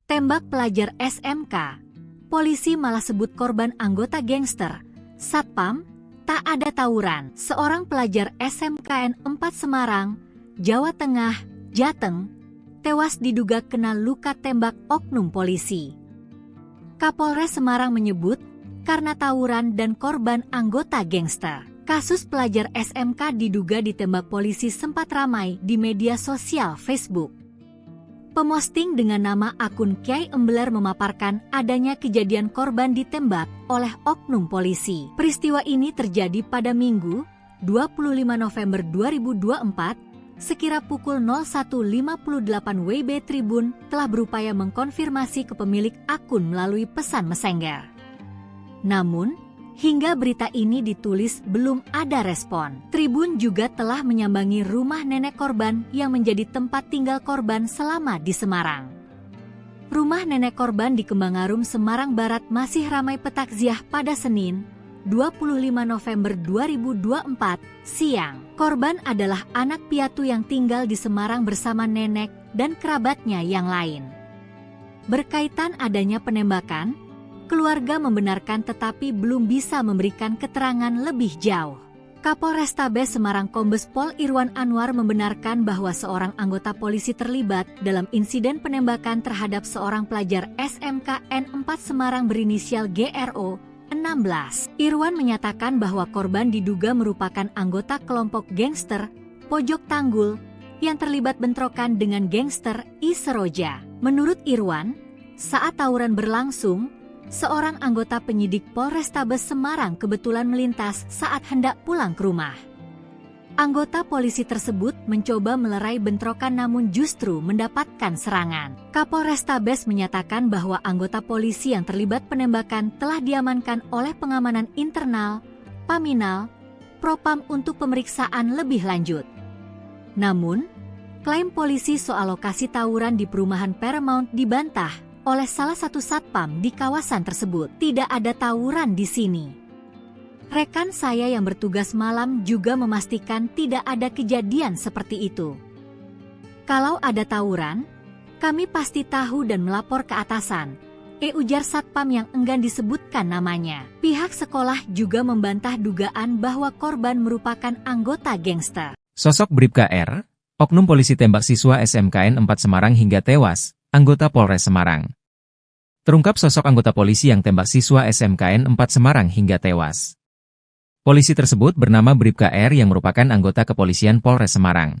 Tembak pelajar SMK. Polisi malah sebut korban anggota gangster. Satpam, tak ada tawuran. Seorang pelajar SMKN 4 Semarang, Jawa Tengah, Jateng, tewas diduga kena luka tembak oknum polisi. Kapolres Semarang menyebut karena tawuran dan korban anggota gangster. Kasus pelajar SMK diduga ditembak polisi sempat ramai di media sosial Facebook. Pemosting dengan nama akun Kiai Embeler memaparkan adanya kejadian korban ditembak oleh oknum polisi. Peristiwa ini terjadi pada Minggu, 25 November 2024, sekira pukul 01.58 WIB. Tribun telah berupaya mengkonfirmasi ke pemilik akun melalui pesan Messenger. Namun, hingga berita ini ditulis belum ada respon. Tribun juga telah menyambangi rumah nenek korban yang menjadi tempat tinggal korban selama di Semarang. Rumah nenek korban di Kembangarum, Semarang Barat masih ramai petakziah pada Senin, 25 November 2024, siang. Korban adalah anak piatu yang tinggal di Semarang bersama nenek dan kerabatnya yang lain. Berkaitan adanya penembakan, keluarga membenarkan tetapi belum bisa memberikan keterangan lebih jauh. Kapolrestabes Semarang Kombes Pol Irwan Anwar membenarkan bahwa seorang anggota polisi terlibat dalam insiden penembakan terhadap seorang pelajar SMKN 4 Semarang berinisial GRO, 16. Irwan menyatakan bahwa korban diduga merupakan anggota kelompok gangster Pojok Tanggul yang terlibat bentrokan dengan gangster I Seroja. Menurut Irwan, saat tawuran berlangsung, seorang anggota penyidik Polrestabes Semarang kebetulan melintas saat hendak pulang ke rumah. Anggota polisi tersebut mencoba melerai bentrokan namun justru mendapatkan serangan. Kapolrestabes menyatakan bahwa anggota polisi yang terlibat penembakan telah diamankan oleh pengamanan internal, Paminal, Propam untuk pemeriksaan lebih lanjut. Namun, klaim polisi soal lokasi tawuran di perumahan Paramount dibantah oleh salah satu satpam di kawasan tersebut. Tidak ada tawuran di sini. Rekan saya yang bertugas malam juga memastikan tidak ada kejadian seperti itu. Kalau ada tawuran, kami pasti tahu dan melapor ke atasan, ujar satpam yang enggan disebutkan namanya. Pihak sekolah juga membantah dugaan bahwa korban merupakan anggota gangster. Sosok Bribka R, oknum polisi tembak siswa SMKN 4 Semarang hingga tewas. Anggota Polres Semarang. Terungkap sosok anggota polisi yang tembak siswa SMKN 4 Semarang hingga tewas. Polisi tersebut bernama Bribka R yang merupakan anggota kepolisian Polres Semarang.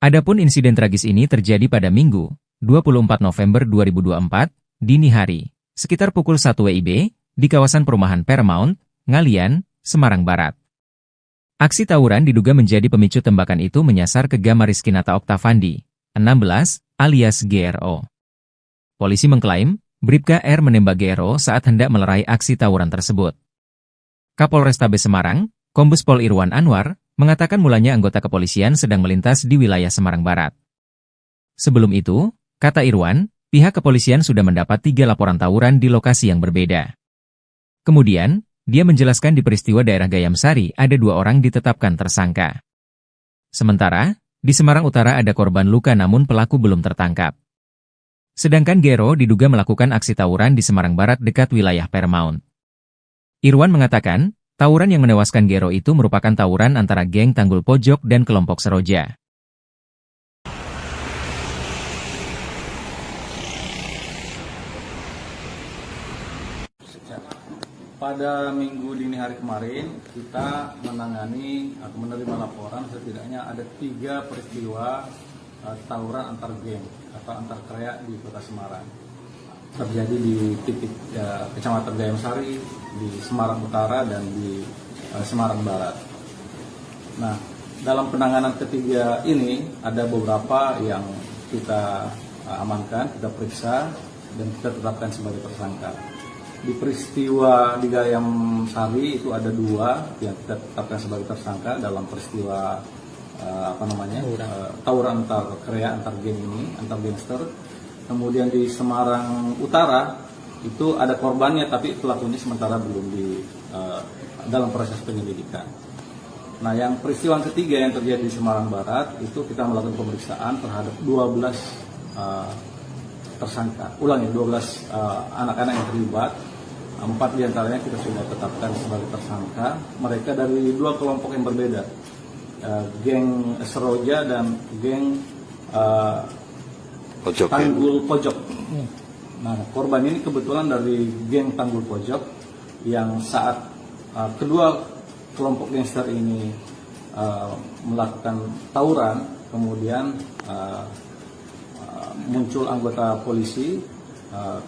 Adapun insiden tragis ini terjadi pada Minggu, 24 November 2024, dini hari, sekitar pukul 1 WIB, di kawasan perumahan Paramount, Ngalian, Semarang Barat. Aksi tawuran diduga menjadi pemicu tembakan itu menyasar ke Gama Rizkinata Oktavandi, 16, alias GRO. Polisi mengklaim, Bribka R menembak GRO saat hendak melerai aksi tawuran tersebut. Kapolrestabes Semarang, Kombes Pol Irwan Anwar, mengatakan mulanya anggota kepolisian sedang melintas di wilayah Semarang Barat. Sebelum itu, kata Irwan, pihak kepolisian sudah mendapat 3 laporan tawuran di lokasi yang berbeda. Kemudian, dia menjelaskan di peristiwa daerah Gayamsari ada 2 orang ditetapkan tersangka. Sementara, di Semarang Utara ada korban luka namun pelaku belum tertangkap. Sedangkan GRO diduga melakukan aksi tawuran di Semarang Barat dekat wilayah Paramount. Irwan mengatakan, tawuran yang menewaskan GRO itu merupakan tawuran antara geng Tanggul Pojok dan kelompok Seroja. Pada minggu dini hari kemarin, kita menangani atau menerima laporan setidaknya ada 3 peristiwa tawuran antar geng atau antar kraya di Kota Semarang. Terjadi di titik Kecamatan Gayamsari, di Semarang Utara, dan di Semarang Barat. Nah, dalam penanganan ketiga ini ada beberapa yang kita amankan, kita periksa, dan kita tetapkan sebagai tersangka. Di peristiwa di Gayamsari itu ada 2 yang kita tetapkan sebagai tersangka dalam peristiwa tawuran antar kraya, antar geng ini, antar gangster. Kemudian di Semarang Utara itu ada korbannya tapi pelakunya sementara belum dalam proses penyelidikan. Nah, yang peristiwa ketiga yang terjadi di Semarang Barat itu kita melakukan pemeriksaan terhadap 12 tersangka. Ulangi, 12 anak-anak yang terlibat. 4 diantaranya kita sudah tetapkan sebagai tersangka. Mereka dari 2 kelompok yang berbeda, geng Seroja dan geng Tanggul Pojok. Nah, korban ini kebetulan dari geng Tanggul Pojok yang saat kedua kelompok gangster ini melakukan tawuran, kemudian muncul anggota polisi,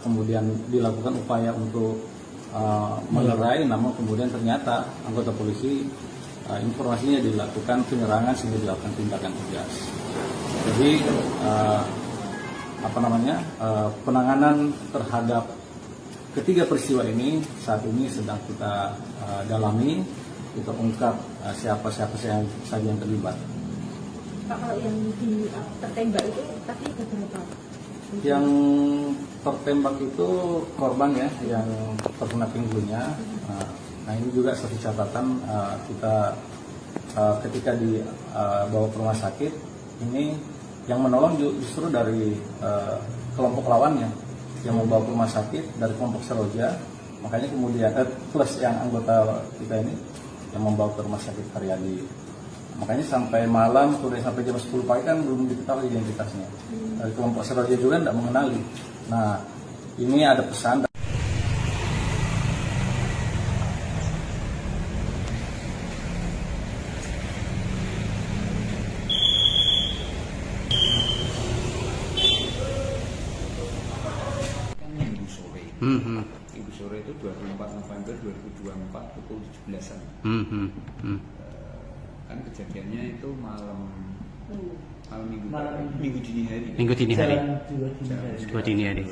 kemudian dilakukan upaya untuk melerai, namun kemudian ternyata anggota polisi informasinya dilakukan penyerangan sehingga dilakukan tindakan tegas. Jadi penanganan terhadap ketiga peristiwa ini saat ini sedang kita dalami, kita ungkap siapa saja yang terlibat. Pak, kalau yang tertembak itu tadi berapa? Yang tertembak itu korban ya, yang terkena pinggulnya. Nah ini juga satu catatan, kita ketika dibawa ke rumah sakit, ini yang menolong justru dari kelompok lawannya yang membawa ke rumah sakit dari kelompok Seroja, makanya kemudian plus yang anggota kita ini yang membawa ke rumah sakit Karyadi. Makanya sampai malam, sampai jam 10 pagi kan belum diketahui identitasnya. Dari kelompok Seroja juga tidak mengenali. Nah, ini ada pesan. Minggu sore itu 24 November 2024 pukul 17-an. Kan kejadiannya itu minggu dini hari. Minggu dini hari. Dua dini hari.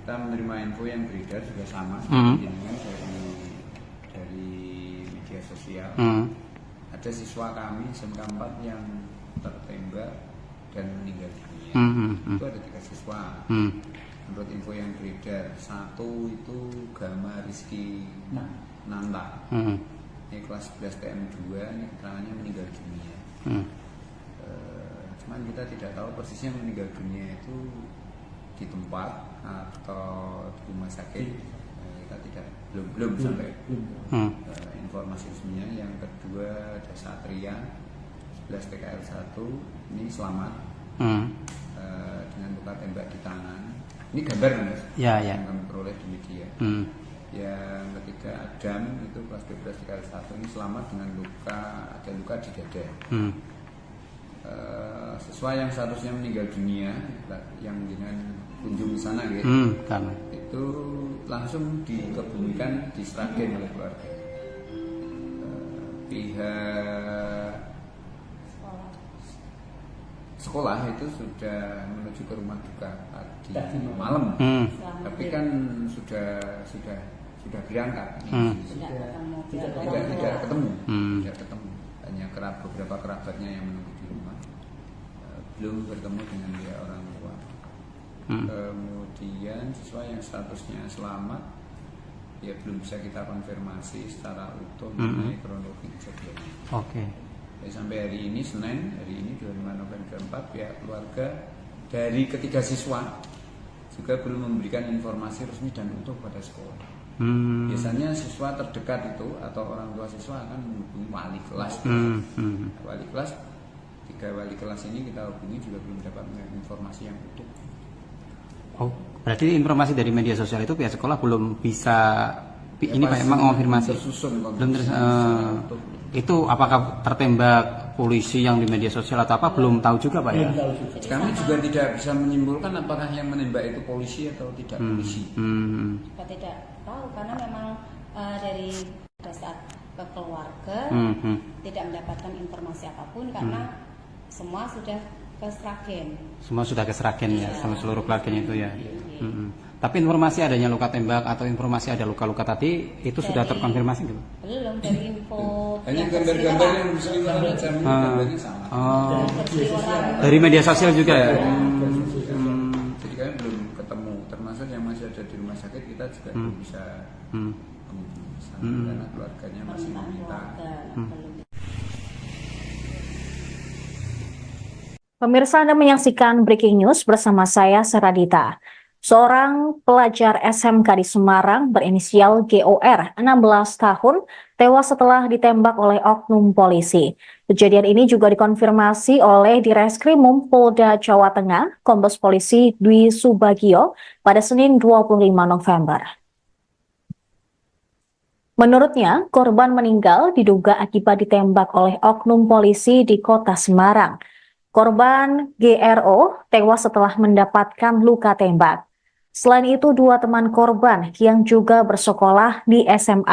Kita menerima info yang beredar juga sama, dari media sosial. Ada siswa kami SMK 4 yang tertembak dan meninggal dunia. Itu ada 3 siswa. Menurut info yang beredar, 1 itu Gama Rizky Nanta. Ini kelas 11 TM2, ini keterangannya meninggal dunia. Cuman kita tidak tahu persisnya meninggal dunia itu di tempat atau di rumah sakit. Kita belum sampai informasi resminya. Yang kedua ada Satria 11 TKL 1, ini selamat dengan luka tembak di tangan. Ini gambar Mas, yang kami peroleh di media. Yang ketiga Adam itu kelas 12 TKL 1, ini selamat dengan ada luka di dada. Siswa yang seharusnya meninggal dunia yang dengan kunjung di sana gitu, itu langsung dikebumikan di Sragen oleh keluarga. Pihak sekolah itu sudah menuju ke rumah duka tadi malam, tapi kan sudah berangkat, tidak ketemu, hanya beberapa kerabatnya yang menunggu di rumah, belum bertemu dengan dia orang tua. Kemudian siswa yang statusnya selamat, ya belum bisa kita konfirmasi secara utuh mengenai kronologi kejadiannya. Sampai hari ini Senin, hari ini 25 November 4, pihak keluarga dari ketiga siswa juga belum memberikan informasi resmi dan utuh pada sekolah. Biasanya siswa terdekat itu atau orang tua siswa akan menghubungi wali kelas. Wali kelas, 3 wali kelas ini kita hubungi juga belum dapat informasi yang utuh. Berarti informasi dari media sosial itu pihak sekolah belum bisa ini Pak emang konfirmasi. Belum itu apakah tertembak polisi yang di media sosial atau apa belum tahu juga Pak ya? Kami juga tidak bisa menyimpulkan apakah yang menembak itu polisi atau tidak polisi. Kita tidak tahu karena memang dari saat ke keluarga tidak mendapatkan informasi apapun karena semua sudah ke Sragen. Semua sudah ke Sragen ya, sama seluruh keluarganya itu ya. Tapi informasi adanya luka tembak atau informasi ada luka-luka tadi itu sudah terkonfirmasi gitu? Belum, dari info hanya gambar-gambar yang berseliweran aja, gambarnya sama. Dari media sosial juga ya? Jadi kami belum ketemu, termasuk yang masih ada di rumah sakit kita juga belum bisa karena keluarganya masih meminta. Pemirsa, Anda menyaksikan Breaking News bersama saya, Seradita. Seorang pelajar SMK di Semarang berinisial GOR, 16 tahun, tewas setelah ditembak oleh oknum polisi. Kejadian ini juga dikonfirmasi oleh Direskrimum Polda Jawa Tengah, Kombes Polisi Dwi Subagio, pada Senin 25 November. Menurutnya, korban meninggal diduga akibat ditembak oleh oknum polisi di kota Semarang. Korban GRO tewas setelah mendapatkan luka tembak. Selain itu, dua teman korban yang juga bersekolah di SMK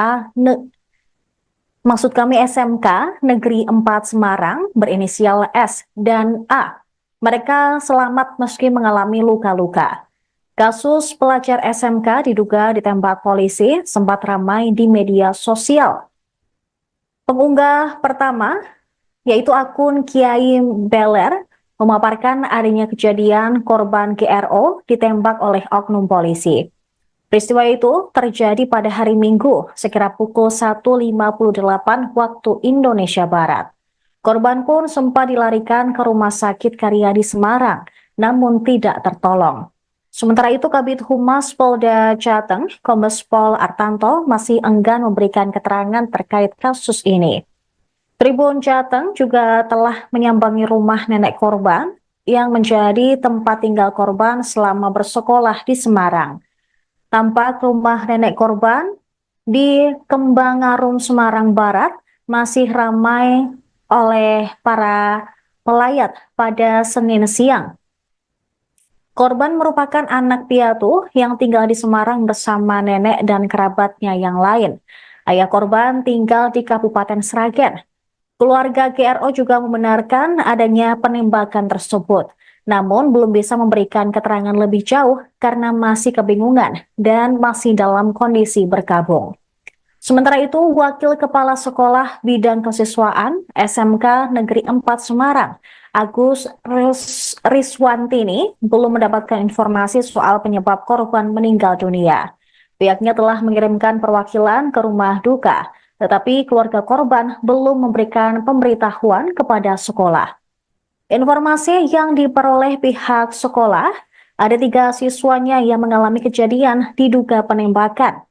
Negeri 4 Semarang berinisial S dan A. Mereka selamat meski mengalami luka-luka. Kasus pelajar SMK diduga ditembak polisi sempat ramai di media sosial. Pengunggah pertama, yaitu akun Kiai Beler, memaparkan adanya kejadian korban GRO ditembak oleh oknum polisi. Peristiwa itu terjadi pada hari Minggu, sekira pukul 1.58 waktu Indonesia Barat. Korban pun sempat dilarikan ke Rumah Sakit Karyadi Semarang, namun tidak tertolong. Sementara itu, Kabid Humas Polda Jateng, Kombes Pol Artanto, masih enggan memberikan keterangan terkait kasus ini. Tribun Jateng juga telah menyambangi rumah nenek korban yang menjadi tempat tinggal korban selama bersekolah di Semarang. Tampak rumah nenek korban di Kembangarum, Semarang Barat masih ramai oleh para pelayat pada Senin siang. Korban merupakan anak piatu yang tinggal di Semarang bersama nenek dan kerabatnya yang lain. Ayah korban tinggal di Kabupaten Sragen. Keluarga GRO juga membenarkan adanya penembakan tersebut, namun belum bisa memberikan keterangan lebih jauh karena masih kebingungan dan masih dalam kondisi berkabung. Sementara itu, Wakil Kepala Sekolah Bidang Kesiswaan SMK Negeri 4 Semarang, Agus Riswantini, belum mendapatkan informasi soal penyebab korban meninggal dunia. Pihaknya telah mengirimkan perwakilan ke rumah duka, tetapi keluarga korban belum memberikan pemberitahuan kepada sekolah. Informasi yang diperoleh pihak sekolah, ada 3 siswanya yang mengalami kejadian diduga penembakan.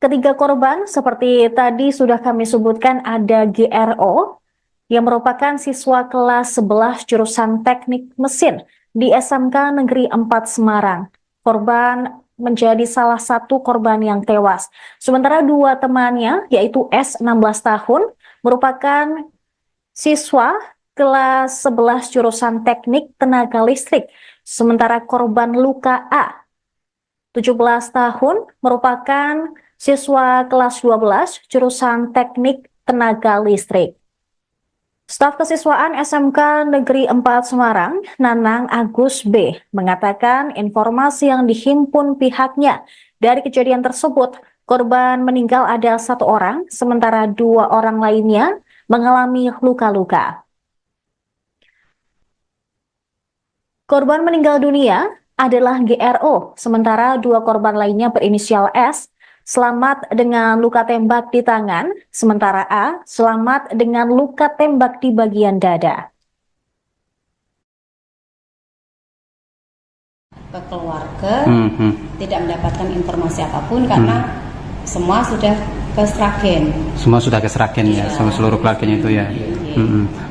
Ketiga korban seperti tadi sudah kami sebutkan, ada GRO yang merupakan siswa kelas 11 jurusan teknik mesin di SMK Negeri 4 Semarang. Korban menjadi salah satu korban yang tewas. Sementara 2 temannya, yaitu S 16 tahun, merupakan siswa kelas 11 jurusan teknik tenaga listrik. Sementara korban luka A, 17 tahun, merupakan siswa kelas 12 jurusan teknik tenaga listrik. Staf Kesiswaan SMK Negeri 4 Semarang, Nanang Agus B, mengatakan informasi yang dihimpun pihaknya dari kejadian tersebut, korban meninggal ada 1 orang, sementara 2 orang lainnya mengalami luka-luka. Korban meninggal dunia adalah GRO, sementara 2 korban lainnya berinisial S, selamat dengan luka tembak di tangan, sementara A selamat dengan luka tembak di bagian dada. Ke keluarga tidak mendapatkan informasi apapun karena semua sudah ke Sragen. Semua sudah ke Sragen ya, sama seluruh keluarganya itu ya.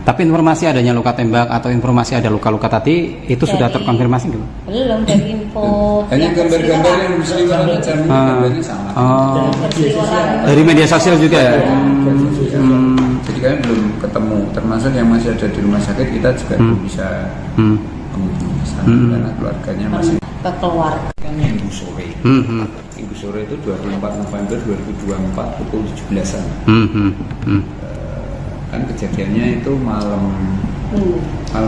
Tapi informasi adanya luka tembak atau informasi ada luka-luka tadi itu sudah terkonfirmasi gitu? Belum, dari info. Hanya gambar-gambar yang berseliweran aja, gambarnya sama. Dari media sosial juga ya. Jadi kami belum ketemu, termasuk yang masih ada di rumah sakit kita juga belum bisa menghubungi karena keluarganya masih ke keluarga. Minggu sore. Minggu sore itu 24 November 2024 pukul 17-an. Kan kejadiannya itu malam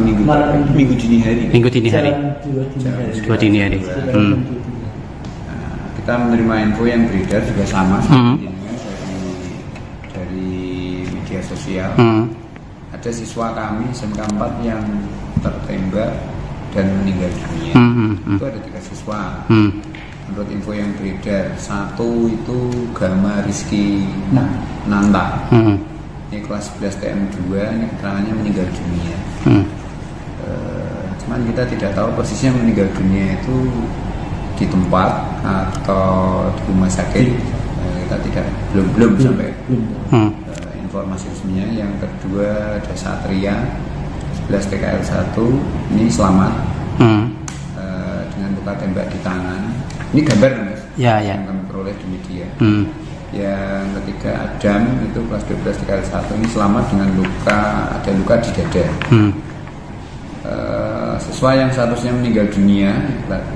minggu dini hari. Minggu dini hari. Dua dini hari. Kita menerima info yang beredar juga sama dari media sosial. Ada siswa kami SMK 4 yang tertembak dan meninggal dunia. Itu ada 3 siswa. Menurut info yang beredar, 1 itu Gama Rizky Nanta. Ini kelas 11 TM2, ini keterangannya meninggal dunia. Cuman kita tidak tahu persisnya meninggal dunia itu di tempat atau di rumah sakit. Kita tidak belum sampai informasi resminya. Yang kedua ada Satria 11 TKL 1 ini selamat dengan luka tembak di tangan. Ini gambar Mas yang kami peroleh di media. Yang ketiga Adam itu kelas 12 TKL 1 ini selamat dengan ada luka di dada. Siswa yang seharusnya meninggal dunia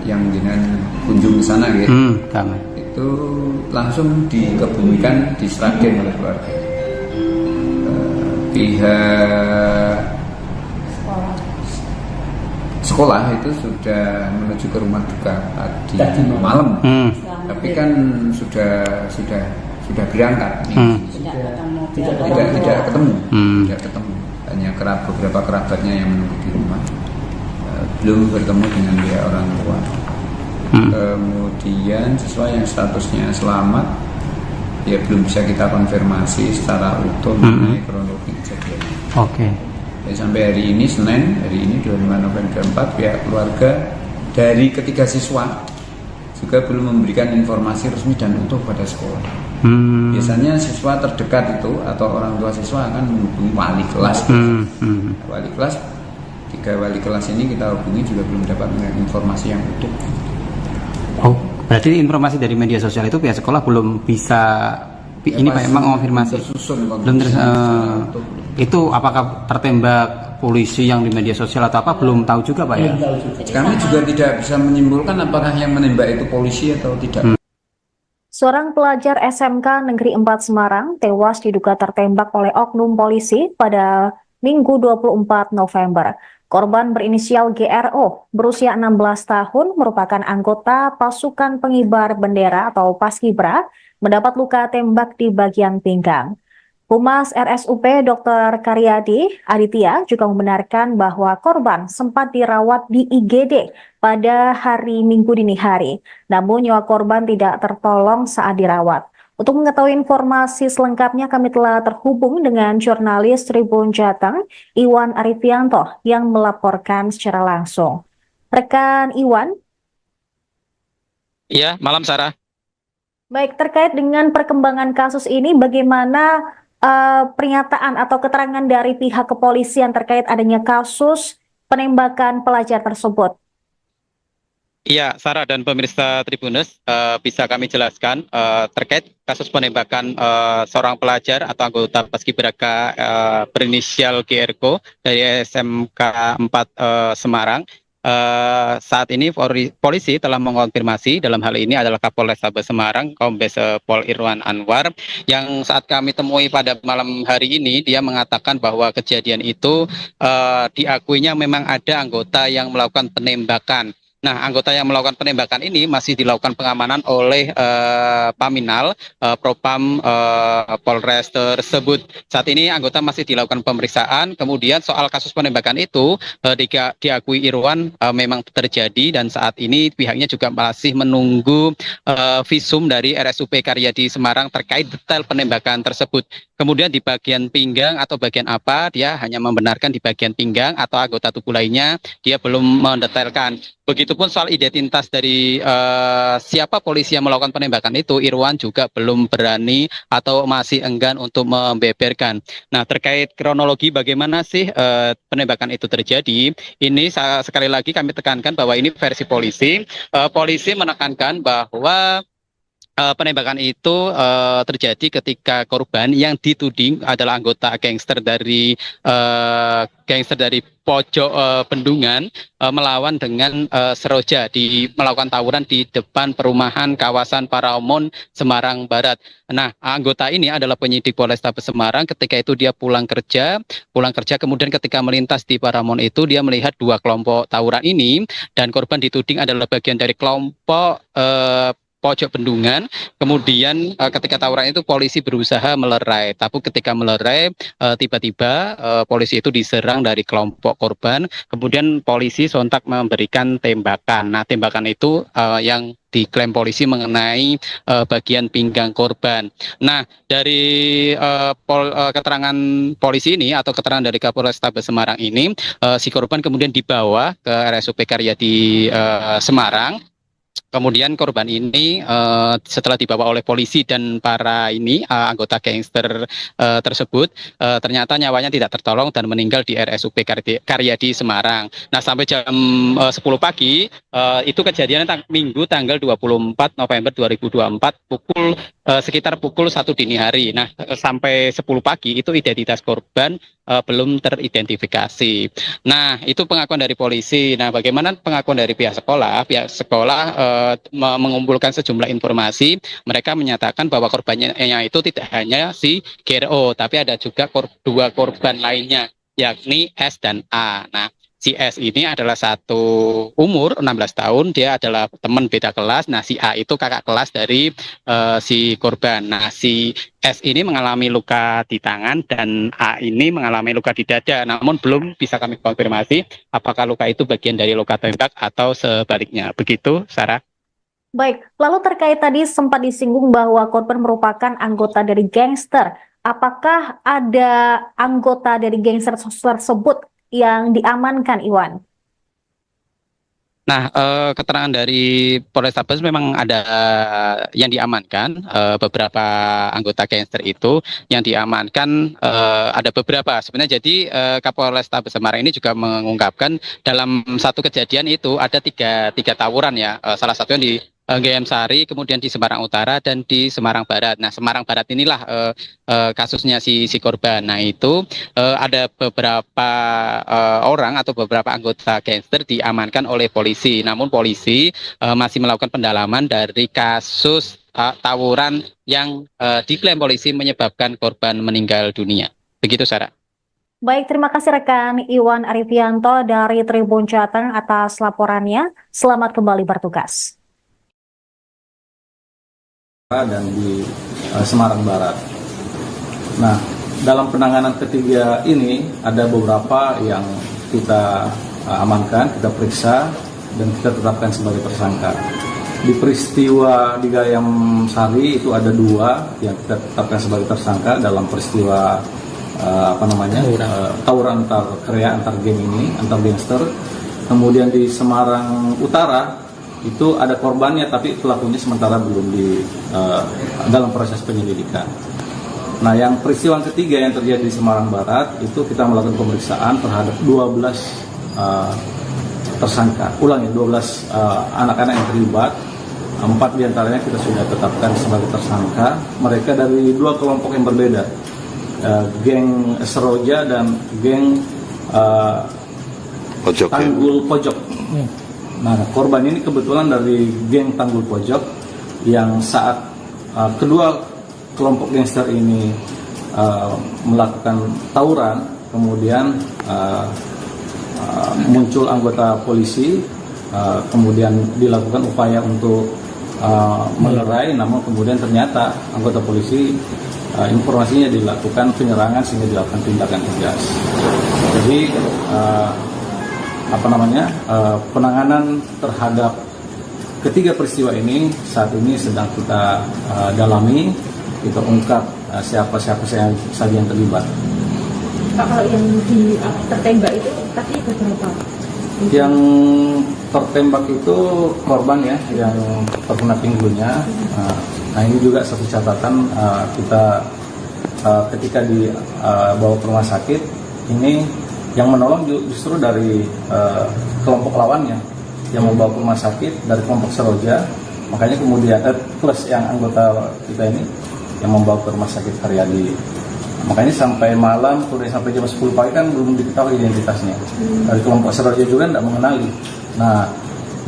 yang dengan kunjung ke sana gitu, itu langsung dikebumikan di Sragen oleh keluarga. Pihak sekolah itu sudah menuju ke rumah duka tadi malam, tapi kan sudah berangkat, tidak ketemu, hanya beberapa kerabatnya yang menunggu di rumah, belum bertemu dengan pihak orang tua. Kemudian siswa yang statusnya selamat, ya belum bisa kita konfirmasi secara utuh mengenai kronologi kejadian. Sampai hari ini Senin, hari ini 25 November 4, pihak keluarga dari ketiga siswa juga belum memberikan informasi resmi dan utuh pada sekolah. Biasanya siswa terdekat itu atau orang tua siswa akan menghubungi wali kelas. Wali kelas, 3 wali kelas ini kita hubungi juga belum dapat informasi yang utuh. Berarti informasi dari media sosial itu pihak sekolah belum bisa ini Pak emang konfirmasi. Belum itu apakah tertembak polisi yang di media sosial atau apa belum tahu juga Pak ya? Kami juga tidak bisa menyimpulkan apakah yang menembak itu polisi atau tidak. Seorang pelajar SMK Negeri 4 Semarang tewas diduga tertembak oleh oknum polisi pada Minggu 24 November. Korban berinisial GRO, berusia 16 tahun, merupakan anggota pasukan pengibar bendera atau Paskibra, mendapat luka tembak di bagian pinggang. Humas RSUP Dr. Karyadi Aditya juga membenarkan bahwa korban sempat dirawat di IGD pada hari Minggu dini hari, namun nyawa korban tidak tertolong saat dirawat. Untuk mengetahui informasi selengkapnya, kami telah terhubung dengan jurnalis Tribun Jateng, Iwan Arifianto, yang melaporkan secara langsung. Rekan Iwan? Iya, malam Sarah. Baik, terkait dengan perkembangan kasus ini, bagaimana pernyataan atau keterangan dari pihak kepolisian terkait adanya kasus penembakan pelajar tersebut? Iya, Sarah dan pemirsa Tribunnews, bisa kami jelaskan terkait kasus penembakan seorang pelajar atau anggota Paskibraka berinisial GRO dari SMK 4 Semarang. Saat ini polisi telah mengonfirmasi, dalam hal ini adalah Kapolrestabes Semarang, Kombes Pol Irwan Anwar, yang saat kami temui pada malam hari ini, dia mengatakan bahwa kejadian itu diakuinya memang ada anggota yang melakukan penembakan. Nah, anggota yang melakukan penembakan ini masih dilakukan pengamanan oleh Paminal, Propam Polres tersebut. Saat ini anggota masih dilakukan pemeriksaan. Kemudian soal kasus penembakan itu diakui Irwan memang terjadi, dan saat ini pihaknya juga masih menunggu visum dari RSUP Karyadi Semarang terkait detail penembakan tersebut. Kemudian di bagian pinggang atau bagian apa, dia hanya membenarkan di bagian pinggang, atau anggota tubuh lainnya dia belum mendetailkan. Begitupun soal identitas dari siapa polisi yang melakukan penembakan itu, Irwan juga belum berani atau masih enggan untuk membeberkan. Nah, terkait kronologi bagaimana sih penembakan itu terjadi, ini sekali lagi kami tekankan bahwa ini versi polisi. Polisi menekankan bahwa penembakan itu terjadi ketika korban yang dituding adalah anggota gangster dari pojok Bendungan melawan dengan Seroja, melakukan tawuran di depan perumahan kawasan Paramount Semarang Barat. Nah, anggota ini adalah penyidik Polrestabes Semarang. Ketika itu dia pulang kerja, kemudian ketika melintas di Paramount itu dia melihat 2 kelompok tawuran ini, dan korban dituding adalah bagian dari kelompok pojok bendungan. Kemudian ketika tawuran itu polisi berusaha melerai, tapi ketika melerai tiba-tiba polisi itu diserang dari kelompok korban. Kemudian polisi sontak memberikan tembakan. Nah, tembakan itu yang diklaim polisi mengenai bagian pinggang korban. Nah, dari keterangan polisi ini atau keterangan dari Kapolrestabes Semarang ini, si korban kemudian dibawa ke RSUP Karyadi Semarang. Kemudian korban ini setelah dibawa oleh polisi dan para anggota gangster tersebut, ternyata nyawanya tidak tertolong dan meninggal di RSUP Karyadi Semarang. Nah, sampai jam 10 pagi itu kejadian Minggu tanggal 24 November 2024 sekitar pukul 1 dini hari. Nah, sampai 10 pagi itu identitas korban belum teridentifikasi. Nah, itu pengakuan dari polisi. Nah, bagaimana pengakuan dari pihak sekolah? Pihak sekolah mengumpulkan sejumlah informasi. Mereka menyatakan bahwa korbannya itu tidak hanya si GRO, tapi ada juga dua korban lainnya, yakni S dan A. Nah, si S ini adalah satu umur 16 tahun, dia adalah teman beda kelas. Nah, si A itu kakak kelas dari si korban. Nah, si S ini mengalami luka di tangan dan A ini mengalami luka di dada. Namun belum bisa kami konfirmasi apakah luka itu bagian dari luka tembak atau sebaliknya. Begitu, Sarah. Baik, lalu terkait tadi sempat disinggung bahwa korban merupakan anggota dari gangster. Apakah ada anggota dari gangster tersebut yang diamankan, Iwan? Nah, keterangan dari Polrestabes memang ada yang diamankan, beberapa anggota gangster itu yang diamankan ada beberapa. Sebenarnya jadi Kapolrestabes Semarang ini juga mengungkapkan dalam satu kejadian itu ada tiga tawuran ya, salah satunya di GM Sari, kemudian di Semarang Utara dan di Semarang Barat. Nah, Semarang Barat inilah kasusnya si korban. Nah, itu ada beberapa orang atau beberapa anggota gangster diamankan oleh polisi. Namun polisi masih melakukan pendalaman dari kasus tawuran yang diklaim polisi menyebabkan korban meninggal dunia. Begitu, Sarah. Baik, terima kasih rekan Iwan Arifianto dari Tribun Jateng atas laporannya. Selamat kembali bertugas. Dan di Semarang Barat. Nah, dalam penanganan ketiga ini ada beberapa yang kita amankan, kita periksa dan kita tetapkan sebagai tersangka. Di peristiwa di Gayam Sari itu ada 2 yang kita tetapkan sebagai tersangka dalam peristiwa tawuran antar krea, antar geng ini, antar gangster. Kemudian di Semarang Utara itu ada korbannya tapi pelakunya sementara belum dalam proses penyelidikan. Nah, yang peristiwa ketiga yang terjadi di Semarang Barat itu kita melakukan pemeriksaan terhadap 12 tersangka. 12 anak-anak yang terlibat. 4 diantaranya kita sudah tetapkan sebagai tersangka. Mereka dari 2 kelompok yang berbeda, geng Seroja dan geng Tanggul Pojok. Nah, korban ini kebetulan dari geng Tanggul Pojok yang saat kedua kelompok gangster ini melakukan tawuran, kemudian muncul anggota polisi, kemudian dilakukan upaya untuk melerai, namun kemudian ternyata anggota polisi informasinya dilakukan penyerangan sehingga dilakukan tindakan tegas. Jadi penanganan terhadap ketiga peristiwa ini saat ini sedang kita dalami, kita ungkap siapa saja yang terlibat. Pak, kalau yang tertembak itu tadi berapa? Yang tertembak itu korban ya, yang terkena pinggulnya. Nah, ini juga satu catatan kita ketika dibawa ke rumah sakit ini. Yang menolong justru dari kelompok lawannya yang membawa ke rumah sakit dari kelompok Seroja, makanya kemudian plus yang anggota kita ini yang membawa ke rumah sakit Karyadi. Makanya sampai malam, sampai jam 10 pagi kan belum diketahui identitasnya. Dari kelompok Seroja juga tidak mengenali. Nah,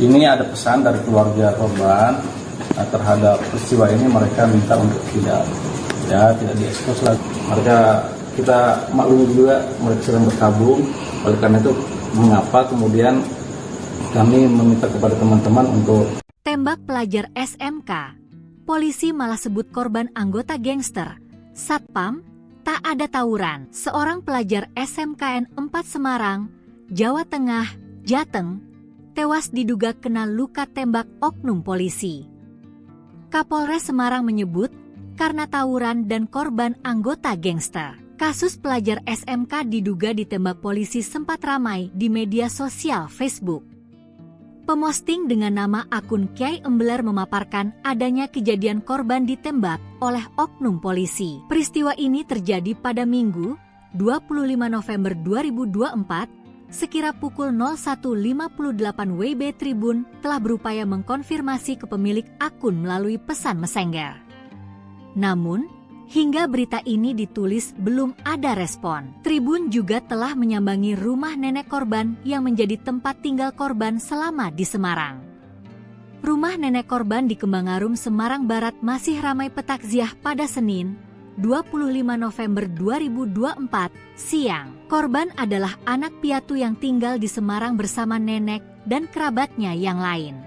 ini ada pesan dari keluarga korban terhadap peristiwa ini, mereka minta untuk tidak diekspos lagi. Kita maklum juga mereka sedang berkabung, oleh karena itu mengapa kemudian kami meminta kepada teman-teman untuk Tembak pelajar SMK, polisi malah sebut korban anggota gangster. Satpam, tak ada tawuran. Seorang pelajar SMKN 4 Semarang, Jawa Tengah, Jateng, tewas diduga kena luka tembak oknum polisi. Kapolres Semarang menyebut karena tawuran dan korban anggota gangster. Kasus pelajar SMK diduga ditembak polisi sempat ramai di media sosial Facebook. Pemosting dengan nama akun Kiai Embeler memaparkan adanya kejadian korban ditembak oleh oknum polisi. Peristiwa ini terjadi pada Minggu, 25 November 2024, sekira pukul 01.58 WIB. Tribun telah berupaya mengkonfirmasi ke pemilik akun melalui pesan Messenger. Namun, hingga berita ini ditulis belum ada respon. Tribun juga telah menyambangi rumah nenek korban yang menjadi tempat tinggal korban selama di Semarang. Rumah nenek korban di Kembangarum, Semarang Barat masih ramai petakziah pada Senin, 25 November 2024, siang. Korban adalah anak piatu yang tinggal di Semarang bersama nenek dan kerabatnya yang lain.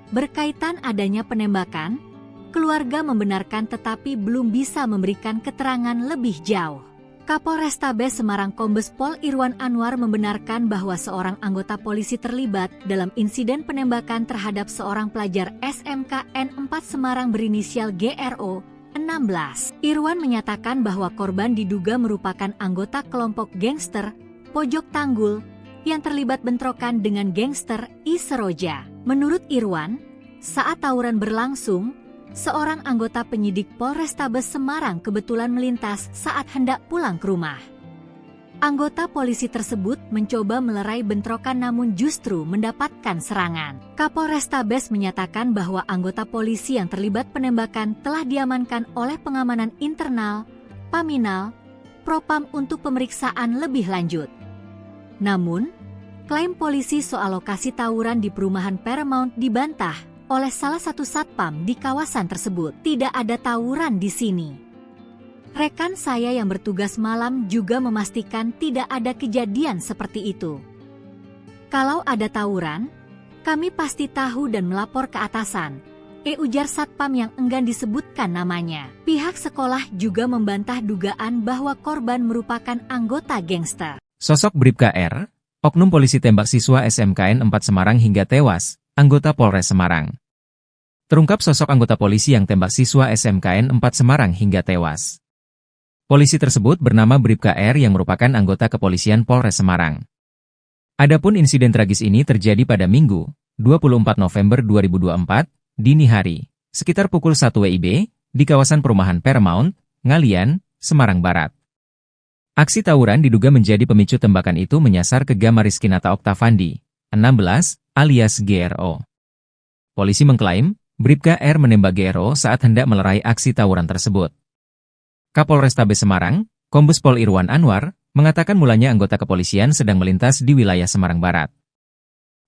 Berkaitan adanya penembakan, keluarga membenarkan tetapi belum bisa memberikan keterangan lebih jauh. Kapolrestabes Semarang Kombes Pol Irwan Anwar membenarkan bahwa seorang anggota polisi terlibat dalam insiden penembakan terhadap seorang pelajar SMKN 4 Semarang berinisial GRO, 16. Irwan menyatakan bahwa korban diduga merupakan anggota kelompok gangster Pojok Tanggul yang terlibat bentrokan dengan gangster I Seroja. Menurut Irwan, saat tawuran berlangsung, seorang anggota penyidik Polrestabes Semarang kebetulan melintas saat hendak pulang ke rumah. Anggota polisi tersebut mencoba melerai bentrokan namun justru mendapatkan serangan. Kapolrestabes menyatakan bahwa anggota polisi yang terlibat penembakan telah diamankan oleh pengamanan internal, Paminal, Propam untuk pemeriksaan lebih lanjut. Namun, klaim polisi soal lokasi tawuran di perumahan Paramount dibantah oleh salah satu satpam di kawasan tersebut. Tidak ada tawuran di sini. Rekan saya yang bertugas malam juga memastikan tidak ada kejadian seperti itu. Kalau ada tawuran, kami pasti tahu dan melapor ke atasan, ujar satpam yang enggan disebutkan namanya. Pihak sekolah juga membantah dugaan bahwa korban merupakan anggota gangster. Sosok Bribka R, oknum polisi tembak siswa SMKN 4 Semarang hingga tewas, anggota Polres Semarang. Terungkap sosok anggota polisi yang tembak siswa SMKN 4 Semarang hingga tewas. Polisi tersebut bernama Bribka R yang merupakan anggota kepolisian Polres Semarang. Adapun insiden tragis ini terjadi pada Minggu, 24 November 2024, dini hari, sekitar pukul 1 WIB, di kawasan perumahan Paramount, Ngalian, Semarang Barat. Aksi tawuran diduga menjadi pemicu tembakan itu menyasar ke Gama Rizkinata Oktavandi, 16, alias GRO. Polisi mengklaim, Bribka R menembak GRO saat hendak melerai aksi tawuran tersebut. Kapolrestabes Semarang, Kombes Pol Irwan Anwar, mengatakan mulanya anggota kepolisian sedang melintas di wilayah Semarang Barat.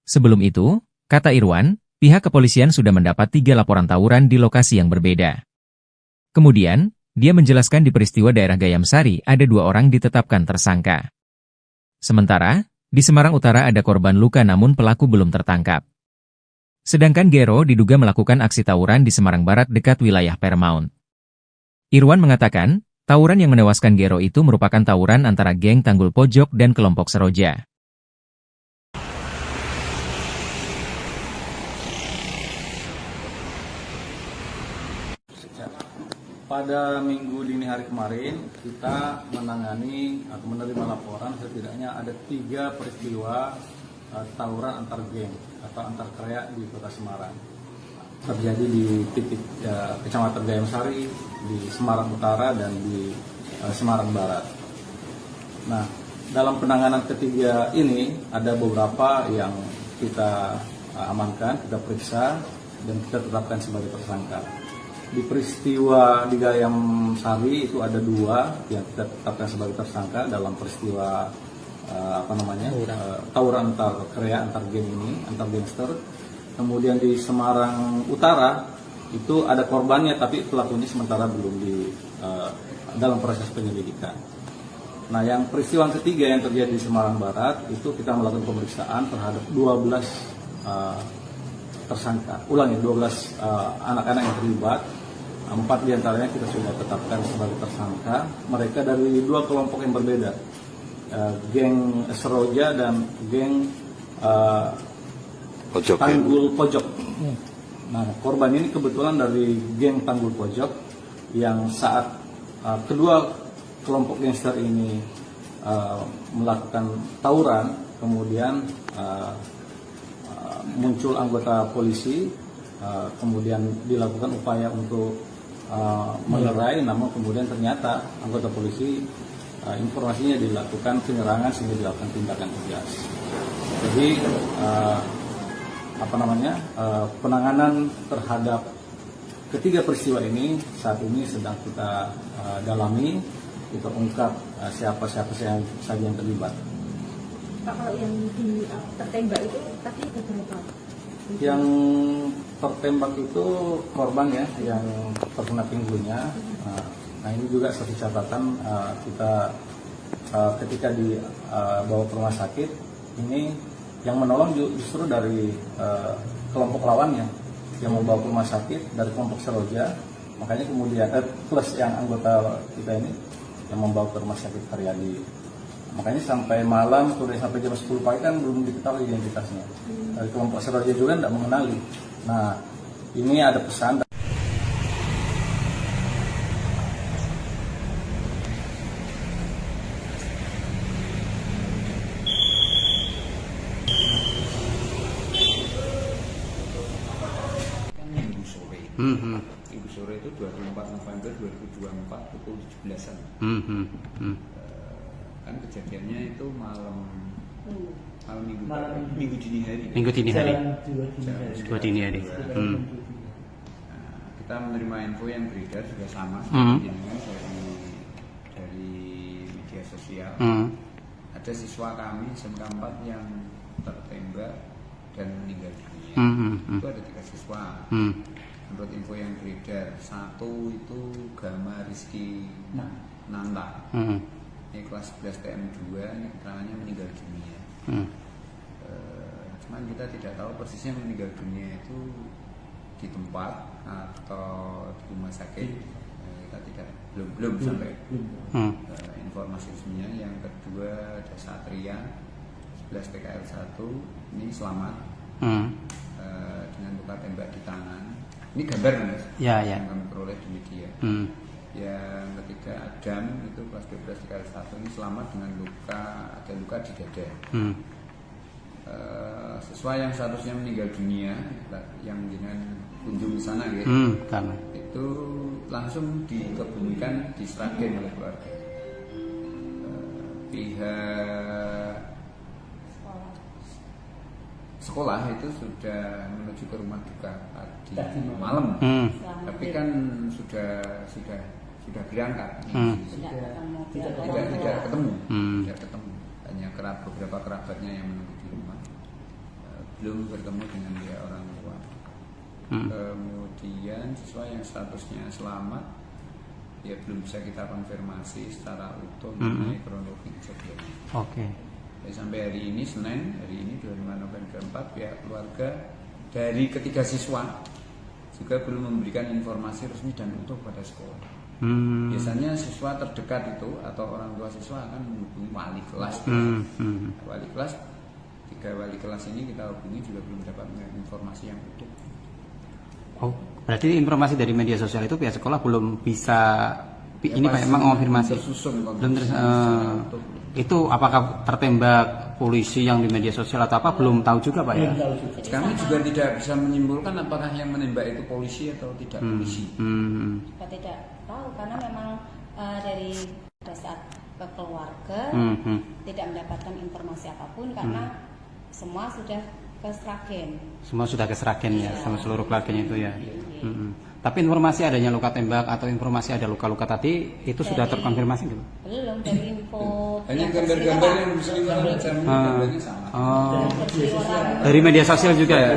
Sebelum itu, kata Irwan, pihak kepolisian sudah mendapat 3 laporan tawuran di lokasi yang berbeda. Kemudian, dia menjelaskan di peristiwa daerah Gayam Sari ada 2 orang ditetapkan tersangka. Sementara, di Semarang Utara ada korban luka namun pelaku belum tertangkap. Sedangkan GRO diduga melakukan aksi tawuran di Semarang Barat dekat wilayah Paramount. Irwan mengatakan, tawuran yang menewaskan GRO itu merupakan tawuran antara geng Tanggul Pojok dan kelompok Seroja. Pada minggu dini hari kemarin, kita menangani atau menerima laporan setidaknya ada 3 peristiwa tawuran antar geng atau antar krea di Kota Semarang. Terjadi di titik Kecamatan Gayam Sari, di Semarang Utara, dan di Semarang Barat. Nah, dalam penanganan ketiga ini ada beberapa yang kita amankan, kita periksa, dan kita tetapkan sebagai tersangka. Di peristiwa di Gayam Sari itu ada 2 yang kita tetapkan sebagai tersangka dalam peristiwa tawuran antar krea, antar geng ini, antar gangster. Kemudian di Semarang Utara itu ada korbannya tapi pelakunya sementara belum dalam proses penyelidikan. Nah, yang peristiwa ketiga yang terjadi di Semarang Barat itu kita melakukan pemeriksaan terhadap 12 tersangka. Ulangi, 12 anak-anak yang terlibat. 4 diantaranya kita sudah tetapkan sebagai tersangka. Mereka dari 2 kelompok yang berbeda, geng Seroja dan geng Tanggul Pojok. Nah, korban ini kebetulan dari geng Tanggul Pojok yang saat kedua kelompok gangster ini melakukan tawuran, kemudian muncul anggota polisi, kemudian dilakukan upaya untuk melerai, namun kemudian ternyata anggota polisi informasinya dilakukan penyerangan sehingga dilakukan tindakan tegas. Jadi penanganan terhadap ketiga peristiwa ini saat ini sedang kita dalami, kita ungkap siapa saja yang terlibat. Pak, kalau yang tertembak itu tadi berapa? Yang tertembak itu korban ya, yang terkena pinggulnya. Nah ini juga satu catatan, kita ketika dibawa ke rumah sakit, ini yang menolong justru dari kelompok lawannya yang membawa ke rumah sakit dari kelompok Seroja, makanya kemudian plus yang anggota kita ini yang membawa ke rumah sakit Karyadi. Makanya sampai malam, sampai jam 10 pagi kan belum diketahui identitasnya. Dari kelompok Seroja juga tidak mengenali. Nah, ini ada pesan. Minggu sore itu 24 November 2024 pukul 17-an. Kan kejadiannya itu malam minggu dini hari. Dua dini hari. Kita menerima info yang beredar juga sama, dari media sosial. Ada siswa kami SMK 4 yang tertembak dan meninggal dunia. Itu ada 3 siswa. Menurut info yang beredar, 1 itu Gama Rizky Nanta. Ini kelas 11 TM2, ini keterangannya meninggal dunia. Cuman kita tidak tahu persisnya meninggal dunia itu di tempat atau di rumah sakit. Kita belum sampai informasi resminya. Yang kedua ada Satria 11 TKL 1, ini selamat dengan luka tembak di tangan. Ini gambar Mas, yang kami peroleh di media. Yang ketiga Adam itu kelas 12 TKL 1, ini selamat dengan ada luka di dada. Siswa yang seharusnya meninggal dunia yang dengan kunjung di sana itu langsung dikebumikan di Sragen oleh keluarga. Pihak sekolah itu sudah menuju ke rumah duka tadi malam, tapi kan sudah berangkat, tidak ketemu, hanya beberapa kerabatnya yang menunggu di rumah, belum bertemu dengan dia orang tua. Kemudian siswa yang statusnya selamat, ya belum bisa kita konfirmasi secara utuh mengenai kronologi kejadiannya. Sampai hari ini Senin, hari ini 25 November 4, pihak keluarga dari ketiga siswa juga belum memberikan informasi resmi dan utuh pada sekolah. Biasanya siswa terdekat itu atau orang tua siswa akan menghubungi wali kelas. Wali kelas, 3 wali kelas ini kita hubungi juga belum dapat informasi yang utuh. Berarti informasi dari media sosial itu pihak sekolah belum bisa ini Pak emang mengonfirmasi. Belum itu apakah tertembak polisi yang di media sosial atau apa belum tahu juga Pak ya? Kami juga tidak bisa menyimpulkan apakah yang menembak itu polisi atau tidak polisi. Kita tidak tahu karena memang dari pada saat ke keluarga tidak mendapatkan informasi apapun karena semua sudah ke Sragen. Semua sudah ke Sragen ya, sama seluruh keluarganya itu ya. Tapi informasi adanya luka tembak atau informasi ada luka-luka tadi itu sudah terkonfirmasi belum? Belum, dari info hanya gambar-gambar yang bisa gambarnya sama. Dari media sosial juga ya.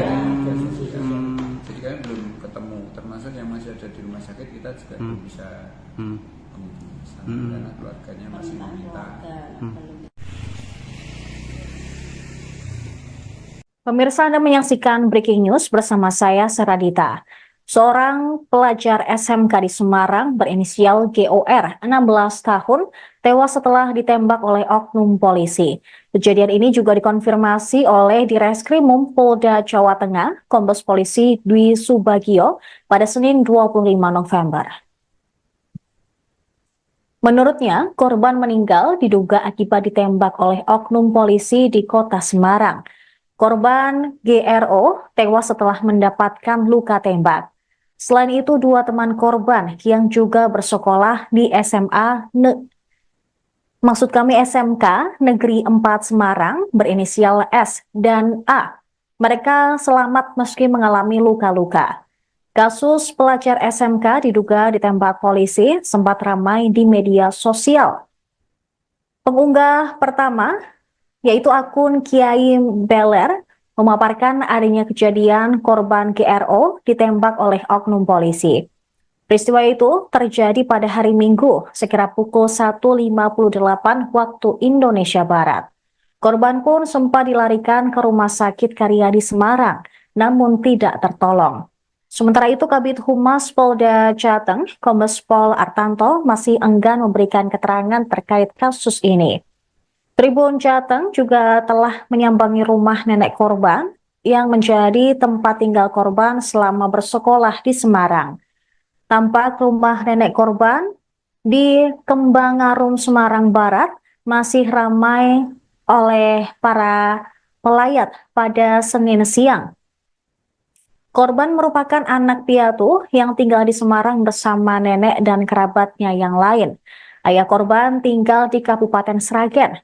Jadi kami belum ketemu, termasuk yang masih ada di rumah sakit kita juga belum bisa karena keluarganya masih meminta. Pemirsa, Anda menyaksikan Breaking News bersama saya, Seradita. Seorang pelajar SMK di Semarang berinisial GOR, 16 tahun, tewas setelah ditembak oleh oknum polisi. Kejadian ini juga dikonfirmasi oleh Direskrimum Polda Jawa Tengah, Kombes Polisi Dwi Subagio, pada Senin 25 November. Menurutnya, korban meninggal diduga akibat ditembak oleh oknum polisi di kota Semarang. Korban GRO tewas setelah mendapatkan luka tembak. Selain itu, dua teman korban yang juga bersekolah di SMK Negeri 4 Semarang berinisial S dan A. Mereka selamat meski mengalami luka-luka. Kasus pelajar SMK diduga ditembak polisi sempat ramai di media sosial. Pengunggah pertama, yaitu akun Kiai Beler, memaparkan adanya kejadian korban GRO ditembak oleh oknum polisi. Peristiwa itu terjadi pada hari Minggu, sekira pukul 1.58 waktu Indonesia Barat. Korban pun sempat dilarikan ke Rumah Sakit Karyadi Semarang, namun tidak tertolong. Sementara itu, Kabid Humas Polda Jateng, Kombes Pol Artanto, masih enggan memberikan keterangan terkait kasus ini. Tribun Jateng juga telah menyambangi rumah nenek korban yang menjadi tempat tinggal korban selama bersekolah di Semarang. Tampak rumah nenek korban di Kembangarum, Semarang Barat masih ramai oleh para pelayat pada Senin siang. Korban merupakan anak piatu yang tinggal di Semarang bersama nenek dan kerabatnya yang lain. Ayah korban tinggal di Kabupaten Sragen.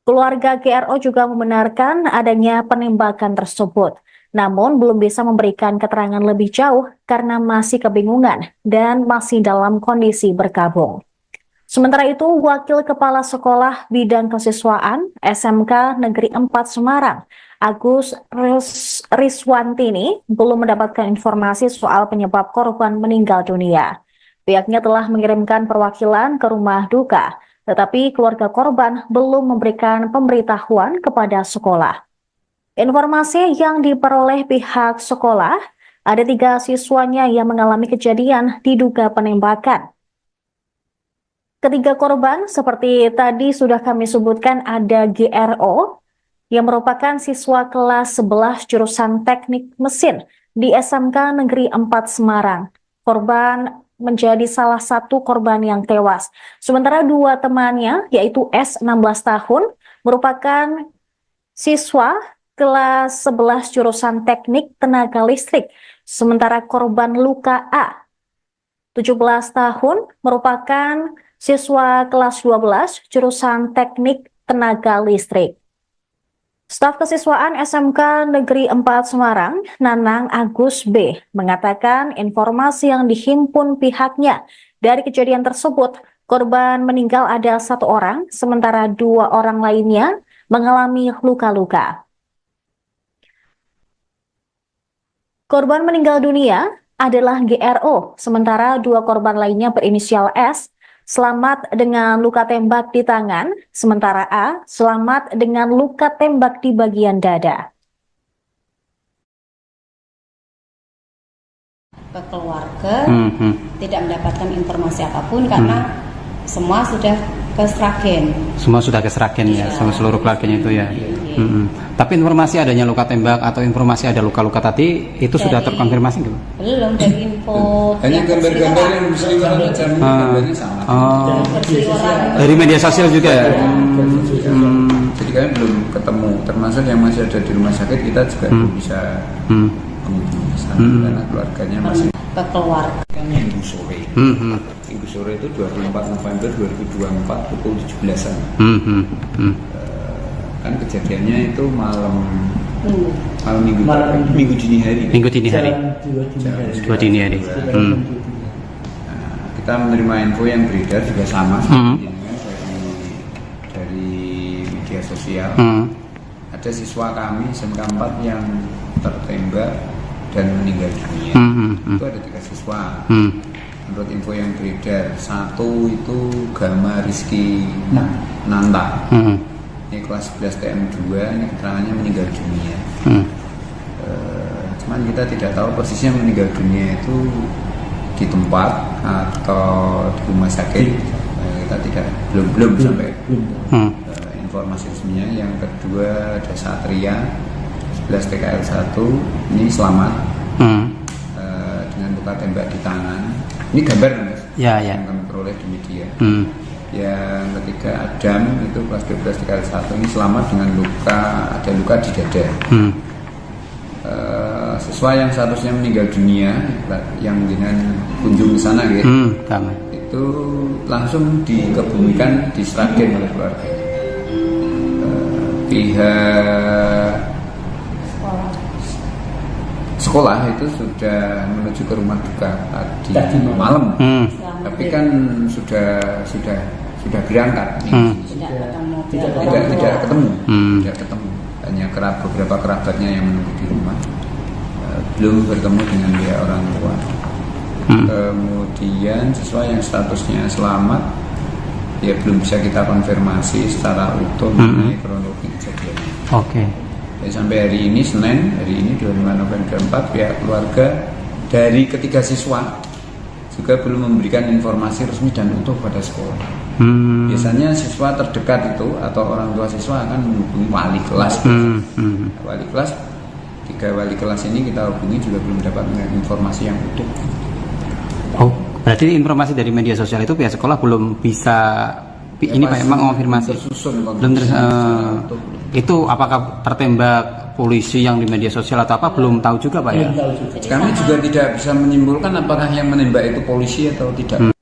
Keluarga GRO juga membenarkan adanya penembakan tersebut, namun belum bisa memberikan keterangan lebih jauh karena masih kebingungan dan masih dalam kondisi berkabung. Sementara itu, Wakil Kepala Sekolah Bidang Kesiswaan SMK Negeri 4 Semarang, Agus Riswantini, belum mendapatkan informasi soal penyebab korban meninggal dunia. Pihaknya telah mengirimkan perwakilan ke rumah duka, tetapi keluarga korban belum memberikan pemberitahuan kepada sekolah. Informasi yang diperoleh pihak sekolah, ada 3 siswanya yang mengalami kejadian diduga penembakan. Ketiga korban seperti tadi sudah kami sebutkan, ada GRO yang merupakan siswa kelas 11 jurusan teknik mesin di SMK Negeri 4 Semarang. Korban menjadi salah satu korban yang tewas. Sementara 2 temannya, yaitu S 16 tahun, merupakan siswa kelas 11 jurusan teknik tenaga listrik. Sementara korban luka A, 17 tahun, merupakan siswa kelas 12 jurusan teknik tenaga listrik. Staf Kesiswaan SMK Negeri 4 Semarang, Nanang Agus B, mengatakan informasi yang dihimpun pihaknya dari kejadian tersebut, korban meninggal ada 1 orang, sementara 2 orang lainnya mengalami luka-luka. Korban meninggal dunia adalah GRO, sementara 2 korban lainnya berinisial S, selamat dengan luka tembak di tangan, sementara A selamat dengan luka tembak di bagian dada. Ke keluarga tidak mendapatkan informasi apapun karena semua sudah ke Sragen. Semua sudah ke Sragen ya, sama seluruh keluarganya itu ya. Tapi informasi adanya luka tembak atau informasi ada luka-luka tadi itu sudah terkonfirmasi belum? Belum, dari info. Hanya gambar-gambar yang berseliweran macam gambarnya sama. Dari media sosial juga ya. Jadi kami belum ketemu, termasuk yang masih ada di rumah sakit kita juga belum bisa menghubungi sana karena keluarganya masih ke keluarga. Minggu sore. Minggu sore itu 24 November 2024 pukul 17-an. Kan kejadiannya itu malam minggu dini hari. Minggu dini hari. Dua dini hari. Kita menerima info yang beredar juga sama dari media sosial. Ada siswa kami SMK 4 yang tertembak dan meninggal dunia. Itu ada 3 siswa. Menurut info yang beredar, 1 itu Gama Rizky Nanta. Ini kelas 11 TM2, ini keterangannya meninggal dunia. cuman kita tidak tahu persisnya meninggal dunia itu di tempat atau di rumah sakit. Kita tidak belum sampai informasi resminya. Yang kedua ada Satria 11 TKL 1 ini selamat dengan luka tembak di tangan. Ini gambar Mas yang kami peroleh di media. Yang ketiga Adam itu kelas 12 TKL 1 ini selamat dengan ada luka di dada. Siswa yang seharusnya meninggal dunia yang dengan kunjung ke sana itu langsung dikebumikan di Sragen oleh keluarga. Pihak sekolah itu sudah menuju ke rumah duka tadi malam, tapi kan sudah berangkat, tidak ketemu, hanya beberapa kerabatnya yang menunggu di rumah, belum bertemu dengan pihak orang tua. Kemudian siswa yang statusnya selamat, ya belum bisa kita konfirmasi secara utuh mengenai kronologi kejadiannya. Sampai hari ini Senin, hari ini 25 November 4, pihak keluarga dari ketiga siswa juga belum memberikan informasi resmi dan utuh pada sekolah. Biasanya siswa terdekat itu atau orang tua siswa akan menghubungi wali kelas. Wali kelas, 3 wali kelas ini kita hubungi juga belum dapat informasi yang utuh. Berarti informasi dari media sosial itu pihak sekolah belum bisa ini Pak memang konfirmasi. Belum itu apakah tertembak polisi yang di media sosial atau apa belum tahu juga Pak ya? Kami juga tidak bisa menyimpulkan apakah yang menembak itu polisi atau tidak.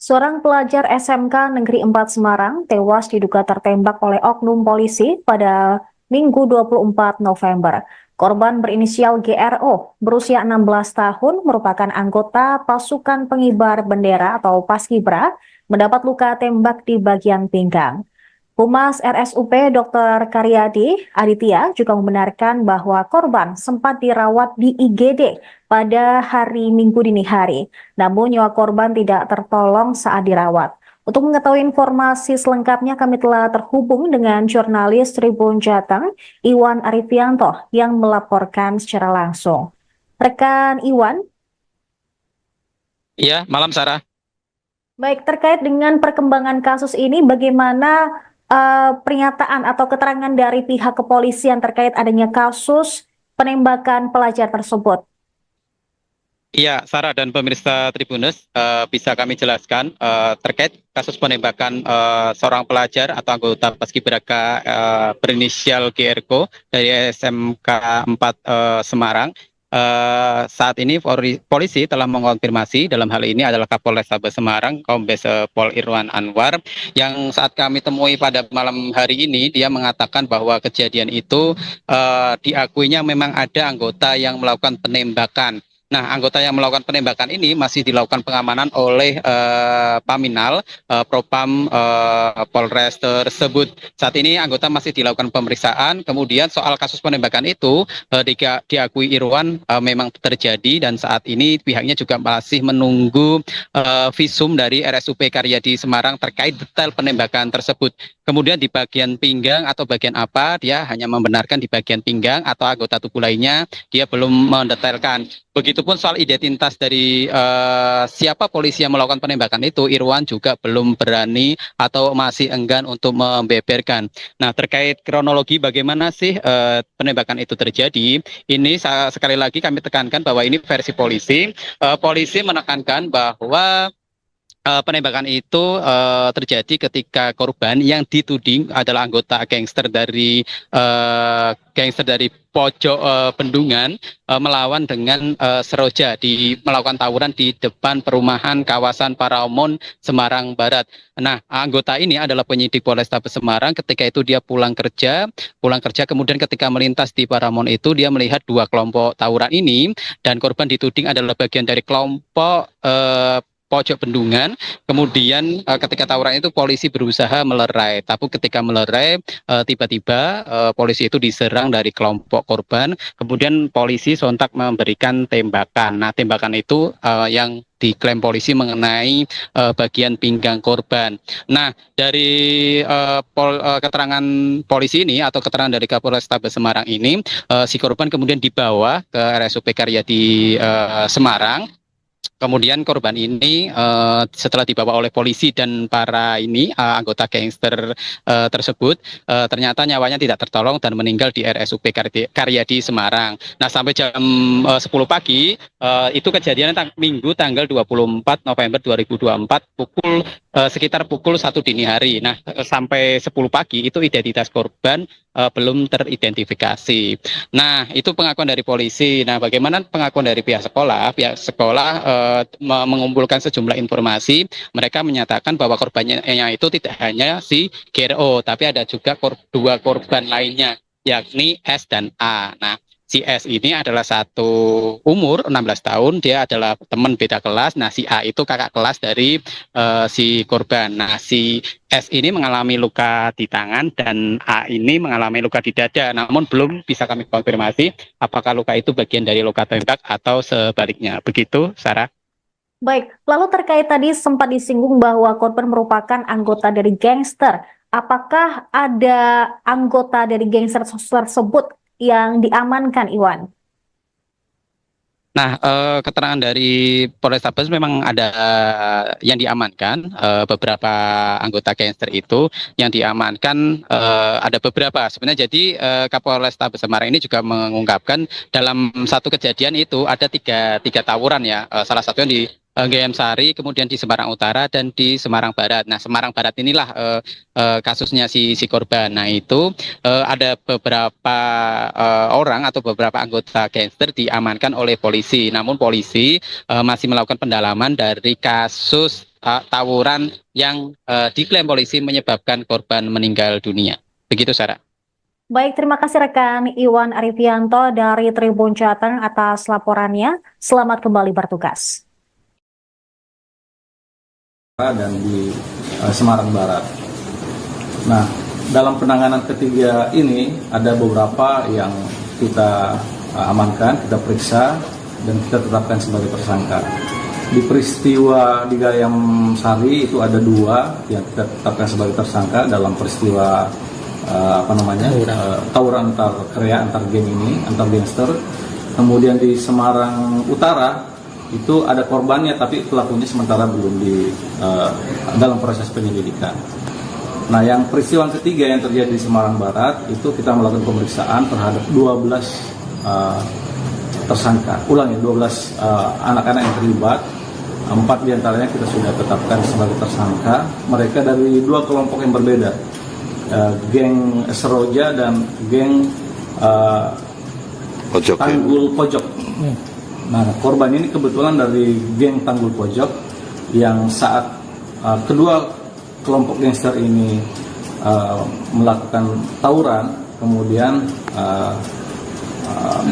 Seorang pelajar SMK Negeri 4 Semarang tewas diduga tertembak oleh oknum polisi pada Minggu 24 November. Korban berinisial GRO, berusia 16 tahun, merupakan anggota pasukan pengibar bendera atau Paskibra, mendapat luka tembak di bagian pinggang. Humas RSUP Dr. Karyadi Aditya juga membenarkan bahwa korban sempat dirawat di IGD pada hari Minggu dini hari, namun nyawa korban tidak tertolong saat dirawat. Untuk mengetahui informasi selengkapnya, kami telah terhubung dengan jurnalis Tribun Jateng, Iwan Arifianto, yang melaporkan secara langsung. Rekan Iwan? Iya, malam Sarah. Baik, terkait dengan perkembangan kasus ini, bagaimana pernyataan atau keterangan dari pihak kepolisian terkait adanya kasus penembakan pelajar tersebut? Iya, Sarah dan pemirsa Tribunnews, bisa kami jelaskan terkait kasus penembakan seorang pelajar atau anggota Paskibraka berinisial GRO dari SMK 4 Semarang. Saat ini polisi telah mengonfirmasi, dalam hal ini adalah Kapolrestabes Semarang, Kombes Pol Irwan Anwar, yang saat kami temui pada malam hari ini, dia mengatakan bahwa kejadian itu diakuinya memang ada anggota yang melakukan penembakan. Nah, anggota yang melakukan penembakan ini masih dilakukan pengamanan oleh Paminal, Propam Polres tersebut. Saat ini anggota masih dilakukan pemeriksaan. Kemudian soal kasus penembakan itu diakui Irwan memang terjadi, dan saat ini pihaknya juga masih menunggu visum dari RSUP Karyadi Semarang terkait detail penembakan tersebut. Kemudian di bagian pinggang atau bagian apa, dia hanya membenarkan di bagian pinggang, atau anggota tubuh lainnya dia belum mendetailkan. Begitupun soal identitas dari siapa polisi yang melakukan penembakan itu, Irwan juga belum berani atau masih enggan untuk membeberkan. Nah, terkait kronologi bagaimana sih penembakan itu terjadi, ini sekali lagi kami tekankan bahwa ini versi polisi. Polisi menekankan bahwa penembakan itu terjadi ketika korban yang dituding adalah anggota gangster dari pojok bendungan melawan dengan Seroja, melakukan tawuran di depan perumahan kawasan Paramount Semarang Barat. Nah, anggota ini adalah penyidik Polrestabes Semarang. Ketika itu dia pulang kerja, kemudian ketika melintas di Paramount itu dia melihat 2 kelompok tawuran ini, dan korban dituding adalah bagian dari kelompok pojok bendungan. Kemudian ketika tawuran itu polisi berusaha melerai, tapi ketika melerai tiba-tiba polisi itu diserang dari kelompok korban. Kemudian polisi sontak memberikan tembakan. Nah, tembakan itu yang diklaim polisi mengenai bagian pinggang korban. Nah, dari keterangan polisi ini atau keterangan dari Kapolrestabes Semarang ini, si korban kemudian dibawa ke RSUP Karyadi Semarang. Kemudian korban ini setelah dibawa oleh polisi dan para anggota gangster tersebut, ternyata nyawanya tidak tertolong dan meninggal di RSUP Karyadi Semarang. Nah, sampai jam 10 pagi itu kejadiannya Minggu tanggal 24 November 2024 sekitar pukul 1 dini hari. Nah, sampai 10 pagi itu identitas korban belum teridentifikasi. Nah, itu pengakuan dari polisi. Nah, bagaimana pengakuan dari pihak sekolah? Pihak sekolah mengumpulkan sejumlah informasi. Mereka menyatakan bahwa korbannya itu tidak hanya si GRO, tapi ada juga dua korban lainnya, yakni S dan A. Nah, si S ini adalah satu umur 16 tahun, dia adalah teman beda kelas. Nah, si A itu kakak kelas dari si korban. Nah, si S ini mengalami luka di tangan dan A ini mengalami luka di dada. Namun belum bisa kami konfirmasi apakah luka itu bagian dari luka tembak atau sebaliknya. Begitu, Sarah. Baik, lalu terkait tadi sempat disinggung bahwa korban merupakan anggota dari gangster. Apakah ada anggota dari gangster tersebut yang diamankan, Iwan? Nah, keterangan dari Polrestabes memang ada yang diamankan, beberapa anggota gangster itu yang diamankan ada beberapa. Sebenarnya jadi Kapolrestabes Semarang ini juga mengungkapkan dalam satu kejadian itu ada tiga tawuran ya, salah satunya di GM Sari, kemudian di Semarang Utara dan di Semarang Barat. Nah, Semarang Barat inilah kasusnya si korban. Nah, itu ada beberapa orang atau beberapa anggota gangster diamankan oleh polisi. Namun polisi masih melakukan pendalaman dari kasus tawuran yang diklaim polisi menyebabkan korban meninggal dunia. Begitu, Sarah. Baik, terima kasih rekan Iwan Arifianto dari Tribun Jateng atas laporannya. Selamat kembali bertugas. Dan di Semarang Barat. Nah, dalam penanganan ketiga ini ada beberapa yang kita amankan, kita periksa dan kita tetapkan sebagai tersangka. Di peristiwa di Gayam Sari itu ada 2 yang kita tetapkan sebagai tersangka dalam peristiwa tawuran antar krea, antar geng ini, antar gangster. Kemudian di Semarang Utara itu ada korbannya, tapi pelakunya sementara belum dalam proses penyelidikan. Nah, yang peristiwa ketiga yang terjadi di Semarang Barat itu kita melakukan pemeriksaan terhadap 12 tersangka. Ulangi, 12 anak-anak yang terlibat. 4 diantaranya kita sudah tetapkan sebagai tersangka. Mereka dari 2 kelompok yang berbeda, geng Seroja dan geng Tanggul Pojok. Nah, korban ini kebetulan dari geng Tanggul Pojok yang saat kedua kelompok gangster ini melakukan tawuran, kemudian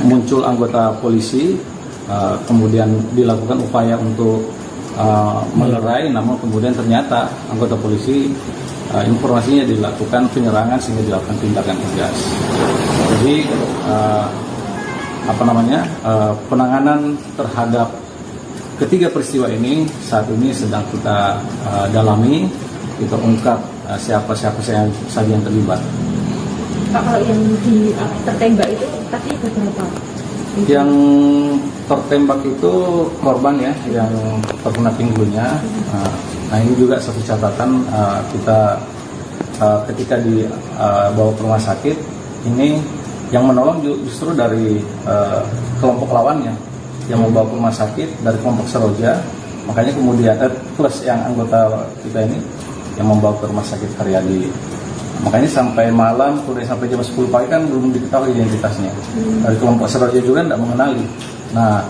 muncul anggota polisi, kemudian dilakukan upaya untuk melerai, namun kemudian ternyata anggota polisi informasinya dilakukan penyerangan sehingga dilakukan tindakan tegas. Jadi penanganan terhadap ketiga peristiwa ini saat ini sedang kita dalami, kita ungkap siapa saja yang terlibat. Pak, kalau yang tertembak itu tadi berapa? Yang tertembak itu korban ya, yang terkena pinggulnya. Nah, ini juga satu catatan kita ketika dibawa ke rumah sakit ini. Yang menolong justru dari kelompok lawannya yang membawa ke rumah sakit dari kelompok Seroja, makanya kemudian plus yang anggota kita ini yang membawa ke rumah sakit Karyadi. Makanya sampai malam, kemudian sampai jam 10 pagi kan belum diketahui identitasnya. Dari kelompok Seroja juga tidak mengenali. Nah,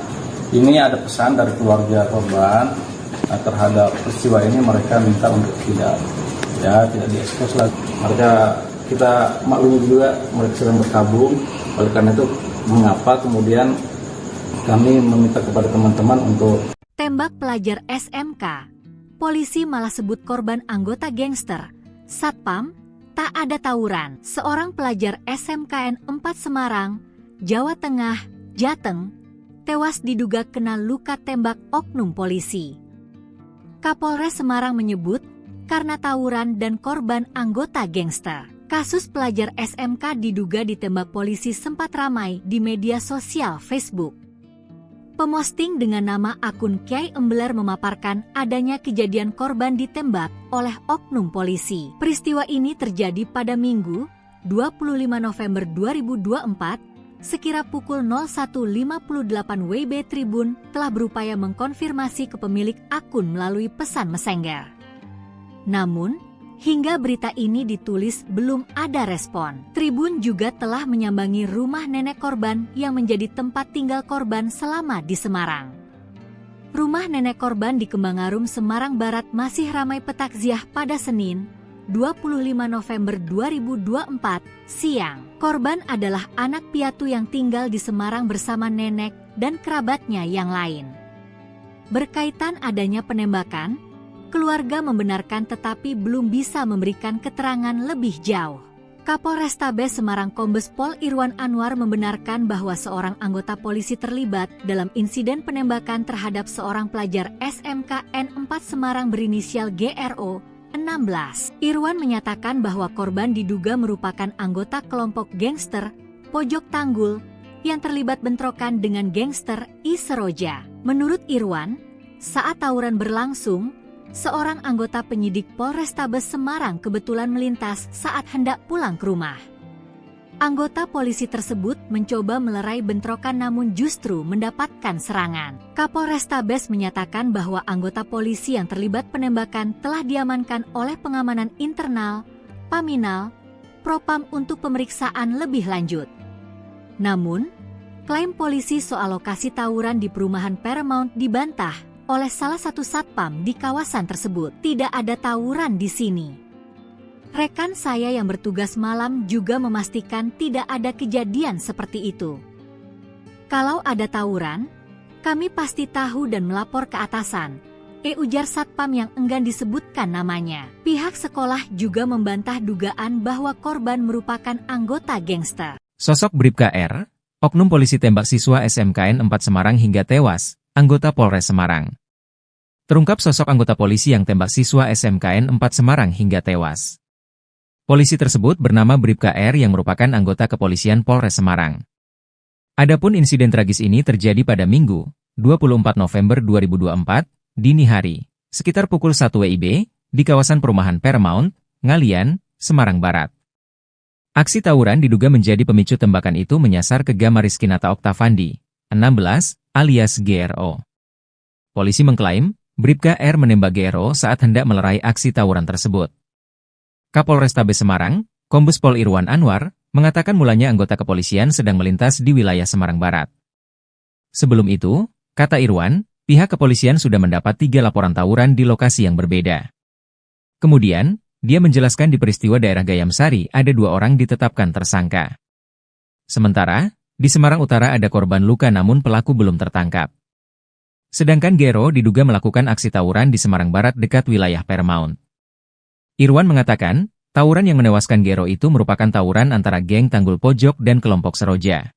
ini ada pesan dari keluarga korban terhadap peristiwa ini, mereka minta untuk tidak diekspos lagi. Mereka kita maklumi juga mereka sedang berkabung, oleh karena itu mengapa kemudian kami meminta kepada teman-teman untuk Tembak pelajar SMK. Polisi malah sebut korban anggota gangster. Satpam, tak ada tawuran. Seorang pelajar SMKN 4 Semarang, Jawa Tengah, Jateng, tewas diduga kena luka tembak oknum polisi. Kapolres Semarang menyebut karena tawuran dan korban anggota gangster. Kasus pelajar SMK diduga ditembak polisi sempat ramai di media sosial Facebook. Pemosting dengan nama akun Kiai Embeler memaparkan adanya kejadian korban ditembak oleh oknum polisi. Peristiwa ini terjadi pada Minggu, 25 November 2024, sekira pukul 01.58 WIB. Tribun telah berupaya mengkonfirmasi ke pemilik akun melalui pesan Messenger. Namun, hingga berita ini ditulis belum ada respon. Tribun juga telah menyambangi rumah nenek korban yang menjadi tempat tinggal korban selama di Semarang. Rumah nenek korban di Kembangarum, Semarang Barat masih ramai petakziah pada Senin, 25 November 2024, siang. Korban adalah anak piatu yang tinggal di Semarang bersama nenek dan kerabatnya yang lain. Berkaitan adanya penembakan, keluarga membenarkan tetapi belum bisa memberikan keterangan lebih jauh. Kapolrestabes Semarang Kombes Pol Irwan Anwar membenarkan bahwa seorang anggota polisi terlibat dalam insiden penembakan terhadap seorang pelajar SMKN 4 Semarang berinisial GRO 16. Irwan menyatakan bahwa korban diduga merupakan anggota kelompok gangster Pojok Tanggul yang terlibat bentrokan dengan gangster I Seroja. Menurut Irwan, saat tawuran berlangsung, seorang anggota penyidik Polrestabes Semarang kebetulan melintas saat hendak pulang ke rumah. Anggota polisi tersebut mencoba melerai bentrokan namun justru mendapatkan serangan. Kapolrestabes menyatakan bahwa anggota polisi yang terlibat penembakan telah diamankan oleh pengamanan internal, Paminal, Propam untuk pemeriksaan lebih lanjut. Namun, klaim polisi soal lokasi tawuran di perumahan Paramount dibantah oleh salah satu satpam di kawasan tersebut. Tidak ada tawuran di sini. Rekan saya yang bertugas malam juga memastikan tidak ada kejadian seperti itu. Kalau ada tawuran, kami pasti tahu dan melapor ke atasan, ujar satpam yang enggan disebutkan namanya. Pihak sekolah juga membantah dugaan bahwa korban merupakan anggota gangster. Sosok Bribka R, oknum polisi tembak siswa SMKN 4 Semarang hingga tewas, anggota Polres Semarang. Terungkap sosok anggota polisi yang tembak siswa SMKN 4 Semarang hingga tewas. Polisi tersebut bernama Bribka R yang merupakan anggota kepolisian Polres Semarang. Adapun insiden tragis ini terjadi pada Minggu, 24 November 2024, dini hari, sekitar pukul 1 WIB, di kawasan perumahan Paramount, Ngalian, Semarang Barat. Aksi tawuran diduga menjadi pemicu tembakan itu menyasar ke Gama Rizkinata Oktavandi, 16, alias GRO. Polisi mengklaim, Bribka R menembak GRO saat hendak melerai aksi tawuran tersebut. Kapolrestabes Semarang, Kombes Pol Irwan Anwar, mengatakan mulanya anggota kepolisian sedang melintas di wilayah Semarang Barat. Sebelum itu, kata Irwan, pihak kepolisian sudah mendapat 3 laporan tawuran di lokasi yang berbeda. Kemudian, dia menjelaskan di peristiwa daerah Gayamsari ada 2 orang ditetapkan tersangka. Sementara, di Semarang Utara ada korban luka namun pelaku belum tertangkap. Sedangkan GRO diduga melakukan aksi tawuran di Semarang Barat dekat wilayah Paramount. Irwan mengatakan, tawuran yang menewaskan GRO itu merupakan tawuran antara geng Tanggul Pojok dan kelompok Seroja.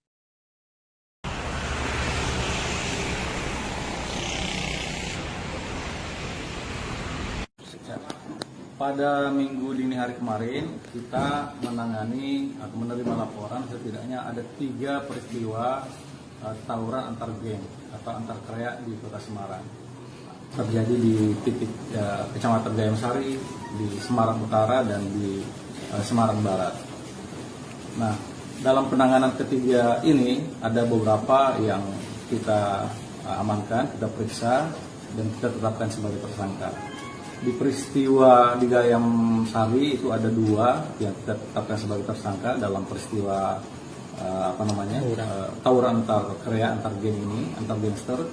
Pada minggu dini hari kemarin, kita menangani atau menerima laporan setidaknya ada 3 peristiwa tawuran antar geng atau antar kreak di Kota Semarang. Terjadi di titik Kecamatan Gayamsari, di Semarang Utara, dan di Semarang Barat. Nah, dalam penanganan ketiga ini ada beberapa yang kita amankan, kita periksa, dan kita tetapkan sebagai tersangka. Di peristiwa di Gayamsari itu ada 2 yang kita tetapkan sebagai tersangka dalam peristiwa tawuran antar kreak, antar geng ini, antar gangster.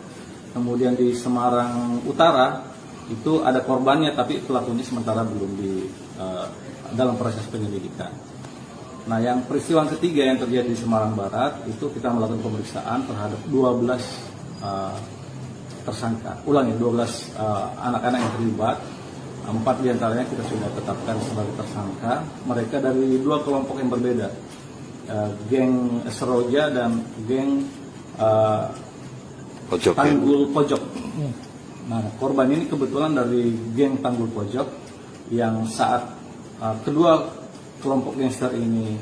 Kemudian di Semarang Utara itu ada korbannya tapi pelakunya sementara belum dalam proses penyelidikan. Nah, yang peristiwa ketiga yang terjadi di Semarang Barat itu kita melakukan pemeriksaan terhadap 12 tersangka. Ulangi, 12 anak-anak yang terlibat. 4 diantaranya kita sudah tetapkan sebagai tersangka. Mereka dari 2 kelompok yang berbeda, geng Seroja dan geng Tanggul Pojok. Nah, korban ini kebetulan dari geng Tanggul Pojok yang saat kedua kelompok gangster ini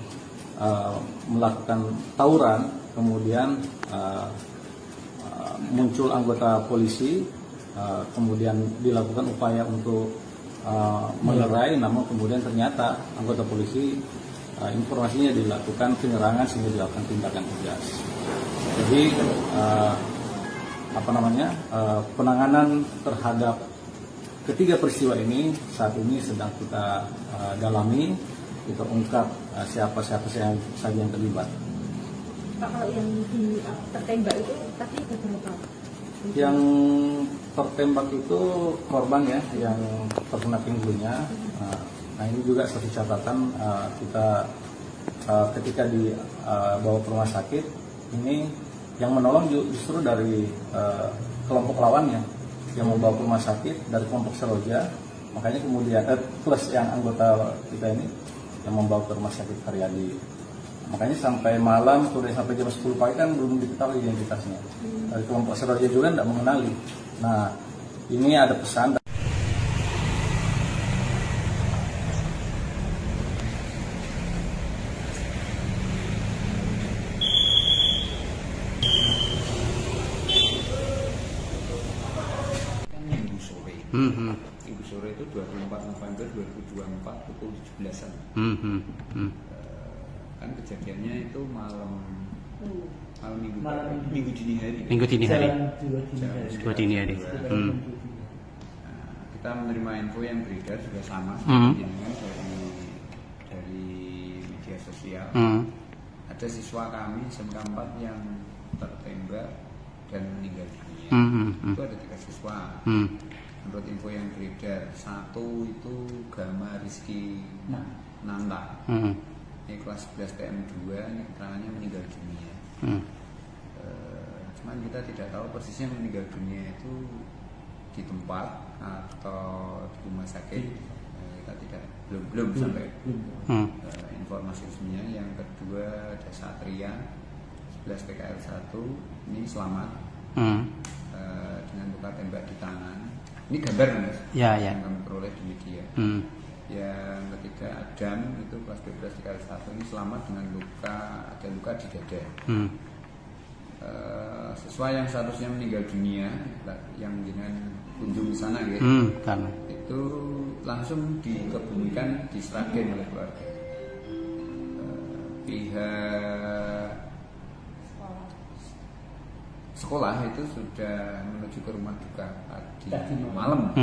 melakukan tawuran, kemudian muncul anggota polisi, kemudian dilakukan upaya untuk melerai, namun kemudian ternyata anggota polisi informasinya dilakukan penyerangan sehingga dilakukan tindakan tegas. Jadi penanganan terhadap ketiga peristiwa ini saat ini sedang kita dalami, kita ungkap siapa saja yang terlibat. Pak, kalau yang tertembak itu tadi berapa? Yang tertembak itu korban ya, yang terkena pinggulnya. Nah ini juga satu catatan, kita ketika dibawa ke rumah sakit, ini yang menolong justru dari kelompok lawannya yang membawa ke rumah sakit dari kelompok Seroja, makanya kemudian plus yang anggota kita ini yang membawa ke rumah sakit Karyadi. Makanya sampai malam, sampai jam 10 pagi kan belum diketahui identitasnya. Dari kelompok Seroja juga tidak mengenali. Nah, ini ada pesan. Ibu sore itu 24 November 2024 pukul 17-an. Kan kejadiannya itu malam minggu dini hari. Minggu dini hari. Dua dini hari. Kita menerima info yang beredar juga sama, dari media sosial. Ada siswa kami SMK 4 yang tertembak dan meninggal dunia. Itu ada 3 siswa. Menurut info yang beredar, 1 itu Gama Rizky Nanta. Ini kelas 11 TM2, ini keterangannya meninggal dunia. Cuman kita tidak tahu persisnya meninggal dunia itu di tempat atau di rumah sakit. Kita belum sampai informasi resminya. Yang kedua ada Satria 11 TKL 1, ini selamat dengan luka tembak di tangan. Ini gambar Mas, yang kami peroleh di media. Yang ketiga Adam itu kelas 12 TKL 1, ini selamat dengan ada luka di dada. Siswa yang seharusnya meninggal dunia yang dengan kunjung di sana gitu, itu langsung dikebumikan di Sragen oleh keluarga. Pihak sekolah itu sudah menuju ke rumah duka tadi malam,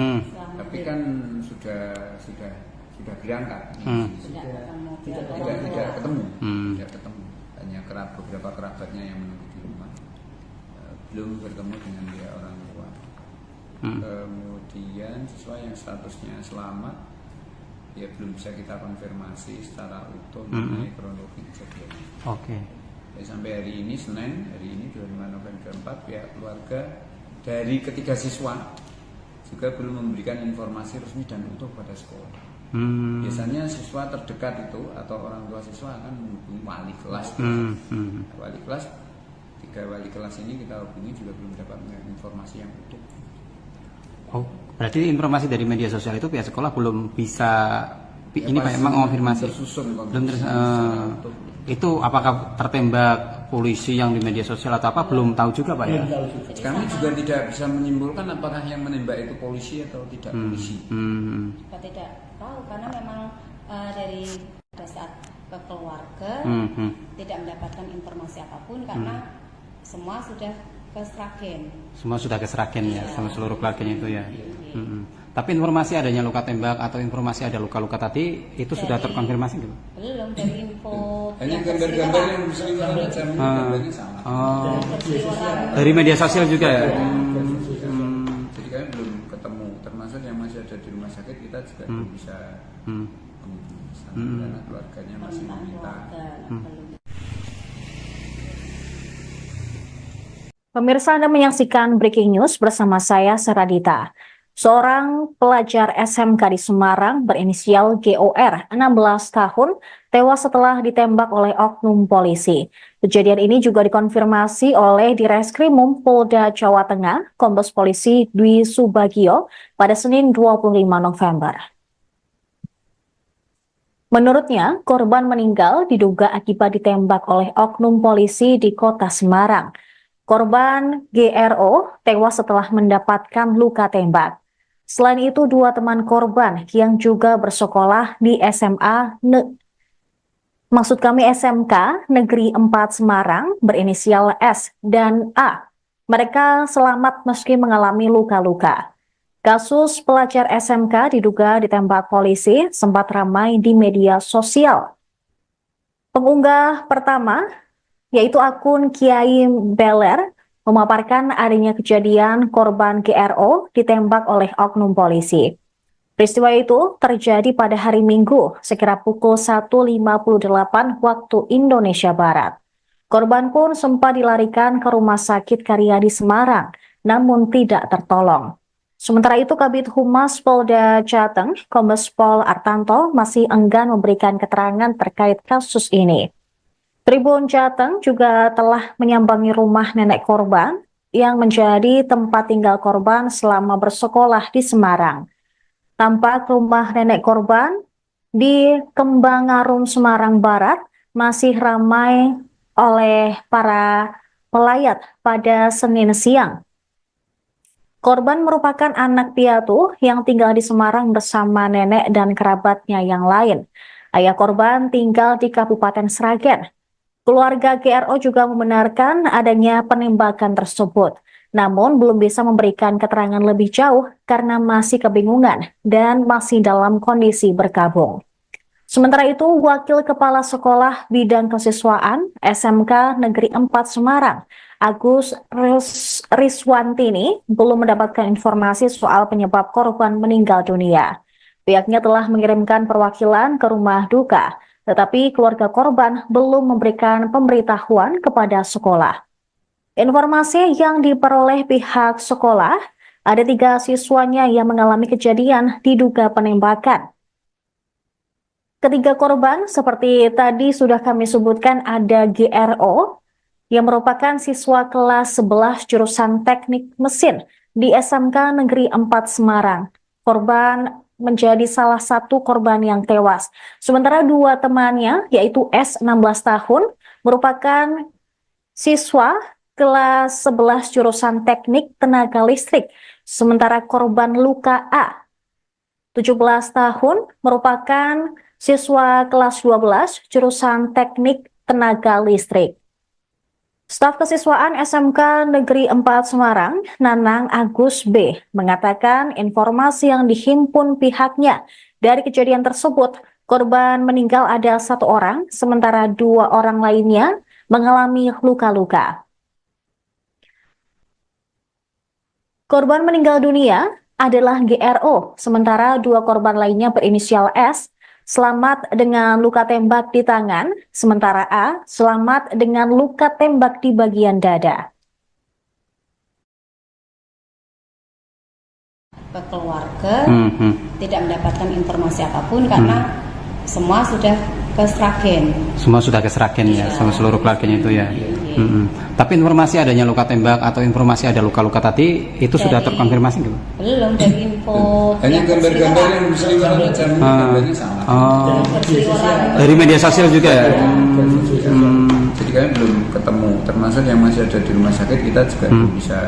tapi kan sudah berangkat, tidak ketemu, hanya beberapa kerabatnya yang menunggu di rumah, belum bertemu dengan dia orang tua. Kemudian siswa yang statusnya selamat, ya belum bisa kita konfirmasi secara utuh mengenai kronologi kejadiannya. Sampai hari ini Senin, hari ini 25 November 4, pihak keluarga dari ketiga siswa juga belum memberikan informasi resmi dan utuh pada sekolah. Biasanya siswa terdekat itu atau orang tua siswa akan menghubungi wali kelas. Wali kelas, 3 wali kelas ini kita hubungi juga belum dapat informasi yang utuh. Berarti informasi dari media sosial itu pihak sekolah belum bisa mengonfirmasi. Itu apakah tertembak polisi yang di media sosial atau apa, belum tahu juga Pak ya? Kami juga tidak bisa menyimpulkan apakah yang menembak itu polisi atau tidak polisi. Kita tidak tahu karena memang dari pada saat ke keluarga tidak mendapatkan informasi apapun karena semua sudah ke Sragen. Semua sudah ke Sragen ya, sama seluruh keluarganya itu ya. Tapi informasi adanya luka tembak atau informasi ada luka-luka tadi itu sudah terkonfirmasi gitu? Belum, dari info hanya gambar-gambar yang berseliweran aja, gambarnya sama. Dari media sosial juga ya? Jadi kami belum ketemu, termasuk yang masih ada di rumah sakit kita juga belum bisa karena keluarganya masih meminta. Pemirsa, Anda menyaksikan Breaking News bersama saya, Seradita. Seorang pelajar SMK di Semarang berinisial GOR, 16 tahun, tewas setelah ditembak oleh oknum polisi. Kejadian ini juga dikonfirmasi oleh Direskrimum Polda Jawa Tengah, Kombes Polisi Dwi Subagio, pada Senin 25 November. Menurutnya, korban meninggal diduga akibat ditembak oleh oknum polisi di kota Semarang. Korban GRO tewas setelah mendapatkan luka tembak. Selain itu, dua teman korban yang juga bersekolah di SMK Negeri 4 Semarang berinisial S dan A. Mereka selamat meski mengalami luka-luka. Kasus pelajar SMK diduga ditembak polisi sempat ramai di media sosial. Pengunggah pertama, yaitu akun Kiai Beler, memaparkan adanya kejadian korban GRO ditembak oleh oknum polisi. Peristiwa itu terjadi pada hari Minggu, sekira pukul 1.58 waktu Indonesia Barat. Korban pun sempat dilarikan ke Rumah Sakit Karyadi Semarang, namun tidak tertolong. Sementara itu, Kabid Humas Polda Jateng, Kombes Pol Artanto, masih enggan memberikan keterangan terkait kasus ini. Tribun Jateng juga telah menyambangi rumah nenek korban yang menjadi tempat tinggal korban selama bersekolah di Semarang. Tampak rumah nenek korban di Kembangarum, Semarang Barat masih ramai oleh para pelayat pada Senin siang. Korban merupakan anak piatu yang tinggal di Semarang bersama nenek dan kerabatnya yang lain. Ayah korban tinggal di Kabupaten Sragen. Keluarga GRO juga membenarkan adanya penembakan tersebut, namun belum bisa memberikan keterangan lebih jauh karena masih kebingungan dan masih dalam kondisi berkabung. Sementara itu, Wakil Kepala Sekolah Bidang Kesiswaan SMK Negeri 4 Semarang, Agus Riswantini, belum mendapatkan informasi soal penyebab korban meninggal dunia. Pihaknya telah mengirimkan perwakilan ke rumah duka, tetapi keluarga korban belum memberikan pemberitahuan kepada sekolah. Informasi yang diperoleh pihak sekolah, ada 3 siswanya yang mengalami kejadian diduga penembakan. Ketiga korban, seperti tadi sudah kami sebutkan, ada GRO, yang merupakan siswa kelas 11 jurusan teknik mesin di SMK Negeri 4 Semarang. Korban menjadi salah satu korban yang tewas. Sementara 2 temannya, yaitu S 16 tahun, merupakan siswa kelas 11 jurusan teknik tenaga listrik. Sementara korban luka A, 17 tahun, merupakan siswa kelas 12 jurusan teknik tenaga listrik. Staf Kesiswaan SMK Negeri 4 Semarang, Nanang Agus B, mengatakan informasi yang dihimpun pihaknya dari kejadian tersebut, korban meninggal ada 1 orang, sementara 2 orang lainnya mengalami luka-luka. Korban meninggal dunia adalah GRO, sementara 2 korban lainnya berinisial S, selamat dengan luka tembak di tangan, sementara A selamat dengan luka tembak di bagian dada. Ke keluarga tidak mendapatkan informasi apapun karena semua sudah ke Sragen. Semua sudah ke Sragen ya, sama seluruh keluarganya itu ya. Tapi informasi adanya luka tembak atau informasi ada luka-luka tadi itu sudah terkonfirmasi belum? Belum, dari info. Hanya gambar-gambar yang berseliweran aja, gambarnya sama. Dari media sosial juga ya. Jadi kami belum ketemu, termasuk yang masih ada di rumah sakit kita juga belum bisa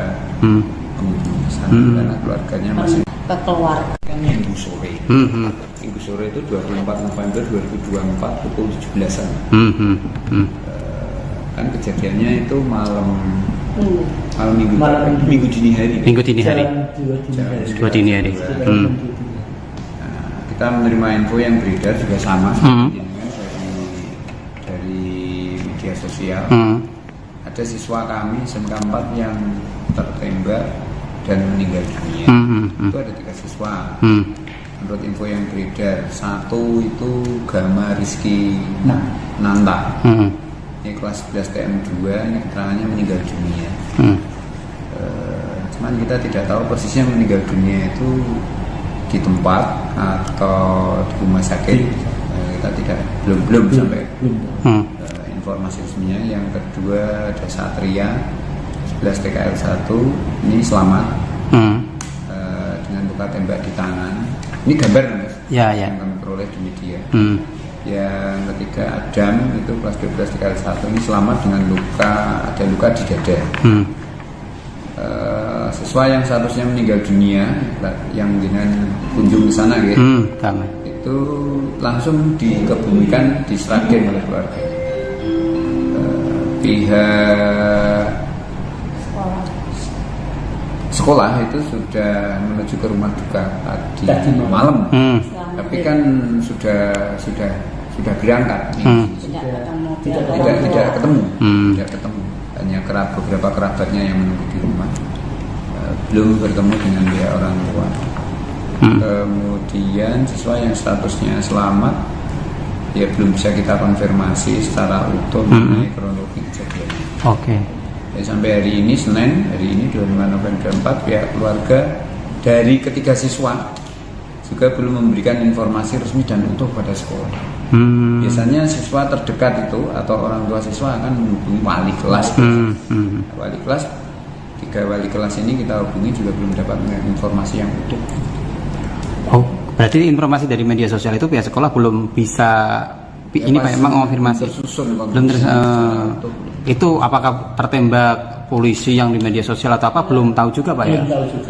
karena keluarganya masih ke keluarga. Kan Minggu sore. Minggu sore itu 24 November 2024 pukul 17-an. Kan kejadiannya itu malam minggu dini hari. Minggu dini hari. Dua dini hari. Kita menerima info yang beredar juga sama dari media sosial. Ada siswa kami SMK 4 yang tertembak dan meninggal dunia. Itu ada 3 siswa. Menurut info yang beredar, 1 itu Gama Rizky Nanta. Ini kelas 11 TM2, ini keterangannya meninggal dunia. cuman kita tidak tahu persisnya meninggal dunia itu di tempat atau di rumah sakit. Kita tidak belum sampai informasi resminya. Yang kedua ada Satria 11 TKL 1 ini selamat dengan luka tembak di tangan. Ini gambar Mas yang kami peroleh di media. Yang ketiga Adam itu kelas 12 TKL 1 ini selamat dengan ada luka di dada. Siswa yang seharusnya meninggal dunia yang dengan kunjung ke sana itu langsung dikebumikan di Sragen oleh keluarga. Pihak sekolah itu sudah menuju ke rumah duka tadi malam, tapi kan sudah berangkat, tidak ketemu, hanya beberapa kerabatnya yang menunggu di rumah, belum bertemu dengan pihak orang tua. Kemudian siswa yang statusnya selamat, ya belum bisa kita konfirmasi secara utuh mengenai kronologi kejadian. Sampai hari ini Senin, hari ini 25 November 4, pihak keluarga dari ketiga siswa juga belum memberikan informasi resmi dan utuh pada sekolah. Biasanya siswa terdekat itu atau orang tua siswa akan menghubungi wali kelas. Wali kelas, 3 wali kelas ini kita hubungi juga belum dapat informasi yang utuh. Berarti informasi dari media sosial itu pihak sekolah belum bisa ini Pak memang konfirmasi. Belum itu apakah tertembak polisi yang di media sosial atau apa belum tahu juga Pak ya?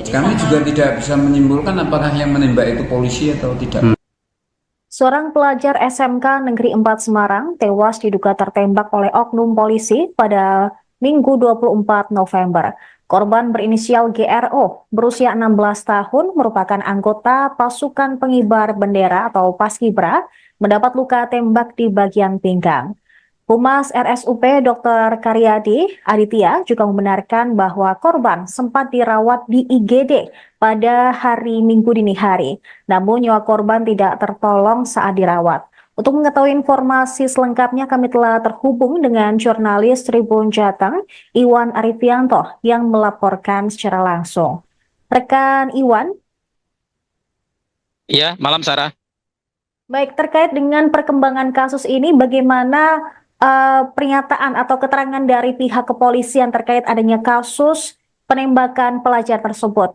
Kami juga tidak bisa menyimpulkan apakah yang menembak itu polisi atau tidak. Seorang pelajar SMK Negeri 4 Semarang tewas diduga tertembak oleh oknum polisi pada Minggu 24 November. Korban berinisial GRO, berusia 16 tahun, merupakan anggota pasukan pengibar bendera atau Paskibra, mendapat luka tembak di bagian pinggang. Humas RSUP Dr. Karyadi Aditya juga membenarkan bahwa korban sempat dirawat di IGD pada hari Minggu dini hari, namun nyawa korban tidak tertolong saat dirawat. Untuk mengetahui informasi selengkapnya, kami telah terhubung dengan jurnalis Tribun Jateng, Iwan Arifianto, yang melaporkan secara langsung. Rekan Iwan? Iya, malam Sarah. Baik, terkait dengan perkembangan kasus ini, bagaimana pernyataan atau keterangan dari pihak kepolisian terkait adanya kasus penembakan pelajar tersebut?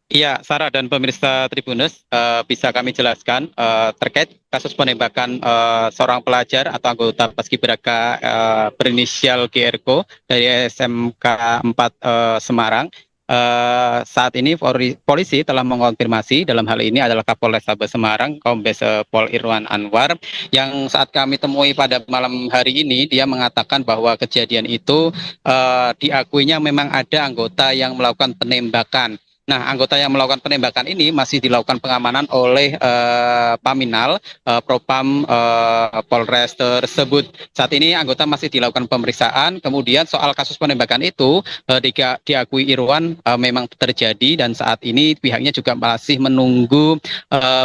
Iya, Sarah dan pemirsa Tribunnews, bisa kami jelaskan terkait kasus penembakan seorang pelajar atau anggota Paskibraka berinisial GRO dari SMK 4 Semarang. Saat ini polisi telah mengonfirmasi, dalam hal ini adalah Kapolrestabes Semarang, Kombes Pol Irwan Anwar, yang saat kami temui pada malam hari ini, dia mengatakan bahwa kejadian itu diakuinya memang ada anggota yang melakukan penembakan. Nah, anggota yang melakukan penembakan ini masih dilakukan pengamanan oleh Paminal, Propam Polres tersebut. Saat ini anggota masih dilakukan pemeriksaan. Kemudian soal kasus penembakan itu diakui Irwan memang terjadi, dan saat ini pihaknya juga masih menunggu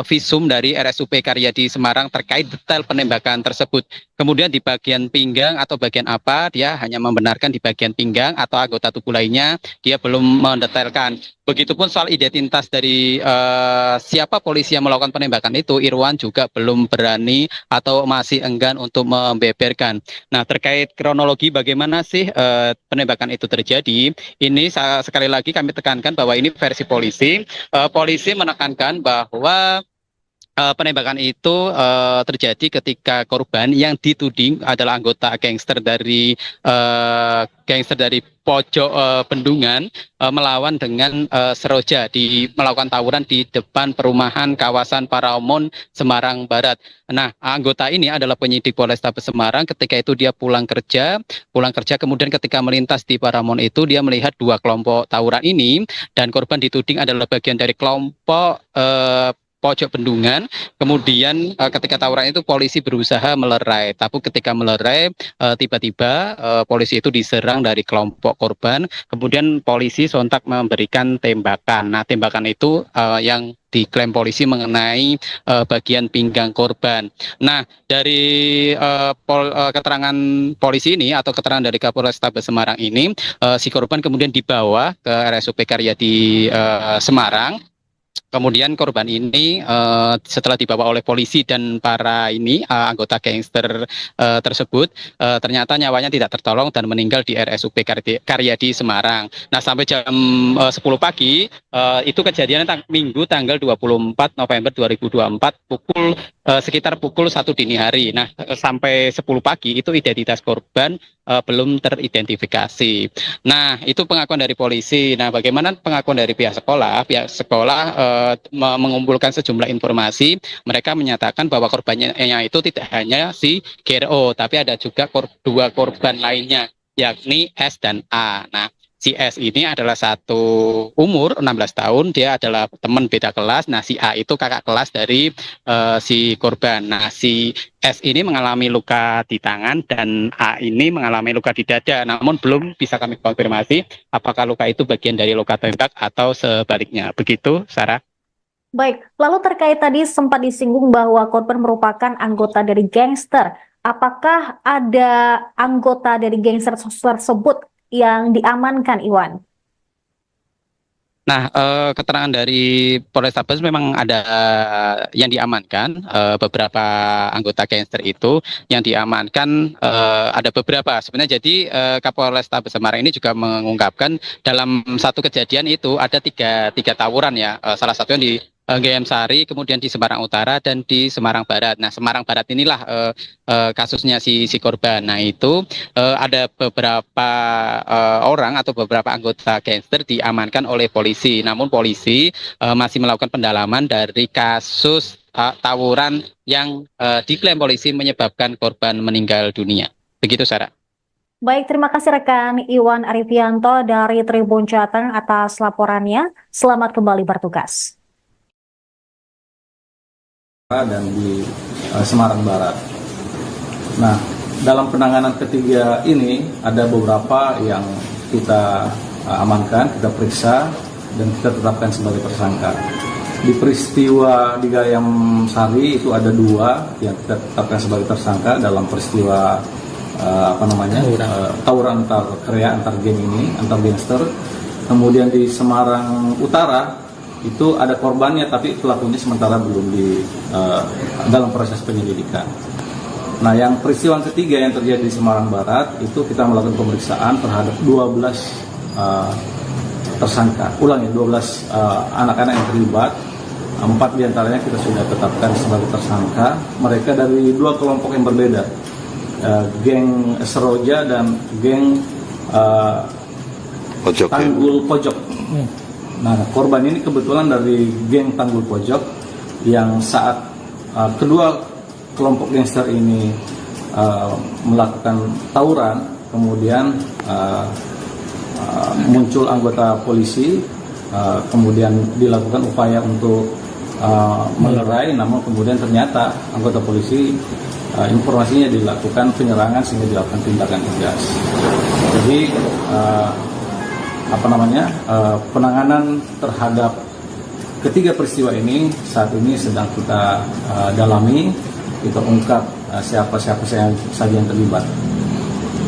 visum dari RSUP Karyadi Semarang terkait detail penembakan tersebut. Kemudian di bagian pinggang atau bagian apa, dia hanya membenarkan di bagian pinggang, atau anggota tubuh lainnya dia belum mendetailkan. Begitupun soal identitas dari siapa polisi yang melakukan penembakan itu, Irwan juga belum berani atau masih enggan untuk membeberkan. Nah, terkait kronologi bagaimana sih penembakan itu terjadi, ini sekali lagi kami tekankan bahwa ini versi polisi. Polisi menekankan bahwa penembakan itu terjadi ketika korban yang dituding adalah anggota gangster dari pojok Bendungan melawan dengan Seroja, melakukan tawuran di depan perumahan kawasan Paramount Semarang Barat. Nah, anggota ini adalah penyidik Polrestabes Semarang. Ketika itu dia pulang kerja, kemudian ketika melintas di Paramount itu dia melihat dua kelompok tawuran ini, dan korban dituding adalah bagian dari kelompok pojok bendungan. Kemudian ketika tawuran itu polisi berusaha melerai, tapi ketika melerai tiba-tiba polisi itu diserang dari kelompok korban. Kemudian polisi sontak memberikan tembakan. Nah, tembakan itu yang diklaim polisi mengenai bagian pinggang korban. Nah, dari keterangan polisi ini atau keterangan dari Kapolrestabes Semarang ini, si korban kemudian dibawa ke RSUP Karyadi Semarang. Kemudian korban ini setelah dibawa oleh polisi dan para anggota gangster tersebut, ternyata nyawanya tidak tertolong dan meninggal di RSUP Karyadi Semarang. Nah, sampai jam 10 pagi, itu kejadian Minggu tanggal 24 November 2024 sekitar pukul 1 dini hari. Nah, sampai 10 pagi itu identitas korban belum teridentifikasi. Nah, itu pengakuan dari polisi. Nah, bagaimana pengakuan dari pihak sekolah? Pihak sekolah mengumpulkan sejumlah informasi. Mereka menyatakan bahwa korbannya itu tidak hanya si GRO, tapi ada juga dua korban lainnya, yakni S dan A. Nah, si S ini adalah satu umur 16 tahun, dia adalah teman beda kelas. Nah, si A itu kakak kelas dari si korban. Nah, si S ini mengalami luka di tangan dan A ini mengalami luka di dada. Namun belum bisa kami konfirmasi apakah luka itu bagian dari luka tembak atau sebaliknya. Begitu, Sarah. Baik, lalu terkait tadi sempat disinggung bahwa korban merupakan anggota dari gangster. Apakah ada anggota dari gangster tersebut yang diamankan, Iwan? Nah, keterangan dari Polrestabes memang ada yang diamankan, beberapa anggota gangster itu yang diamankan ada beberapa. Sebenarnya jadi Kapolrestabes Semarang ini juga mengungkapkan dalam satu kejadian itu ada tiga tawuran ya, salah satu yang di GM Sari, kemudian di Semarang Utara dan di Semarang Barat. Nah, Semarang Barat inilah kasusnya si korban. Nah, itu ada beberapa orang atau beberapa anggota gangster diamankan oleh polisi. Namun polisi masih melakukan pendalaman dari kasus tawuran yang diklaim polisi menyebabkan korban meninggal dunia. Begitu, Sarah. Baik, terima kasih rekan Iwan Arifianto dari Tribun Jateng atas laporannya. Selamat kembali bertugas. Dan di Semarang Barat. Nah, dalam penanganan ketiga ini ada beberapa yang kita amankan, kita periksa dan kita tetapkan sebagai tersangka. Di peristiwa di Gayam Sari itu ada 2 yang kita tetapkan sebagai tersangka dalam peristiwa tawuran antar krea, antar geng ini, antar gangster. Kemudian di Semarang Utara itu ada korbannya, tapi pelakunya sementara belum dalam proses penyelidikan. Nah, yang peristiwa ketiga yang terjadi di Semarang Barat itu kita melakukan pemeriksaan terhadap 12 tersangka. 12 anak-anak yang terlibat. 4 diantaranya kita sudah tetapkan sebagai tersangka. Mereka dari 2 kelompok yang berbeda, geng Seroja dan geng Tanggul Pojok. Nah, korban ini kebetulan dari geng Tanggul Pojok yang saat kedua kelompok gangster ini melakukan tawuran, kemudian muncul anggota polisi, kemudian dilakukan upaya untuk melerai, namun kemudian ternyata anggota polisi informasinya dilakukan penyerangan sehingga dilakukan tindakan tegas. Jadi penanganan terhadap ketiga peristiwa ini saat ini sedang kita dalami, kita ungkap siapa saja yang terlibat.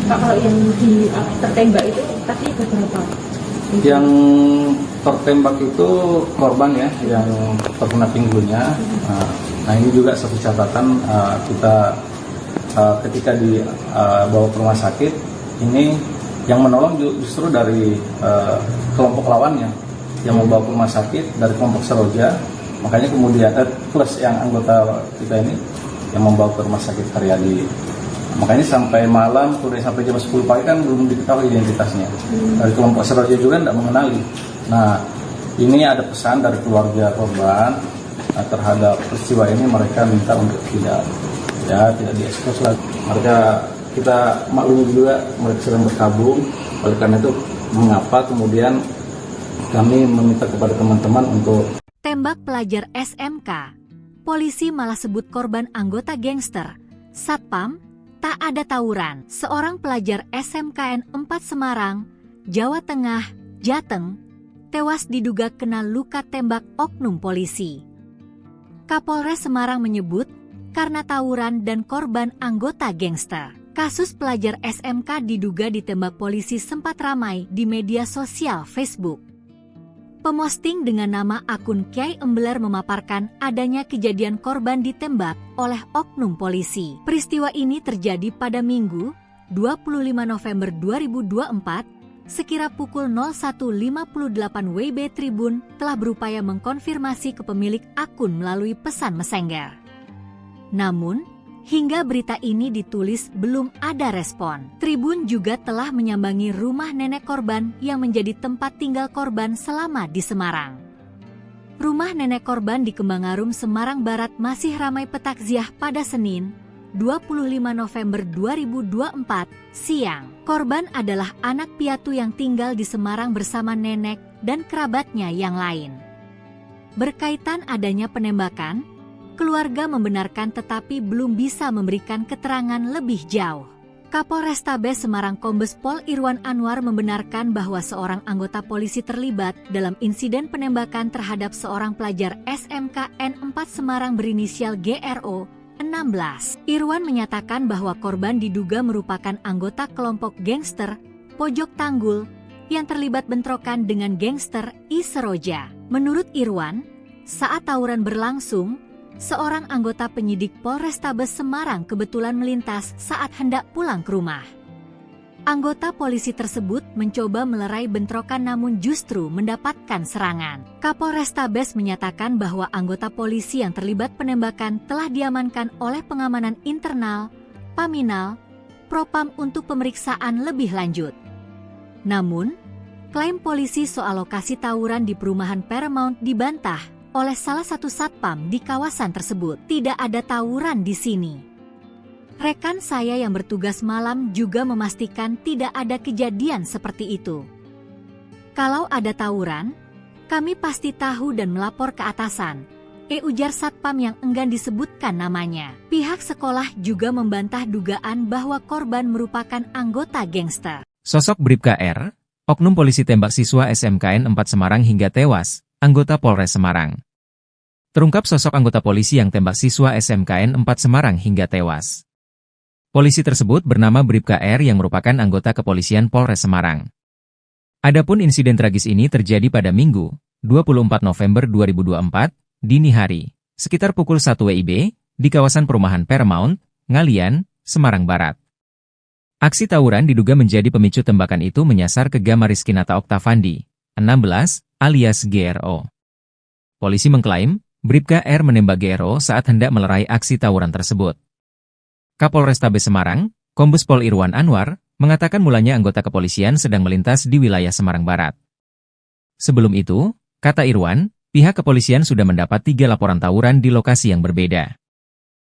Pak, kalau yang tertembak itu tadi berapa? Yang tertembak itu korban ya, yang terkena pinggulnya. Nah, ini juga satu catatan kita ketika dibawa ke rumah sakit ini. Yang menolong justru dari kelompok lawannya yang membawa ke rumah sakit dari kelompok Seroja, makanya kemudian plus yang anggota kita ini yang membawa ke rumah sakit Karyadi. Makanya sampai malam, kemudian sampai jam 10 pagi kan belum diketahui identitasnya. Dari kelompok Seroja juga tidak mengenali. Nah, ini ada pesan dari keluarga korban terhadap peristiwa ini, mereka minta untuk tidak diekspos lagi. Kita maklumi juga mereka sedang berkabung, oleh karena itu mengapa kemudian kami meminta kepada teman-teman untuk Tembak pelajar SMK, polisi malah sebut korban anggota gangster. Satpam, tak ada tawuran. Seorang pelajar SMKN 4 Semarang, Jawa Tengah, Jateng, tewas diduga kena luka tembak oknum polisi. Kapolres Semarang menyebut karena tawuran dan korban anggota gangster. Kasus pelajar SMK diduga ditembak polisi sempat ramai di media sosial Facebook. Pemosting dengan nama akun Kiai Embeler memaparkan adanya kejadian korban ditembak oleh oknum polisi. Peristiwa ini terjadi pada Minggu, 25 November 2024, sekira pukul 01.58 WIB. Tribun telah berupaya mengkonfirmasi ke pemilik akun melalui pesan Messenger. Namun, hingga berita ini ditulis belum ada respon. Tribun juga telah menyambangi rumah nenek korban yang menjadi tempat tinggal korban selama di Semarang. Rumah nenek korban di Kembangarum, Semarang Barat masih ramai petakziah pada Senin, 25 November 2024, siang. Korban adalah anak piatu yang tinggal di Semarang bersama nenek dan kerabatnya yang lain. Berkaitan adanya penembakan, keluarga membenarkan tetapi belum bisa memberikan keterangan lebih jauh. Kapolrestabes Semarang Kombes Pol Irwan Anwar membenarkan bahwa seorang anggota polisi terlibat dalam insiden penembakan terhadap seorang pelajar SMKN 4 Semarang berinisial GRO, 16. Irwan menyatakan bahwa korban diduga merupakan anggota kelompok gangster Pojok Tanggul yang terlibat bentrokan dengan gangster I Seroja. Menurut Irwan, saat tawuran berlangsung, seorang anggota penyidik Polrestabes Semarang kebetulan melintas saat hendak pulang ke rumah. Anggota polisi tersebut mencoba melerai bentrokan namun justru mendapatkan serangan. Kapolrestabes menyatakan bahwa anggota polisi yang terlibat penembakan telah diamankan oleh pengamanan internal, Paminal, Propam untuk pemeriksaan lebih lanjut. Namun, klaim polisi soal lokasi tawuran di perumahan Paramount dibantah oleh salah satu satpam di kawasan tersebut. Tidak ada tawuran di sini. Rekan saya yang bertugas malam juga memastikan tidak ada kejadian seperti itu. Kalau ada tawuran, kami pasti tahu dan melapor ke atasan, ujar satpam yang enggan disebutkan namanya. Pihak sekolah juga membantah dugaan bahwa korban merupakan anggota gangster. Sosok Bribka R, oknum polisi tembak siswa SMKN 4 Semarang hingga tewas, anggota Polres Semarang. Terungkap sosok anggota polisi yang tembak siswa SMKN 4 Semarang hingga tewas. Polisi tersebut bernama Bribka R yang merupakan anggota kepolisian Polres Semarang. Adapun insiden tragis ini terjadi pada Minggu, 24 November 2024, dini hari, sekitar pukul 1 WIB, di kawasan perumahan Paramount, Ngalian, Semarang Barat. Aksi tawuran diduga menjadi pemicu tembakan itu menyasar ke Gama Rizkinata Oktavandi, 16, alias GRO. Polisi mengklaim, Bribka R menembak GRO saat hendak melerai aksi tawuran tersebut. Kapolrestabes Semarang, Kombes Pol Irwan Anwar, mengatakan mulanya anggota kepolisian sedang melintas di wilayah Semarang Barat. Sebelum itu, kata Irwan, pihak kepolisian sudah mendapat 3 laporan tawuran di lokasi yang berbeda.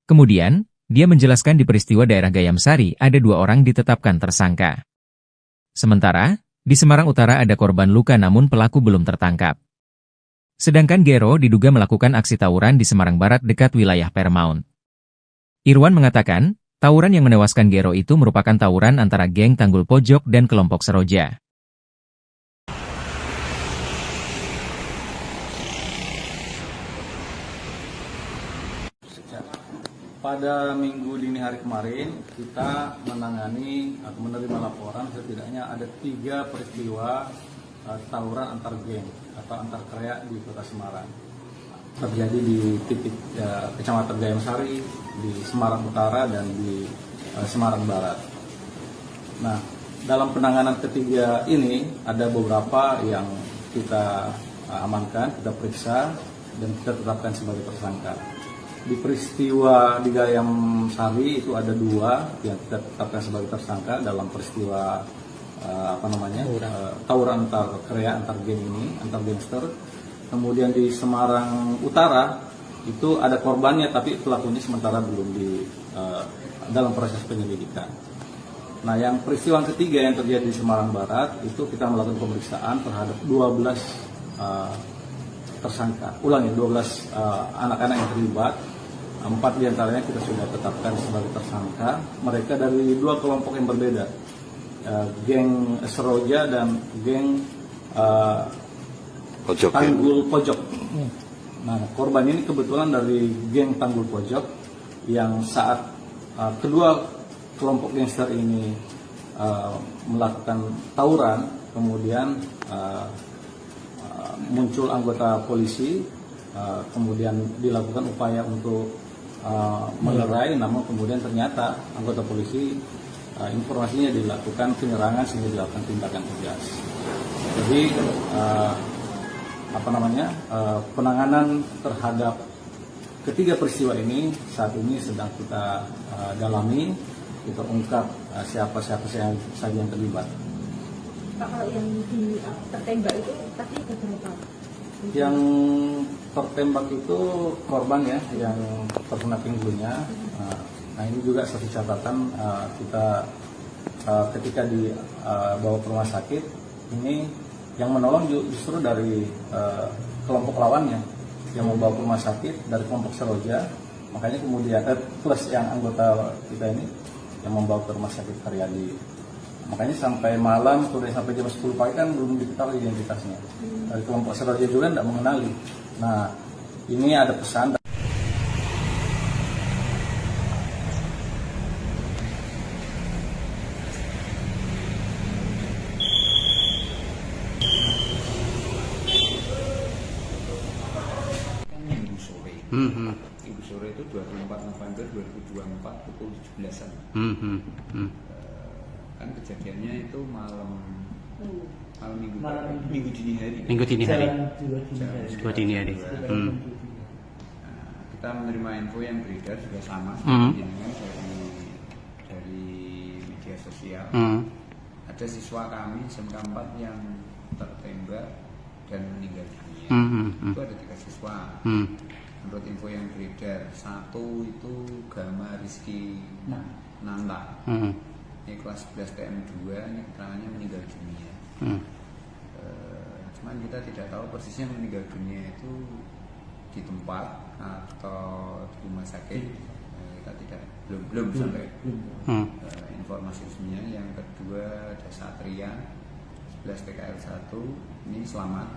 Kemudian, dia menjelaskan di peristiwa daerah Gayam Sari ada 2 orang ditetapkan tersangka. Sementara, di Semarang Utara ada korban luka namun pelaku belum tertangkap. Sedangkan GRO diduga melakukan aksi tawuran di Semarang Barat dekat wilayah Paramount. Irwan mengatakan, tawuran yang menewaskan GRO itu merupakan tawuran antara geng Tanggul Pojok dan kelompok Seroja. Pada minggu dini hari kemarin, kita menangani atau menerima laporan setidaknya ada 3 peristiwa tawuran antar geng atau antar kreak di Kota Semarang. Terjadi di titik Kecamatan Gayam Sari, di Semarang Utara, dan di Semarang Barat. Nah, dalam penanganan ketiga ini ada beberapa yang kita amankan, kita periksa, dan kita tetapkan sebagai tersangka. Di peristiwa di Gayam Sari itu ada 2 yang kita tetapkan sebagai tersangka dalam peristiwa tawuran antar kreak, antar geng ini, antar gangster. Kemudian di Semarang Utara itu ada korbannya tapi pelakunya sementara belum dalam proses penyelidikan. Nah, yang peristiwa ketiga yang terjadi di Semarang Barat itu kita melakukan pemeriksaan terhadap 12 tersangka, 12 anak-anak yang terlibat. 4 diantaranya kita sudah tetapkan sebagai tersangka. Mereka dari 2 kelompok yang berbeda, geng Seroja dan geng Tanggul Pojok. Nah, korban ini kebetulan dari geng Tanggul Pojok yang saat kedua kelompok gangster ini melakukan tawuran, kemudian muncul anggota polisi, kemudian dilakukan upaya untuk melerai, namun kemudian ternyata anggota polisi informasinya dilakukan penyerangan sehingga dilakukan tindakan tegas. Jadi penanganan terhadap ketiga peristiwa ini saat ini sedang kita dalami, kita ungkap siapa saja yang terlibat. Pak, kalau yang tertembak itu tadi berapa? Yang tertembak itu korban ya, yang terkena pinggulnya. Nah, ini juga satu catatan, kita ketika dibawa ke rumah sakit, ini yang menolong justru dari kelompok lawannya yang membawa ke rumah sakit dari kelompok Seroja, makanya kemudian plus yang anggota kita ini yang membawa ke rumah sakit Karyadi. Makanya sampai malam, sampai jam 10 pagi kan belum diketahui identitasnya. Dari kelompok Seroja juga tidak mengenali. Nah, ini ada pesan. Minggu sore itu 24 November 2024 pukul 17-an. Kan kejadiannya itu malam minggu dini hari. Dua dini hari. Kita menerima info yang beredar juga sama dari media sosial. Ada siswa kami SMK 4 yang tertembak dan meninggal dunia. Itu ada 3 siswa. Menurut info yang beredar, 1 itu Gama Rizky Nanta. Ini kelas 11 TM2, ini keterangannya meninggal dunia. Cuman kita tidak tahu persisnya meninggal dunia itu di tempat atau di rumah sakit. Kita belum sampai informasi resminya. Yang kedua ada Satria 11 TKL 1, ini selamat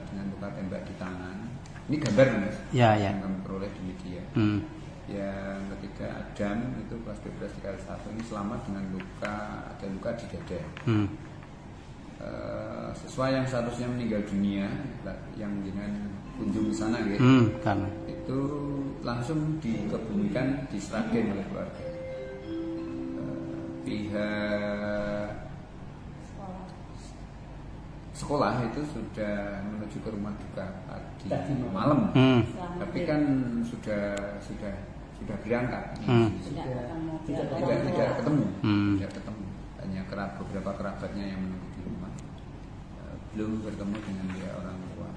dengan luka tembak di tangan. Ini gambar Mas, yang kami peroleh di media. Yang ketiga Adam itu kelas 12 TKL 1, ini selamat dengan ada luka di dada. Siswa yang seharusnya meninggal dunia yang dengan kunjung di sana gitu, itu langsung dikebumikan di Sragen oleh keluarga. Pihak sekolah itu sudah menuju ke rumah duka tadi malam, tapi kan sudah berangkat, tidak ketemu, hanya beberapa kerabatnya yang menunggu di rumah, belum bertemu dengan dia orang tua.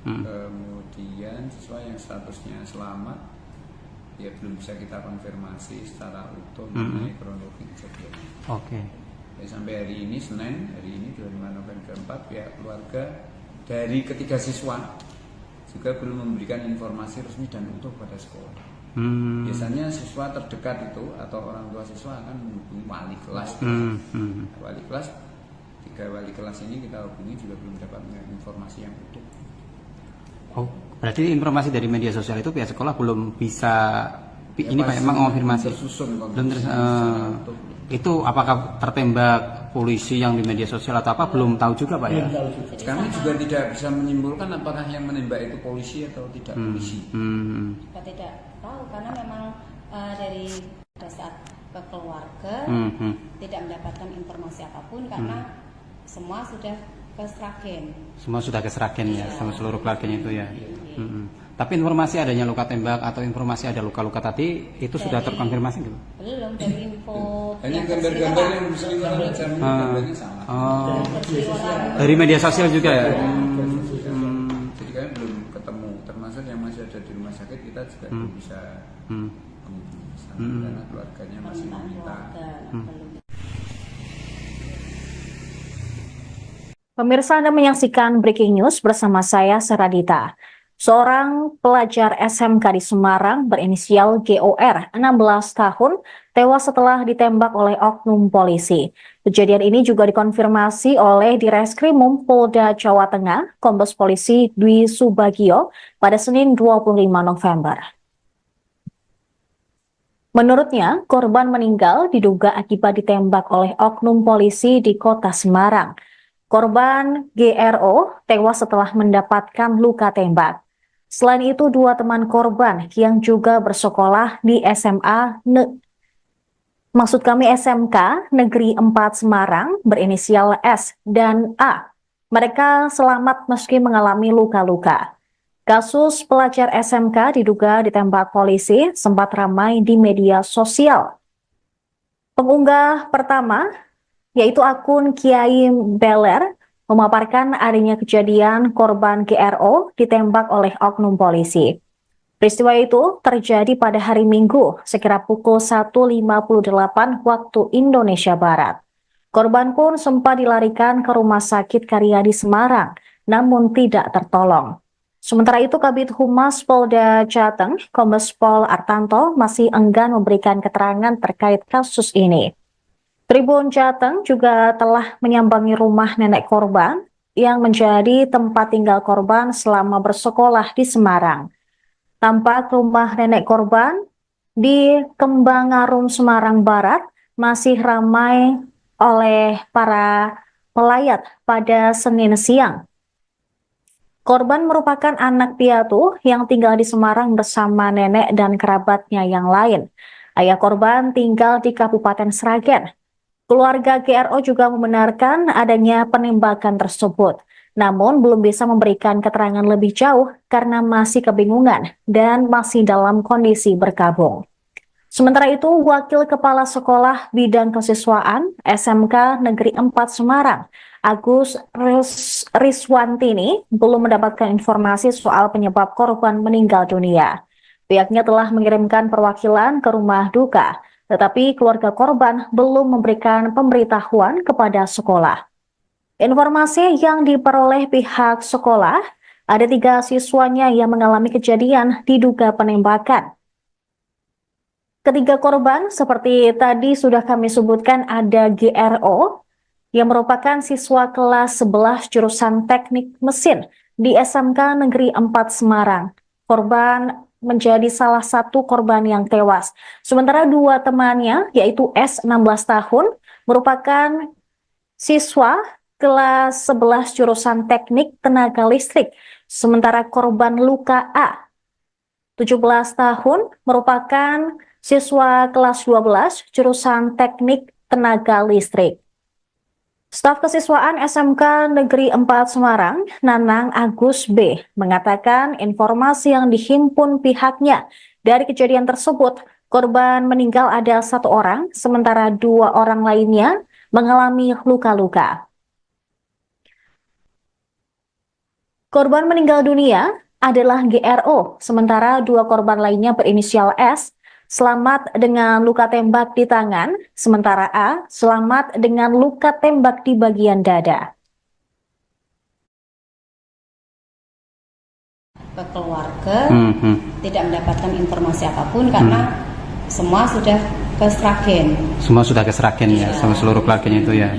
Kemudian siswa yang statusnya selamat, ya belum bisa kita konfirmasi secara utuh mengenai kronologi kejadiannya. Sampai hari ini Senin, hari ini 25 November 4, pihak keluarga dari ketiga siswa juga belum memberikan informasi resmi dan utuh pada sekolah. Biasanya siswa terdekat itu atau orang tua siswa akan menghubungi wali kelas. Wali kelas, 3 wali kelas ini kita hubungi juga belum dapat informasi yang utuh. Berarti informasi dari media sosial itu pihak sekolah belum bisa ini Pak emang mengonfirmasi. Belum itu apakah tertembak polisi yang di media sosial atau apa belum tahu juga Pak ya? Kami juga tidak bisa menyimpulkan apakah yang menembak itu polisi atau tidak polisi. Kita tidak tahu karena memang dari pada saat ke keluarga tidak mendapatkan informasi apapun karena semua sudah ke Sragen. Semua sudah ke Sragen ya, sama seluruh keluarganya itu ya. Tapi informasi adanya luka tembak atau informasi ada luka-luka tadi itu sudah terkonfirmasi gitu? Belum, dari info hanya gambar-gambar yang berseliweran aja, gambarnya sama. Dari media sosial juga ya? Jadi kami belum ketemu, termasuk yang masih ada di rumah sakit kita juga belum bisa karena keluarganya masih meminta. Pemirsa, Anda menyaksikan Breaking News bersama saya, Saradita. Seorang pelajar SMK di Semarang berinisial GOR, 16 tahun, tewas setelah ditembak oleh oknum polisi. Kejadian ini juga dikonfirmasi oleh Direskrimum Polda Jawa Tengah, Kombes Polisi Dwi Subagio, pada Senin 25 November. Menurutnya, korban meninggal diduga akibat ditembak oleh oknum polisi di kota Semarang. Korban GRO tewas setelah mendapatkan luka tembak. Selain itu, dua teman korban yang juga bersekolah di SMK Negeri 4 Semarang berinisial S dan A. Mereka selamat meski mengalami luka-luka. Kasus pelajar SMK diduga ditembak polisi sempat ramai di media sosial. Pengunggah pertama, yaitu akun Kiai Beler, memaparkan adanya kejadian korban GRO ditembak oleh oknum polisi. Peristiwa itu terjadi pada hari Minggu, sekira pukul 1.58 waktu Indonesia Barat. Korban pun sempat dilarikan ke Rumah Sakit Karyadi Semarang, namun tidak tertolong. Sementara itu, Kabid Humas Polda Jateng, Kombes Pol Artanto, masih enggan memberikan keterangan terkait kasus ini. Tribun Jateng juga telah menyambangi rumah nenek korban yang menjadi tempat tinggal korban selama bersekolah di Semarang. Tampak rumah nenek korban di Kembangarum, Semarang Barat masih ramai oleh para pelayat pada Senin siang. Korban merupakan anak piatu yang tinggal di Semarang bersama nenek dan kerabatnya yang lain. Ayah korban tinggal di Kabupaten Sragen. Keluarga GRO juga membenarkan adanya penembakan tersebut, namun belum bisa memberikan keterangan lebih jauh karena masih kebingungan dan masih dalam kondisi berkabung. Sementara itu, Wakil Kepala Sekolah Bidang Kesiswaan SMK Negeri 4 Semarang, Agus Riswantini, belum mendapatkan informasi soal penyebab korban meninggal dunia. Pihaknya telah mengirimkan perwakilan ke rumah duka, tetapi keluarga korban belum memberikan pemberitahuan kepada sekolah. Informasi yang diperoleh pihak sekolah, ada 3 siswanya yang mengalami kejadian diduga penembakan. Ketiga korban seperti tadi sudah kami sebutkan, ada GRO yang merupakan siswa kelas 11 jurusan teknik mesin di SMK Negeri 4 Semarang. Korban menjadi salah satu korban yang tewas. Sementara 2 temannya, yaitu S 16 tahun, merupakan siswa kelas 11 jurusan teknik tenaga listrik. Sementara korban luka A, 17 tahun, merupakan siswa kelas 12 jurusan teknik tenaga listrik. Staf Kesiswaan SMK Negeri 4 Semarang, Nanang Agus B, mengatakan informasi yang dihimpun pihaknya dari kejadian tersebut, korban meninggal ada 1 orang, sementara 2 orang lainnya mengalami luka-luka. Korban meninggal dunia adalah GRO, sementara 2 korban lainnya berinisial S, selamat dengan luka tembak di tangan, sementara A selamat dengan luka tembak di bagian dada. Ke keluarga tidak mendapatkan informasi apapun karena semua sudah ke Sragen. Semua sudah ke Sragen ya, sama seluruh keluarganya itu ya.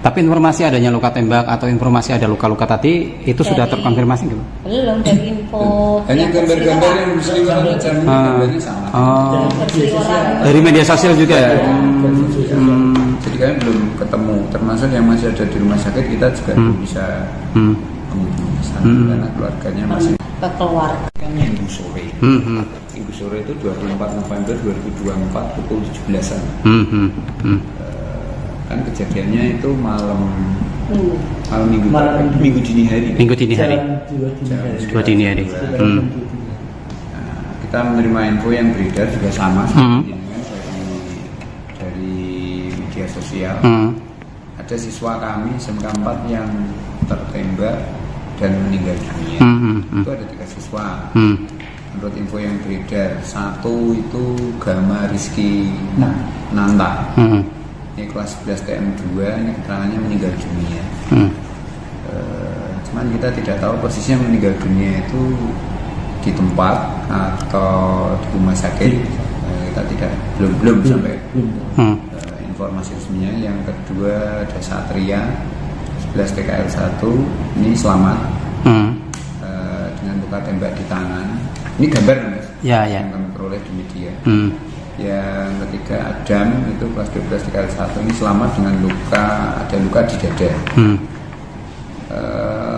Tapi informasi adanya luka tembak atau informasi ada luka-luka tadi itu sudah terkonfirmasi gitu? Belum, dari info. Hanya gambar-gambar yang berseliweran macam gambarnya sama. Dari media sosial juga ya. Jadi kami belum ketemu, termasuk yang masih ada di rumah sakit kita juga belum bisa karena keluarganya masih ke keluarga. Kan Minggu sore. Minggu sore itu 24 November 2024 pukul 17-an. Kan kejadiannya itu malam minggu dini hari. Minggu dini hari. Dua dini hari. Kita menerima info yang beredar juga sama dari media sosial. Ada siswa kami SMK 4 yang tertembak dan meninggal dunia. Itu ada 3 siswa. Menurut info yang beredar, 1 itu Gama Rizky Nanta. Ini kelas 11 TM2, ini keterangannya meninggal dunia. cuman kita tidak tahu posisinya meninggal dunia itu di tempat atau di rumah sakit. Kita tidak belum sampai informasi resminya. Yang kedua ada Satria 11 TKL 1 ini selamat dengan luka tembak di tangan. Ini gambar Mas yang kami peroleh di media. Yang ketiga Adam itu kelas 12 TKL 1 ini selamat dengan ada luka di dada.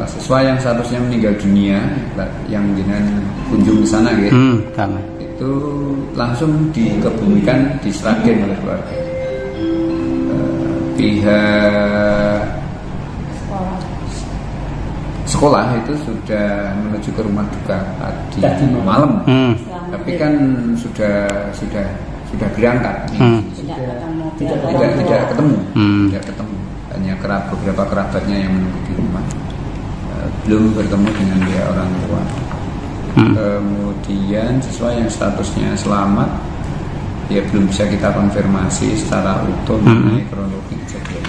Siswa yang seharusnya meninggal dunia yang dengan kunjung ke sana itu langsung dikebumikan di Sragen oleh keluarga. Pihak sekolah itu sudah menuju ke rumah duka tadi malam, tapi kan sudah berangkat, tidak ketemu, hanya beberapa kerabatnya yang menunggu di rumah, belum bertemu dengan pihak orang tua. Kemudian siswa yang statusnya selamat, ya belum bisa kita konfirmasi secara utuh mengenai kronologi kejadian.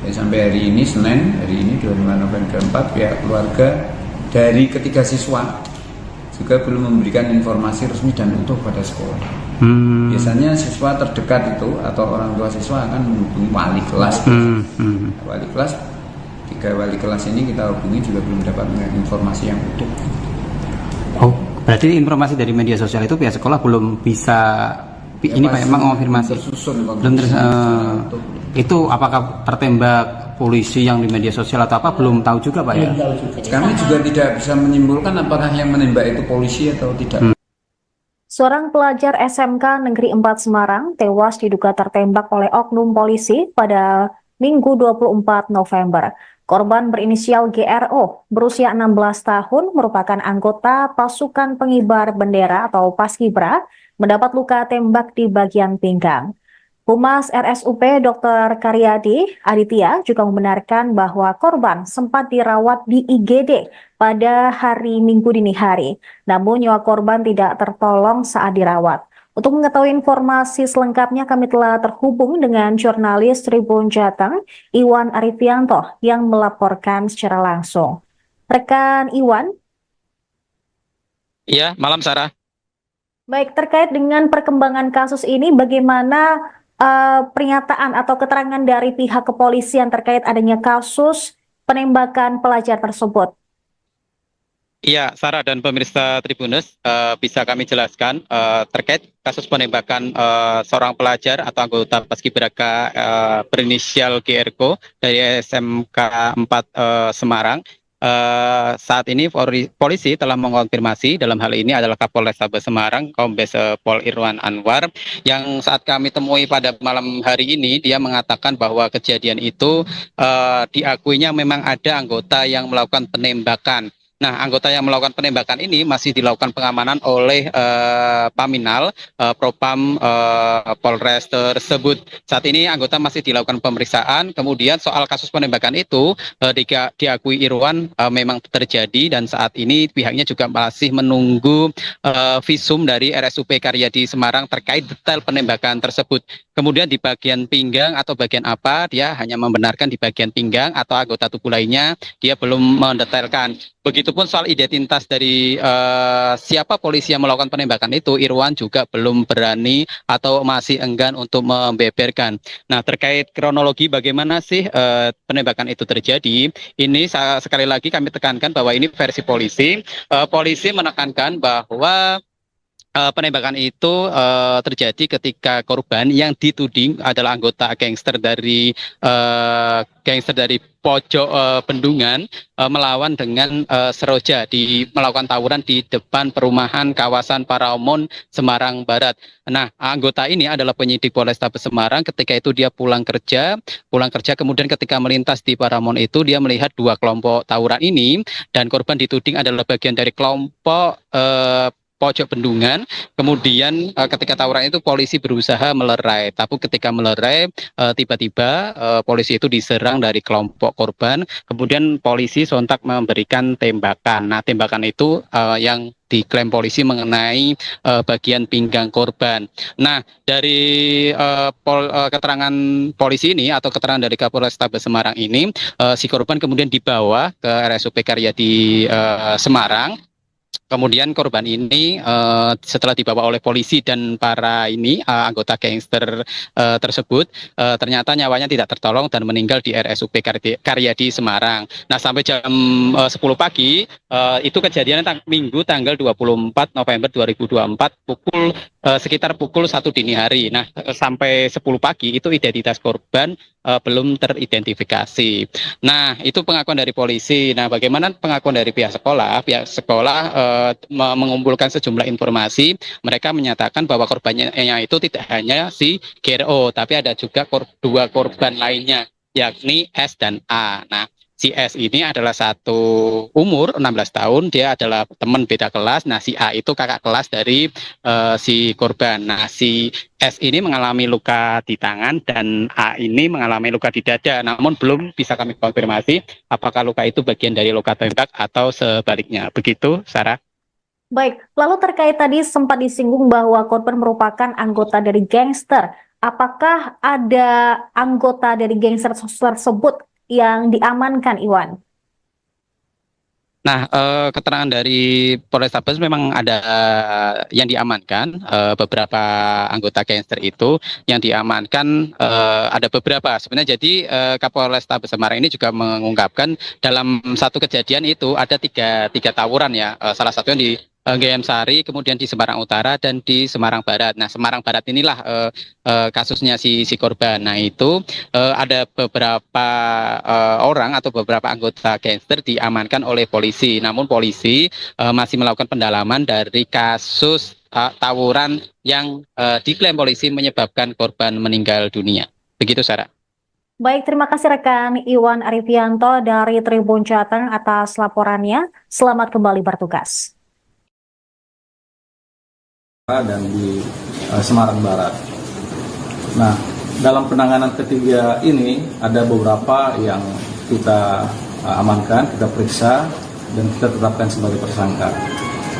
Sampai hari ini Senin, hari ini 25 November 4, pihak keluarga dari ketiga siswa juga belum memberikan informasi resmi dan utuh pada sekolah. Biasanya siswa terdekat itu atau orang tua siswa akan menghubungi wali kelas. Wali kelas, 3 wali kelas ini kita hubungi juga belum dapat informasi yang utuh. Berarti informasi dari media sosial itu pihak sekolah belum bisa ini Pak memang konfirmasi. Belum itu apakah tertembak polisi yang di media sosial atau apa belum tahu juga Pak ya? Kami juga tidak bisa menyimpulkan apakah yang menembak itu polisi atau tidak. Seorang pelajar SMK Negeri 4 Semarang tewas diduga tertembak oleh oknum polisi pada Minggu 24 November. Korban berinisial GRO, berusia 16 tahun, merupakan anggota pasukan pengibar bendera atau Paskibra, mendapat luka tembak di bagian pinggang. Humas RSUP Dr. Karyadi Aditya juga membenarkan bahwa korban sempat dirawat di IGD pada hari Minggu dini hari, namun nyawa korban tidak tertolong saat dirawat. Untuk mengetahui informasi selengkapnya, kami telah terhubung dengan jurnalis Tribun Jateng, Iwan Arifianto, yang melaporkan secara langsung. Rekan Iwan? Iya, malam Sarah. Baik, terkait dengan perkembangan kasus ini, bagaimana pernyataan atau keterangan dari pihak kepolisian terkait adanya kasus penembakan pelajar tersebut? Iya, Sarah dan pemirsa Tribunnews, bisa kami jelaskan terkait kasus penembakan seorang pelajar atau anggota Paskibraka berinisial GRO dari SMK 4 Semarang. Saat ini polisi telah mengonfirmasi, dalam hal ini adalah Kapolrestabes Semarang, Kombes Pol Irwan Anwar, yang saat kami temui pada malam hari ini, dia mengatakan bahwa kejadian itu diakuinya memang ada anggota yang melakukan penembakan. Nah, anggota yang melakukan penembakan ini masih dilakukan pengamanan oleh Paminal, Propam Polres tersebut. Saat ini anggota masih dilakukan pemeriksaan. Kemudian soal kasus penembakan itu diakui Irwan memang terjadi, dan saat ini pihaknya juga masih menunggu visum dari RSUP Karyadi Semarang terkait detail penembakan tersebut. Kemudian di bagian pinggang atau bagian apa, dia hanya membenarkan di bagian pinggang, atau anggota tubuh lainnya dia belum mendetailkan. Begitupun soal identitas dari siapa polisi yang melakukan penembakan itu, Irwan juga belum berani atau masih enggan untuk membeberkan. Nah, terkait kronologi bagaimana sih penembakan itu terjadi, ini sekali lagi kami tekankan bahwa ini versi polisi. Polisi menekankan bahwa penembakan itu terjadi ketika korban yang dituding adalah anggota gangster dari pojok Bendungan melawan dengan Seroja, melakukan tawuran di depan perumahan kawasan Paramount Semarang Barat. Nah, anggota ini adalah penyidik Polrestabes Semarang. Ketika itu dia pulang kerja, kemudian ketika melintas di Paramount itu dia melihat 2 kelompok tawuran ini, dan korban dituding adalah bagian dari kelompok pojok bendungan. Kemudian ketika tawuran itu polisi berusaha melerai, tapi ketika melerai tiba-tiba polisi itu diserang dari kelompok korban. Kemudian polisi sontak memberikan tembakan. Nah, tembakan itu yang diklaim polisi mengenai bagian pinggang korban. Nah, dari keterangan polisi ini atau keterangan dari Kapolrestabes Semarang ini, si korban kemudian dibawa ke RSUP Karyadi Semarang. Kemudian korban ini setelah dibawa oleh polisi dan para anggota gangster tersebut, ternyata nyawanya tidak tertolong dan meninggal di RSUP Karyadi Semarang. Nah, sampai jam 10 pagi itu kejadian Minggu tanggal 24 November 2024 sekitar pukul 1 dini hari. Nah, sampai 10 pagi itu identitas korban belum teridentifikasi. Nah, itu pengakuan dari polisi. Nah, bagaimana pengakuan dari pihak sekolah? Pihak sekolah mengumpulkan sejumlah informasi. Mereka menyatakan bahwa korbannya itu tidak hanya si GRO, tapi ada juga dua korban lainnya, yakni S dan A. Nah, si S ini adalah satu umur 16 tahun, dia adalah teman beda kelas. Nah, si A itu kakak kelas dari si korban. Nah, si S ini mengalami luka di tangan dan A ini mengalami luka di dada. Namun belum bisa kami konfirmasi apakah luka itu bagian dari luka tembak atau sebaliknya. Begitu, Sarah. Baik, lalu terkait tadi sempat disinggung bahwa korban merupakan anggota dari gangster. Apakah ada anggota dari gangster tersebut yang diamankan, Iwan? Nah, keterangan dari Polrestabes memang ada yang diamankan, beberapa anggota gangster itu yang diamankan ada beberapa. Sebenarnya jadi Kapolrestabes Semarang ini juga mengungkapkan dalam satu kejadian itu ada tiga tawuran ya, salah satunya di GM Sari, kemudian di Semarang Utara dan di Semarang Barat. Nah, Semarang Barat inilah kasusnya si korban. Nah, itu ada beberapa orang atau beberapa anggota gangster diamankan oleh polisi. Namun polisi masih melakukan pendalaman dari kasus tawuran yang diklaim polisi menyebabkan korban meninggal dunia. Begitu, Sarah. Baik, terima kasih rekan Iwan Arifianto dari Tribun Jateng atas laporannya. Selamat kembali bertugas. Dan di Semarang Barat. Nah, dalam penanganan ketiga ini ada beberapa yang kita amankan, kita periksa dan kita tetapkan sebagai tersangka.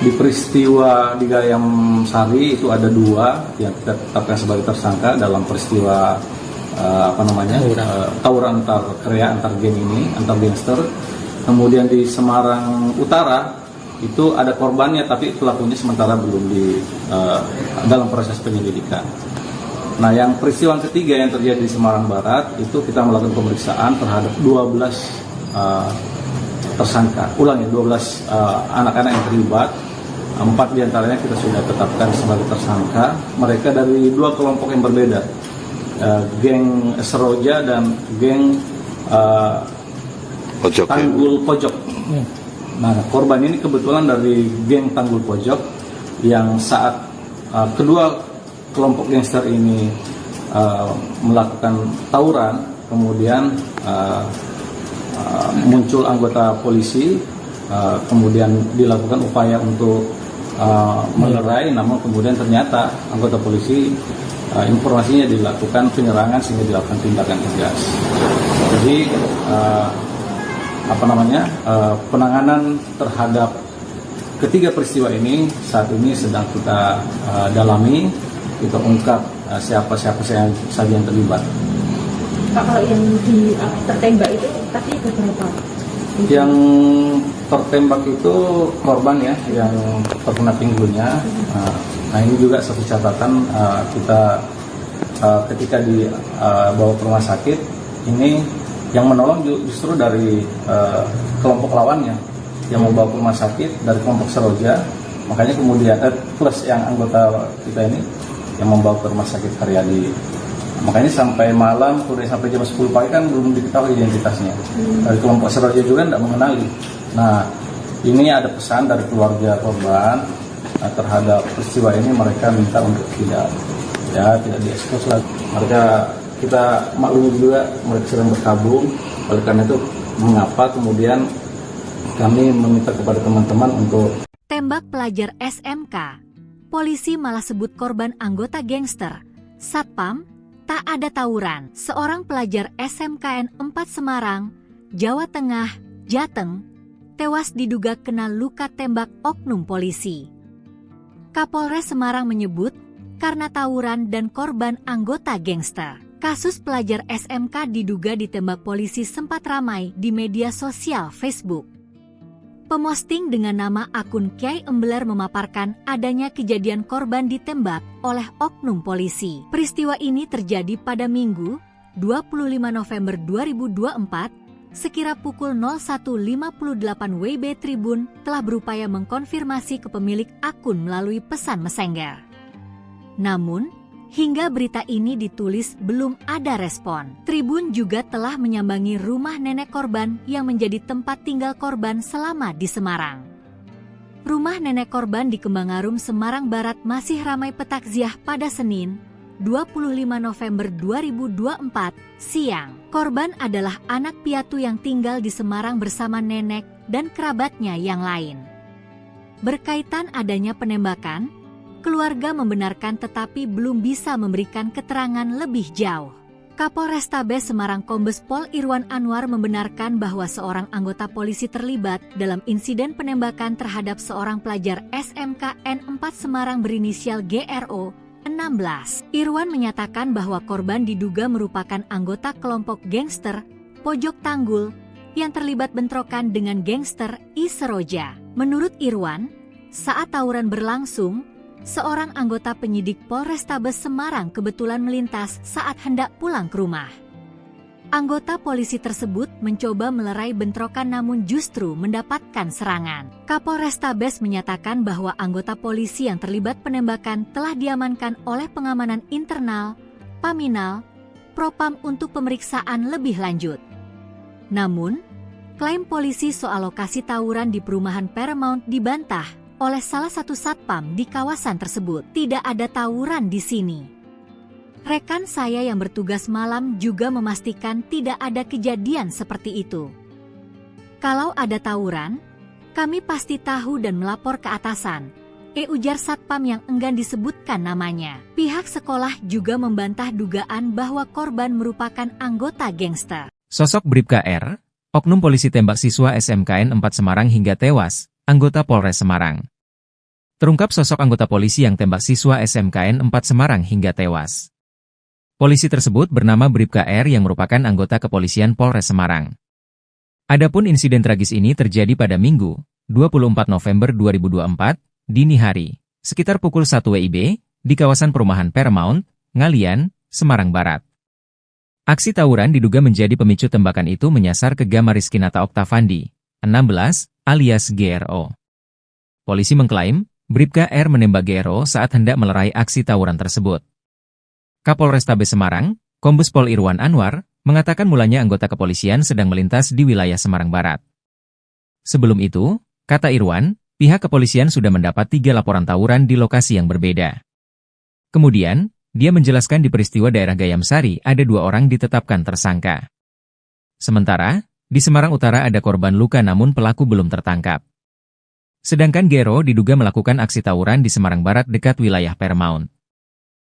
Di peristiwa di Gayam Sari itu ada 2 yang kita tetapkan sebagai tersangka dalam peristiwa tawuran antar krea, antar geng ini, antar gangster. Kemudian di Semarang Utara itu ada korbannya, tapi pelakunya sementara belum dalam proses penyelidikan. Nah, yang peristiwa ketiga yang terjadi di Semarang Barat itu kita melakukan pemeriksaan terhadap 12 tersangka. Ulangi, 12 anak-anak yang terlibat. 4 diantaranya kita sudah tetapkan sebagai tersangka. Mereka dari 2 kelompok yang berbeda, geng Seroja dan geng Tanggul Pojok. Nah, korban ini kebetulan dari geng Tanggul Pojok yang saat kedua kelompok gangster ini melakukan tawuran, kemudian muncul anggota polisi, kemudian dilakukan upaya untuk melerai, namun kemudian ternyata anggota polisi informasinya dilakukan penyerangan sehingga dilakukan tindakan tegas. Jadi penanganan terhadap ketiga peristiwa ini saat ini sedang kita dalami, kita ungkap siapa saja yang terlibat. Pak, kalau yang tertembak itu tadi berapa? Yang tertembak itu korban ya, yang terkena pinggulnya. Nah, ini juga satu catatan, kita ketika dibawa ke rumah sakit ini yang menolong justru dari kelompok lawannya yang membawa ke rumah sakit dari kelompok Seroja, makanya kemudian plus yang anggota kita ini yang membawa ke rumah sakit Karyadi. Makanya sampai malam, sampai jam 10 pagi kan belum diketahui identitasnya. Dari kelompok Seroja juga tidak mengenali. Nah, ini ada pesan dari keluarga korban terhadap peristiwa ini, mereka minta untuk tidak diekspos lagi. Mereka kita maklumi juga mereka sedang berkabung, oleh karena itu mengapa kemudian kami meminta kepada teman-teman untuk Tembak pelajar SMK. Polisi malah sebut korban anggota gangster. Satpam, tak ada tawuran. Seorang pelajar SMKN 4 Semarang, Jawa Tengah, Jateng, tewas diduga kena luka tembak oknum polisi. Kapolres Semarang menyebut karena tawuran dan korban anggota gangster. Kasus pelajar SMK diduga ditembak polisi sempat ramai di media sosial Facebook. Pemosting dengan nama akun Kiai Embeler memaparkan adanya kejadian korban ditembak oleh oknum polisi. Peristiwa ini terjadi pada Minggu, 25 November 2024, sekira pukul 01.58 WIB. Tribun telah berupaya mengkonfirmasi ke pemilik akun melalui pesan Messenger. Namun, hingga berita ini ditulis belum ada respon. Tribun juga telah menyambangi rumah nenek korban yang menjadi tempat tinggal korban selama di Semarang. Rumah nenek korban di Kembangarum, Semarang Barat masih ramai petakziah pada Senin, 25 November 2024, siang. Korban adalah anak piatu yang tinggal di Semarang bersama nenek dan kerabatnya yang lain. Berkaitan adanya penembakan, keluarga membenarkan tetapi belum bisa memberikan keterangan lebih jauh. Kapolrestabes Semarang Kombes Pol Irwan Anwar membenarkan bahwa seorang anggota polisi terlibat dalam insiden penembakan terhadap seorang pelajar SMKN 4 Semarang berinisial GRO 16. Irwan menyatakan bahwa korban diduga merupakan anggota kelompok gangster Pojok Tanggul yang terlibat bentrokan dengan gangster I Seroja. Menurut Irwan, saat tawuran berlangsung, seorang anggota penyidik Polrestabes Semarang kebetulan melintas saat hendak pulang ke rumah. Anggota polisi tersebut mencoba melerai bentrokan namun justru mendapatkan serangan. Kapolrestabes menyatakan bahwa anggota polisi yang terlibat penembakan telah diamankan oleh pengamanan internal, Paminal, Propam untuk pemeriksaan lebih lanjut. Namun, klaim polisi soal lokasi tawuran di perumahan Paramount dibantah oleh salah satu satpam di kawasan tersebut. Tidak ada tawuran di sini. Rekan saya yang bertugas malam juga memastikan tidak ada kejadian seperti itu. Kalau ada tawuran, kami pasti tahu dan melapor ke atasan, ujar satpam yang enggan disebutkan namanya. Pihak sekolah juga membantah dugaan bahwa korban merupakan anggota gangster. Sosok Bribka R, oknum polisi tembak siswa SMKN 4 Semarang hingga tewas, anggota Polres Semarang. Terungkap sosok anggota polisi yang tembak siswa SMKN 4 Semarang hingga tewas. Polisi tersebut bernama Bribka R yang merupakan anggota kepolisian Polres Semarang. Adapun insiden tragis ini terjadi pada Minggu, 24 November 2024, dini hari, sekitar pukul 1 WIB, di kawasan perumahan Paramount, Ngalian, Semarang Barat. Aksi tawuran diduga menjadi pemicu tembakan itu menyasar ke Gama Rizkinata Oktavandi, 16, alias GRO. Polisi mengklaim, Bribka R menembak GRO saat hendak melerai aksi tawuran tersebut. Kapolrestabes Semarang, Kombes Pol Irwan Anwar, mengatakan mulanya anggota kepolisian sedang melintas di wilayah Semarang Barat. Sebelum itu, kata Irwan, pihak kepolisian sudah mendapat 3 laporan tawuran di lokasi yang berbeda. Kemudian, dia menjelaskan di peristiwa daerah Gayamsari ada 2 orang ditetapkan tersangka. Sementara, di Semarang Utara ada korban luka namun pelaku belum tertangkap. Sedangkan GRO diduga melakukan aksi tawuran di Semarang Barat dekat wilayah Paramount.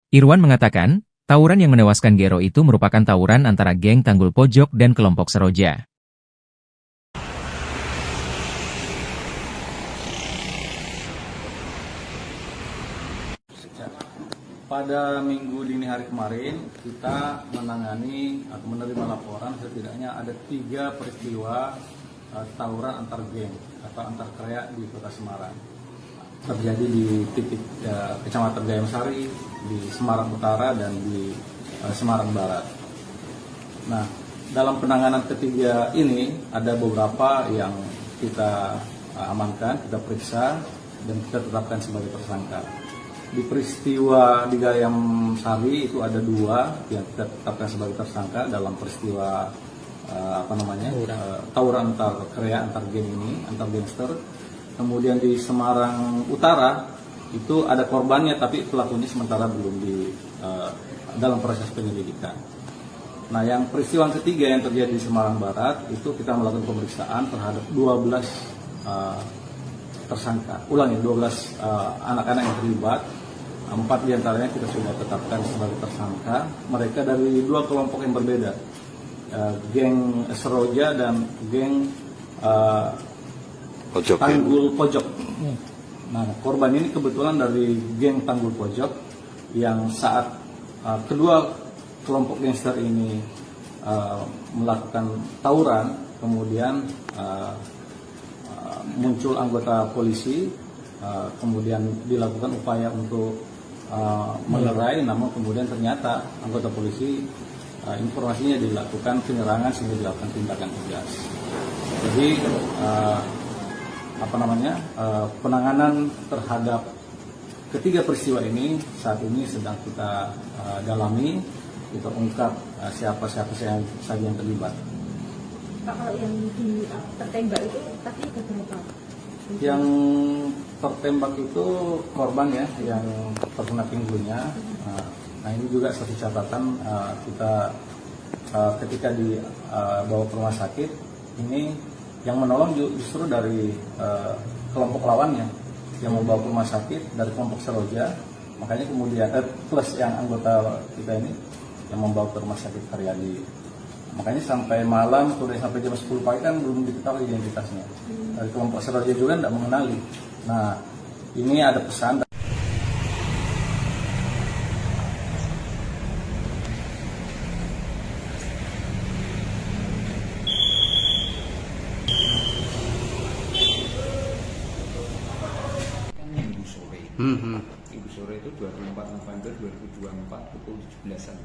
Irwan mengatakan, tawuran yang menewaskan GRO itu merupakan tawuran antara geng Tanggul Pojok dan kelompok Seroja. Pada minggu dini hari kemarin, kita menangani atau menerima laporan setidaknya ada 3 peristiwa tawuran antar geng atau antar kreak di Kota Semarang. Terjadi di titik Kecamatan Gayamsari, di Semarang Utara, dan di Semarang Barat. Nah, dalam penanganan ketiga ini ada beberapa yang kita amankan, kita periksa, dan kita tetapkan sebagai tersangka. Di peristiwa di Gayamsari itu ada 2 yang kita tetapkan sebagai tersangka dalam peristiwa tawuran antar kreak, antar geng ini, antar gangster. Kemudian di Semarang Utara itu ada korbannya tapi pelakunya sementara belum dalam proses penyelidikan. Nah, yang peristiwa ketiga yang terjadi di Semarang Barat itu kita melakukan pemeriksaan terhadap 12 tersangka. Ulangi, 12 anak-anak yang terlibat. 4 diantaranya kita sudah tetapkan sebagai tersangka. Mereka dari 2 kelompok yang berbeda, geng Seroja dan geng Tanggul Pojok. Nah, korban ini kebetulan dari geng Tanggul Pojok yang saat kedua kelompok gangster ini melakukan tawuran, kemudian muncul anggota polisi, kemudian dilakukan upaya untuk melerai, namun kemudian ternyata anggota polisi informasinya dilakukan penyerangan sehingga dilakukan tindakan tegas. Jadi penanganan terhadap ketiga peristiwa ini saat ini sedang kita dalami, kita ungkap siapa saja yang terlibat. Pak, kalau yang tertembak itu tadi berapa? Yang tertembak itu korban ya, yang terkena pinggulnya. Nah ini juga satu catatan, kita ketika dibawa ke rumah sakit, ini yang menolong justru dari kelompok lawannya yang membawa ke rumah sakit dari kelompok Seroja. Makanya kemudian plus yang anggota kita ini yang membawa ke rumah sakit Karyadi. Makanya sampai malam, sampai jam 10 pagi kan belum diketahui identitasnya. Dari kelompok Seroja juga tidak mengenali. Nah, ini ada pesan. Minggu sore itu 24 November 2024 pukul 17-an.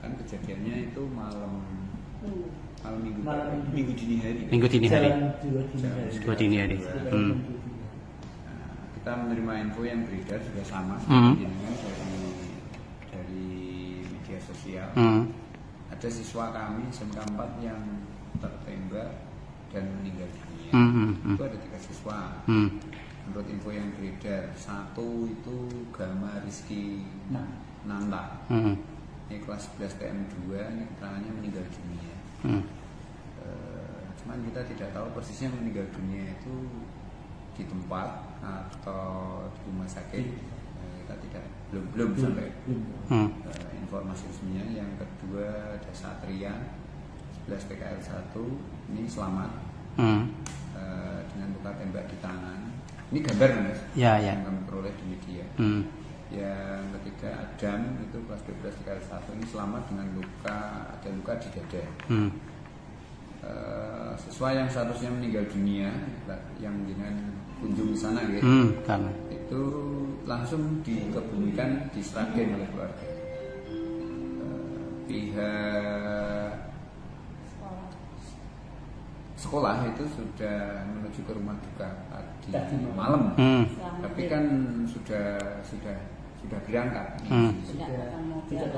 Kan kejadiannya itu malam minggu dini hari. Minggu dini hari. Dua dini hari. Kita menerima info yang beredar juga sama, dari media sosial. Ada siswa kami SMK 4 yang tertembak dan meninggal dunia. Itu ada 3 siswa. Menurut info yang beredar, 1 itu Gama Rizky Nanta. Ini kelas 11 TM2, ini keterangannya meninggal dunia. Cuman kita tidak tahu persisnya meninggal dunia itu di tempat atau di rumah sakit. Kita belum sampai informasi resminya. Yang kedua ada Satria 11 PKL 1, ini selamat dengan luka tembak di tangan. Ini gambar Mas, yang kami peroleh di media. Yang ketiga Adam itu kelas 12 PKL 1, ini selamat dengan ada luka di dada. Siswa yang seharusnya meninggal dunia yang dengan kunjung di sana gitu, itu langsung dikebumikan di Sragen oleh keluarga. Pihak sekolah itu sudah menuju ke rumah duka tadi malam, tapi kan sudah berangkat, tidak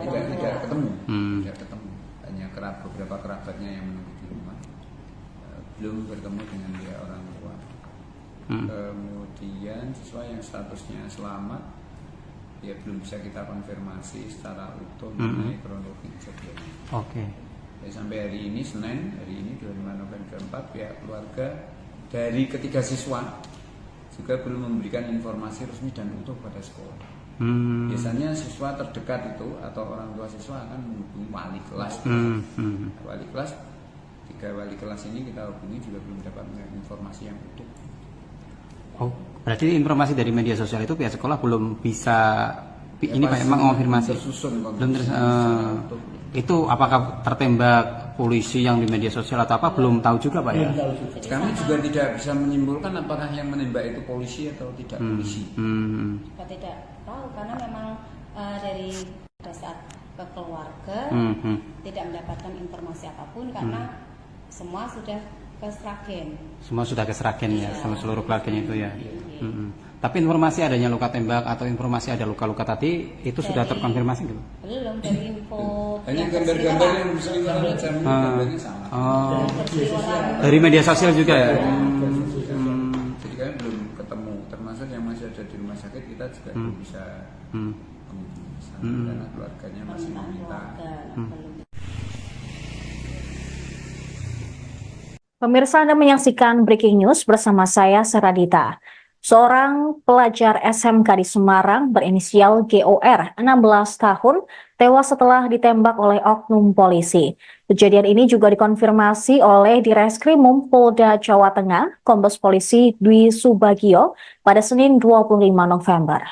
ketemu, hanya beberapa kerabatnya yang menunggu di rumah, belum bertemu dengan dia orang tua. Kemudian siswa yang statusnya selamat, ya belum bisa kita konfirmasi secara utuh mengenai kronologi kejadiannya. Sampai hari ini Senin, hari ini 25 November 4, pihak keluarga dari ketiga siswa juga belum memberikan informasi resmi dan utuh pada sekolah. Biasanya siswa terdekat itu atau orang tua siswa akan menghubungi wali kelas. Wali kelas, 3 wali kelas ini kita hubungi juga belum dapat informasi yang utuh. Berarti informasi dari media sosial itu pihak sekolah belum bisa ini Pak memang mengonfirmasi. Itu apakah tertembak polisi yang di media sosial atau apa belum tahu juga Pak ya? Kami juga tidak bisa menyimpulkan apakah yang menembak itu polisi atau tidak polisi. Kita tidak tahu karena memang dari saat ke keluarga tidak mendapatkan informasi apapun karena semua sudah ke Sragen. Semua sudah ke Sragen ya, sama seluruh keluarganya itu ya. Tapi informasi adanya luka tembak atau informasi ada luka-luka tadi itu sudah terkonfirmasi gitu? Belum, dari info hanya gambar-gambar yang berseliweran aja, gambarnya sama. Dari media sosial juga ya? Jadi kami belum ketemu, termasuk yang masih ada di rumah sakit kita juga belum bisa karena keluarganya masih meminta. Pemirsa, Anda menyaksikan Breaking News bersama saya, Seradita. Seorang pelajar SMK di Semarang berinisial GOR, 16 tahun, tewas setelah ditembak oleh oknum polisi. Kejadian ini juga dikonfirmasi oleh Direskrimum Polda Jawa Tengah, Kombes Polisi Dwi Subagio, pada Senin 25 November.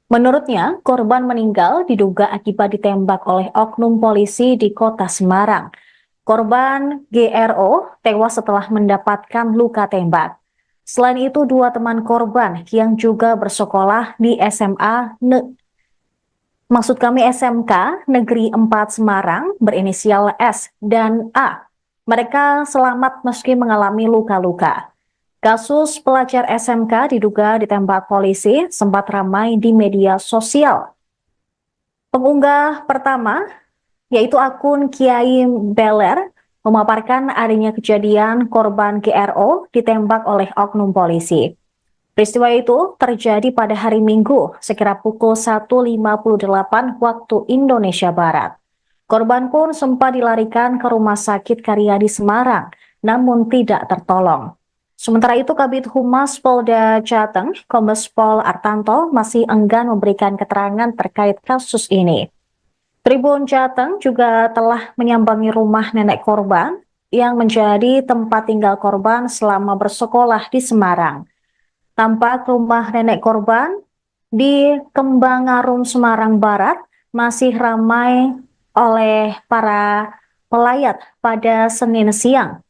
Menurutnya, korban meninggal diduga akibat ditembak oleh oknum polisi di kota Semarang. Korban GRO tewas setelah mendapatkan luka tembak. Selain itu, dua teman korban yang juga bersekolah di SMK Negeri 4 Semarang berinisial S dan A. Mereka selamat meski mengalami luka-luka. Kasus pelajar SMK diduga ditembak polisi sempat ramai di media sosial. Pengunggah pertama, yaitu akun Kiai Beler, memaparkan adanya kejadian korban GRO ditembak oleh oknum polisi. Peristiwa itu terjadi pada hari Minggu, sekira pukul 1.58 waktu Indonesia Barat. Korban pun sempat dilarikan ke Rumah Sakit Karyadi Semarang, namun tidak tertolong. Sementara itu, Kabid Humas Polda Jateng, Kombes Pol Artanto, masih enggan memberikan keterangan terkait kasus ini. Tribun Jateng juga telah menyambangi rumah nenek korban yang menjadi tempat tinggal korban selama bersekolah di Semarang. Tampak rumah nenek korban di Kembangarum, Semarang Barat masih ramai oleh para pelayat pada Senin siang.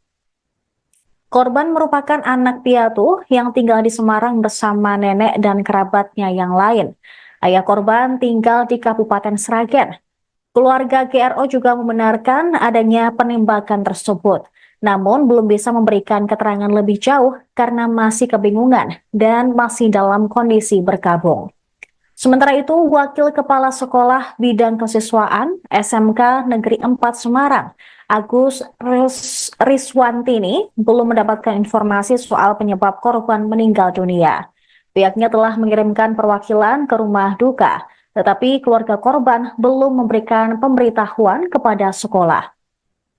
Korban merupakan anak piatu yang tinggal di Semarang bersama nenek dan kerabatnya yang lain. Ayah korban tinggal di Kabupaten Sragen. Keluarga GRO juga membenarkan adanya penembakan tersebut, namun belum bisa memberikan keterangan lebih jauh karena masih kebingungan dan masih dalam kondisi berkabung. Sementara itu, Wakil Kepala Sekolah Bidang Kesiswaan SMK Negeri 4 Semarang, Agus Riswantini, belum mendapatkan informasi soal penyebab korban meninggal dunia. Pihaknya telah mengirimkan perwakilan ke rumah duka, tetapi keluarga korban belum memberikan pemberitahuan kepada sekolah.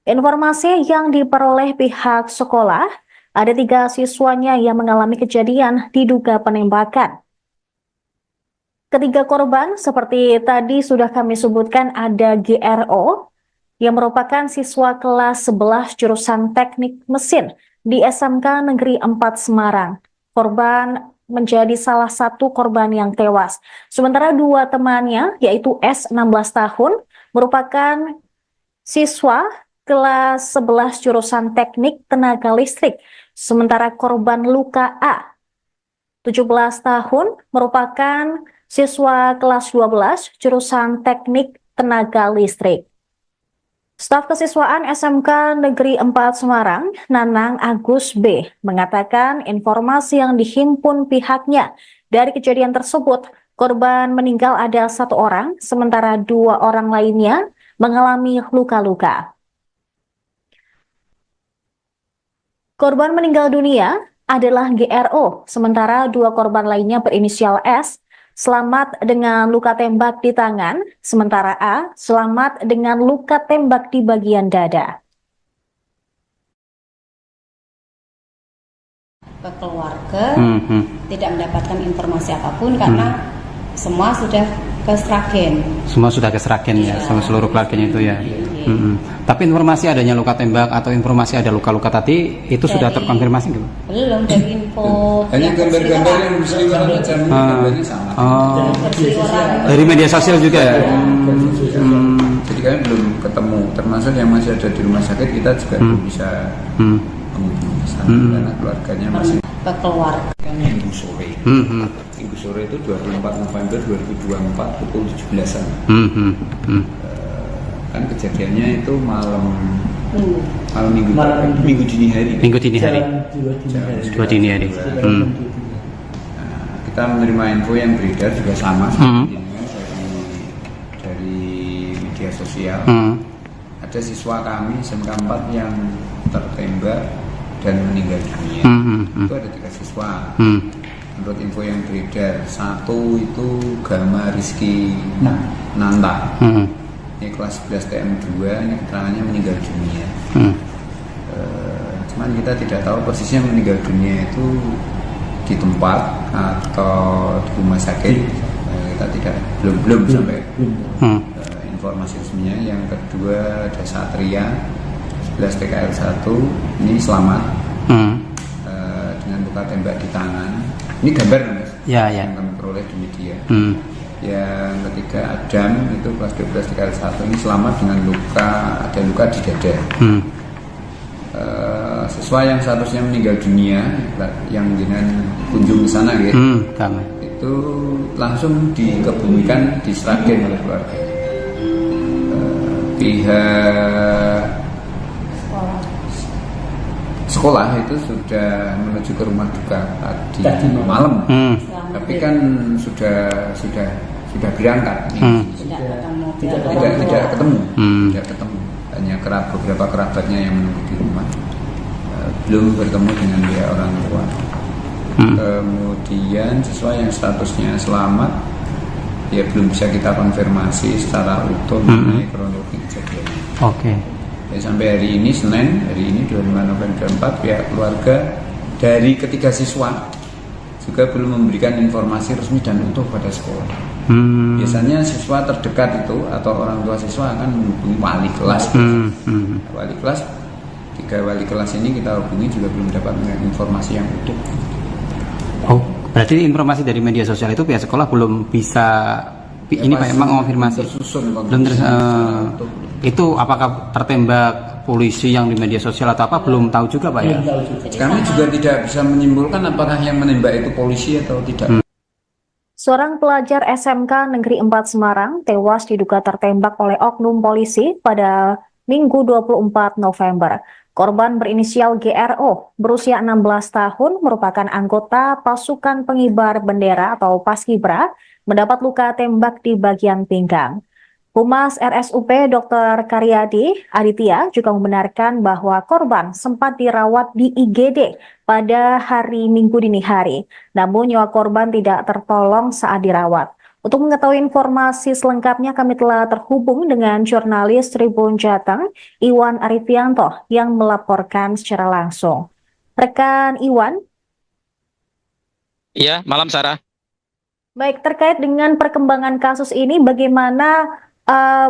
Informasi yang diperoleh pihak sekolah, ada 3 siswanya yang mengalami kejadian diduga penembakan. Ketiga korban, seperti tadi sudah kami sebutkan, ada GRO, yang merupakan siswa kelas 11 jurusan teknik mesin di SMK Negeri 4 Semarang. Korban menjadi salah satu korban yang tewas. Sementara 2 temannya, yaitu S 16 tahun, merupakan siswa kelas 11 jurusan teknik tenaga listrik. Sementara korban luka A, 17 tahun, merupakan siswa kelas 12 jurusan teknik tenaga listrik. Staf Kesiswaan SMK Negeri 4 Semarang, Nanang Agus B, mengatakan informasi yang dihimpun pihaknya dari kejadian tersebut, korban meninggal ada 1 orang, sementara 2 orang lainnya mengalami luka-luka. Korban meninggal dunia adalah GRO, sementara 2 korban lainnya berinisial S, selamat dengan luka tembak di tangan, sementara A selamat dengan luka tembak di bagian dada. Ke keluarga tidak mendapatkan informasi apapun karena semua sudah ke Sragen. Semua sudah ke Sragen ya, sama seluruh keluarganya itu ya. Tapi informasi adanya luka tembak atau informasi ada luka-luka tadi itu sudah terkonfirmasi gitu? Belum, dari info. Hanya gambar-gambar yang berseliweran aja, gambarnya sama. Dari media sosial juga ya. Jadi kami belum ketemu, termasuk yang masih ada di rumah sakit kita juga belum bisa karena keluarganya masih ke keluarga. Minggu sore. Minggu sore itu 24 November 2024 pukul 17-an. Kan kejadiannya itu malam minggu dini hari. Minggu dini hari. Dua dini hari. Kita menerima info yang beredar juga sama dari media sosial. Ada siswa kami SMK 4 yang tertembak dan meninggal dunia. Itu ada 3 siswa. Menurut info yang beredar, 1 itu Gama Rizky Nanta. Ini kelas 11 TM2, ini keterangannya meninggal dunia. kan kita tidak tahu posisinya meninggal dunia itu di tempat atau di rumah sakit. Kita tidak belum sampai informasi resminya. Yang kedua ada Satria 11 TKL 1 ini selamat dengan luka tembak di tangan. Ini gambar Mas yang kami peroleh di media. Yang ketiga Adam itu kelas 12 TKL 1 ini selamat dengan ada luka di dada. Siswa yang seharusnya meninggal dunia yang dengan kunjung ke sana gitu, itu langsung dikebumikan di Sragen oleh keluarga. Pihak sekolah itu sudah menuju ke rumah duka tadi malam, tapi kan sudah berangkat, tidak ketemu, hanya beberapa kerabatnya yang menunggu di rumah, belum bertemu dengan pihak orang tua. Kemudian siswa yang statusnya selamat, ya belum bisa kita konfirmasi secara utuh mengenai kronologi kejadian. Ya, sampai hari ini Senin, hari ini 25 November 4, pihak keluarga dari ketiga siswa juga belum memberikan informasi resmi dan utuh pada sekolah. Biasanya siswa terdekat itu atau orang tua siswa akan menghubungi wali kelas. Wali kelas, 3 wali kelas ini kita hubungi juga belum dapat informasi yang utuh. Oh, berarti informasi dari media sosial itu pihak sekolah belum bisa ini Pak emang konfirmasi. Belum itu apakah tertembak polisi yang di media sosial atau apa belum tahu juga Pak ya? Kami juga tidak bisa menyimpulkan apakah yang menembak itu polisi atau tidak. Seorang pelajar SMK Negeri 4 Semarang tewas diduga tertembak oleh oknum polisi pada Minggu 24 November. Korban berinisial GRO, berusia 16 tahun, merupakan anggota pasukan pengibar bendera atau Paskibra, mendapat luka tembak di bagian pinggang. Humas RSUP Dr. Karyadi Aditya juga membenarkan bahwa korban sempat dirawat di IGD pada hari Minggu dini hari, namun nyawa korban tidak tertolong saat dirawat. Untuk mengetahui informasi selengkapnya, kami telah terhubung dengan jurnalis Tribun Jateng, Iwan Arifianto, yang melaporkan secara langsung. Rekan Iwan? Iya, malam Sarah. Baik, terkait dengan perkembangan kasus ini, bagaimana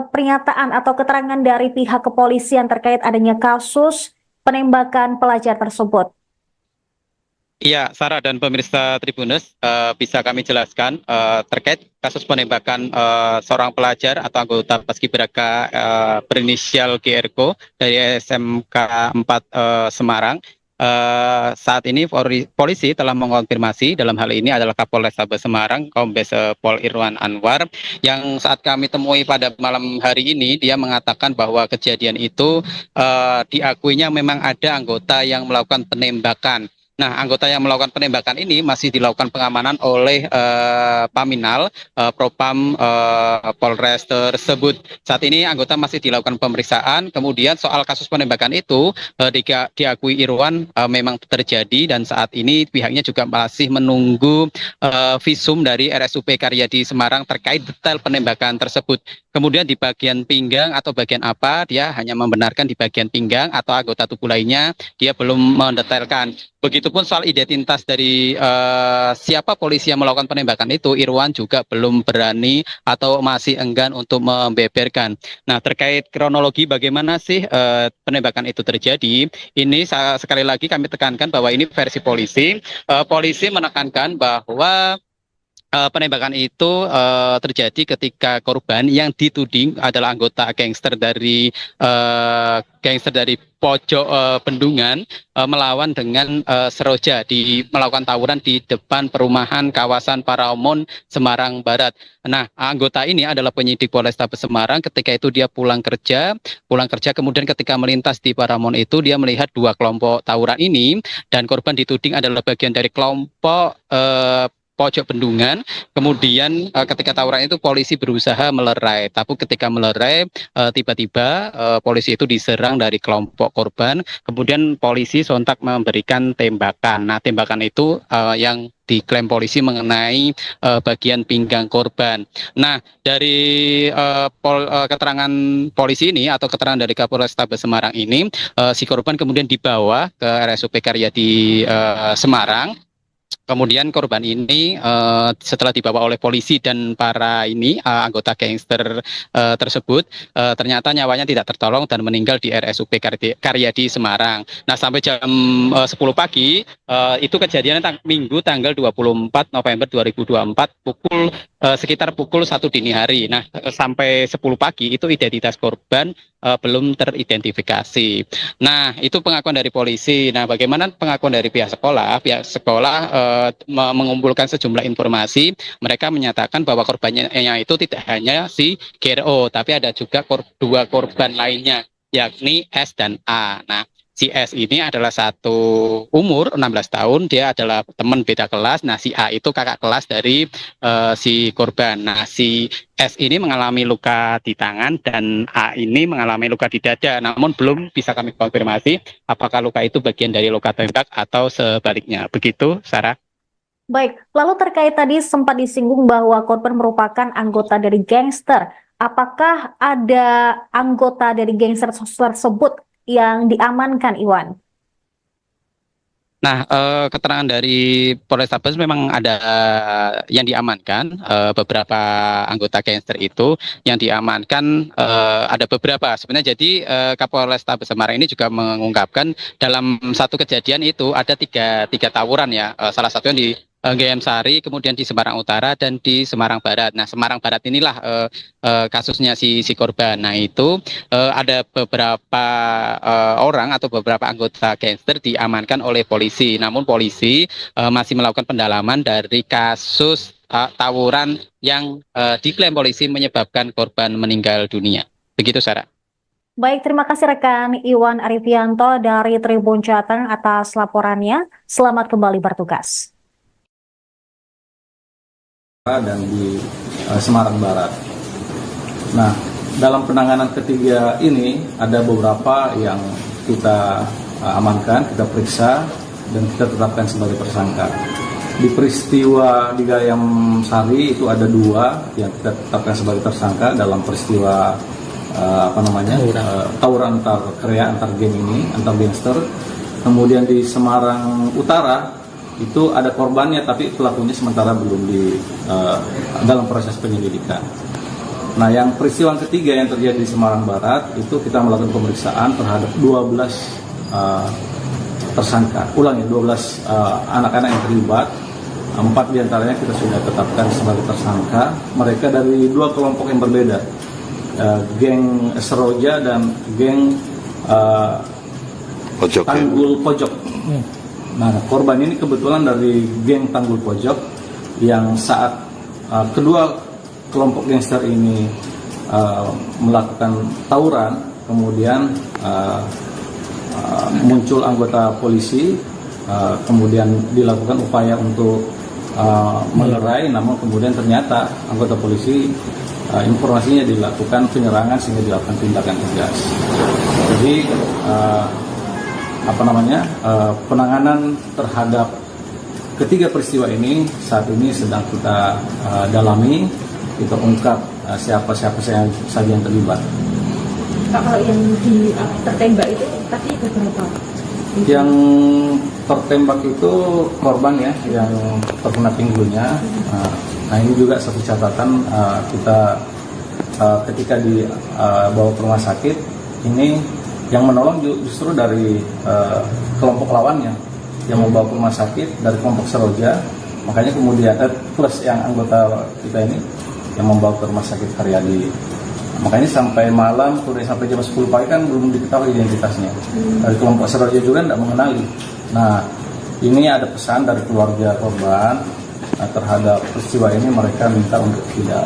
pernyataan atau keterangan dari pihak kepolisian terkait adanya kasus penembakan pelajar tersebut? Iya, Sarah dan pemirsa Tribunnews, bisa kami jelaskan terkait kasus penembakan seorang pelajar atau anggota Paskibraka berinisial GRO dari SMK 4 Semarang. Saat ini polisi telah mengonfirmasi, dalam hal ini adalah Kapolrestabes Semarang, Kombes Pol Irwan Anwar, yang saat kami temui pada malam hari ini, dia mengatakan bahwa kejadian itu diakuinya memang ada anggota yang melakukan penembakan. Nah, anggota yang melakukan penembakan ini masih dilakukan pengamanan oleh Paminal, Propam Polres tersebut. Saat ini anggota masih dilakukan pemeriksaan. Kemudian soal kasus penembakan itu diakui Irwan memang terjadi, dan saat ini pihaknya juga masih menunggu visum dari RSUP Karyadi Semarang terkait detail penembakan tersebut. Kemudian di bagian pinggang atau bagian apa, dia hanya membenarkan di bagian pinggang, atau anggota tubuh lainnya dia belum mendetailkan. Begitupun soal identitas dari siapa polisi yang melakukan penembakan itu, Irwan juga belum berani atau masih enggan untuk membeberkan. Nah, terkait kronologi bagaimana sih penembakan itu terjadi, ini sekali lagi kami tekankan bahwa ini versi polisi. Polisi menekankan bahwa penembakan itu terjadi ketika korban yang dituding adalah anggota gangster dari pojok Bendungan melawan dengan Seroja, melakukan tawuran di depan perumahan kawasan Paramount Semarang Barat. Nah, anggota ini adalah penyidik Polrestabes Semarang. Ketika itu dia pulang kerja, kemudian ketika melintas di Paramount itu dia melihat 2 kelompok tawuran ini, dan korban dituding adalah bagian dari kelompok pojok bendungan. Kemudian ketika tawuran itu polisi berusaha melerai, tapi ketika melerai tiba-tiba polisi itu diserang dari kelompok korban. Kemudian polisi sontak memberikan tembakan. Nah, tembakan itu yang diklaim polisi mengenai bagian pinggang korban. Nah, dari keterangan polisi ini atau keterangan dari Kapolrestabes Semarang ini, si korban kemudian dibawa ke RSUP Karyadi Semarang. Kemudian korban ini setelah dibawa oleh polisi dan para anggota gangster tersebut, ternyata nyawanya tidak tertolong dan meninggal di RSUP Karyadi Semarang. Nah, sampai jam 10 pagi, itu kejadiannya Minggu tanggal 24 November 2024 sekitar pukul 1 dini hari. Nah, sampai 10 pagi itu identitas korban belum teridentifikasi. Nah, itu pengakuan dari polisi. Nah, bagaimana pengakuan dari pihak sekolah? Pihak sekolah mengumpulkan sejumlah informasi. Mereka menyatakan bahwa korbannya itu tidak hanya si GRO, tapi ada juga dua korban lainnya, yakni S dan A. Nah, si S ini adalah satu umur 16 tahun, dia adalah teman beda kelas. Nah, si A itu kakak kelas dari si korban. Nah, si S ini mengalami luka di tangan dan A ini mengalami luka di dada. Namun belum bisa kami konfirmasi apakah luka itu bagian dari luka tembak atau sebaliknya. Begitu, Sarah. Baik, lalu terkait tadi sempat disinggung bahwa korban merupakan anggota dari gangster. Apakah ada anggota dari gangster tersebut yang diamankan, Iwan? Nah, keterangan dari Polrestabes memang ada yang diamankan, beberapa anggota gangster itu yang diamankan ada beberapa. Sebenarnya jadi Kapolrestabes Semarang ini juga mengungkapkan dalam satu kejadian itu ada tiga tawuran ya, salah satunya di GM Sari, kemudian di Semarang Utara dan di Semarang Barat. Nah, Semarang Barat inilah kasusnya si korban. Nah, itu ada beberapa orang atau beberapa anggota gangster diamankan oleh polisi. Namun polisi masih melakukan pendalaman dari kasus tawuran yang diklaim polisi menyebabkan korban meninggal dunia. Begitu, Sarah. Baik, terima kasih rekan Iwan Arifianto dari Tribun Jateng atas laporannya. Selamat kembali bertugas. Dan di Semarang Barat. Nah, dalam penanganan ketiga ini ada beberapa yang kita amankan, kita periksa dan kita tetapkan sebagai tersangka. Di peristiwa di Gayam Sari itu ada 2 yang kita tetapkan sebagai tersangka dalam peristiwa tawuran antar kreya, antar geng ini, antar gangster. Kemudian di Semarang Utara itu ada korbannya, tapi pelakunya sementara belum dalam proses penyelidikan. Nah, yang peristiwa ketiga yang terjadi di Semarang Barat itu kita melakukan pemeriksaan terhadap 12 tersangka. 12 anak-anak yang terlibat. 4 diantaranya kita sudah tetapkan sebagai tersangka. Mereka dari 2 kelompok yang berbeda, geng Seroja dan geng Tanggul Pojok. Nah, korban ini kebetulan dari geng Tanggul Pojok yang saat kedua kelompok gangster ini melakukan tawuran, kemudian muncul anggota polisi, kemudian dilakukan upaya untuk melerai, namun kemudian ternyata anggota polisi informasinya dilakukan penyerangan sehingga dilakukan tindakan tegas. Jadi penanganan terhadap ketiga peristiwa ini saat ini sedang kita dalami, kita ungkap siapa saja yang terlibat. Pak, kalau yang tertembak itu tadi berapa? Yang tertembak itu korban ya, yang terkena pinggulnya. Nah, ini juga satu catatan, kita ketika dibawa ke rumah sakit ini yang menolong justru dari kelompok lawannya yang membawa ke rumah sakit dari kelompok Seroja, makanya kemudian plus yang anggota kita ini yang membawa ke rumah sakit Karyadi. Makanya sampai malam, kemudian sampai jam 10 pagi kan belum diketahui identitasnya. Dari kelompok Seroja juga tidak mengenali. Nah, ini ada pesan dari keluarga korban terhadap peristiwa ini, mereka minta untuk tidak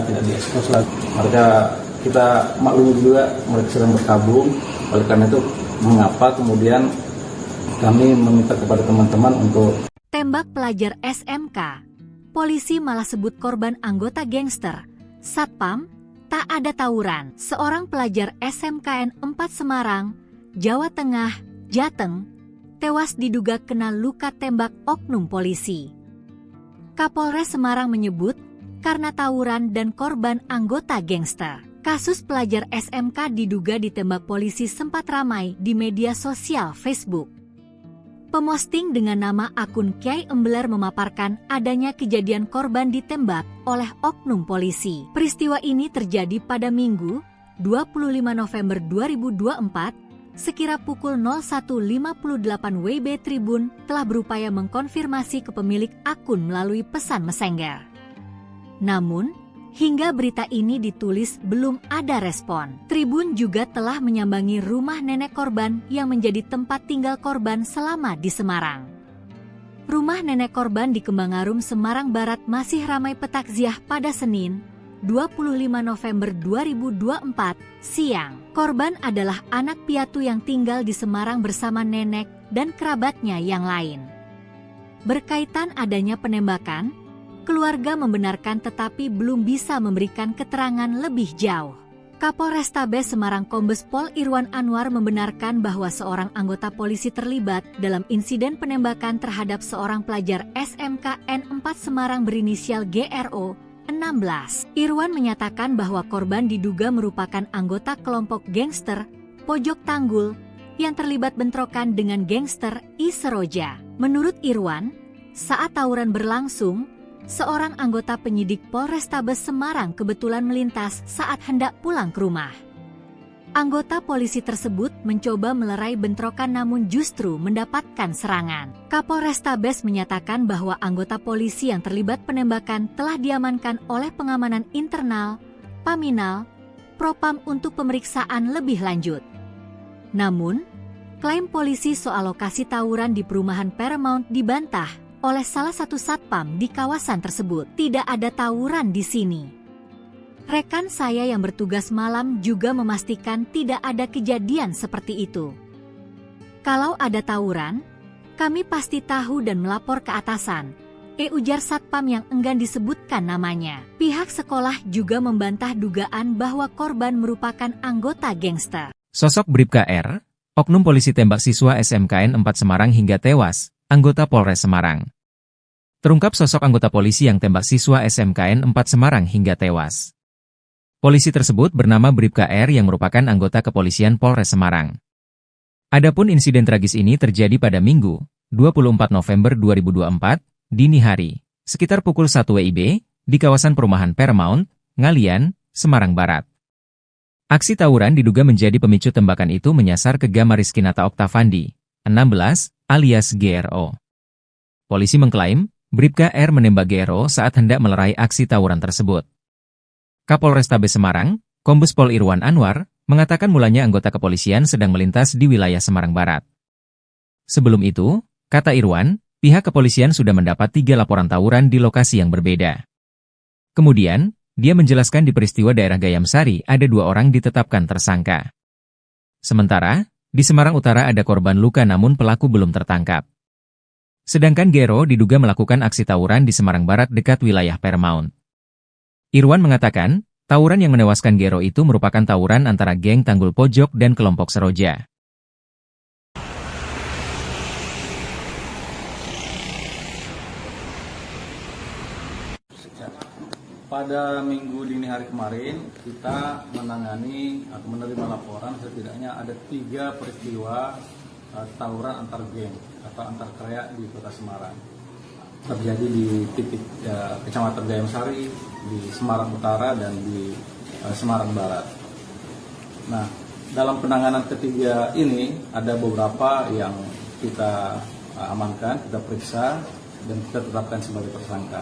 diekspos lagi. Mereka kita maklum juga mereka sedang berkabung, oleh karena itu mengapa kemudian kami meminta kepada teman-teman untuk Tembak pelajar SMK, polisi malah sebut korban anggota gangster. Satpam, tak ada tawuran. Seorang pelajar SMKN 4 Semarang, Jawa Tengah, Jateng, tewas diduga kena luka tembak oknum polisi. Kapolres Semarang menyebut karena tawuran dan korban anggota gangster. Kasus pelajar SMK diduga ditembak polisi sempat ramai di media sosial Facebook. Pemosting dengan nama akun Kiai Embler memaparkan adanya kejadian korban ditembak oleh oknum polisi. Peristiwa ini terjadi pada Minggu, 25 November 2024, sekira pukul 01.58 WIB. Tribun telah berupaya mengkonfirmasi ke pemilik akun melalui pesan Messenger. Namun, hingga berita ini ditulis belum ada respon. Tribun juga telah menyambangi rumah nenek korban yang menjadi tempat tinggal korban selama di Semarang. Rumah nenek korban di Kembangarum, Semarang Barat masih ramai petakziah pada Senin, 25 November 2024, siang. Korban adalah anak piatu yang tinggal di Semarang bersama nenek dan kerabatnya yang lain. Berkaitan adanya penembakan, keluarga membenarkan tetapi belum bisa memberikan keterangan lebih jauh. Kapolrestabes Semarang Kombes Pol Irwan Anwar membenarkan bahwa seorang anggota polisi terlibat dalam insiden penembakan terhadap seorang pelajar SMKN 4 Semarang berinisial GRO 16. Irwan menyatakan bahwa korban diduga merupakan anggota kelompok gangster Pojok Tanggul yang terlibat bentrokan dengan gangster I Seroja. Menurut Irwan, saat tawuran berlangsung, seorang anggota penyidik Polrestabes Semarang kebetulan melintas saat hendak pulang ke rumah. Anggota polisi tersebut mencoba melerai bentrokan namun justru mendapatkan serangan. Kapolrestabes menyatakan bahwa anggota polisi yang terlibat penembakan telah diamankan oleh pengamanan internal, Paminal, Propam untuk pemeriksaan lebih lanjut. Namun, klaim polisi soal lokasi tawuran di perumahan Paramount dibantah oleh salah satu satpam di kawasan tersebut. Tidak ada tawuran di sini. Rekan saya yang bertugas malam juga memastikan tidak ada kejadian seperti itu. Kalau ada tawuran, kami pasti tahu dan melapor ke atasan, ujar satpam yang enggan disebutkan namanya. Pihak sekolah juga membantah dugaan bahwa korban merupakan anggota gangster. Sosok Bribka R, oknum polisi tembak siswa SMKN 4 Semarang hingga tewas, anggota Polres Semarang. Terungkap sosok anggota polisi yang tembak siswa SMKN 4 Semarang hingga tewas. Polisi tersebut bernama Bribka R yang merupakan anggota kepolisian Polres Semarang. Adapun insiden tragis ini terjadi pada Minggu, 24 November 2024, dini hari, sekitar pukul 1 WIB, di kawasan perumahan Paramount, Ngalian, Semarang Barat. Aksi tawuran diduga menjadi pemicu tembakan itu menyasar ke Gama Rizkinata Oktavandi, 16, alias GRO. Polisi mengklaim, Bribka R menembak GRO saat hendak melerai aksi tawuran tersebut. Kapolrestabes Semarang, Kombes Pol Irwan Anwar, mengatakan mulanya anggota kepolisian sedang melintas di wilayah Semarang Barat. Sebelum itu, kata Irwan, pihak kepolisian sudah mendapat 3 laporan tawuran di lokasi yang berbeda. Kemudian, dia menjelaskan di peristiwa daerah Gayam Sari ada 2 orang ditetapkan tersangka. Sementara, di Semarang Utara ada korban luka namun pelaku belum tertangkap. Sedangkan GRO diduga melakukan aksi tawuran di Semarang Barat dekat wilayah Paramount. Irwan mengatakan, tawuran yang menewaskan GRO itu merupakan tawuran antara geng Tanggul Pojok dan kelompok Seroja. Pada minggu dini hari kemarin, kita menangani atau menerima laporan setidaknya ada 3 peristiwa tawuran antar geng atau antar krea di Kota Semarang. Terjadi di titik Kecamatan Gayam Sari, di Semarang Utara, dan di Semarang Barat. Nah, dalam penanganan ketiga ini ada beberapa yang kita amankan, kita periksa, dan kita tetapkan sebagai tersangka.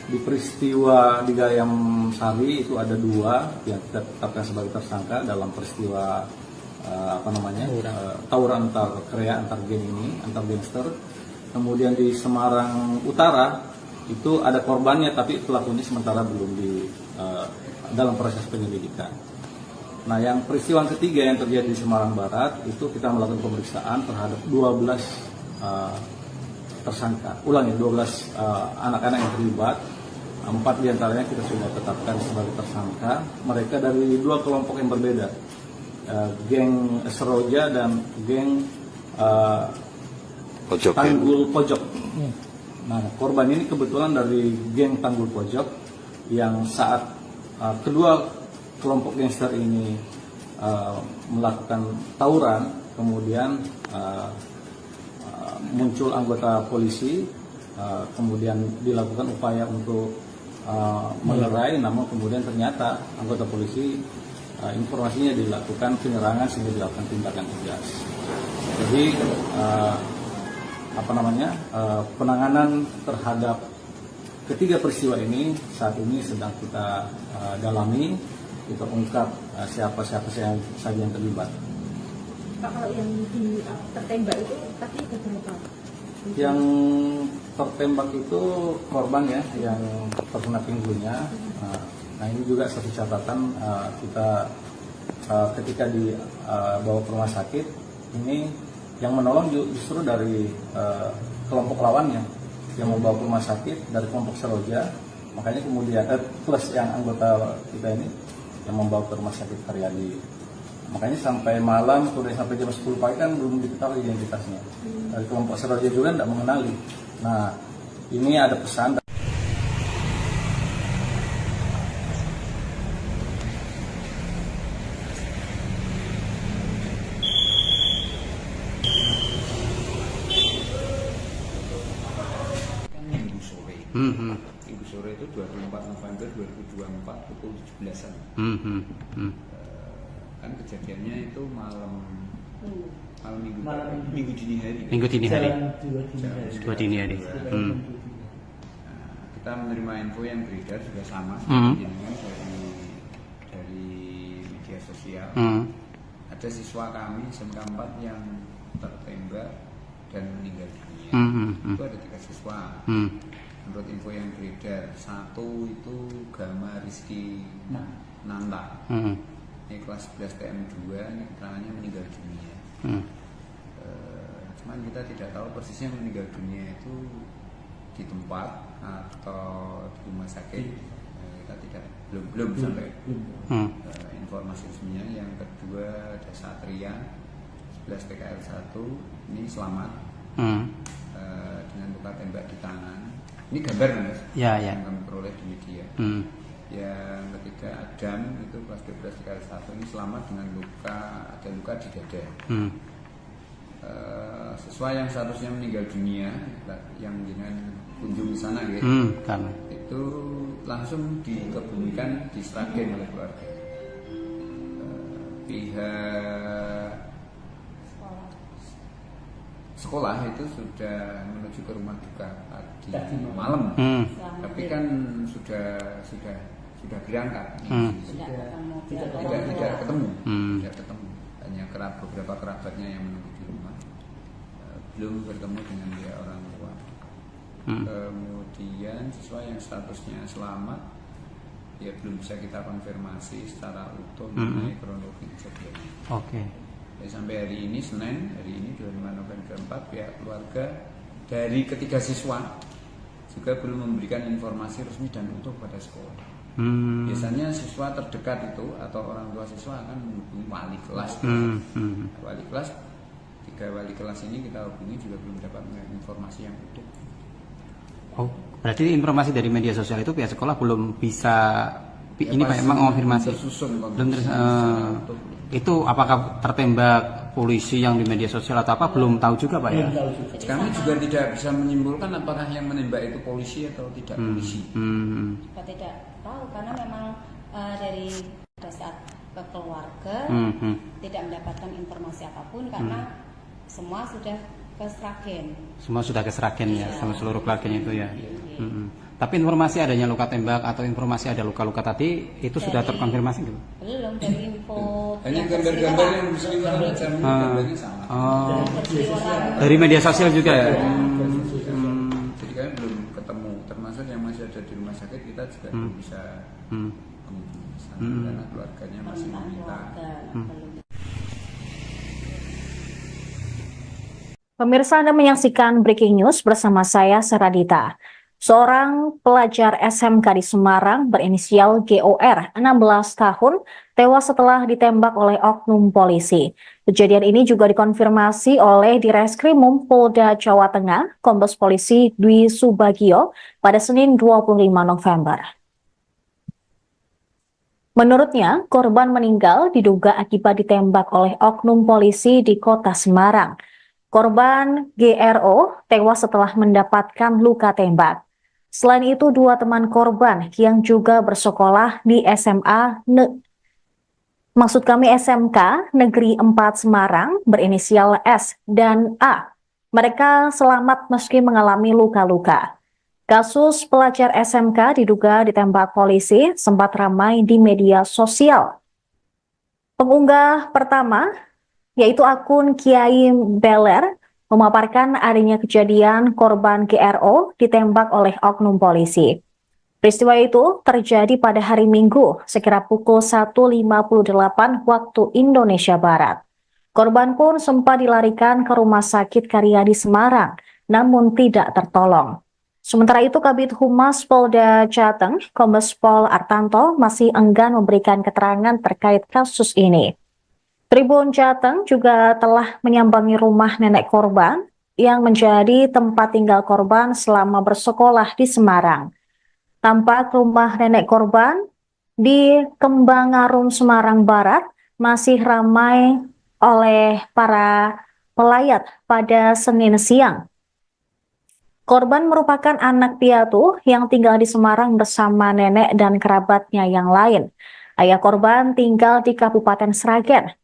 Di peristiwa di Gayam Sari itu ada 2 yang kita tetapkan sebagai tersangka dalam peristiwa tawuran antar krea, antar geng ini, antar gangster. Kemudian di Semarang Utara itu ada korbannya tapi pelakunya sementara belum dalam proses penyelidikan. Nah, yang peristiwa ketiga yang terjadi di Semarang Barat itu kita melakukan pemeriksaan terhadap 12 tersangka. Ulangi, 12 anak-anak yang terlibat. 4 diantaranya kita sudah tetapkan sebagai tersangka. Mereka dari 2 kelompok yang berbeda, geng Seroja dan geng Tanggul Pojok. Nah, korban ini kebetulan dari geng Tanggul Pojok yang saat kedua kelompok gangster ini melakukan tawuran, kemudian muncul anggota polisi, kemudian dilakukan upaya untuk melerai, namun kemudian ternyata anggota polisi informasinya dilakukan penyerangan sehingga dilakukan tindakan tegas. Jadi penanganan terhadap ketiga peristiwa ini saat ini sedang kita dalami, kita ungkap siapa-siapa saja yang terlibat. Pak, kalau yang tertembak itu tadi ada berapa? Yang tertembak itu korban ya, yang terkena pinggulnya. Nah ini juga satu catatan, kita ketika dibawa ke rumah sakit, ini yang menolong justru dari kelompok lawannya yang membawa ke rumah sakit dari kelompok Seroja, makanya kemudian plus yang anggota kita ini yang membawa ke rumah sakit Karyadi. Makanya sampai malam, sampai jam 10 pagi kan belum diketahui identitasnya. Dari kelompok Seroja juga tidak mengenali. Nah, ini ada pesan. Minggu sore itu 24 November 2024 pukul 17-an. Kan kejadiannya itu malam minggu dini hari. Minggu dini hari. Dua dini hari. Kita menerima info yang beredar juga sama dari media sosial. Ada siswa kami SMK 4 yang tertembak dan meninggal dunia. Itu ada 3 siswa. Menurut info yang beredar, 1 itu Gama Rizky Nanta. Ini kelas 11 TM2, ini keterangannya meninggal dunia. Cuman kita tidak tahu persisnya meninggal dunia itu di tempat atau di rumah sakit. Kita belum sampai informasi resminya. Yang kedua ada Satria 11 TKL 1, ini selamat dengan luka tembak di tangan. Ini gambar Mas, yang kami peroleh di media. Yang ketiga Adam itu kelas 12 TKL 1, ini selamat dengan ada luka di dada. Siswa yang seharusnya meninggal dunia yang dengan kunjung di sana gitu, itu langsung dikebumikan di Sragen oleh keluarga. Pihak sekolah itu sudah menuju ke rumah duka tadi malam, tapi kan sudah berangkat, tidak ketemu, hanya beberapa kerabatnya yang menunggu di rumah, belum bertemu dengan dia orang tua. Kemudian siswa yang statusnya selamat, ya belum bisa kita konfirmasi secara utuh mengenai kronologi kejadiannya. Sampai hari ini Senin, hari ini 25 November 4, pihak keluarga dari ketiga siswa juga belum memberikan informasi resmi dan utuh pada sekolah. Biasanya siswa terdekat itu atau orang tua siswa akan menghubungi wali kelas. Wali kelas, 3 wali kelas ini kita hubungi juga belum dapat informasi yang utuh. Berarti informasi dari media sosial itu pihak sekolah belum bisa ini Pak emang mengonfirmasi. Belum itu apakah tertembak polisi yang di media sosial atau apa belum tahu juga Pak ya? Kami juga tidak bisa menyimpulkan apakah yang menembak itu polisi atau tidak polisi. Kita tidak tahu karena memang dari pada saat ke keluarga tidak mendapatkan informasi apapun karena semua sudah ke Sragen. Semua sudah ke Sragen ya, sama seluruh keluarganya itu ya. Tapi informasi adanya luka tembak atau informasi ada luka-luka tadi itu sudah terkonfirmasi gitu? Belum, dari info hanya gambar-gambar yang berseliweran aja, gambarnya sama. Dari media sosial juga ya? Jadi kami belum ketemu, termasuk yang masih ada di rumah sakit kita juga belum bisa karena keluarganya masih meminta. Pemirsa, Anda menyaksikan Breaking News bersama saya, Saradita. Seorang pelajar SMK di Semarang berinisial GOR, 16 tahun, tewas setelah ditembak oleh oknum polisi. Kejadian ini juga dikonfirmasi oleh Direskrimum Polda Jawa Tengah, Kombes Polisi Dwi Subagio, pada Senin 25 November. Menurutnya, korban meninggal diduga akibat ditembak oleh oknum polisi di kota Semarang. Korban GRO tewas setelah mendapatkan luka tembak. Selain itu, dua teman korban yang juga bersekolah di SMK Negeri 4 Semarang berinisial S dan A. Mereka selamat meski mengalami luka-luka. Kasus pelajar SMK diduga ditembak polisi sempat ramai di media sosial. Pengunggah pertama, yaitu akun Kiai Beler, memaparkan adanya kejadian korban GRO ditembak oleh oknum polisi. Peristiwa itu terjadi pada hari Minggu, sekira pukul 1.58 waktu Indonesia Barat. Korban pun sempat dilarikan ke Rumah Sakit Karyadi Semarang, namun tidak tertolong. Sementara itu, Kabid Humas Polda Jateng, Kombes Pol Artanto, masih enggan memberikan keterangan terkait kasus ini. Tribun Jateng juga telah menyambangi rumah nenek korban yang menjadi tempat tinggal korban selama bersekolah di Semarang. Tampak rumah nenek korban di Kembangarum, Semarang Barat masih ramai oleh para pelayat pada Senin siang. Korban merupakan anak piatu yang tinggal di Semarang bersama nenek dan kerabatnya yang lain. Ayah korban tinggal di Kabupaten Sragen.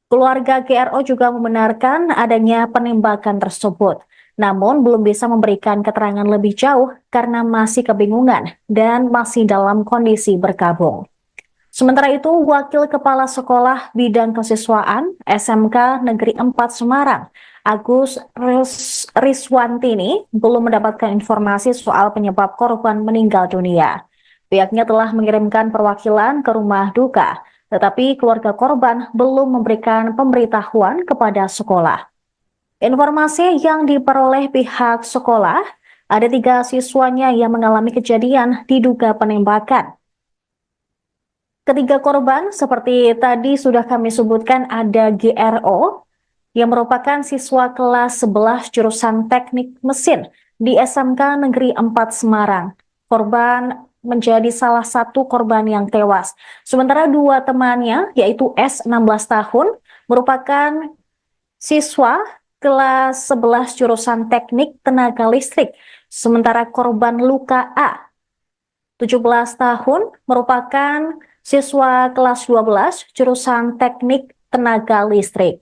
Keluarga GRO juga membenarkan adanya penembakan tersebut, namun belum bisa memberikan keterangan lebih jauh karena masih kebingungan dan masih dalam kondisi berkabung. Sementara itu, Wakil Kepala Sekolah Bidang Kesiswaan SMK Negeri 4 Semarang, Agus Riswantini, belum mendapatkan informasi soal penyebab korban meninggal dunia. Pihaknya telah mengirimkan perwakilan ke rumah duka, tetapi keluarga korban belum memberikan pemberitahuan kepada sekolah. Informasi yang diperoleh pihak sekolah, ada 3 siswanya yang mengalami kejadian diduga penembakan. Ketiga korban seperti tadi sudah kami sebutkan, ada GRO yang merupakan siswa kelas 11 jurusan teknik mesin di SMK Negeri 4 Semarang. Korban menjadi salah satu korban yang tewas. Sementara 2 temannya, yaitu S 16 tahun, merupakan siswa kelas 11 jurusan teknik tenaga listrik. Sementara korban luka A, 17 tahun, merupakan siswa kelas 12 jurusan teknik tenaga listrik.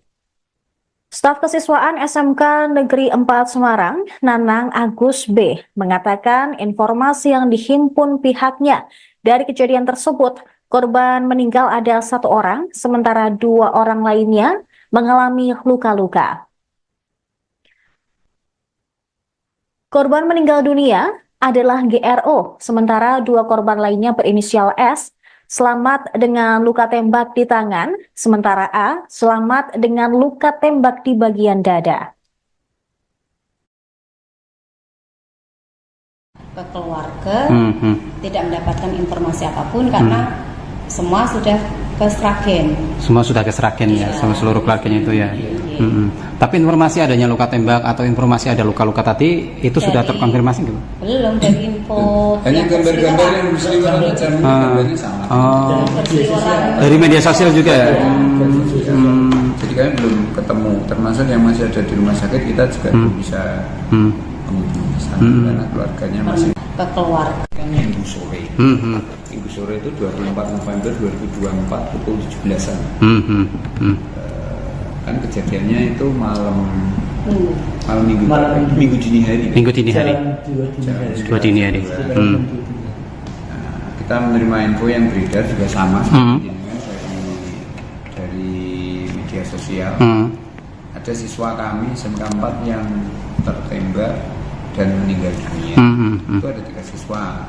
Staf Kesiswaan SMK Negeri 4 Semarang, Nanang Agus B, mengatakan informasi yang dihimpun pihaknya dari kejadian tersebut, korban meninggal ada 1 orang, sementara 2 orang lainnya mengalami luka-luka. Korban meninggal dunia adalah GRO, sementara 2 korban lainnya berinisial S, selamat dengan luka tembak di tangan, sementara A selamat dengan luka tembak di bagian dada. Ke keluarga tidak mendapatkan informasi apapun karena semua sudah ke Sragen. Semua sudah ke Sragen ya, sama seluruh keluarganya itu ya. Tapi informasi adanya luka tembak atau informasi ada luka-luka tadi itu sudah terkonfirmasi gitu? Belum, dari info. Hanya gambar-gambar yang berseliweran aja, gambarnya sama. Dari media sosial juga ya. Jadi kami belum ketemu, termasuk yang masih ada di rumah sakit kita juga belum bisa karena keluarganya masih ke keluarga. Minggu sore. Minggu sore itu 24 November 2024 pukul 17-an. Kan kejadiannya itu malam minggu dini hari. Minggu dini hari. Dua dini hari. Kita menerima info yang beredar juga sama dari media sosial. Ada siswa kami SMK 4 yang tertembak dan meninggal dunia. Itu ada 3 siswa.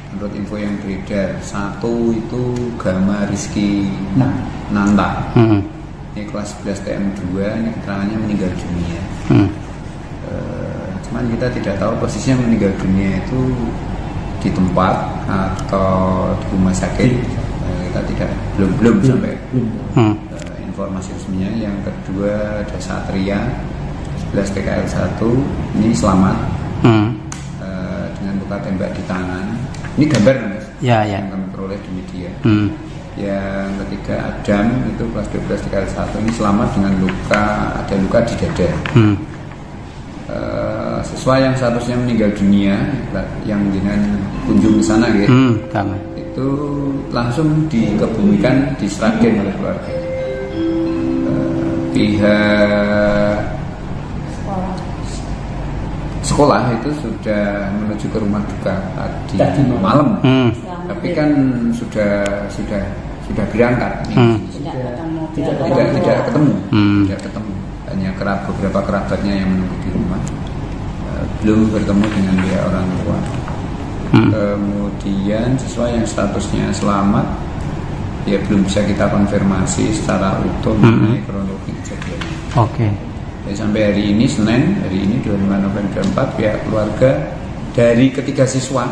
Menurut info yang beredar, 1 itu Gama Rizky Nanta. Ini kelas 11 TM2, ini keterangannya meninggal dunia. cuman kita tidak tahu posisinya meninggal dunia itu di tempat atau di rumah sakit. Kita tidak belum sampai informasi resminya. Yang kedua ada Satria 11 TKL 1 ini selamat dengan luka tembak di tangan. Ini gambar Mas yang kami peroleh di media. Yang ketiga Adam itu kelas 12 TKL 1 ini selamat dengan ada luka di dada. Siswa yang seharusnya meninggal dunia yang dengan kunjung ke sana itu langsung dikebumikan di Sragen oleh keluarga. Pihak sekolah itu sudah menuju ke rumah duka tadi malam, tapi kan sudah berangkat, tidak ketemu, hanya beberapa kerabatnya yang menunggu di rumah, belum bertemu dengan pihak orang tua. Kemudian siswa yang statusnya selamat, ya belum bisa kita konfirmasi secara utuh mengenai kronologi kejadiannya. Sampai hari ini Senin, hari ini 25 November 4, pihak keluarga dari ketiga siswa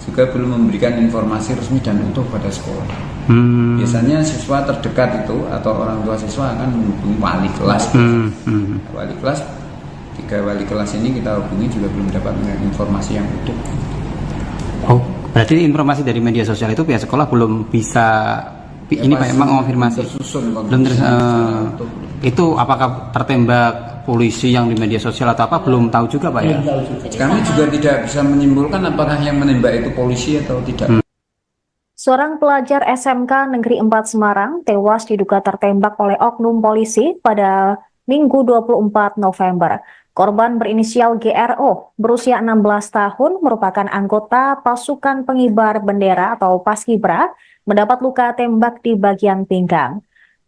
juga belum memberikan informasi resmi dan utuh pada sekolah. Biasanya siswa terdekat itu atau orang tua siswa akan menghubungi wali kelas. Wali kelas, 3 wali kelas ini kita hubungi juga belum dapat informasi yang utuh. Berarti informasi dari media sosial itu pihak sekolah belum bisa ini Pak memang konfirmasi. Belum itu apakah tertembak polisi yang di media sosial atau apa belum tahu juga Pak ya? Kami juga tidak bisa menyimpulkan apakah yang menembak itu polisi atau tidak. Seorang pelajar SMK Negeri 4 Semarang tewas diduga tertembak oleh oknum polisi pada Minggu 24 November. Korban berinisial GRO, berusia 16 tahun, merupakan anggota pasukan pengibar bendera atau Paskibra, mendapat luka tembak di bagian pinggang.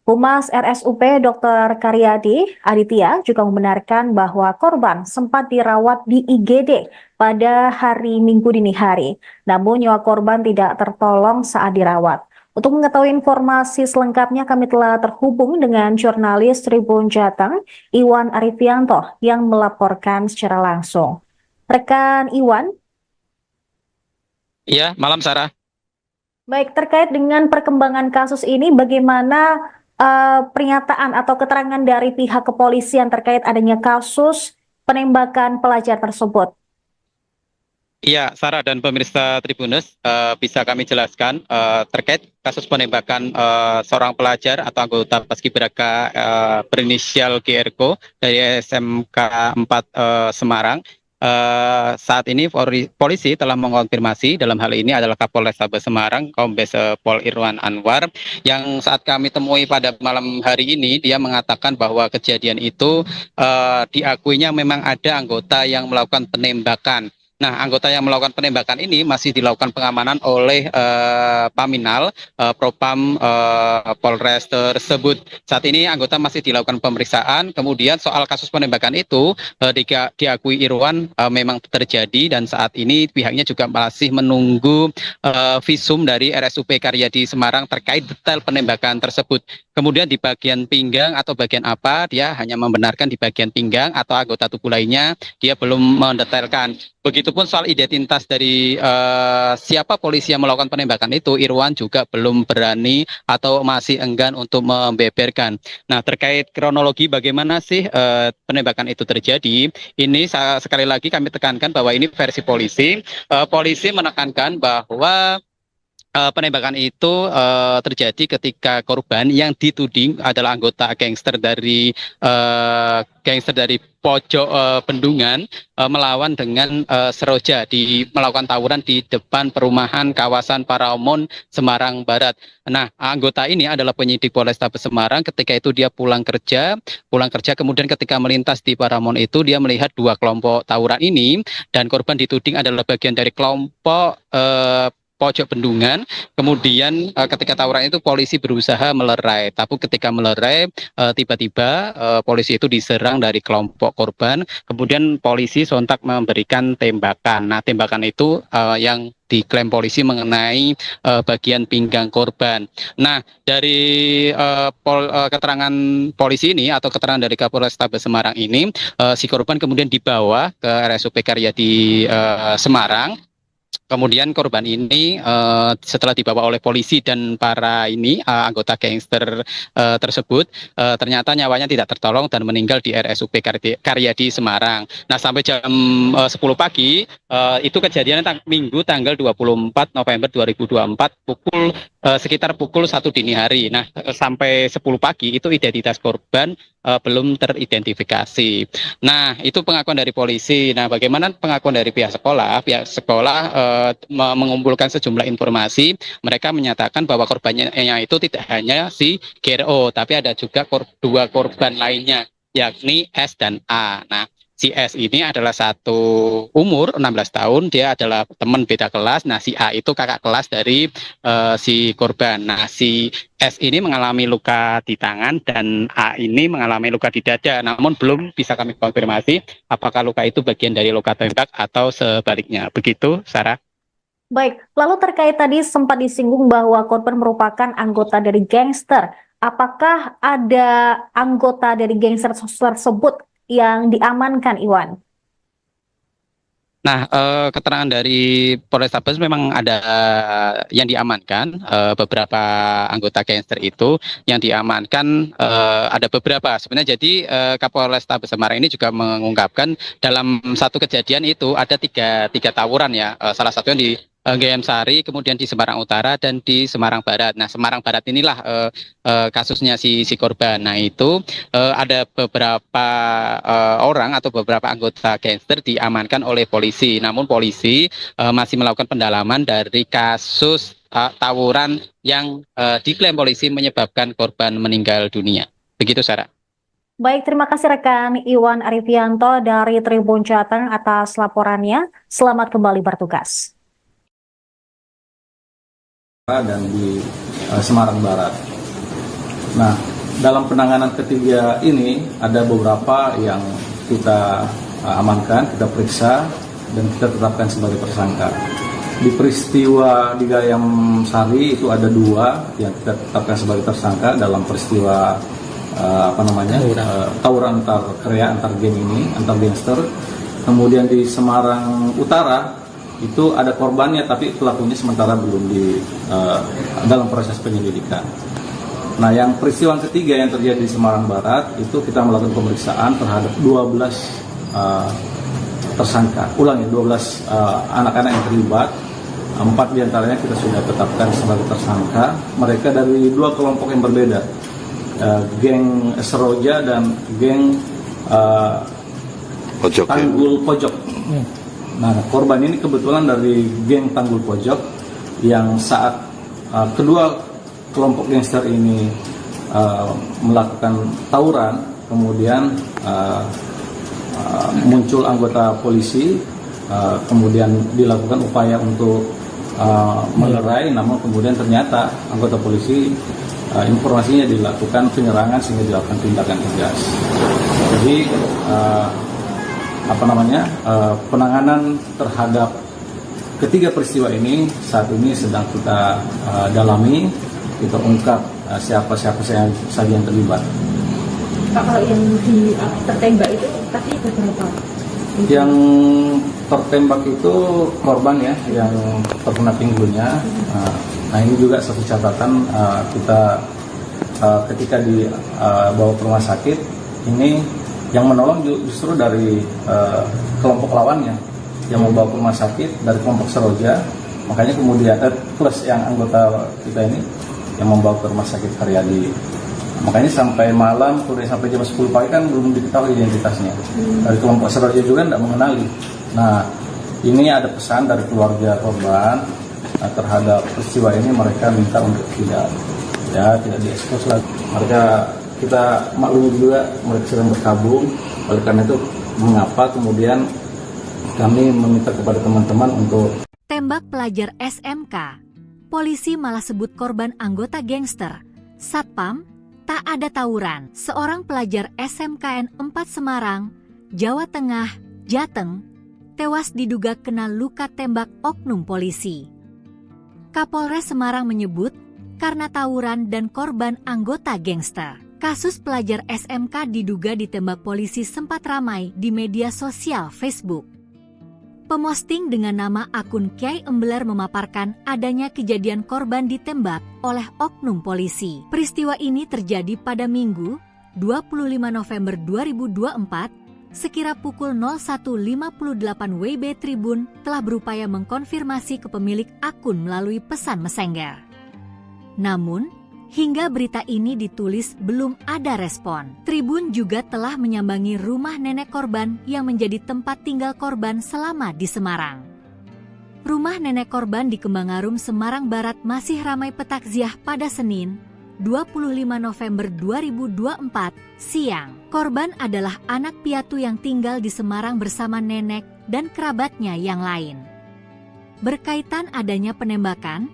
Humas RSUP Dr. Karyadi Aditya juga membenarkan bahwa korban sempat dirawat di IGD pada hari Minggu dini hari, namun nyawa korban tidak tertolong saat dirawat. Untuk mengetahui informasi selengkapnya, kami telah terhubung dengan jurnalis Tribun Jateng, Iwan Arifianto, yang melaporkan secara langsung. Rekan Iwan? Iya, malam Sarah. Baik, terkait dengan perkembangan kasus ini, bagaimana pernyataan atau keterangan dari pihak kepolisian terkait adanya kasus penembakan pelajar tersebut? Iya, Sarah dan pemirsa Tribunnews, bisa kami jelaskan terkait kasus penembakan seorang pelajar atau anggota Paskibraka berinisial GRO dari SMK 4 Semarang. Saat ini polisi telah mengonfirmasi, dalam hal ini adalah Kapolrestabes Semarang, Kombes Pol Irwan Anwar, yang saat kami temui pada malam hari ini, dia mengatakan bahwa kejadian itu diakuinya memang ada anggota yang melakukan penembakan. Nah, anggota yang melakukan penembakan ini masih dilakukan pengamanan oleh Paminal, Propam Polres tersebut. Saat ini anggota masih dilakukan pemeriksaan. Kemudian soal kasus penembakan itu diakui Irwan memang terjadi, dan saat ini pihaknya juga masih menunggu visum dari RSUP Karyadi Semarang terkait detail penembakan tersebut. Kemudian di bagian pinggang atau bagian apa, dia hanya membenarkan di bagian pinggang, atau anggota tubuh lainnya dia belum mendetailkan. Begitupun soal identitas dari siapa polisi yang melakukan penembakan itu, Irwan juga belum berani atau masih enggan untuk membeberkan. Nah, terkait kronologi bagaimana sih penembakan itu terjadi, ini sekali lagi kami tekankan bahwa ini versi polisi. Polisi menekankan bahwa penembakan itu terjadi ketika korban yang dituding adalah anggota gangster dari pojok bendungan melawan dengan Seroja, melakukan tawuran di depan perumahan kawasan Paramount Semarang Barat. Nah, anggota ini adalah penyidik Polrestabes Semarang. Ketika itu dia pulang kerja, kemudian ketika melintas di Paramount itu dia melihat 2 kelompok tawuran ini, dan korban dituding adalah bagian dari kelompok pojok bendungan. Kemudian ketika tawuran itu polisi berusaha melerai, tapi ketika melerai tiba-tiba polisi itu diserang dari kelompok korban. Kemudian polisi sontak memberikan tembakan. Nah, tembakan itu yang diklaim polisi mengenai bagian pinggang korban. Nah, dari keterangan polisi ini atau keterangan dari Kapolrestabes Semarang ini, si korban kemudian dibawa ke RSUP Karyadi Semarang. Kemudian korban ini setelah dibawa oleh polisi dan para anggota gangster tersebut, ternyata nyawanya tidak tertolong dan meninggal di RSUP Karyadi Semarang. Nah, sampai jam 10 pagi itu kejadiannya Minggu tanggal 24 November 2024 sekitar pukul 1 dini hari. Nah, sampai 10 pagi itu identitas korban belum teridentifikasi. Nah, itu pengakuan dari polisi. Nah, bagaimana pengakuan dari pihak sekolah? Pihak sekolah mengumpulkan sejumlah informasi. Mereka menyatakan bahwa korbannya itu tidak hanya si GRO, tapi ada juga dua korban lainnya, yakni S dan A. Nah, si S ini adalah satu umur 16 tahun, dia adalah teman beda kelas. Nah, si A itu kakak kelas dari si korban. Nah, si S ini mengalami luka di tangan dan A ini mengalami luka di dada. Namun belum bisa kami konfirmasi apakah luka itu bagian dari luka tembak atau sebaliknya. Begitu, Sarah. Baik, lalu terkait tadi sempat disinggung bahwa korban merupakan anggota dari gangster. Apakah ada anggota dari gangster tersebut yang diamankan, Iwan? Nah, keterangan dari Polrestabes memang ada yang diamankan, beberapa anggota gangster itu yang diamankan ada beberapa. Sebenarnya jadi Kapolrestabes Semarang ini juga mengungkapkan dalam satu kejadian itu ada tiga tawuran ya, salah satunya di GM Sari, kemudian di Semarang Utara dan di Semarang Barat. Nah, Semarang Barat inilah kasusnya si korban. Nah, itu ada beberapa orang atau beberapa anggota gangster diamankan oleh polisi. Namun polisi masih melakukan pendalaman dari kasus tawuran yang diklaim polisi menyebabkan korban meninggal dunia. Begitu, Sarah. Baik, terima kasih rekan Iwan Arifianto dari Tribun Jateng atas laporannya. Selamat kembali bertugas. Dan di Semarang Barat. Nah, dalam penanganan ketiga ini ada beberapa yang kita amankan, kita periksa dan kita tetapkan sebagai tersangka. Di peristiwa di Gayam Sari itu ada 2 yang kita tetapkan sebagai tersangka dalam peristiwa tawuran antar krea, antar geng ini, antar gangster. Kemudian di Semarang Utara itu ada korbannya, tapi pelakunya sementara belum dalam proses penyelidikan. Nah, yang peristiwa ketiga yang terjadi di Semarang Barat itu kita melakukan pemeriksaan terhadap 12 tersangka. Ulangi, 12 anak-anak yang terlibat. 4 diantaranya kita sudah tetapkan sebagai tersangka. Mereka dari 2 kelompok yang berbeda, geng Seroja dan geng Tanggul Pojok. Nah, korban ini kebetulan dari geng Tanggul Pojok yang saat kedua kelompok gangster ini melakukan tawuran, kemudian muncul anggota polisi, kemudian dilakukan upaya untuk melerai, namun kemudian ternyata anggota polisi informasinya dilakukan penyerangan sehingga dilakukan tindakan tegas. Jadi penanganan terhadap ketiga peristiwa ini saat ini sedang kita dalami, kita ungkap siapa saja yang terlibat. Pak, kalau yang tertembak itu tadi berapa? Yang tertembak itu korban ya, yang terkena pinggulnya. Nah, ini juga satu catatan, kita ketika dibawa ke rumah sakit ini yang menolong justru dari kelompok lawannya yang membawa ke rumah sakit dari kelompok Seroja, makanya kemudian plus yang anggota kita ini yang membawa ke rumah sakit Karyadi. Makanya sampai malam, sampai jam 10 pagi kan belum diketahui identitasnya. Dari kelompok Seroja juga tidak mengenali. Nah, ini ada pesan dari keluarga korban terhadap peristiwa ini, mereka minta untuk tidak diekspos lagi. Mereka kita maklum juga mereka sedang berkabung, oleh karena itu mengapa kemudian kami meminta kepada teman-teman untuk Tembak pelajar SMK. Polisi malah sebut korban anggota gangster. Satpam, tak ada tawuran. Seorang pelajar SMKN 4 Semarang, Jawa Tengah, Jateng, tewas diduga kena luka tembak oknum polisi. Kapolres Semarang menyebut karena tawuran dan korban anggota gangster. Kasus pelajar SMK diduga ditembak polisi sempat ramai di media sosial Facebook. Pemosting dengan nama akun Kiai Embeler memaparkan adanya kejadian korban ditembak oleh oknum polisi. Peristiwa ini terjadi pada Minggu, 25 November 2024, sekira pukul 01.58 WIB. Tribun telah berupaya mengkonfirmasi ke pemilik akun melalui pesan Messenger. Namun, hingga berita ini ditulis belum ada respon. Tribun juga telah menyambangi rumah nenek korban yang menjadi tempat tinggal korban selama di Semarang. Rumah nenek korban di Kembangarum, Semarang Barat masih ramai petakziah pada Senin, 25 November 2024, siang. Korban adalah anak piatu yang tinggal di Semarang bersama nenek dan kerabatnya yang lain. Berkaitan adanya penembakan,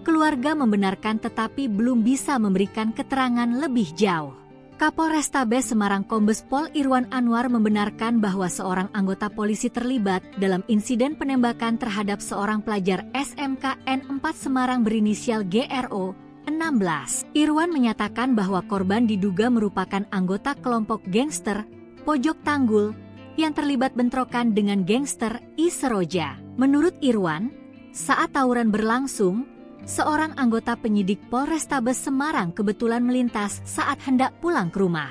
keluarga membenarkan tetapi belum bisa memberikan keterangan lebih jauh. Kapolrestabes Semarang Kombes Pol Irwan Anwar membenarkan bahwa seorang anggota polisi terlibat dalam insiden penembakan terhadap seorang pelajar SMKN 4 Semarang berinisial GRO 16. Irwan menyatakan bahwa korban diduga merupakan anggota kelompok gangster Pojok Tanggul yang terlibat bentrokan dengan gangster I Seroja. Menurut Irwan, saat tawuran berlangsung, seorang anggota penyidik Polrestabes Semarang kebetulan melintas saat hendak pulang ke rumah.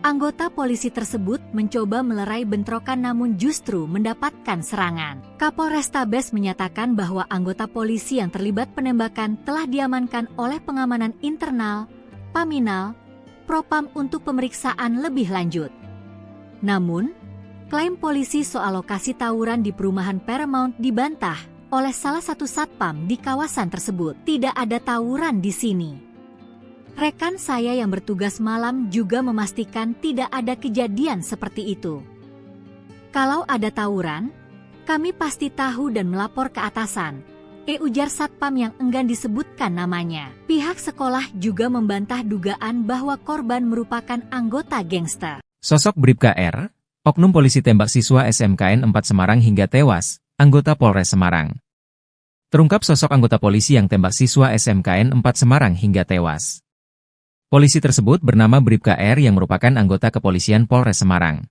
Anggota polisi tersebut mencoba melerai bentrokan namun justru mendapatkan serangan. Kapolrestabes menyatakan bahwa anggota polisi yang terlibat penembakan telah diamankan oleh pengamanan internal, Paminal, Propam untuk pemeriksaan lebih lanjut. Namun, klaim polisi soal lokasi tawuran di perumahan Paramount dibantah oleh salah satu satpam di kawasan tersebut. Tidak ada tawuran di sini. Rekan saya yang bertugas malam juga memastikan tidak ada kejadian seperti itu. Kalau ada tawuran, kami pasti tahu dan melapor ke atasan, ujar satpam yang enggan disebutkan namanya. Pihak sekolah juga membantah dugaan bahwa korban merupakan anggota gangster. Sosok Bribka R, oknum polisi tembak siswa SMKN 4 Semarang hingga tewas, anggota Polres Semarang. Terungkap sosok anggota polisi yang tembak siswa SMKN 4 Semarang hingga tewas. Polisi tersebut bernama Bribka R yang merupakan anggota kepolisian Polres Semarang.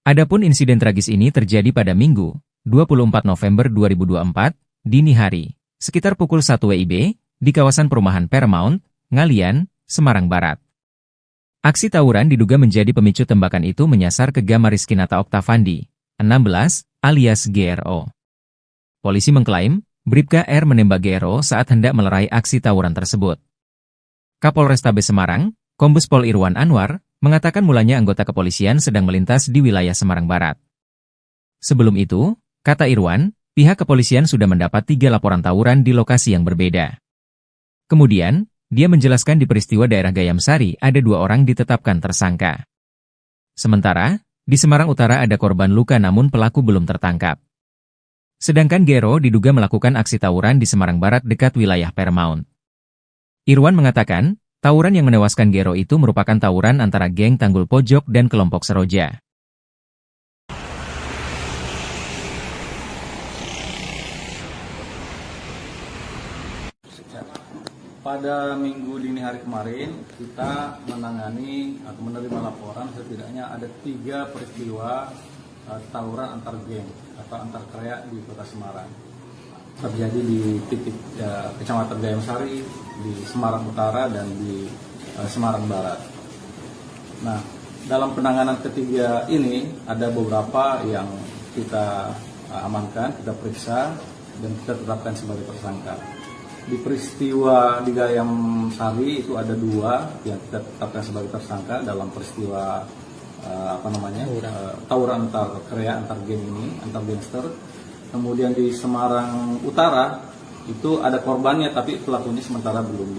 Adapun insiden tragis ini terjadi pada Minggu, 24 November 2024, dini hari, sekitar pukul 1 WIB, di kawasan perumahan Paramount, Ngalian, Semarang Barat. Aksi tawuran diduga menjadi pemicu tembakan itu menyasar ke Gama Rizkinata Oktavandi, 16, alias GRO. Polisi mengklaim, Bribka R menembak GRO saat hendak melerai aksi tawuran tersebut. Kapolrestabes Semarang, Kombes Pol Irwan Anwar, mengatakan mulanya anggota kepolisian sedang melintas di wilayah Semarang Barat. Sebelum itu, kata Irwan, pihak kepolisian sudah mendapat 3 laporan tawuran di lokasi yang berbeda. Kemudian, dia menjelaskan di peristiwa daerah Gayamsari ada 2 orang ditetapkan tersangka. Sementara, di Semarang Utara ada korban luka namun pelaku belum tertangkap. Sedangkan GRO diduga melakukan aksi tawuran di Semarang Barat dekat wilayah Paramount. Irwan mengatakan, tawuran yang menewaskan GRO itu merupakan tawuran antara geng Tanggul Pojok dan kelompok Seroja. Pada minggu dini hari kemarin, kita menangani atau menerima laporan setidaknya ada 3 peristiwa tawuran antar geng atau antar kreak di Kota Semarang. Terjadi di titik Kecamatan Gayamsari, di Semarang Utara, dan di Semarang Barat. Nah, dalam penanganan ketiga ini ada beberapa yang kita amankan, kita periksa, dan kita tetapkan sebagai tersangka. Di peristiwa di Gayamsari itu ada 2 yang kita tetapkan sebagai tersangka dalam peristiwa tawuran antar kreak, antar geng ini, antar gangster. Kemudian di Semarang Utara itu ada korbannya tapi pelakunya sementara belum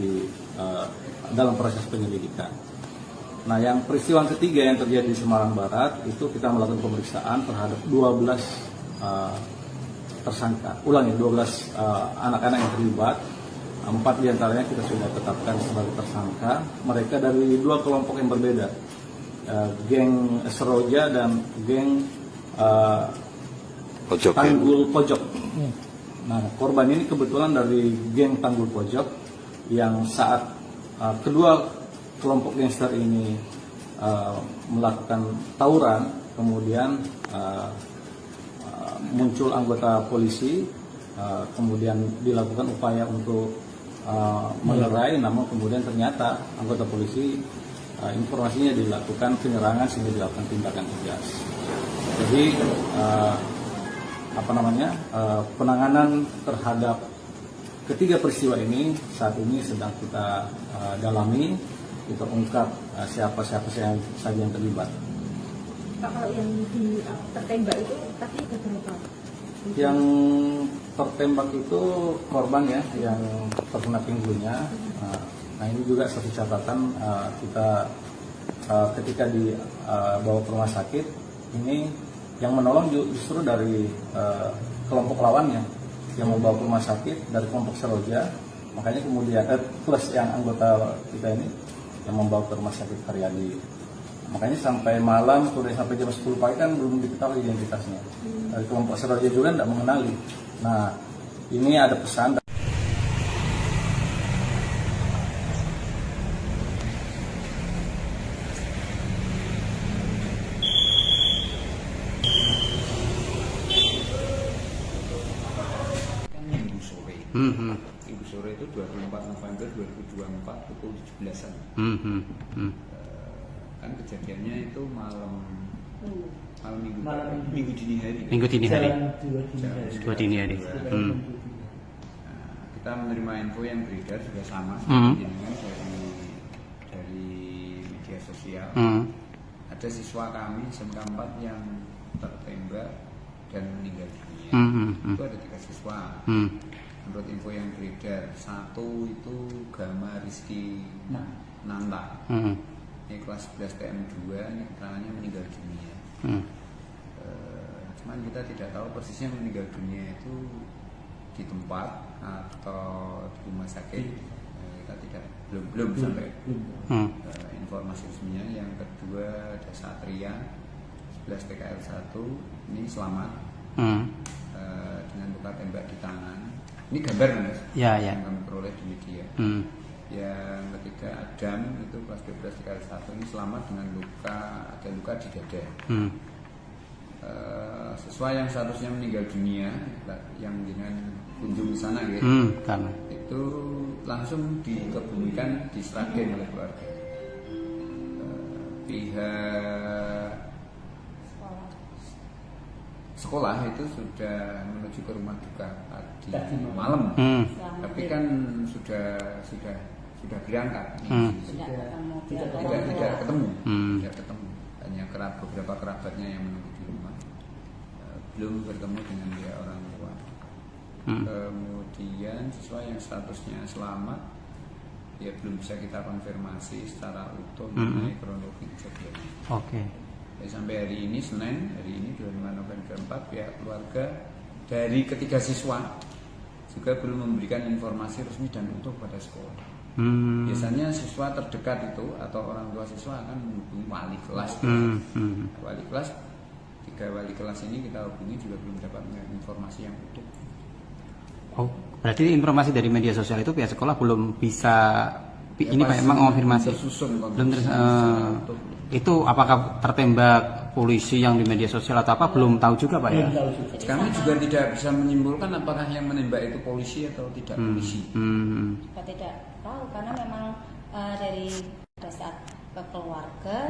dalam proses penyelidikan. Nah, yang peristiwa ketiga yang terjadi di Semarang Barat itu kita melakukan pemeriksaan terhadap 12 tersangka. Ulangi, 12 anak-anak yang terlibat. 4 diantaranya kita sudah tetapkan sebagai tersangka. Mereka dari 2 kelompok yang berbeda, geng Seroja dan geng Tanggul Pojok. Nah, korban ini kebetulan dari geng Tanggul Pojok yang saat kedua kelompok gangster ini melakukan tawuran, kemudian muncul anggota polisi, kemudian dilakukan upaya untuk melerai, namun kemudian ternyata anggota polisi informasinya dilakukan penyerangan sehingga dilakukan tindakan tegas. Jadi penanganan terhadap ketiga peristiwa ini saat ini sedang kita dalami, kita ungkap siapa saja yang terlibat. Pak, kalau yang tertembak itu tadi berapa? Yang tertembak itu korban ya, yang terkena pinggulnya. Nah ini juga satu catatan, kita ketika dibawa ke rumah sakit, ini yang menolong justru dari kelompok lawannya yang membawa ke rumah sakit dari kelompok Seroja. Makanya kemudian plus yang anggota kita ini yang membawa ke rumah sakit Karyadi. Makanya sampai malam, sampai jam 10 pagi kan belum diketahui identitasnya. Dari kelompok Seroja juga tidak mengenali. Nah, ini ada pesan. Ibu sore itu 24 November 2024 pukul 17-an. Kan kejadiannya itu malam minggu dini hari. Minggu dini hari. Dua dini hari. Kita menerima info yang beredar juga sama. Dari media sosial. Ada siswa kami SMK 4 yang tertembak dan meninggal dunia. Itu ada 3 siswa. Menurut info yang beredar, 1 itu Gama Rizky Nanta. Ini kelas 11 TM2, ini keterangannya meninggal dunia. Cuman kita tidak tahu persisnya meninggal dunia itu di tempat atau di rumah sakit. Kita belum sampai informasi resminya. Yang kedua ada Satria 11 TKL 1, ini selamat dengan luka tembak di tangan. Ini gambar Mas, yang kami peroleh di media. Yang ketiga Adam itu kelas 12 TKL 1, ini selamat dengan ada luka di dada. Siswa yang seharusnya meninggal dunia yang dengan kunjung di sana gitu, itu langsung dikebumikan di Sragen oleh keluarga. Pihak sekolah itu sudah menuju ke rumah duka tadi malam, tapi kan sudah berangkat, tidak ketemu, hanya beberapa kerabatnya yang menunggu di rumah, belum bertemu dengan dia orang tua. Kemudian siswa yang statusnya selamat, ya belum bisa kita konfirmasi secara utuh mengenai kronologi kejadiannya. Sampai hari ini Senin, hari ini 25 November 4, pihak keluarga dari ketiga siswa juga belum memberikan informasi resmi dan utuh pada sekolah. Biasanya siswa terdekat itu atau orang tua siswa akan menghubungi wali kelas. Wali kelas, 3 wali kelas ini kita hubungi juga belum dapat informasi yang utuh. Berarti informasi dari media sosial itu pihak sekolah belum bisa memang konfirmasi. Belum itu apakah tertembak polisi yang di media sosial atau apa, belum tahu juga Pak ya? Kami juga tidak bisa menyimpulkan apakah yang menembak itu polisi atau tidak polisi. Kita tidak tahu karena memang dari saat ke keluarga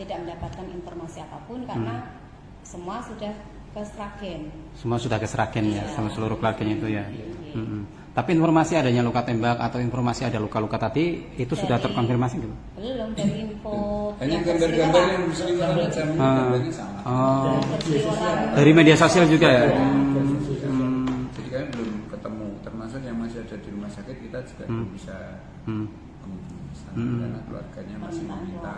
tidak mendapatkan informasi apapun karena semua sudah ke Sragen. Semua sudah ke Sragen ya, sama seluruh keluarganya itu ya. Tapi informasi adanya luka tembak atau informasi ada luka-luka tadi itu sudah terkonfirmasi gitu? Belum, dari info hanya gambar-gambar yang berseliweran aja, gambarnya sama. Dari media sosial juga ya? Jadi kami belum ketemu, termasuk yang masih ada di rumah sakit kita juga belum bisa karena keluarganya masih meminta.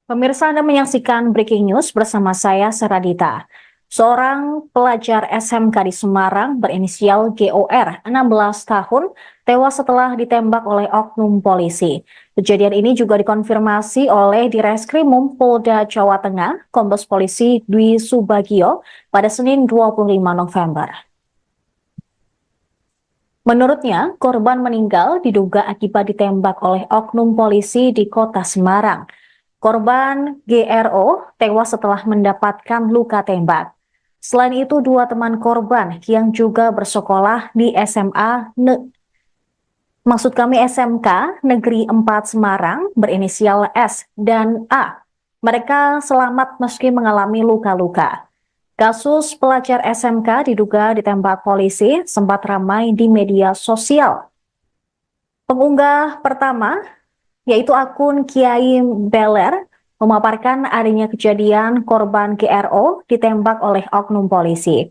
Pemirsa, Anda menyaksikan Breaking News bersama saya, Seradita. Seorang pelajar SMK di Semarang berinisial GOR, 16 tahun, tewas setelah ditembak oleh oknum polisi. Kejadian ini juga dikonfirmasi oleh Direskrimum Polda Jawa Tengah, Kombes Polisi Dwi Subagio, pada Senin 25 November. Menurutnya, korban meninggal diduga akibat ditembak oleh oknum polisi di kota Semarang. Korban GRO tewas setelah mendapatkan luka tembak. Selain itu, dua teman korban yang juga bersekolah di SMK Negeri 4 Semarang berinisial S dan A. Mereka selamat meski mengalami luka-luka. Kasus pelajar SMK diduga ditembak polisi sempat ramai di media sosial. Pengunggah pertama, yaitu akun Kiai Beler, memaparkan adanya kejadian korban GRO ditembak oleh oknum polisi.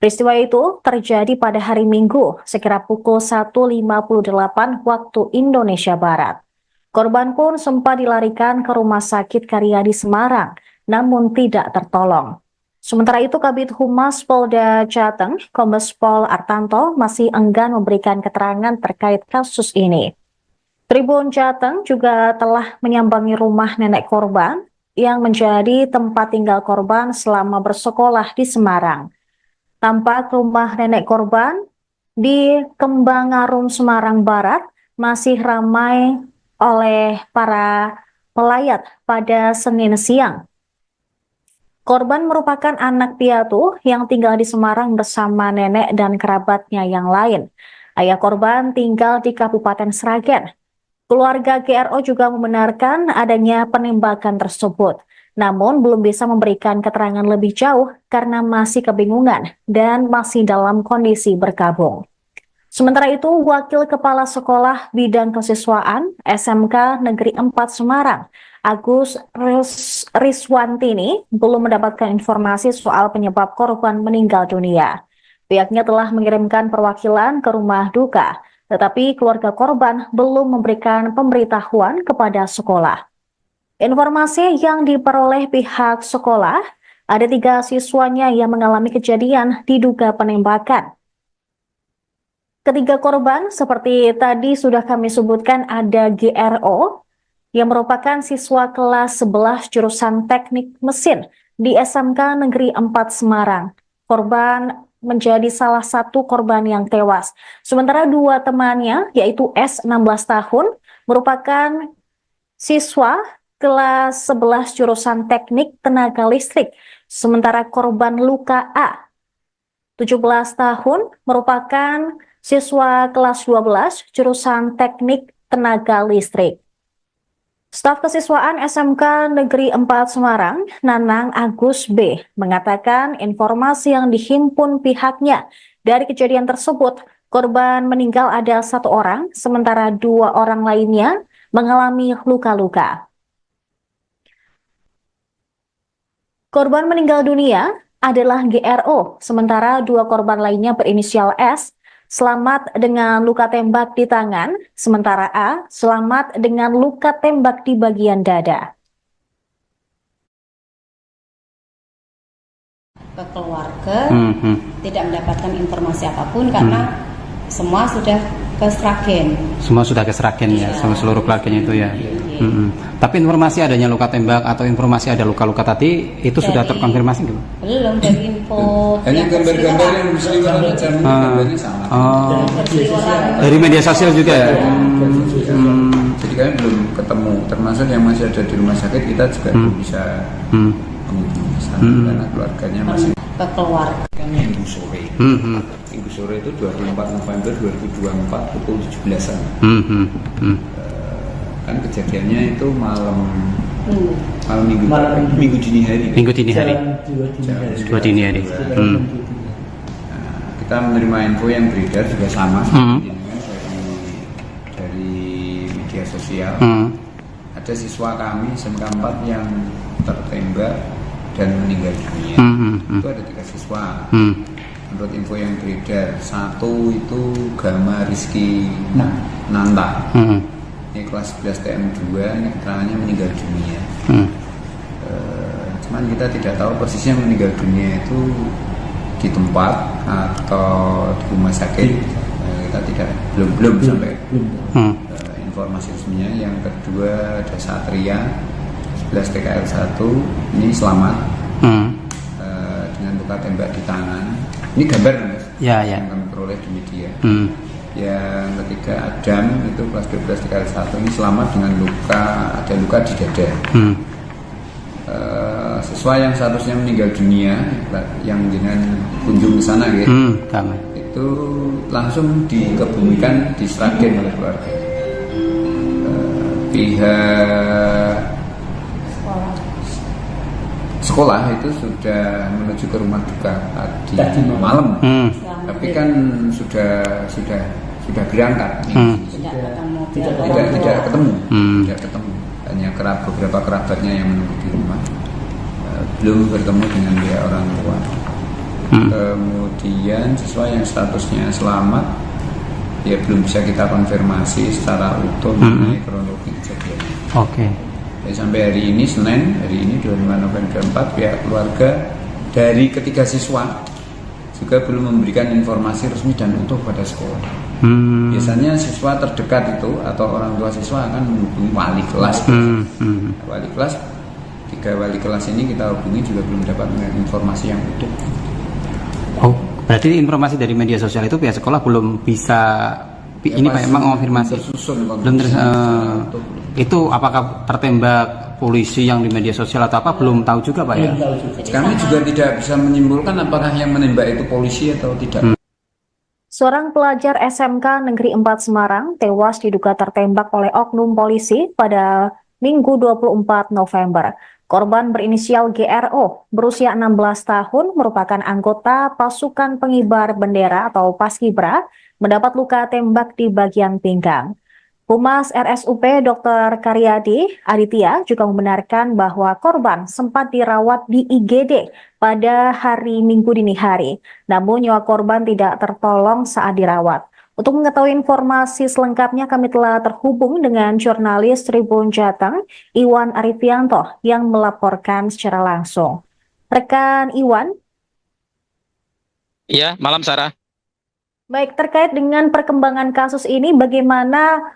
Peristiwa itu terjadi pada hari Minggu, sekira pukul 1.58 waktu Indonesia Barat. Korban pun sempat dilarikan ke Rumah Sakit Karyadi Semarang, namun tidak tertolong. Sementara itu, Kabid Humas Polda Jateng, Kombes Pol Artanto, masih enggan memberikan keterangan terkait kasus ini. Tribun Jateng juga telah menyambangi rumah nenek korban yang menjadi tempat tinggal korban selama bersekolah di Semarang. Tampak rumah nenek korban di Kembangarum, Semarang Barat masih ramai oleh para pelayat pada Senin siang. Korban merupakan anak piatu yang tinggal di Semarang bersama nenek dan kerabatnya yang lain. Ayah korban tinggal di Kabupaten Sragen. Keluarga GRO juga membenarkan adanya penembakan tersebut, namun belum bisa memberikan keterangan lebih jauh karena masih kebingungan dan masih dalam kondisi berkabung. Sementara itu, Wakil Kepala Sekolah Bidang Kesiswaan SMK Negeri 4 Semarang, Agus Riswantini, belum mendapatkan informasi soal penyebab korban meninggal dunia. Pihaknya telah mengirimkan perwakilan ke rumah duka, tetapi keluarga korban belum memberikan pemberitahuan kepada sekolah. Informasi yang diperoleh pihak sekolah, ada 3 siswanya yang mengalami kejadian diduga penembakan. Ketiga korban seperti tadi sudah kami sebutkan, ada GRO yang merupakan siswa kelas 11 jurusan teknik mesin di SMK Negeri 4 Semarang. Korban menjadi salah satu korban yang tewas. Sementara 2 temannya, yaitu S 16 tahun, merupakan siswa kelas 11 jurusan teknik tenaga listrik. Sementara korban luka A, 17 tahun, merupakan siswa kelas 12 jurusan teknik tenaga listrik. Staf Kesiswaan SMK Negeri 4 Semarang, Nanang Agus B, mengatakan informasi yang dihimpun pihaknya dari kejadian tersebut, korban meninggal ada 1 orang, sementara 2 orang lainnya mengalami luka-luka. Korban meninggal dunia adalah GRO, sementara 2 korban lainnya berinisial S, selamat dengan luka tembak di tangan, sementara A selamat dengan luka tembak di bagian dada. Ke keluarga tidak mendapatkan informasi apapun karena semua sudah ke Sragen. Semua sudah ke Sragen ya, sama seluruh keluarganya itu ya. Tapi informasi adanya luka tembak atau informasi ada luka-luka tadi itu sudah terkonfirmasi belum? Belum, dari info. Hanya gambar-gambar yang berseliweran aja, gambarnya sama. Dari media sosial juga ya. Jadi kami belum ketemu, termasuk yang masih ada di rumah sakit kita juga belum bisa menghubungi karena keluarganya masih ke keluarga. Minggu sore. Minggu sore itu 24 November 2024 pukul 17-an. Kan kejadiannya itu malam minggu dini hari. Minggu dini hari. Dua dini hari. Kita menerima info yang beredar juga sama dari media sosial. Ada siswa kami SMK 4 yang tertembak dan meninggal dunia. Itu ada 3 siswa. Menurut info yang beredar, 1 itu Gama Rizky Nanta. Ini kelas 11 TM2, ini keterangannya meninggal dunia. kan kita tidak tahu persisnya meninggal dunia itu di tempat atau di rumah sakit. Kita tidak belum sampai informasi resminya. Yang kedua ada Satria 11 TKL 1 ini selamat dengan luka tembak di tangan. Ini gambar Mas, yang kami peroleh di media. Yang ketiga Adam itu kelas 12 TKL 1 ini selamat dengan ada luka di dada. Siswa yang seharusnya meninggal dunia yang dengan kunjung ke sana gitu, itu langsung dikebumikan di Sragen oleh keluarga. Pihak sekolah itu sudah menuju ke rumah duka tadi malam, tapi kan sudah berangkat, tidak ketemu. Hanya beberapa kerabatnya yang menunggu di rumah, belum bertemu dengan pihak orang tua. Kemudian siswa yang statusnya selamat, ya belum bisa kita konfirmasi secara utuh mengenai kronologi kejadian. Sampai hari ini Senin, hari ini 25 November 4, pihak keluarga dari ketiga siswa juga belum memberikan informasi resmi dan utuh pada sekolah. Biasanya siswa terdekat itu atau orang tua siswa akan menghubungi wali kelas. Wali kelas, 3 wali kelas ini kita hubungi juga belum dapat informasi yang utuh. Berarti informasi dari media sosial itu pihak sekolah belum bisa ini Pak emang konfirmasi. Belum itu apakah tertembak polisi yang di media sosial atau apa belum tahu juga Pak ya? Kami juga tidak bisa menyimpulkan apakah yang menembak itu polisi atau tidak. Seorang pelajar SMK Negeri 4 Semarang tewas diduga tertembak oleh oknum polisi pada Minggu 24 November. Korban berinisial GRO, berusia 16 tahun, merupakan anggota pasukan pengibar bendera atau Paskibra, mendapat luka tembak di bagian pinggang. Humas RSUP Dr. Karyadi Aditya juga membenarkan bahwa korban sempat dirawat di IGD pada hari Minggu dini hari, namun nyawa korban tidak tertolong saat dirawat. Untuk mengetahui informasi selengkapnya, kami telah terhubung dengan jurnalis Tribun Jateng, Iwan Arifianto, yang melaporkan secara langsung. Rekan Iwan? Iya, malam Sarah. Baik, terkait dengan perkembangan kasus ini, bagaimana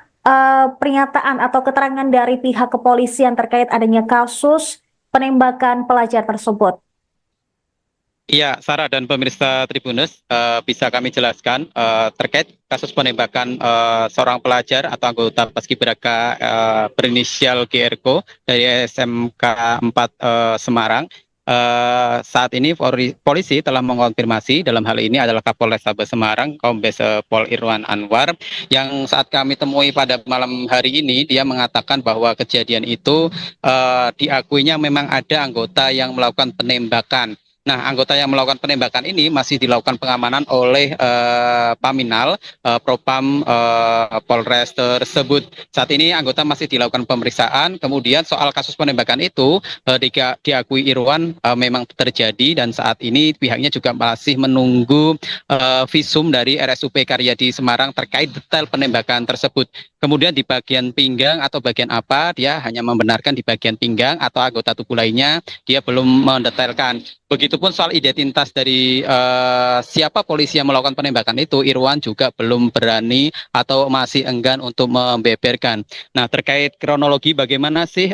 pernyataan atau keterangan dari pihak kepolisian terkait adanya kasus penembakan pelajar tersebut? Iya, Sarah dan pemirsa Tribunnews, bisa kami jelaskan terkait kasus penembakan seorang pelajar atau anggota Paskibraka berinisial GRO dari SMK 4 Semarang. Saat ini polisi telah mengonfirmasi, dalam hal ini adalah Kapolrestabes Semarang, Kombes Pol Irwan Anwar, yang saat kami temui pada malam hari ini, dia mengatakan bahwa kejadian itu diakuinya memang ada anggota yang melakukan penembakan. Nah, anggota yang melakukan penembakan ini masih dilakukan pengamanan oleh Paminal, Propam Polres tersebut. Saat ini anggota masih dilakukan pemeriksaan. Kemudian soal kasus penembakan itu diakui Irwan memang terjadi, dan saat ini pihaknya juga masih menunggu visum dari RSUP Karyadi Semarang terkait detail penembakan tersebut. Kemudian di bagian pinggang atau bagian apa, dia hanya membenarkan di bagian pinggang, atau anggota tubuh lainnya dia belum mendetailkan. Begitupun soal identitas dari siapa polisi yang melakukan penembakan itu, Irwan juga belum berani atau masih enggan untuk membeberkan. Nah, terkait kronologi bagaimana sih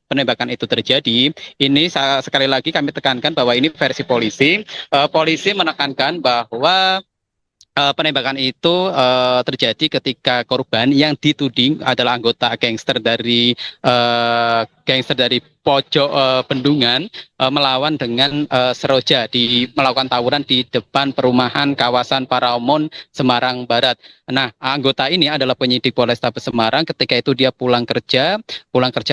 penembakan itu terjadi, ini sekali lagi kami tekankan bahwa ini versi polisi. Polisi menekankan bahwa penembakan itu terjadi ketika korban yang dituding adalah anggota gangster dari pojok Bendungan melawan dengan Seroja, melakukan tawuran di depan perumahan kawasan Paramount Semarang Barat. Nah, anggota ini adalah penyidik Polrestabes Semarang. Ketika itu dia pulang kerja,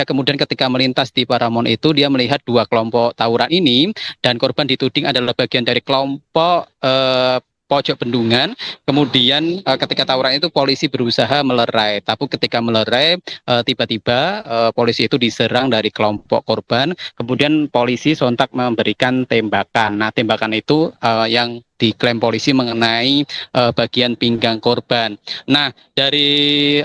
kemudian ketika melintas di Paramount itu dia melihat dua kelompok tawuran ini, dan korban dituding adalah bagian dari kelompok pojok bendungan. Kemudian ketika tawuran itu polisi berusaha melerai, tapi ketika melerai tiba-tiba polisi itu diserang dari kelompok korban. Kemudian polisi sontak memberikan tembakan. Nah, tembakan itu yang diklaim polisi mengenai bagian pinggang korban. Nah, dari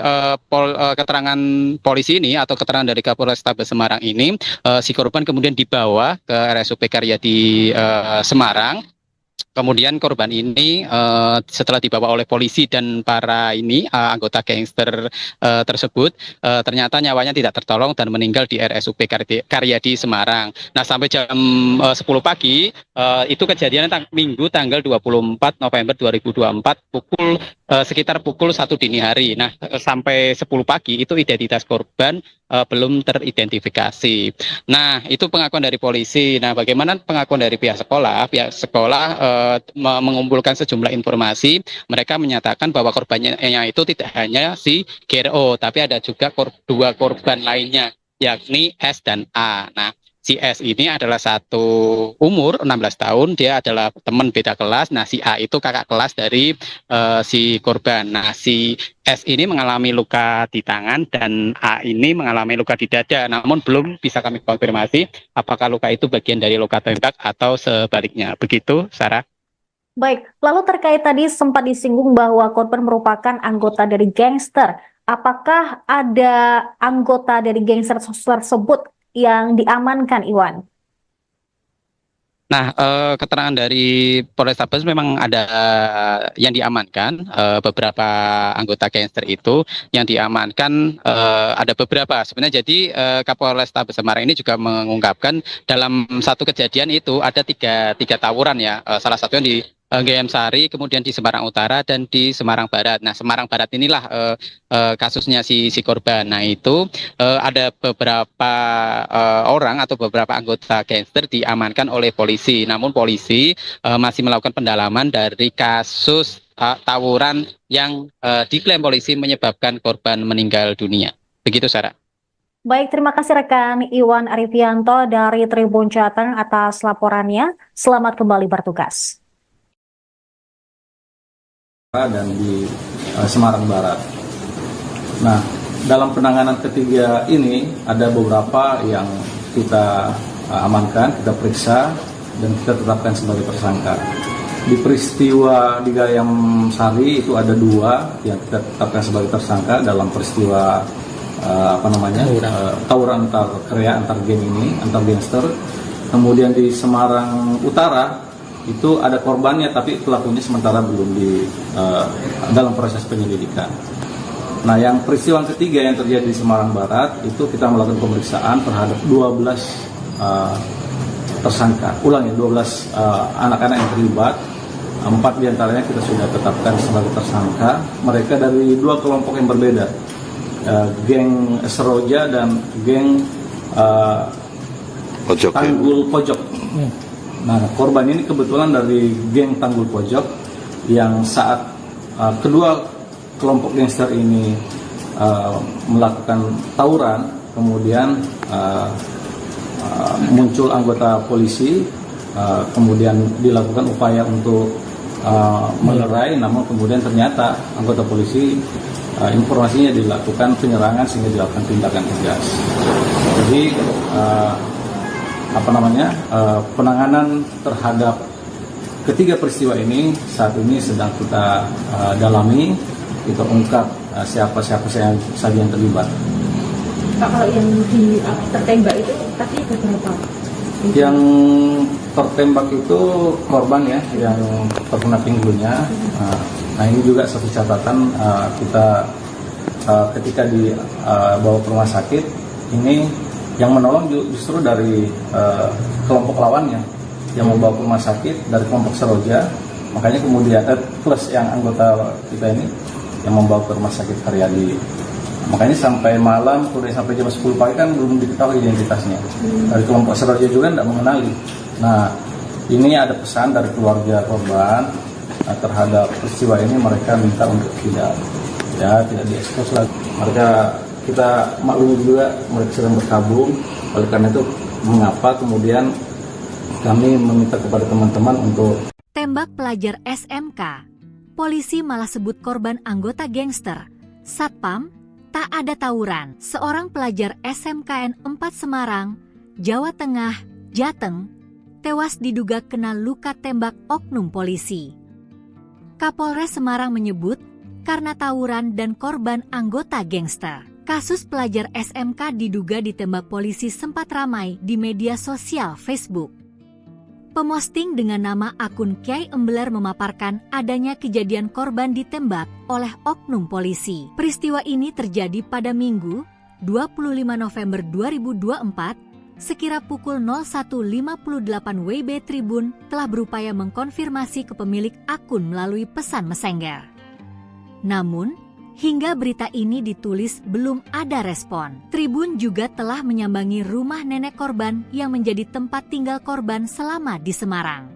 keterangan polisi ini atau keterangan dari Kapolrestabes Semarang ini, si korban kemudian dibawa ke RSUP Karyadi Semarang. Kemudian korban ini setelah dibawa oleh polisi dan para anggota gangster tersebut, ternyata nyawanya tidak tertolong dan meninggal di RSUP Karyadi Semarang. Nah, sampai jam 10 pagi itu kejadian Minggu tanggal 24 November 2024 sekitar pukul 1 dini hari. Nah, sampai 10 pagi itu identitas korban belum teridentifikasi. Nah, itu pengakuan dari polisi. Nah, bagaimana pengakuan dari pihak sekolah? Pihak sekolah mengumpulkan sejumlah informasi. Mereka menyatakan bahwa korbannya itu tidak hanya si GRO, tapi ada juga dua korban lainnya, yakni S dan A. Nah, si S ini adalah satu umur 16 tahun, dia adalah teman beda kelas. Nah, si A itu kakak kelas dari si korban. Nah, si S ini mengalami luka di tangan dan A ini mengalami luka di dada. Namun belum bisa kami konfirmasi apakah luka itu bagian dari luka tembak atau sebaliknya. Begitu, Sarah. Baik, lalu terkait tadi sempat disinggung bahwa korban merupakan anggota dari gangster. Apakah ada anggota dari gangster tersebut yang diamankan, Iwan? Nah, keterangan dari Polrestabes memang ada yang diamankan, beberapa anggota gangster itu yang diamankan ada beberapa. Sebenarnya jadi Kapolrestabes Semarang ini juga mengungkapkan dalam satu kejadian itu ada tiga tawuran ya, salah satunya di GM Sari, kemudian di Semarang Utara dan di Semarang Barat. Nah, Semarang Barat inilah kasusnya si korban. Nah, itu ada beberapa orang atau beberapa anggota gangster diamankan oleh polisi. Namun polisi masih melakukan pendalaman dari kasus tawuran yang diklaim polisi menyebabkan korban meninggal dunia. Begitu, Sarah. Baik, terima kasih rekan Iwan Arifianto dari Tribun Jateng atas laporannya. Selamat kembali bertugas. Dan di Semarang Barat. Nah, dalam penanganan ketiga ini ada beberapa yang kita amankan, kita periksa dan kita tetapkan sebagai tersangka. Di peristiwa di Gayam Sari itu ada 2 yang kita tetapkan sebagai tersangka dalam peristiwa tawuran antar kreya, antar geng ini, antar gangster. Kemudian di Semarang Utara itu ada korbannya tapi pelakunya sementara belum dalam proses penyelidikan. Nah, yang peristiwa ketiga yang terjadi di Semarang Barat itu kita melakukan pemeriksaan terhadap 12 tersangka. Ulangi, 12 anak-anak yang terlibat. 4 diantaranya kita sudah tetapkan sebagai tersangka. Mereka dari 2 kelompok yang berbeda, geng Seroja dan geng Tanggul Pojok. Nah, korban ini kebetulan dari geng Tanggul Pojok yang saat kedua kelompok gangster ini melakukan tawuran, kemudian muncul anggota polisi, kemudian dilakukan upaya untuk melerai, namun kemudian ternyata anggota polisi informasinya dilakukan penyerangan sehingga dilakukan tindakan tegas. Jadi penanganan terhadap ketiga peristiwa ini saat ini sedang kita dalami, kita ungkap siapa saja yang terlibat. Pak, kalau yang tertembak itu tadi berapa? Yang tertembak itu korban ya, yang terkena pinggulnya. Nah, ini juga satu catatan, kita ketika dibawa ke rumah sakit ini yang menolong justru dari kelompok lawannya yang membawa ke rumah sakit dari kelompok Seroja, makanya kemudian plus yang anggota kita ini yang membawa ke rumah sakit Karyadi. Makanya sampai malam, kemudian sampai jam 10 pagi kan belum diketahui identitasnya. Dari kelompok Seroja juga tidak mengenali. Nah, ini ada pesan dari keluarga korban terhadap peristiwa ini, mereka minta untuk tidak diekspos lagi. Kita maklumi juga mereka sedang berkabung, oleh karena itu mengapa kemudian kami meminta kepada teman-teman untuk Tembak pelajar SMK, polisi malah sebut korban anggota gangster. Satpam, tak ada tawuran. Seorang pelajar SMKN 4 Semarang, Jawa Tengah, Jateng, tewas diduga kena luka tembak oknum polisi. Kapolres Semarang menyebut karena tawuran dan korban anggota gangster. Kasus pelajar SMK diduga ditembak polisi sempat ramai di media sosial Facebook. Pemosting dengan nama akun Kiai Embler memaparkan adanya kejadian korban ditembak oleh oknum polisi. Peristiwa ini terjadi pada Minggu, 25 November 2024, sekira pukul 01.58 WIB. Tribun telah berupaya mengkonfirmasi ke pemilik akun melalui pesan Messenger. Namun, hingga berita ini ditulis belum ada respon. Tribun juga telah menyambangi rumah nenek korban yang menjadi tempat tinggal korban selama di Semarang.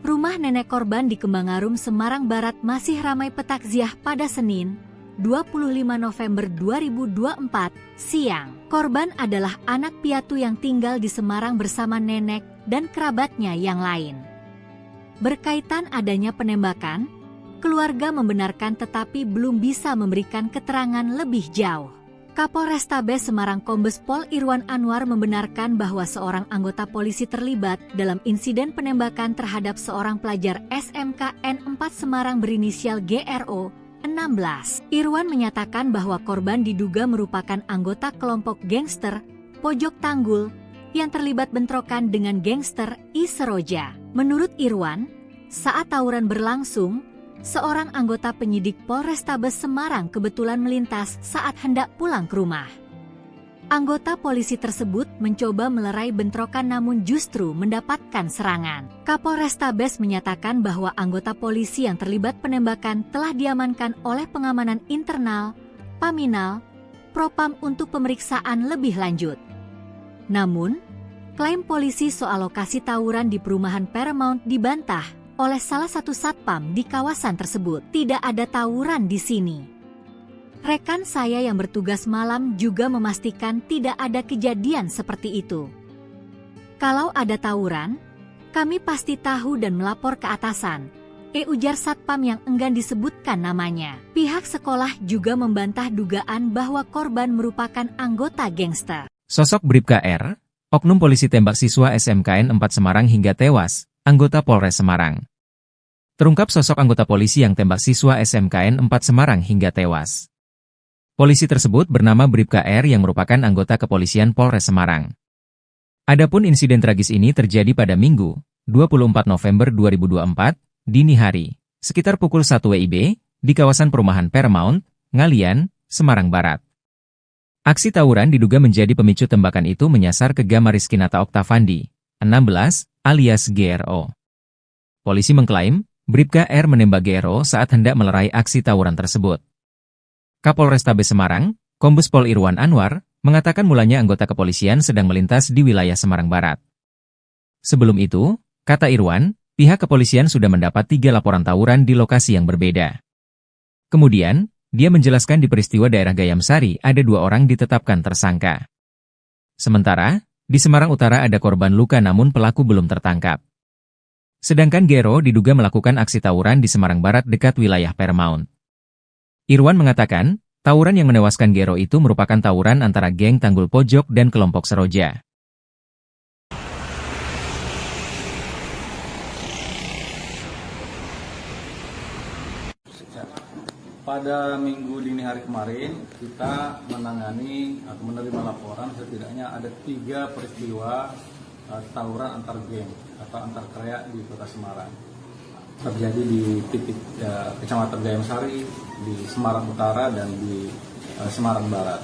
Rumah nenek korban di Kembangarum, Semarang Barat masih ramai petakziah pada Senin, 25 November 2024, siang. Korban adalah anak piatu yang tinggal di Semarang bersama nenek dan kerabatnya yang lain. Berkaitan adanya penembakan, keluarga membenarkan tetapi belum bisa memberikan keterangan lebih jauh. Kapolrestabes Semarang Kombes Pol Irwan Anwar membenarkan bahwa seorang anggota polisi terlibat dalam insiden penembakan terhadap seorang pelajar SMKN 4 Semarang berinisial GRO 16. Irwan menyatakan bahwa korban diduga merupakan anggota kelompok gangster Pojok Tanggul yang terlibat bentrokan dengan gangster I Seroja. Menurut Irwan, saat tawuran berlangsung, seorang anggota penyidik Polrestabes Semarang kebetulan melintas saat hendak pulang ke rumah. Anggota polisi tersebut mencoba melerai bentrokan namun justru mendapatkan serangan. Kapolrestabes menyatakan bahwa anggota polisi yang terlibat penembakan telah diamankan oleh pengamanan internal, Paminal, Propam untuk pemeriksaan lebih lanjut. Namun, klaim polisi soal lokasi tawuran di perumahan Paramount dibantah oleh salah satu satpam di kawasan tersebut. Tidak ada tawuran di sini. Rekan saya yang bertugas malam juga memastikan tidak ada kejadian seperti itu. Kalau ada tawuran, kami pasti tahu dan melapor ke atasan, ujar satpam yang enggan disebutkan namanya. Pihak sekolah juga membantah dugaan bahwa korban merupakan anggota gangster. Sosok Bribka R, oknum polisi tembak siswa SMKN 4 Semarang hingga tewas, anggota Polres Semarang. Terungkap sosok anggota polisi yang tembak siswa SMKN 4 Semarang hingga tewas. Polisi tersebut bernama Bribka R yang merupakan anggota kepolisian Polres Semarang. Adapun insiden tragis ini terjadi pada Minggu, 24 November 2024, dini hari, sekitar pukul 1 WIB, di kawasan perumahan Paramount, Ngalian, Semarang Barat. Aksi tawuran diduga menjadi pemicu tembakan itu menyasar ke Gama Rizkinata Oktavandi, 16, alias GRO. Polisi mengklaim, Bribka R menembak GRO saat hendak melerai aksi tawuran tersebut. Kapolrestabes Semarang, Kombes Pol Irwan Anwar, mengatakan mulanya anggota kepolisian sedang melintas di wilayah Semarang Barat. Sebelum itu, kata Irwan, pihak kepolisian sudah mendapat 3 laporan tawuran di lokasi yang berbeda. Kemudian, dia menjelaskan di peristiwa daerah Gayam Sari ada 2 orang ditetapkan tersangka. Sementara, di Semarang Utara ada korban luka namun pelaku belum tertangkap. Sedangkan GRO diduga melakukan aksi tawuran di Semarang Barat dekat wilayah Paramount. Irwan mengatakan, tawuran yang menewaskan GRO itu merupakan tawuran antara geng Tanggul Pojok dan kelompok Seroja. Pada minggu dini hari kemarin, kita menangani atau menerima laporan setidaknya ada 3 peristiwa tawuran antar geng atau antar kraya di Kota Semarang. Terjadi di titik Kecamatan Gayam Sari, di Semarang Utara, dan di Semarang Barat.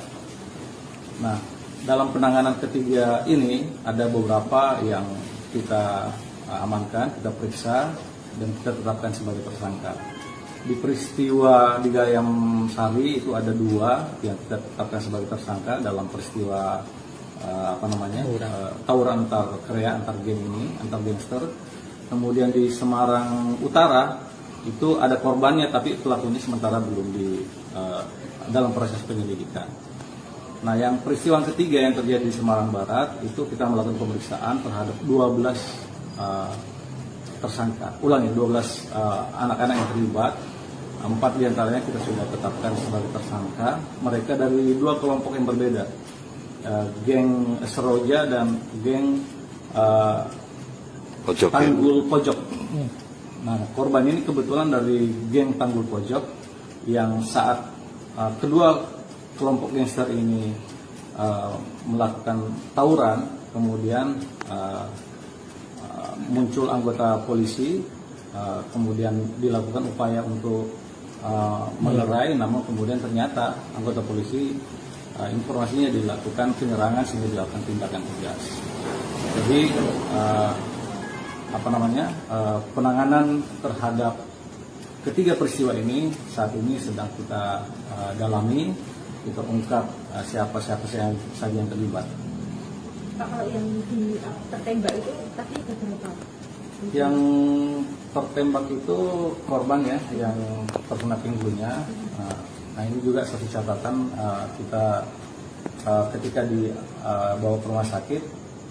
Nah, dalam penanganan ketiga ini ada beberapa yang kita amankan, kita periksa, dan kita tetapkan sebagai tersangka. Di peristiwa di Gayam Sari itu ada 2 yang kita tetapkan sebagai tersangka dalam peristiwa tawuran antar kraya, antar geng ini, antar gangster. Kemudian di Semarang Utara itu ada korbannya tapi pelakunya sementara belum dalam proses penyelidikan. Nah, yang peristiwa ketiga yang terjadi di Semarang Barat itu kita melakukan pemeriksaan terhadap 12 tersangka. Ulangi, 12 anak-anak yang terlibat. 4 diantaranya kita sudah tetapkan sebagai tersangka. Mereka dari 2 kelompok yang berbeda, geng Seroja dan geng Tanggul Pojok. Nah, korban ini kebetulan dari geng Tanggul Pojok yang saat kedua kelompok gangster ini melakukan tawuran, kemudian muncul anggota polisi, kemudian dilakukan upaya untuk melerai, namun kemudian ternyata anggota polisi informasinya dilakukan penyerangan sehingga dilakukan tindakan tegas. Jadi penanganan terhadap ketiga peristiwa ini saat ini sedang kita dalami, kita ungkap siapa-siapa saja yang terlibat. Pak, kalau yang tertembak itu tadi ada berapa? Yang tertembak itu korban ya, yang terkena pinggulnya. Nah ini juga satu catatan, kita ketika dibawa ke rumah sakit,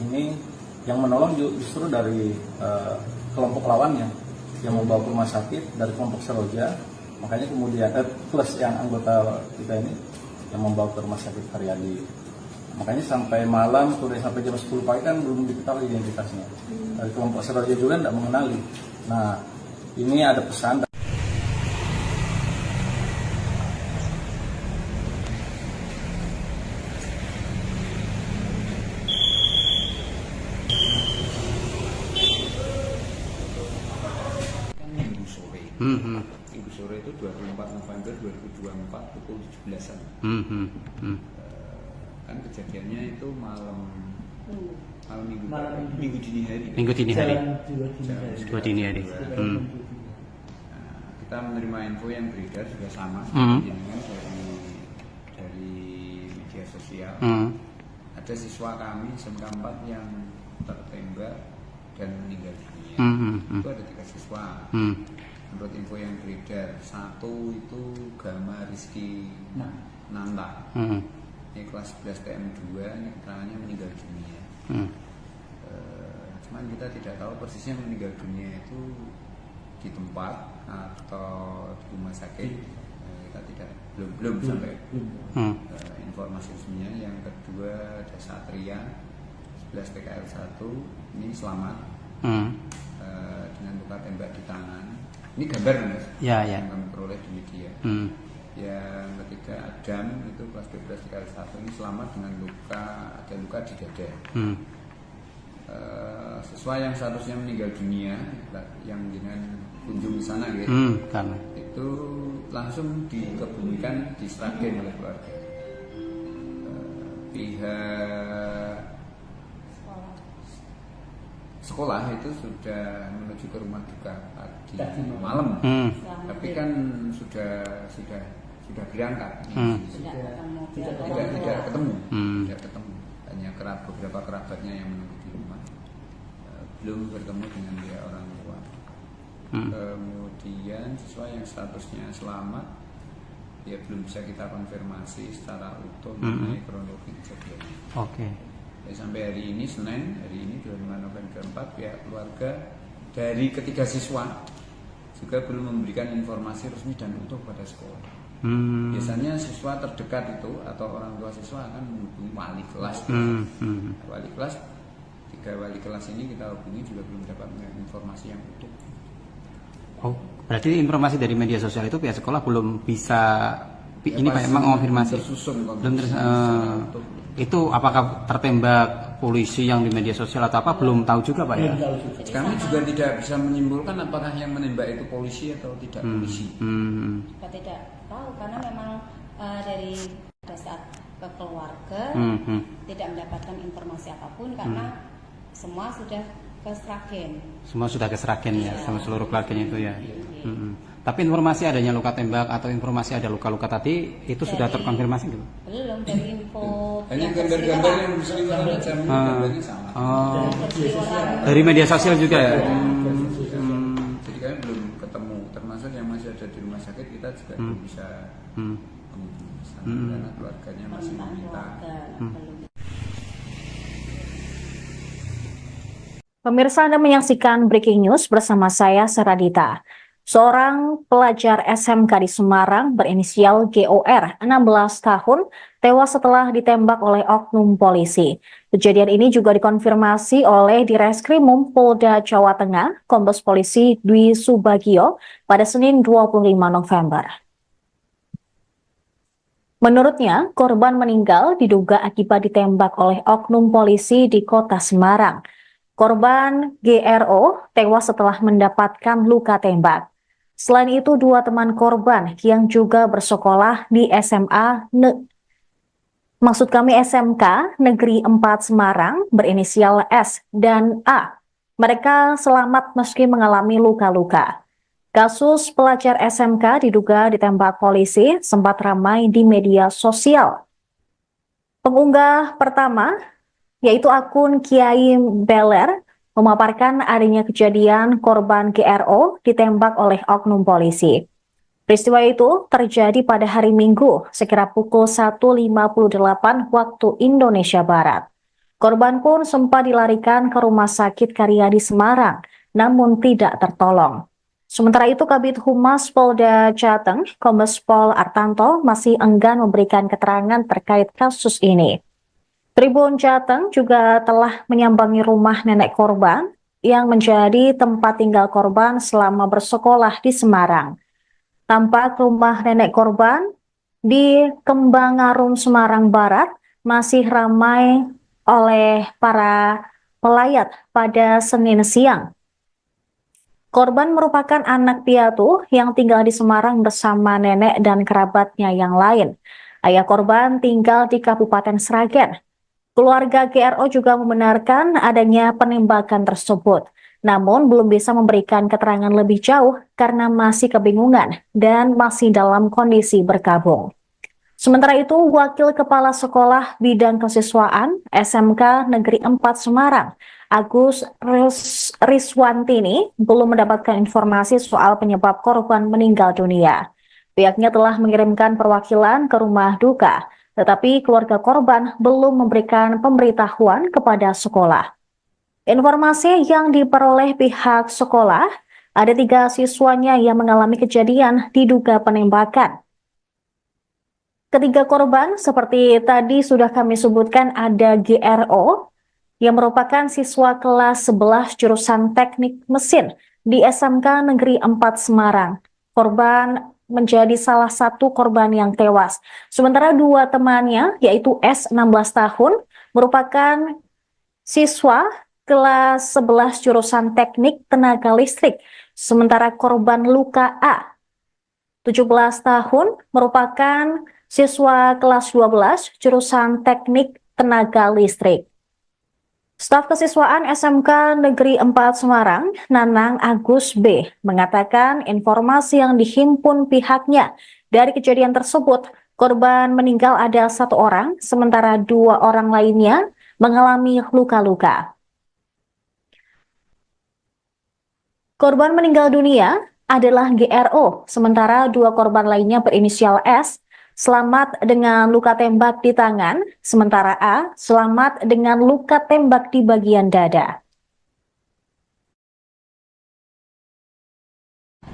ini yang menolong justru dari kelompok lawannya yang membawa ke rumah sakit dari kelompok Seroja, makanya kemudian plus yang anggota kita ini yang membawa ke rumah sakit Karyadi. Makanya sampai malam, sampai jam 10 pagi kan belum diketahui identitasnya. Dari kelompok Seroja juga tidak mengenali. Nah, ini ada pesan. Minggu sore itu 24 November 2024 pukul 17-an. Kan kejadiannya itu malam minggu dini hari. Minggu dini hari. Dua dini hari. Kita menerima info yang beredar juga sama dari media sosial. Ada siswa kami SMK 4 yang tertembak dan meninggal dunia. Itu ada 3 siswa. Menurut info yang beredar, 1 itu Gama Rizky Nanta. Ini kelas 11 TM2, ini keterangannya meninggal dunia. Cuman kita tidak tahu persisnya meninggal dunia itu di tempat atau di rumah sakit. Kita belum sampai informasi resminya. Yang kedua ada Satria 11 TKL 1, ini selamat dengan luka tembak di tangan. Ini gambar Mas, yang kami peroleh di media. Yang ketiga Adam itu kelas 12 TKL 1, ini selamat dengan ada luka di dada. Siswa yang seharusnya meninggal dunia yang dengan kunjung di sana gitu, itu langsung dikebumikan di Sragen oleh keluarga. Pihak sekolah itu sudah menuju ke rumah duka tadi malam, tapi kan sudah berangkat, tidak ketemu, hanya beberapa kerabatnya yang menunggu di rumah, belum bertemu dengan dia orang tua. Kemudian siswa yang statusnya selamat, ya belum bisa kita konfirmasi secara utuh mengenai kronologi kejadiannya. Sampai hari ini Senin, hari ini 25 November 4, pihak keluarga dari ketiga siswa juga belum memberikan informasi resmi dan utuh pada sekolah. Biasanya siswa terdekat itu atau orang tua siswa akan menghubungi wali kelas. Wali kelas, 3 wali kelas ini kita hubungi juga belum dapat informasi yang utuh. Berarti informasi dari media sosial itu pihak sekolah belum bisa ini Pak emang mengonfirmasi. Itu apakah tertembak polisi yang di media sosial atau apa belum tahu juga Pak ya? Kami juga tidak bisa menyimpulkan apakah yang menembak itu polisi atau tidak polisi. Kita tidak tahu karena memang dari pada saat ke keluarga tidak mendapatkan informasi apapun karena semua sudah ke Sragen. Semua sudah ke Sragen ya, sama seluruh keluarganya itu ya. Tapi informasi adanya luka tembak atau informasi ada luka-luka tadi itu sudah terkonfirmasi belum? Belum, dari info hanya gambar-gambar yang berseliweran aja, gambarnya sama. Dari media sosial juga ya. Jadi kami belum ketemu, termasuk yang masih ada di rumah sakit kita juga belum bisa karena keluarganya masih meminta. Pemirsa, Anda menyaksikan Breaking News bersama saya, Saradita. Seorang pelajar SMK di Semarang berinisial GOR, 16 tahun, tewas setelah ditembak oleh oknum polisi. Kejadian ini juga dikonfirmasi oleh Direskrimum Polda Jawa Tengah, Kombes Polisi Dwi Subagio, pada Senin 25 November. Menurutnya, korban meninggal diduga akibat ditembak oleh oknum polisi di kota Semarang. Korban GRO tewas setelah mendapatkan luka tembak. Selain itu, dua teman korban yang juga bersekolah di SMK Negeri 4 Semarang berinisial S dan A. Mereka selamat meski mengalami luka-luka. Kasus pelajar SMK diduga ditembak polisi sempat ramai di media sosial. Pengunggah pertama, yaitu akun Kiai Beler, memaparkan adanya kejadian korban GRO ditembak oleh oknum polisi. Peristiwa itu terjadi pada hari Minggu, sekira pukul 1.58 waktu Indonesia Barat. Korban pun sempat dilarikan ke Rumah Sakit Karyadi Semarang, namun tidak tertolong. Sementara itu, Kabid Humas Polda Jateng, Kombes Pol Artanto, masih enggan memberikan keterangan terkait kasus ini. Tribun Jateng juga telah menyambangi rumah nenek korban yang menjadi tempat tinggal korban selama bersekolah di Semarang. Tampak rumah nenek korban di Kembangarum, Semarang Barat masih ramai oleh para pelayat pada Senin siang. Korban merupakan anak piatu yang tinggal di Semarang bersama nenek dan kerabatnya yang lain. Ayah korban tinggal di Kabupaten Sragen. Keluarga GRO juga membenarkan adanya penembakan tersebut, namun belum bisa memberikan keterangan lebih jauh karena masih kebingungan dan masih dalam kondisi berkabung. Sementara itu, Wakil Kepala Sekolah Bidang Kesiswaan SMK Negeri 4 Semarang, Agus Riswantini, belum mendapatkan informasi soal penyebab korban meninggal dunia. Pihaknya telah mengirimkan perwakilan ke rumah duka, tetapi keluarga korban belum memberikan pemberitahuan kepada sekolah. Informasi yang diperoleh pihak sekolah, ada 3 siswanya yang mengalami kejadian diduga penembakan. Ketiga korban seperti tadi sudah kami sebutkan, ada GRO yang merupakan siswa kelas 11 jurusan teknik mesin di SMK Negeri 4 Semarang. Korban menjadi salah satu korban yang tewas. Sementara 2 temannya, yaitu S 16 tahun, merupakan siswa kelas 11 jurusan teknik tenaga listrik. Sementara korban luka A, 17 tahun, merupakan siswa kelas 12 jurusan teknik tenaga listrik. Staf Kesiswaan SMK Negeri 4 Semarang, Nanang Agus B, mengatakan informasi yang dihimpun pihaknya dari kejadian tersebut, korban meninggal ada 1 orang, sementara 2 orang lainnya mengalami luka-luka. Korban meninggal dunia adalah GRO, sementara 2 korban lainnya berinisial S, selamat dengan luka tembak di tangan, sementara A selamat dengan luka tembak di bagian dada.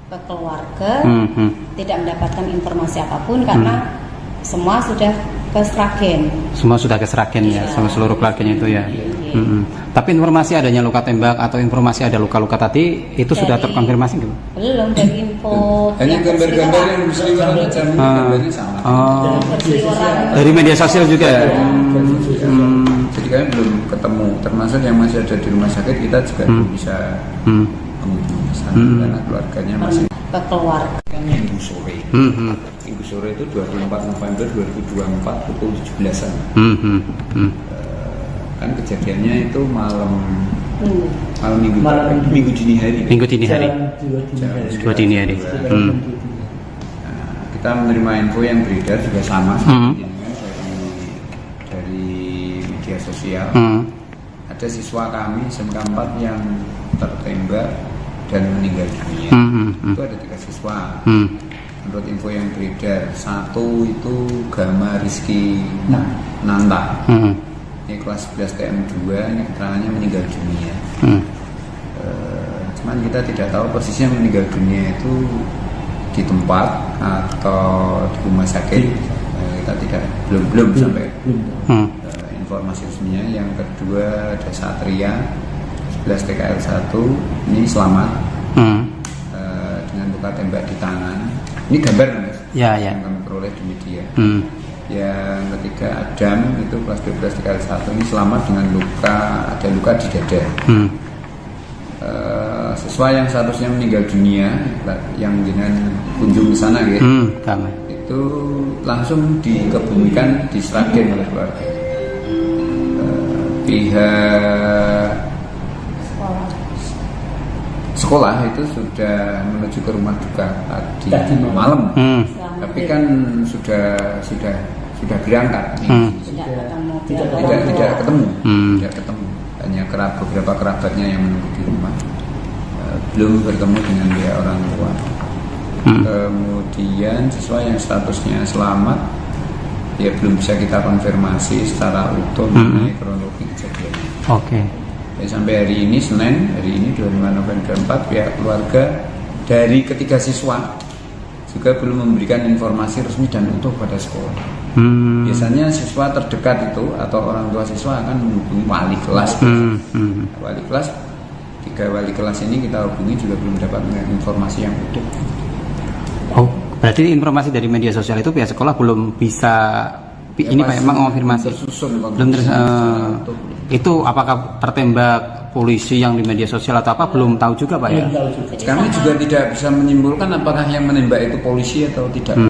Ke keluarga tidak mendapatkan informasi apapun karena semua sudah ke Sragen. Semua sudah ke Sragen ya, sama seluruh keluarganya itu ya. Tapi informasi adanya luka tembak atau informasi ada luka-luka tadi itu sudah terkonfirmasi belum? Belum, dari info. Hanya gambar-gambar yang berseliweran aja, gambarnya sama. Dari media sosial juga ya. Jadi kami belum ketemu, termasuk yang masih ada di rumah sakit kita juga belum bisa karena keluarganya masih ke keluarga. Minggu sore. Minggu sore itu 24 November 2024 pukul 17-an. Kan kejadiannya itu malam minggu dini hari. Minggu dini hari. Dua dini hari. Kita menerima info yang beredar juga sama dari media sosial. Ada siswa kami SMK 4 yang tertembak dan meninggal dunia. Itu ada 3 siswa. Menurut info yang beredar, 1 itu Gama Rizky Nanta. Ini kelas 11 TM2, ini keterangannya meninggal dunia. cuman kita tidak tahu persisnya meninggal dunia itu di tempat atau di rumah sakit. Kita tidak belum sampai informasi resminya. Yang kedua ada Satria 11 TKL 1 ini selamat dengan luka tembak di tangan. Ini gambar Mas, yang kami peroleh di media. Yang ketiga Adam itu kelas 12 TKL 1 ini selamat dengan ada luka di dada. Siswa yang seharusnya meninggal dunia yang dengan kunjung ke sana itu langsung dikebumikan di Sragen oleh keluarga. Pihak sekolah itu sudah menuju ke rumah duka tadi malam, tapi kan sudah berangkat, tidak ketemu, hanya beberapa kerabatnya yang menunggu di rumah, belum bertemu dengan pihak orang tua. Kemudian siswa yang statusnya selamat, ya belum bisa kita konfirmasi secara utuh mengenai kronologi kejadiannya. Ya, sampai hari ini Senin, hari ini 25 November 4, pihak keluarga dari ketiga siswa juga belum memberikan informasi resmi dan utuh pada sekolah. Biasanya siswa terdekat itu atau orang tua siswa akan menghubungi wali kelas. Wali kelas, 3 wali kelas ini kita hubungi juga belum dapat informasi yang utuh. Berarti informasi dari media sosial itu pihak sekolah belum bisa ini Pak memang konfirmasi. Belum itu apakah tertembak polisi yang di media sosial atau apa belum tahu juga Pak ya? Kami juga tidak bisa menyimpulkan apakah yang menembak itu polisi atau tidak.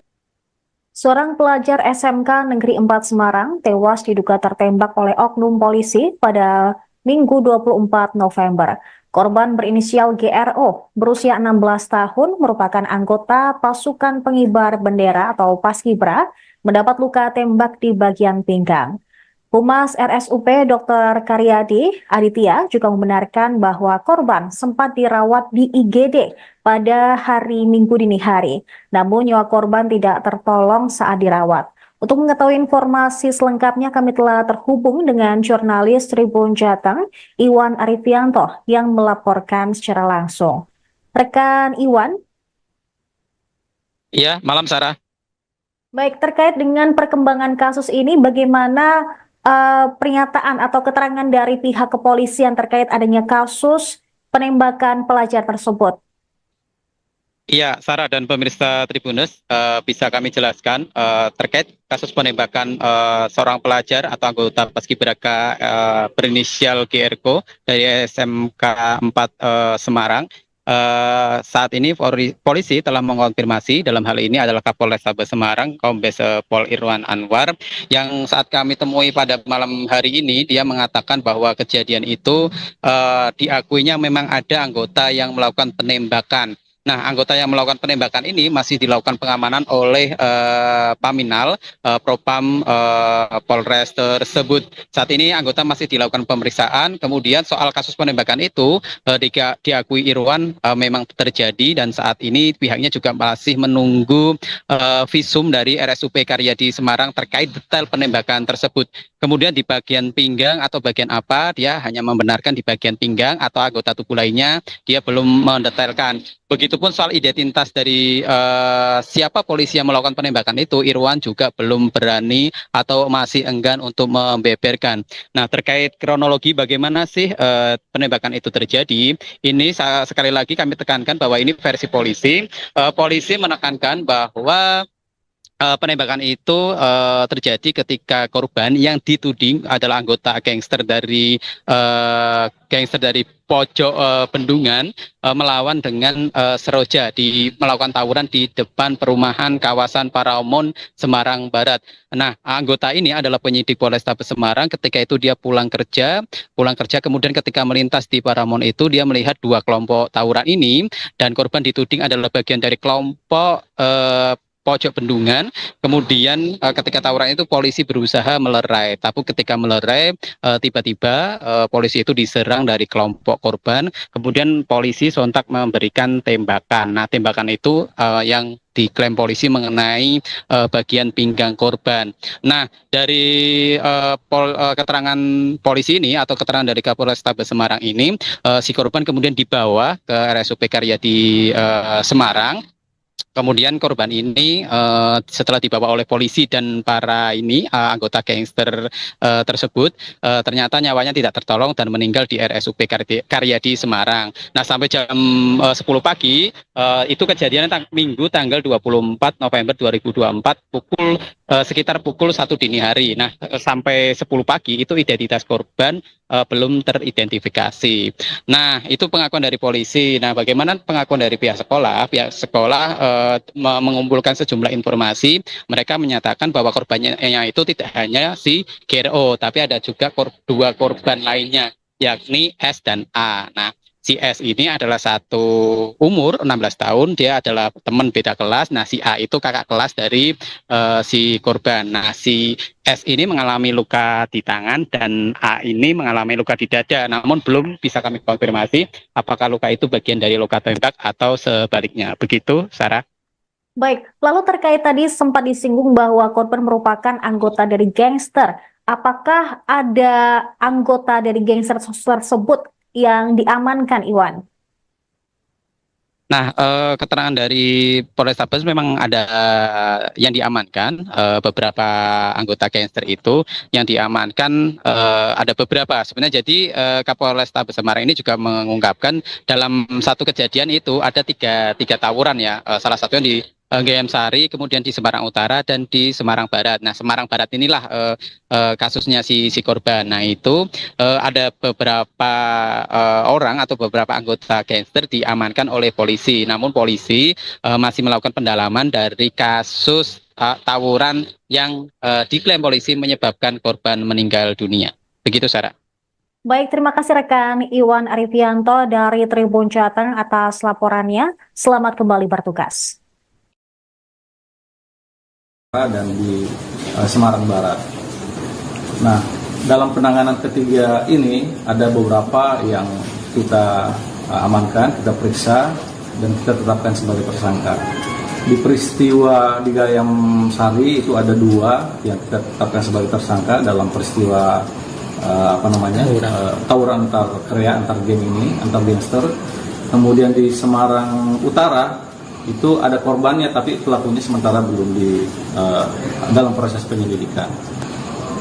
Seorang pelajar SMK Negeri 4 Semarang tewas diduga tertembak oleh oknum polisi pada Minggu 24 November. Korban berinisial GRO, berusia 16 tahun, merupakan anggota pasukan pengibar bendera atau Paskibra, mendapat luka tembak di bagian pinggang. Humas RSUP Dr. Karyadi Aditya juga membenarkan bahwa korban sempat dirawat di IGD pada hari Minggu dini hari, namun nyawa korban tidak tertolong saat dirawat. Untuk mengetahui informasi selengkapnya, kami telah terhubung dengan jurnalis Tribun Jateng, Iwan Arifianto, yang melaporkan secara langsung. Rekan Iwan? Iya, malam Sarah. Baik, terkait dengan perkembangan kasus ini, bagaimana pernyataan atau keterangan dari pihak kepolisian terkait adanya kasus penembakan pelajar tersebut? Iya, Sarah dan pemirsa Tribunnews, bisa kami jelaskan terkait kasus penembakan seorang pelajar atau anggota Paskibraka berinisial GRO dari SMK 4 Semarang. Saat ini polisi telah mengonfirmasi, dalam hal ini adalah Kapolrestabes Semarang, Kombes Pol Irwan Anwar, yang saat kami temui pada malam hari ini, dia mengatakan bahwa kejadian itu diakuinya memang ada anggota yang melakukan penembakan. Nah, anggota yang melakukan penembakan ini masih dilakukan pengamanan oleh Paminal, Propam Polres tersebut. Saat ini anggota masih dilakukan pemeriksaan. Kemudian soal kasus penembakan itu diakui Irwan memang terjadi, dan saat ini pihaknya juga masih menunggu visum dari RSUP Karyadi Semarang terkait detail penembakan tersebut. Kemudian di bagian pinggang atau bagian apa, dia hanya membenarkan di bagian pinggang, atau anggota tubuh lainnya dia belum mendetailkan. Begitupun soal identitas dari siapa polisi yang melakukan penembakan itu, Irwan juga belum berani atau masih enggan untuk membeberkan. Nah, terkait kronologi bagaimana sih penembakan itu terjadi, ini sekali lagi kami tekankan bahwa ini versi polisi. Polisi menekankan bahwa penembakan itu terjadi ketika korban yang dituding adalah anggota gangster dari pojok bendungan melawan dengan Seroja, melakukan tawuran di depan perumahan kawasan Paramount Semarang Barat. Nah, anggota ini adalah penyidik Polrestabes Semarang. Ketika itu dia pulang kerja, kemudian ketika melintas di Paramount itu dia melihat 2 kelompok tawuran ini, dan korban dituding adalah bagian dari kelompok pojok bendungan. Kemudian ketika tawuran itu polisi berusaha melerai, tapi ketika melerai tiba-tiba polisi itu diserang dari kelompok korban. Kemudian polisi sontak memberikan tembakan. Nah, tembakan itu yang diklaim polisi mengenai bagian pinggang korban. Nah, dari keterangan polisi ini atau keterangan dari Kapolrestabes Semarang ini, si korban kemudian dibawa ke RSUP Karyadi Semarang. Kemudian korban ini setelah dibawa oleh polisi dan para anggota gangster tersebut, ternyata nyawanya tidak tertolong dan meninggal di RSUP Karyadi Semarang. Nah, sampai jam 10 pagi itu kejadian Minggu tanggal 24 November 2024 sekitar pukul 1 dini hari. Nah, sampai 10 pagi itu identitas korban belum teridentifikasi. Nah, itu pengakuan dari polisi. Nah, bagaimana pengakuan dari pihak sekolah? Pihak sekolah mengumpulkan sejumlah informasi. Mereka menyatakan bahwa korbannya itu tidak hanya si GRO, tapi ada juga dua korban lainnya, yakni S dan A. Nah, si S ini adalah satu umur 16 tahun, dia adalah teman beda kelas. Nah, si A itu kakak kelas dari si korban. Nah, si S ini mengalami luka di tangan dan A ini mengalami luka di dada. Namun belum bisa kami konfirmasi apakah luka itu bagian dari luka tembak atau sebaliknya. Begitu, Sarah. Baik, lalu terkait tadi sempat disinggung bahwa korban merupakan anggota dari gangster. Apakah ada anggota dari gangster tersebut yang diamankan, Iwan? Nah, keterangan dari Polrestabes memang ada yang diamankan, beberapa anggota gangster itu yang diamankan ada beberapa. Sebenarnya jadi Kapolrestabes Semarang ini juga mengungkapkan dalam satu kejadian itu ada tiga tawuran ya, salah satunya di GM Sari, kemudian di Semarang Utara dan di Semarang Barat. Nah, Semarang Barat inilah kasusnya si korban. Nah, itu ada beberapa orang atau beberapa anggota gangster diamankan oleh polisi. Namun polisi masih melakukan pendalaman dari kasus tawuran yang diklaim polisi menyebabkan korban meninggal dunia. Begitu, Sarah. Baik, terima kasih rekan Iwan Arifianto dari Tribun Jateng atas laporannya. Selamat kembali bertugas. Dan di Semarang Barat. Nah, dalam penanganan ketiga ini ada beberapa yang kita amankan, kita periksa dan kita tetapkan sebagai tersangka. Di peristiwa di Gayam Sari itu ada 2 yang kita tetapkan sebagai tersangka dalam peristiwa tawuran antar krea, antar geng ini, antar gangster. Kemudian di Semarang Utara itu ada korbannya, tapi pelakunya sementara belum dalam proses penyelidikan.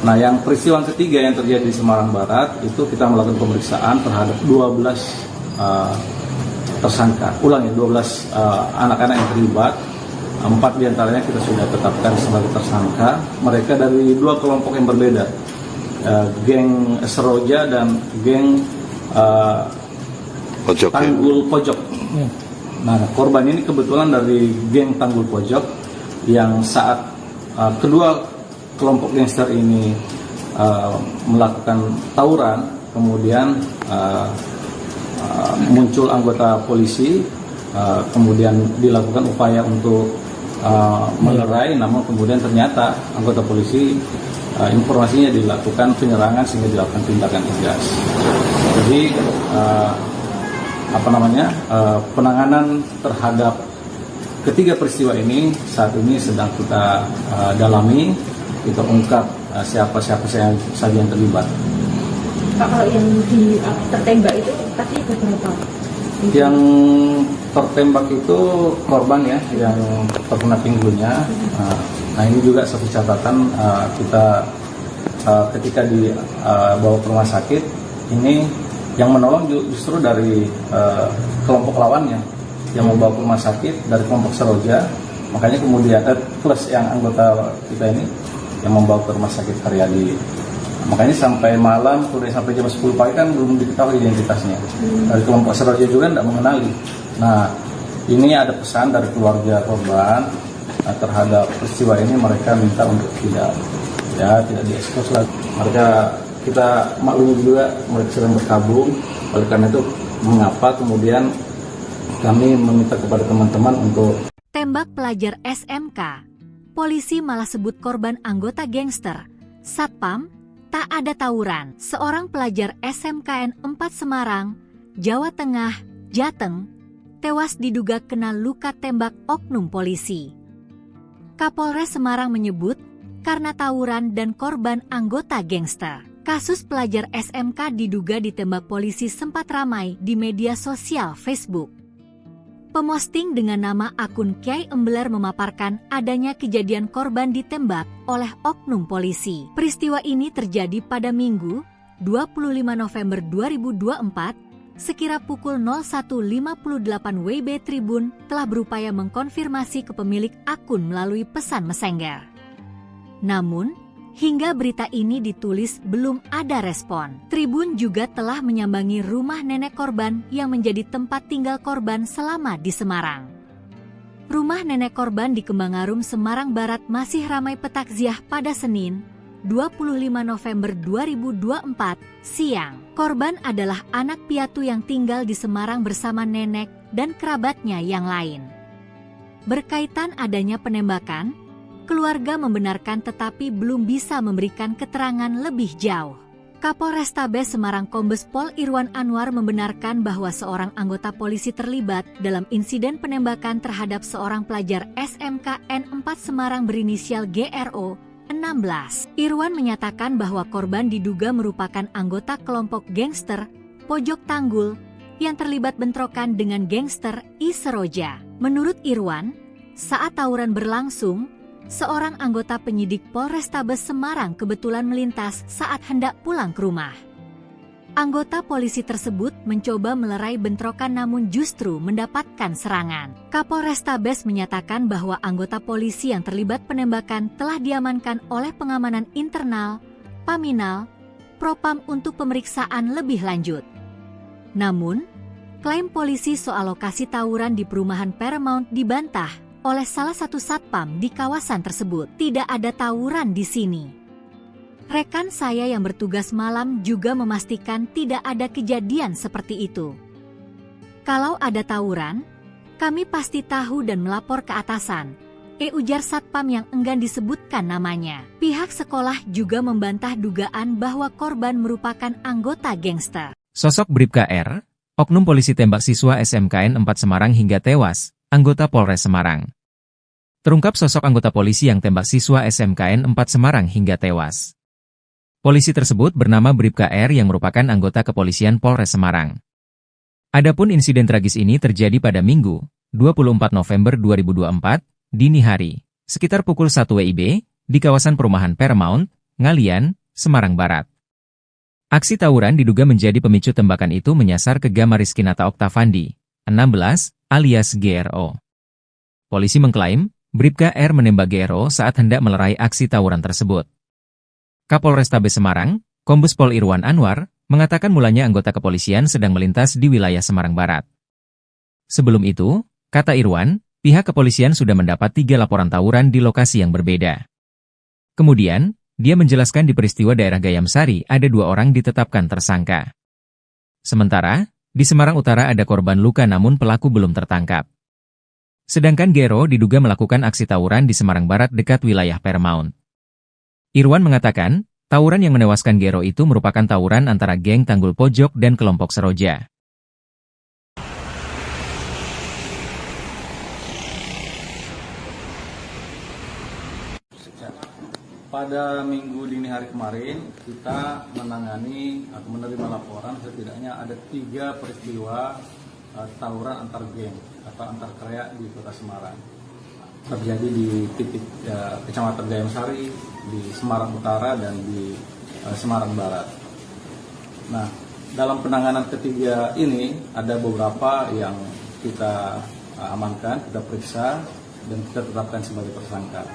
Nah, yang peristiwa ketiga yang terjadi di Semarang Barat itu kita melakukan pemeriksaan terhadap 12 tersangka. Ulangi, 12 anak-anak yang terlibat. 4 diantaranya kita sudah tetapkan sebagai tersangka. Mereka dari 2 kelompok yang berbeda, geng Seroja dan geng Tanggul Pojok. Nah, korban ini kebetulan dari geng Tanggul Pojok yang saat kedua kelompok gangster ini melakukan tawuran, kemudian muncul anggota polisi, kemudian dilakukan upaya untuk melerai, namun kemudian ternyata anggota polisi informasinya dilakukan penyerangan sehingga dilakukan tindakan tegas. Jadi penanganan terhadap ketiga peristiwa ini saat ini sedang kita dalami, kita ungkap siapa saja yang terlibat. Pak, kalau yang tertembak itu tadi berapa? Yang tertembak itu korban ya, yang terkena pinggulnya. Nah, ini juga satu catatan kita ketika dibawa ke rumah sakit ini. Yang menolong justru dari kelompok lawannya yang membawa ke rumah sakit dari kelompok Seroja, makanya kemudian plus yang anggota kita ini yang membawa ke rumah sakit Karyadi. Makanya sampai malam, sampai jam 10 pagi kan belum diketahui identitasnya. Dari kelompok Seroja juga tidak mengenali. Nah, ini ada pesan dari keluarga korban terhadap peristiwa ini, mereka minta untuk tidak diekspos lagi. Kita maklumi juga mereka sedang berkabung, oleh karena itu mengapa kemudian kami meminta kepada teman-teman untuk Tembak pelajar SMK. Polisi malah sebut korban anggota gangster. Satpam, tak ada tawuran. Seorang pelajar SMKN 4 Semarang, Jawa Tengah, Jateng, tewas diduga kena luka tembak oknum polisi. Kapolres Semarang menyebut karena tawuran dan korban anggota gangster. Kasus pelajar SMK diduga ditembak polisi sempat ramai di media sosial Facebook. Pemosting dengan nama akun Kiai Embeler memaparkan adanya kejadian korban ditembak oleh oknum polisi. Peristiwa ini terjadi pada Minggu, 25 November 2024, sekira pukul 01.58 WIB. Tribun telah berupaya mengkonfirmasi ke pemilik akun melalui pesan Messenger. Namun, hingga berita ini ditulis belum ada respon. Tribun juga telah menyambangi rumah nenek korban yang menjadi tempat tinggal korban selama di Semarang. Rumah nenek korban di Kembangarum, Semarang Barat masih ramai petakziah pada Senin, 25 November 2024, siang. Korban adalah anak piatu yang tinggal di Semarang bersama nenek dan kerabatnya yang lain. Berkaitan adanya penembakan, keluarga membenarkan tetapi belum bisa memberikan keterangan lebih jauh. Kapolrestabes Semarang Kombes Pol Irwan Anwar membenarkan bahwa seorang anggota polisi terlibat dalam insiden penembakan terhadap seorang pelajar SMKN 4 Semarang berinisial GRO 16. Irwan menyatakan bahwa korban diduga merupakan anggota kelompok gangster Pojok Tanggul yang terlibat bentrokan dengan gangster I Seroja. Menurut Irwan, saat tawuran berlangsung, seorang anggota penyidik Polrestabes Semarang kebetulan melintas saat hendak pulang ke rumah. Anggota polisi tersebut mencoba melerai bentrokan namun justru mendapatkan serangan. Kapolrestabes menyatakan bahwa anggota polisi yang terlibat penembakan telah diamankan oleh pengamanan internal, Paminal, Propam untuk pemeriksaan lebih lanjut. Namun, klaim polisi soal lokasi tawuran di perumahan Paramount dibantah oleh salah satu satpam di kawasan tersebut. Tidak ada tawuran di sini. Rekan saya yang bertugas malam juga memastikan tidak ada kejadian seperti itu. Kalau ada tawuran, kami pasti tahu dan melapor ke atasan, ujar satpam yang enggan disebutkan namanya. Pihak sekolah juga membantah dugaan bahwa korban merupakan anggota gangster. Sosok Bribka R, oknum polisi tembak siswa SMKN 4 Semarang hingga tewas, anggota Polres Semarang. Terungkap sosok anggota polisi yang tembak siswa SMKN 4 Semarang hingga tewas. Polisi tersebut bernama Bribka R yang merupakan anggota kepolisian Polres Semarang. Adapun insiden tragis ini terjadi pada Minggu, 24 November 2024, dini hari, sekitar pukul 1 WIB, di kawasan perumahan Paramount, Ngalian, Semarang Barat. Aksi tawuran diduga menjadi pemicu tembakan itu menyasar ke Gama Rizkinata Oktavandi, 16, alias GRO. Polisi mengklaim, Bribka R menembak GRO saat hendak melerai aksi tawuran tersebut. Kapolrestabes Semarang, Kombes Pol Irwan Anwar, mengatakan mulanya anggota kepolisian sedang melintas di wilayah Semarang Barat. Sebelum itu, kata Irwan, pihak kepolisian sudah mendapat 3 laporan tawuran di lokasi yang berbeda. Kemudian, dia menjelaskan di peristiwa daerah Gayamsari ada 2 orang ditetapkan tersangka. Sementara, di Semarang Utara ada korban luka namun pelaku belum tertangkap. Sedangkan GRO diduga melakukan aksi tawuran di Semarang Barat dekat wilayah Paramount. Irwan mengatakan, tawuran yang menewaskan GRO itu merupakan tawuran antara geng Tanggul Pojok dan kelompok Seroja. Pada minggu dini hari kemarin, kita menangani atau menerima laporan setidaknya ada 3 peristiwa tawuran antar geng atau antar kerayak di Kota Semarang. Terjadi di titik Kecamatan Gayamsari, di Semarang Utara, dan di Semarang Barat. Nah, dalam penanganan ketiga ini ada beberapa yang kita amankan, kita periksa, dan kita tetapkan sebagai tersangka.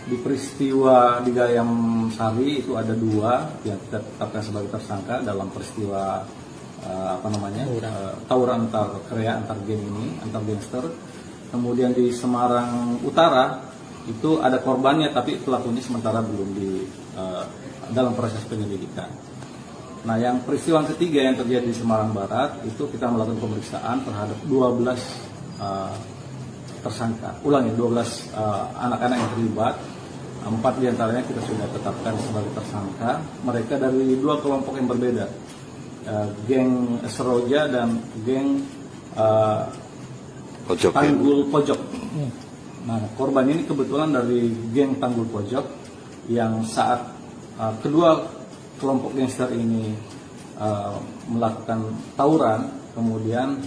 Di peristiwa di Gayamsari itu ada 2 yang kita tetapkan sebagai tersangka dalam peristiwa tawuran antar kerayak, antar geng ini, antar gangster. Kemudian di Semarang Utara itu ada korbannya tapi pelakunya sementara belum dalam proses penyelidikan. Nah, yang peristiwa ketiga yang terjadi di Semarang Barat itu kita melakukan pemeriksaan terhadap 12 tersangka. Ulangi, 12 anak-anak yang terlibat. 4 diantaranya kita sudah tetapkan sebagai tersangka. Mereka dari 2 kelompok yang berbeda, geng Seroja dan geng Tanggul Pojok. Nah, korban ini kebetulan dari geng Tanggul Pojok yang saat kedua kelompok gangster ini melakukan tawuran, kemudian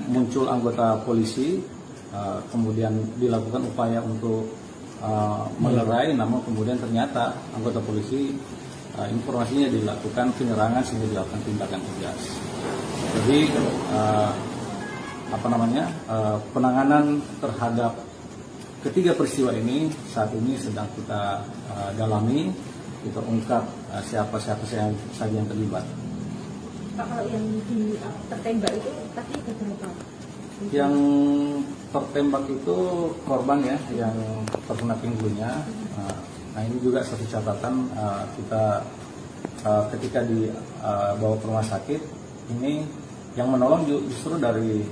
muncul anggota polisi, kemudian dilakukan upaya untuk melerai, namun kemudian ternyata anggota polisi informasinya dilakukan penyerangan sehingga dilakukan tindakan tegas. Jadi penanganan terhadap ketiga peristiwa ini saat ini sedang kita dalami, kita ungkap siapa saja yang terlibat. Pak, kalau yang tertembak itu tadi ada berapa? Yang tertembak itu korban ya, yang terkena pinggulnya. Nah ini juga satu catatan, kita ketika dibawa ke rumah sakit, ini yang menolong justru dari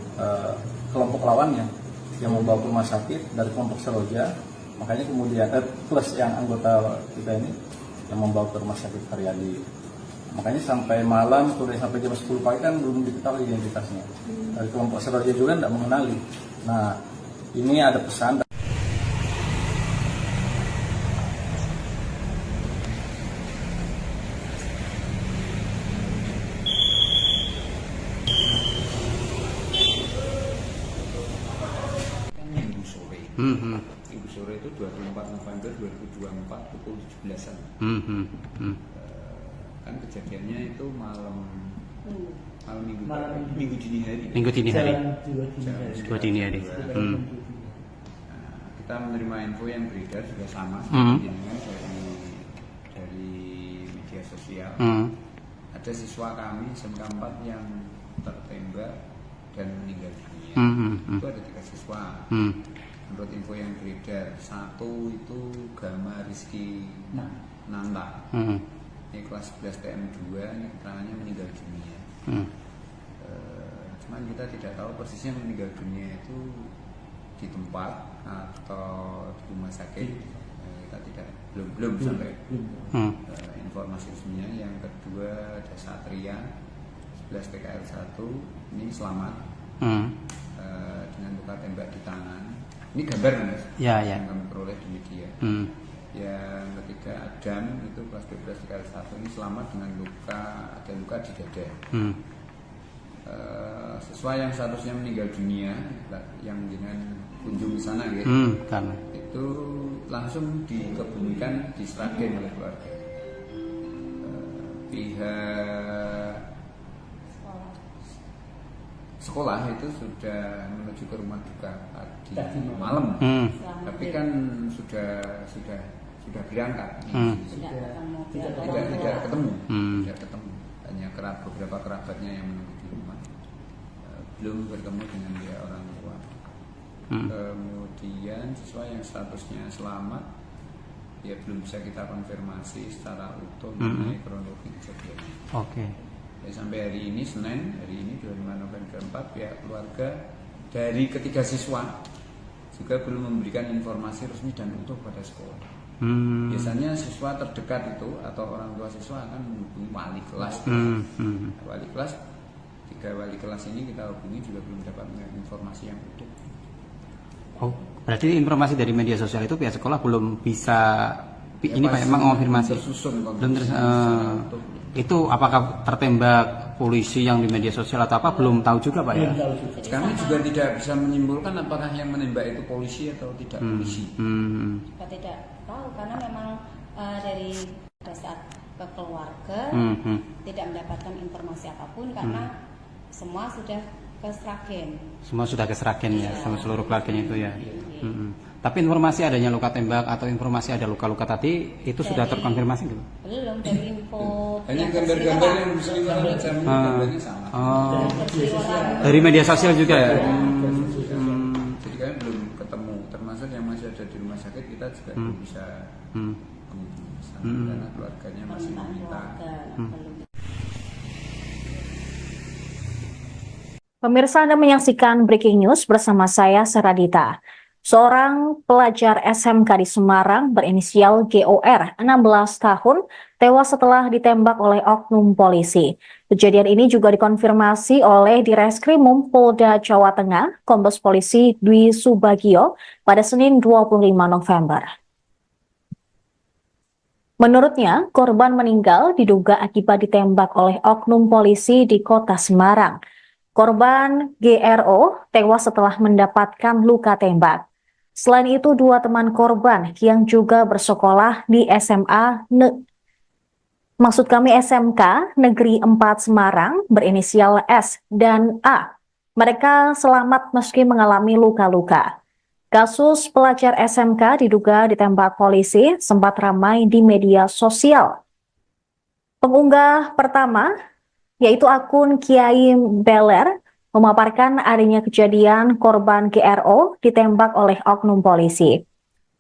kelompok lawannya yang membawa ke rumah sakit dari kelompok Seroja. Makanya kemudian plus yang anggota kita ini yang membawa ke rumah sakit Karyadi. Makanya sampai malam, sampai jam 10 pagi kan belum diketahui identitasnya. Dari kelompok Seroja juga tidak mengenali. Nah, ini ada pesan. Ibu sore itu 24 November 2024 pukul 17-an. Kan kejadiannya itu malam minggu dini hari. Minggu dini hari. Dua dini hari. Kita menerima info yang beredar juga sama, dari media sosial. Ada siswa kami SMK 4 yang tertembak dan meninggal dunia. Itu ada 3 siswa. Menurut info yang beredar, 1 itu Gama Rizky Nanta. Ini kelas 11 TM2, ini keterangannya meninggal dunia. Cuman kita tidak tahu persisnya meninggal dunia itu di tempat atau di rumah sakit. Kita belum sampai informasi resminya. Yang kedua ada Satria 11 TKL 1, ini selamat dengan luka tembak di tangan. Ini gambar Mas, yang kami peroleh di media. Yang ketiga Adam itu kelas 12 TKL 1, ini selamat dengan ada luka di dada. Siswa yang seharusnya meninggal dunia yang dengan kunjung di sana gitu, itu langsung dikebumikan di Sragen oleh keluarga. Pihak sekolah itu sudah menuju ke rumah duka tadi malam, tapi kan sudah berangkat, tidak ketemu, hanya beberapa kerabatnya yang menunggu di rumah, belum bertemu dengan dia orang tua. Kemudian siswa yang statusnya selamat, ya belum bisa kita konfirmasi secara utuh mengenai kronologi kejadiannya. Ya, sampai hari ini Senin, hari ini 25 November 4, pihak keluarga dari ketiga siswa juga belum memberikan informasi resmi dan utuh pada sekolah. Biasanya siswa terdekat itu atau orang tua siswa akan menghubungi wali kelas. Wali kelas, 3 wali kelas ini kita hubungi juga belum dapat informasi yang utuh. Berarti informasi dari media sosial itu pihak sekolah belum bisa ini Pak emang konfirmasi. Belum itu apakah tertembak polisi yang di media sosial atau apa belum tahu juga Pak ya? Kami juga tidak bisa menyimpulkan apakah yang menembak itu polisi atau tidak polisi. Kita tidak tahu karena memang dari pada saat ke keluarga tidak mendapatkan informasi apapun karena semua sudah ke Sragen. Semua sudah ke Sragen ya, sama seluruh keluarganya itu ya. Tapi informasi adanya luka tembak atau informasi ada luka-luka tadi itu sudah terkonfirmasi gitu? Belum, dari info hanya gambar-gambar yang berseliweran aja, gambarnya sama. Dari media sosial juga ya? Jadi kami belum ketemu, termasuk yang masih ada di rumah sakit kita juga belum bisa karena keluarganya masih meminta. Pemirsa, Anda menyaksikan Breaking News bersama saya, Seradita. Seorang pelajar SMK di Semarang berinisial GOR, 16 tahun, tewas setelah ditembak oleh oknum polisi. Kejadian ini juga dikonfirmasi oleh Direskrimum Polda Jawa Tengah, Kombes Polisi Dwi Subagio, pada Senin 25 November. Menurutnya, korban meninggal diduga akibat ditembak oleh oknum polisi di kota Semarang. Korban GRO tewas setelah mendapatkan luka tembak. Selain itu, dua teman korban yang juga bersekolah di SMK Negeri 4 Semarang berinisial S dan A. Mereka selamat meski mengalami luka-luka. Kasus pelajar SMK diduga ditembak polisi sempat ramai di media sosial. Pengunggah pertama, yaitu akun Kiai Beler, memaparkan adanya kejadian korban GRO ditembak oleh oknum polisi.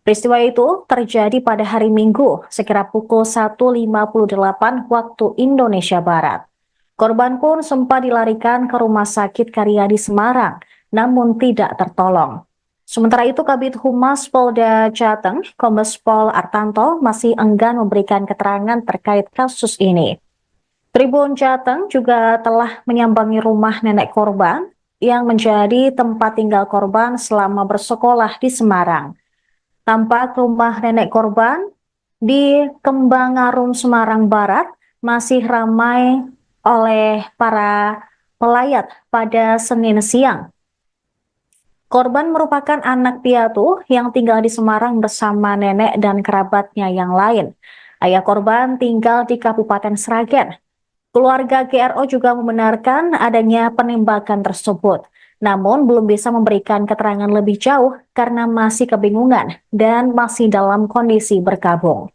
Peristiwa itu terjadi pada hari Minggu, sekira pukul 1.58 waktu Indonesia Barat. Korban pun sempat dilarikan ke Rumah Sakit Karyadi Semarang, namun tidak tertolong. Sementara itu, Kabid Humas Polda Jateng, Kombes Pol Artanto, masih enggan memberikan keterangan terkait kasus ini. Tribun Jateng juga telah menyambangi rumah nenek korban yang menjadi tempat tinggal korban selama bersekolah di Semarang. Tampak rumah nenek korban di Kembangarum, Semarang Barat masih ramai oleh para pelayat pada Senin siang. Korban merupakan anak piatu yang tinggal di Semarang bersama nenek dan kerabatnya yang lain. Ayah korban tinggal di Kabupaten Sragen. Keluarga GRO juga membenarkan adanya penembakan tersebut, namun belum bisa memberikan keterangan lebih jauh karena masih kebingungan dan masih dalam kondisi berkabung.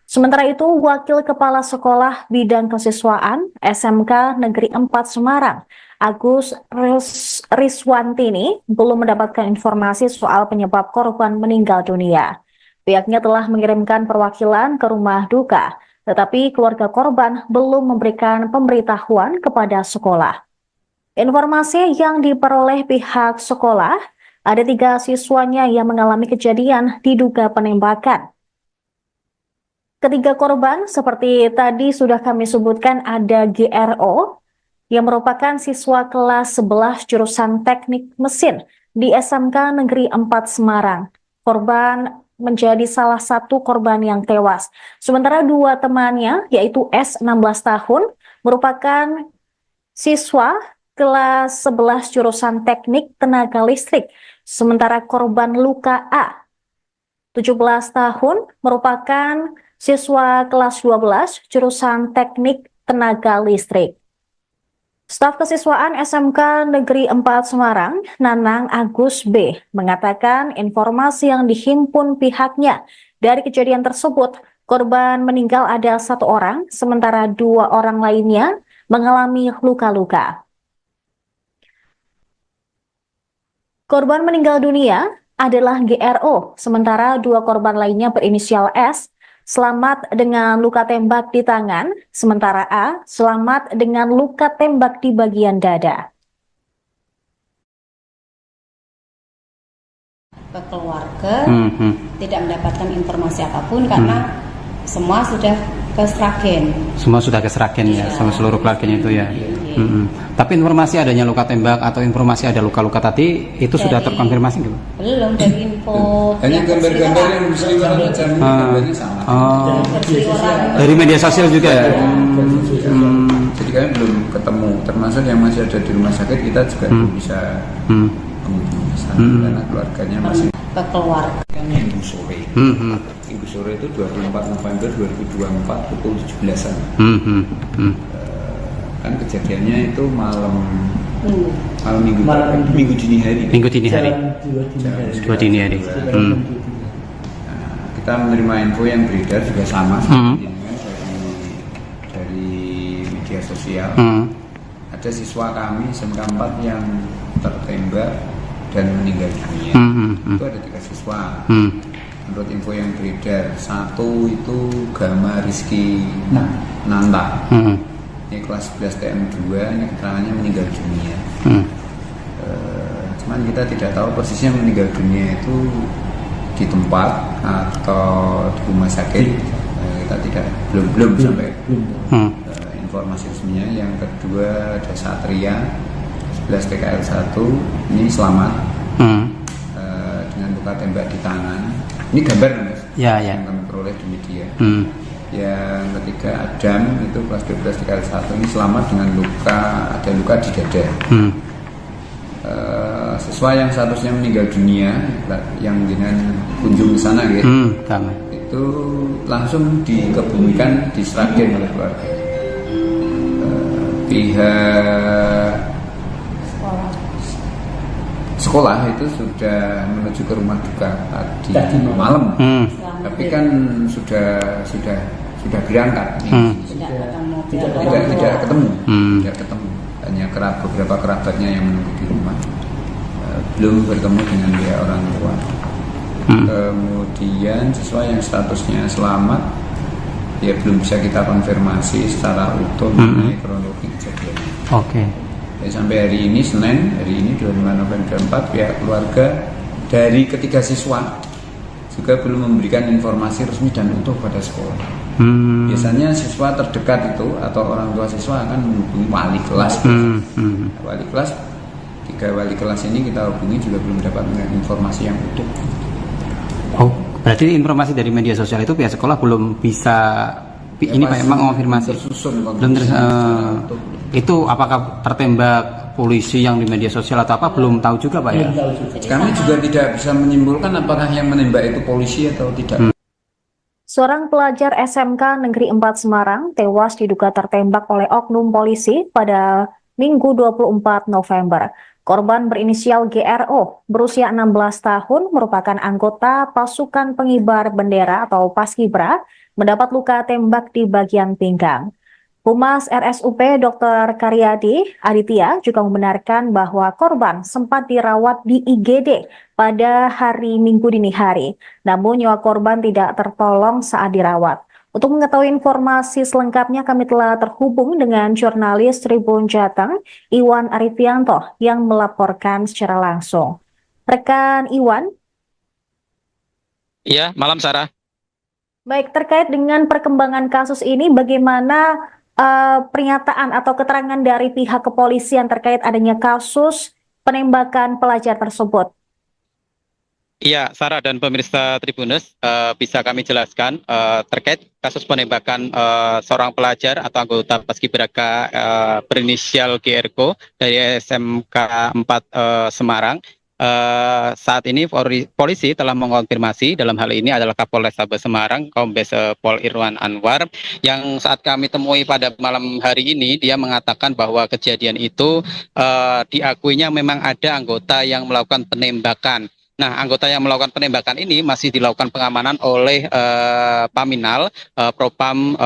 Sementara itu, Wakil Kepala Sekolah Bidang Kesiswaan SMK Negeri 4 Semarang, Agus Riswantini, belum mendapatkan informasi soal penyebab korban meninggal dunia. Pihaknya telah mengirimkan perwakilan ke rumah duka, tetapi keluarga korban belum memberikan pemberitahuan kepada sekolah. Informasi yang diperoleh pihak sekolah, ada 3 siswanya yang mengalami kejadian diduga penembakan. Ketiga korban seperti tadi sudah kami sebutkan, ada GRO yang merupakan siswa kelas 11 jurusan teknik mesin di SMK Negeri 4 Semarang. Korban menjadi salah satu korban yang tewas. Sementara 2 temannya, yaitu S 16 tahun, merupakan siswa kelas 11 jurusan teknik tenaga listrik. Sementara korban luka A, 17 tahun, merupakan siswa kelas 12 jurusan teknik tenaga listrik. Staf Kesiswaan SMK Negeri 4 Semarang, Nanang Agus B, mengatakan informasi yang dihimpun pihaknya dari kejadian tersebut, korban meninggal ada 1 orang, sementara 2 orang lainnya mengalami luka-luka. Korban meninggal dunia adalah GRO, sementara 2 korban lainnya berinisial S, selamat dengan luka tembak di tangan, sementara A selamat dengan luka tembak di bagian dada. Ke keluarga tidak mendapatkan informasi apapun karena semua sudah ke Sragen. Semua sudah ke Sragen ya, sama seluruh keluarganya itu ya. Tapi informasi adanya luka tembak atau informasi ada luka-luka tadi itu sudah terkonfirmasi belum? Belum, dari info. Hanya gambar-gambar yang berseliweran aja, gambarnya sama. Dari media sosial juga ya. Jadi kami belum ketemu, termasuk yang masih ada di rumah sakit kita juga belum bisa karena keluarganya masih ke keluarga. Minggu sore. Minggu sore itu 24 November 2024 pukul 17-an. Kan kejadiannya itu malam minggu dini hari. Minggu dini hari. Dua dini hari. Kita menerima info yang beredar juga sama dari media sosial. Ada siswa kami SMK 4 yang tertembak dan meninggal dunia. Itu ada 3 siswa. Menurut info yang beredar, 1 itu Gama Rizky Nanta. Ini kelas 11 TM2, ini keterangannya meninggal dunia. kan kita tidak tahu persisnya meninggal dunia itu di tempat atau di rumah sakit. Kita tidak belum sampai informasi resminya. Yang kedua ada Satria 11 TKL 1 ini selamat dengan luka tembak di tangan. Ini gambar Mas yang kami peroleh di media. Yang ketiga Adam itu kelas 12 TKL 1 ini selamat dengan ada luka di dada. Siswa yang seharusnya meninggal dunia yang dengan kunjung ke sana gitu, itu langsung dikebumikan di Sragen oleh keluarga. Pihak sekolah itu sudah menuju ke rumah duka tadi malam, tapi kan sudah berangkat, tidak ketemu, hanya beberapa kerabatnya yang menunggu di rumah, belum bertemu dengan pihak orang tua. Kemudian siswa yang statusnya selamat, ya belum bisa kita konfirmasi secara utuh mengenai kronologi kejadian. Sampai hari ini Senin, hari ini 25 November 4, pihak keluarga dari ketiga siswa juga belum memberikan informasi resmi dan utuh pada sekolah. Biasanya siswa terdekat itu atau orang tua siswa akan menghubungi wali kelas. Wali kelas, 3 wali kelas ini kita hubungi juga belum dapat informasi yang utuh. Berarti informasi dari media sosial itu pihak sekolah belum bisa ini Pak emang mengonfirmasi. Belum itu apakah tertembak polisi yang di media sosial atau apa belum tahu juga Pak ya? Kami juga tidak bisa menyimpulkan apakah yang menembak itu polisi atau tidak. Seorang pelajar SMK Negeri 4 Semarang tewas diduga tertembak oleh oknum polisi pada Minggu 24 November. Korban berinisial GRO, berusia 16 tahun, merupakan anggota pasukan pengibar bendera atau Paskibra, mendapat luka tembak di bagian pinggang. Humas RSUP Dr. Karyadi Aditya juga membenarkan bahwa korban sempat dirawat di IGD pada hari Minggu dini hari, namun nyawa korban tidak tertolong saat dirawat. Untuk mengetahui informasi selengkapnya, kami telah terhubung dengan jurnalis Tribun Jateng, Iwan Arifianto, yang melaporkan secara langsung. Rekan Iwan? Iya, malam Sarah. Baik, terkait dengan perkembangan kasus ini, bagaimana pernyataan atau keterangan dari pihak kepolisian terkait adanya kasus penembakan pelajar tersebut? Iya, Sarah dan pemirsa Tribunnews, bisa kami jelaskan terkait kasus penembakan seorang pelajar atau anggota Paskibraka berinisial GRO dari SMK 4 Semarang. Saat ini polisi telah mengonfirmasi, dalam hal ini adalah Kapolrestabes Semarang, Kombes Pol Irwan Anwar, yang saat kami temui pada malam hari ini, dia mengatakan bahwa kejadian itu diakuinya memang ada anggota yang melakukan penembakan. Nah, anggota yang melakukan penembakan ini masih dilakukan pengamanan oleh Paminal, Propam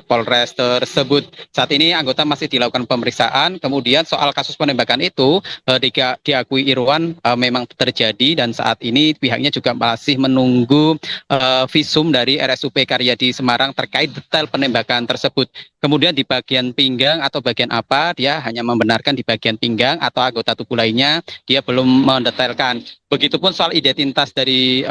Polres tersebut. Saat ini anggota masih dilakukan pemeriksaan. Kemudian soal kasus penembakan itu diakui Irwan memang terjadi, dan saat ini pihaknya juga masih menunggu visum dari RSUP Karyadi Semarang terkait detail penembakan tersebut. Kemudian di bagian pinggang atau bagian apa, dia hanya membenarkan di bagian pinggang, atau anggota tubuh lainnya dia belum mendetailkan. Begitupun soal identitas dari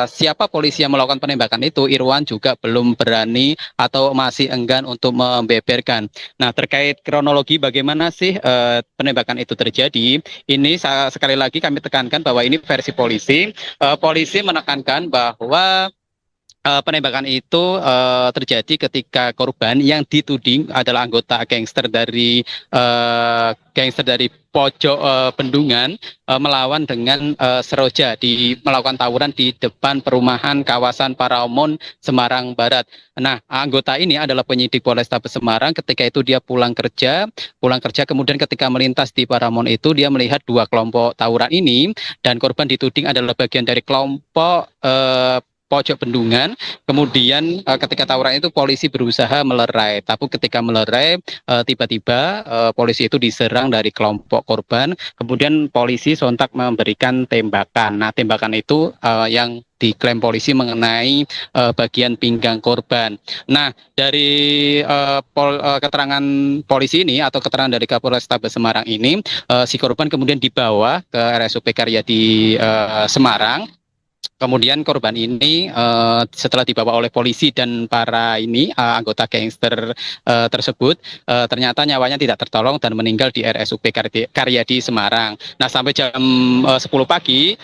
siapa polisi yang melakukan penembakan itu, Irwan juga belum berani atau masih enggan untuk membeberkan. Nah, terkait kronologi bagaimana sih penembakan itu terjadi, ini sekali lagi kami tekankan bahwa ini versi polisi. Polisi menekankan bahwa penembakan itu terjadi ketika korban yang dituding adalah anggota gangster dari pojok Bendungan melawan dengan Seroja, melakukan tawuran di depan perumahan kawasan Paramount Semarang Barat. Nah, anggota ini adalah penyidik Polrestabes Semarang. Ketika itu dia pulang kerja, kemudian ketika melintas di Paramount itu dia melihat dua kelompok tawuran ini, dan korban dituding adalah bagian dari kelompok pojok bendungan. Kemudian ketika tawuran itu polisi berusaha melerai, tapi ketika melerai tiba-tiba polisi itu diserang dari kelompok korban. Kemudian polisi sontak memberikan tembakan. Nah, tembakan itu yang diklaim polisi mengenai bagian pinggang korban. Nah, dari keterangan polisi ini atau keterangan dari Kapolrestabes Semarang ini, si korban kemudian dibawa ke RSUP Karyadi Semarang. Kemudian korban ini setelah dibawa oleh polisi dan para anggota gangster tersebut, ternyata nyawanya tidak tertolong dan meninggal di RSUP Karyadi Semarang. Nah, sampai jam 10 pagi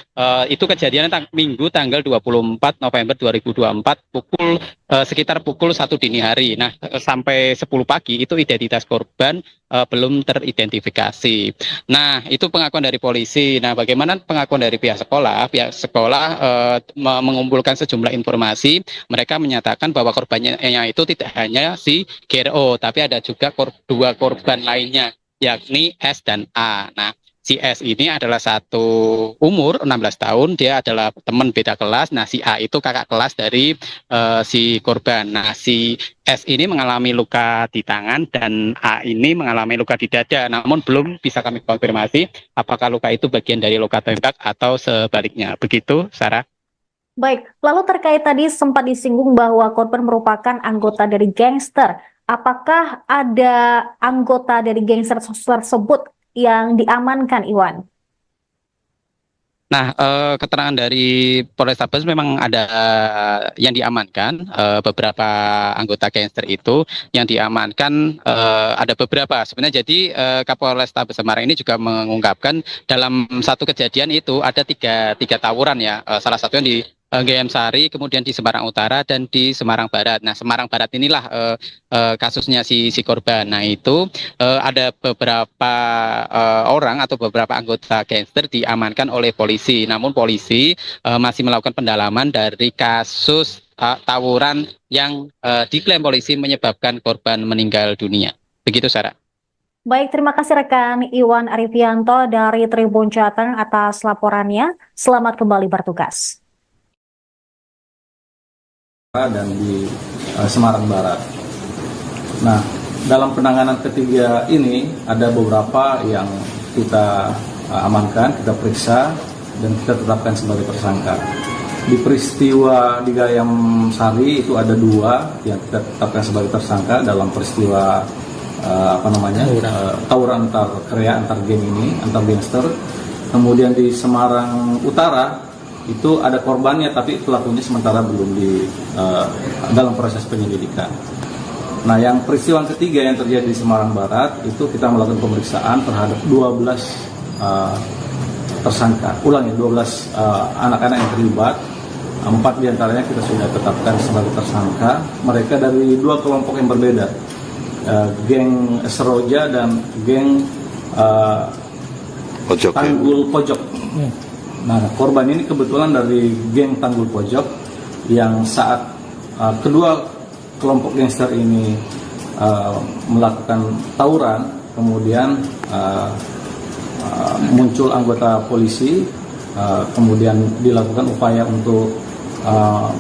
itu kejadian Minggu tanggal 24 November 2024 sekitar pukul 1 dini hari. Nah, sampai 10 pagi itu identitas korban belum teridentifikasi. Nah, itu pengakuan dari polisi. Nah, bagaimana pengakuan dari pihak sekolah? Pihak sekolah mengumpulkan sejumlah informasi. Mereka menyatakan bahwa korbannya itu tidak hanya si GRO, tapi ada juga dua korban lainnya, yakni S dan A. Nah, si S ini adalah satu umur 16 tahun, dia adalah teman beda kelas. Nah, si A itu kakak kelas dari si korban. Nah, si S ini mengalami luka di tangan dan A ini mengalami luka di dada. Namun belum bisa kami konfirmasi apakah luka itu bagian dari luka tembak atau sebaliknya. Begitu, Sarah. Baik, lalu terkait tadi sempat disinggung bahwa korban merupakan anggota dari gangster. Apakah ada anggota dari gangster tersebut yang diamankan, Iwan? Nah, keterangan dari Polrestabes memang ada yang diamankan, beberapa anggota gangster itu yang diamankan ada beberapa. Sebenarnya jadi Kapolrestabes Semarang ini juga mengungkapkan dalam satu kejadian itu ada tiga tawuran ya, salah satunya di GM Sari, kemudian di Semarang Utara dan di Semarang Barat. Nah, Semarang Barat inilah kasusnya si korban. Nah, itu ada beberapa orang atau beberapa anggota gangster diamankan oleh polisi. Namun polisi masih melakukan pendalaman dari kasus tawuran yang diklaim polisi menyebabkan korban meninggal dunia. Begitu, Sarah. Baik, terima kasih rekan Iwan Arifianto dari Tribun Jateng atas laporannya. Selamat kembali bertugas. Dan di Semarang Barat. Nah, dalam penanganan ketiga ini ada beberapa yang kita amankan, kita periksa dan kita tetapkan sebagai tersangka. Di peristiwa di Gayam Sari itu ada 2 yang kita tetapkan sebagai tersangka dalam peristiwa tawuran antar kreya, antar geng ini, antar gangster. Kemudian di Semarang Utara itu ada korbannya, tapi pelakunya sementara belum dalam proses penyelidikan. Nah, yang peristiwa ketiga yang terjadi di Semarang Barat itu kita melakukan pemeriksaan terhadap 12 tersangka. 12 anak-anak yang terlibat. 4 diantaranya kita sudah tetapkan sebagai tersangka. Mereka dari 2 kelompok yang berbeda, geng Seroja dan geng Tanggul Pojok. Nah, korban ini kebetulan dari geng Tanggul Pojok yang saat kedua kelompok gangster ini melakukan tawuran, kemudian muncul anggota polisi, kemudian dilakukan upaya untuk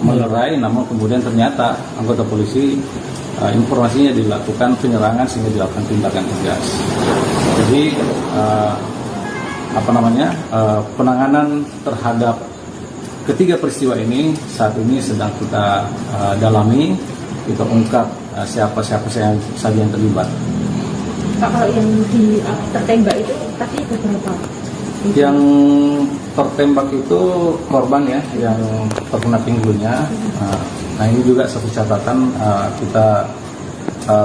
melerai, namun kemudian ternyata anggota polisi informasinya dilakukan penyerangan sehingga dilakukan tindakan tegas. Jadi penanganan terhadap ketiga peristiwa ini saat ini sedang kita dalami, kita ungkap siapa saja yang terlibat. Pak, kalau yang tertembak itu tadi berapa? Yang tertembak itu korban ya, yang terkena pinggulnya. Nah, ini juga satu catatan, kita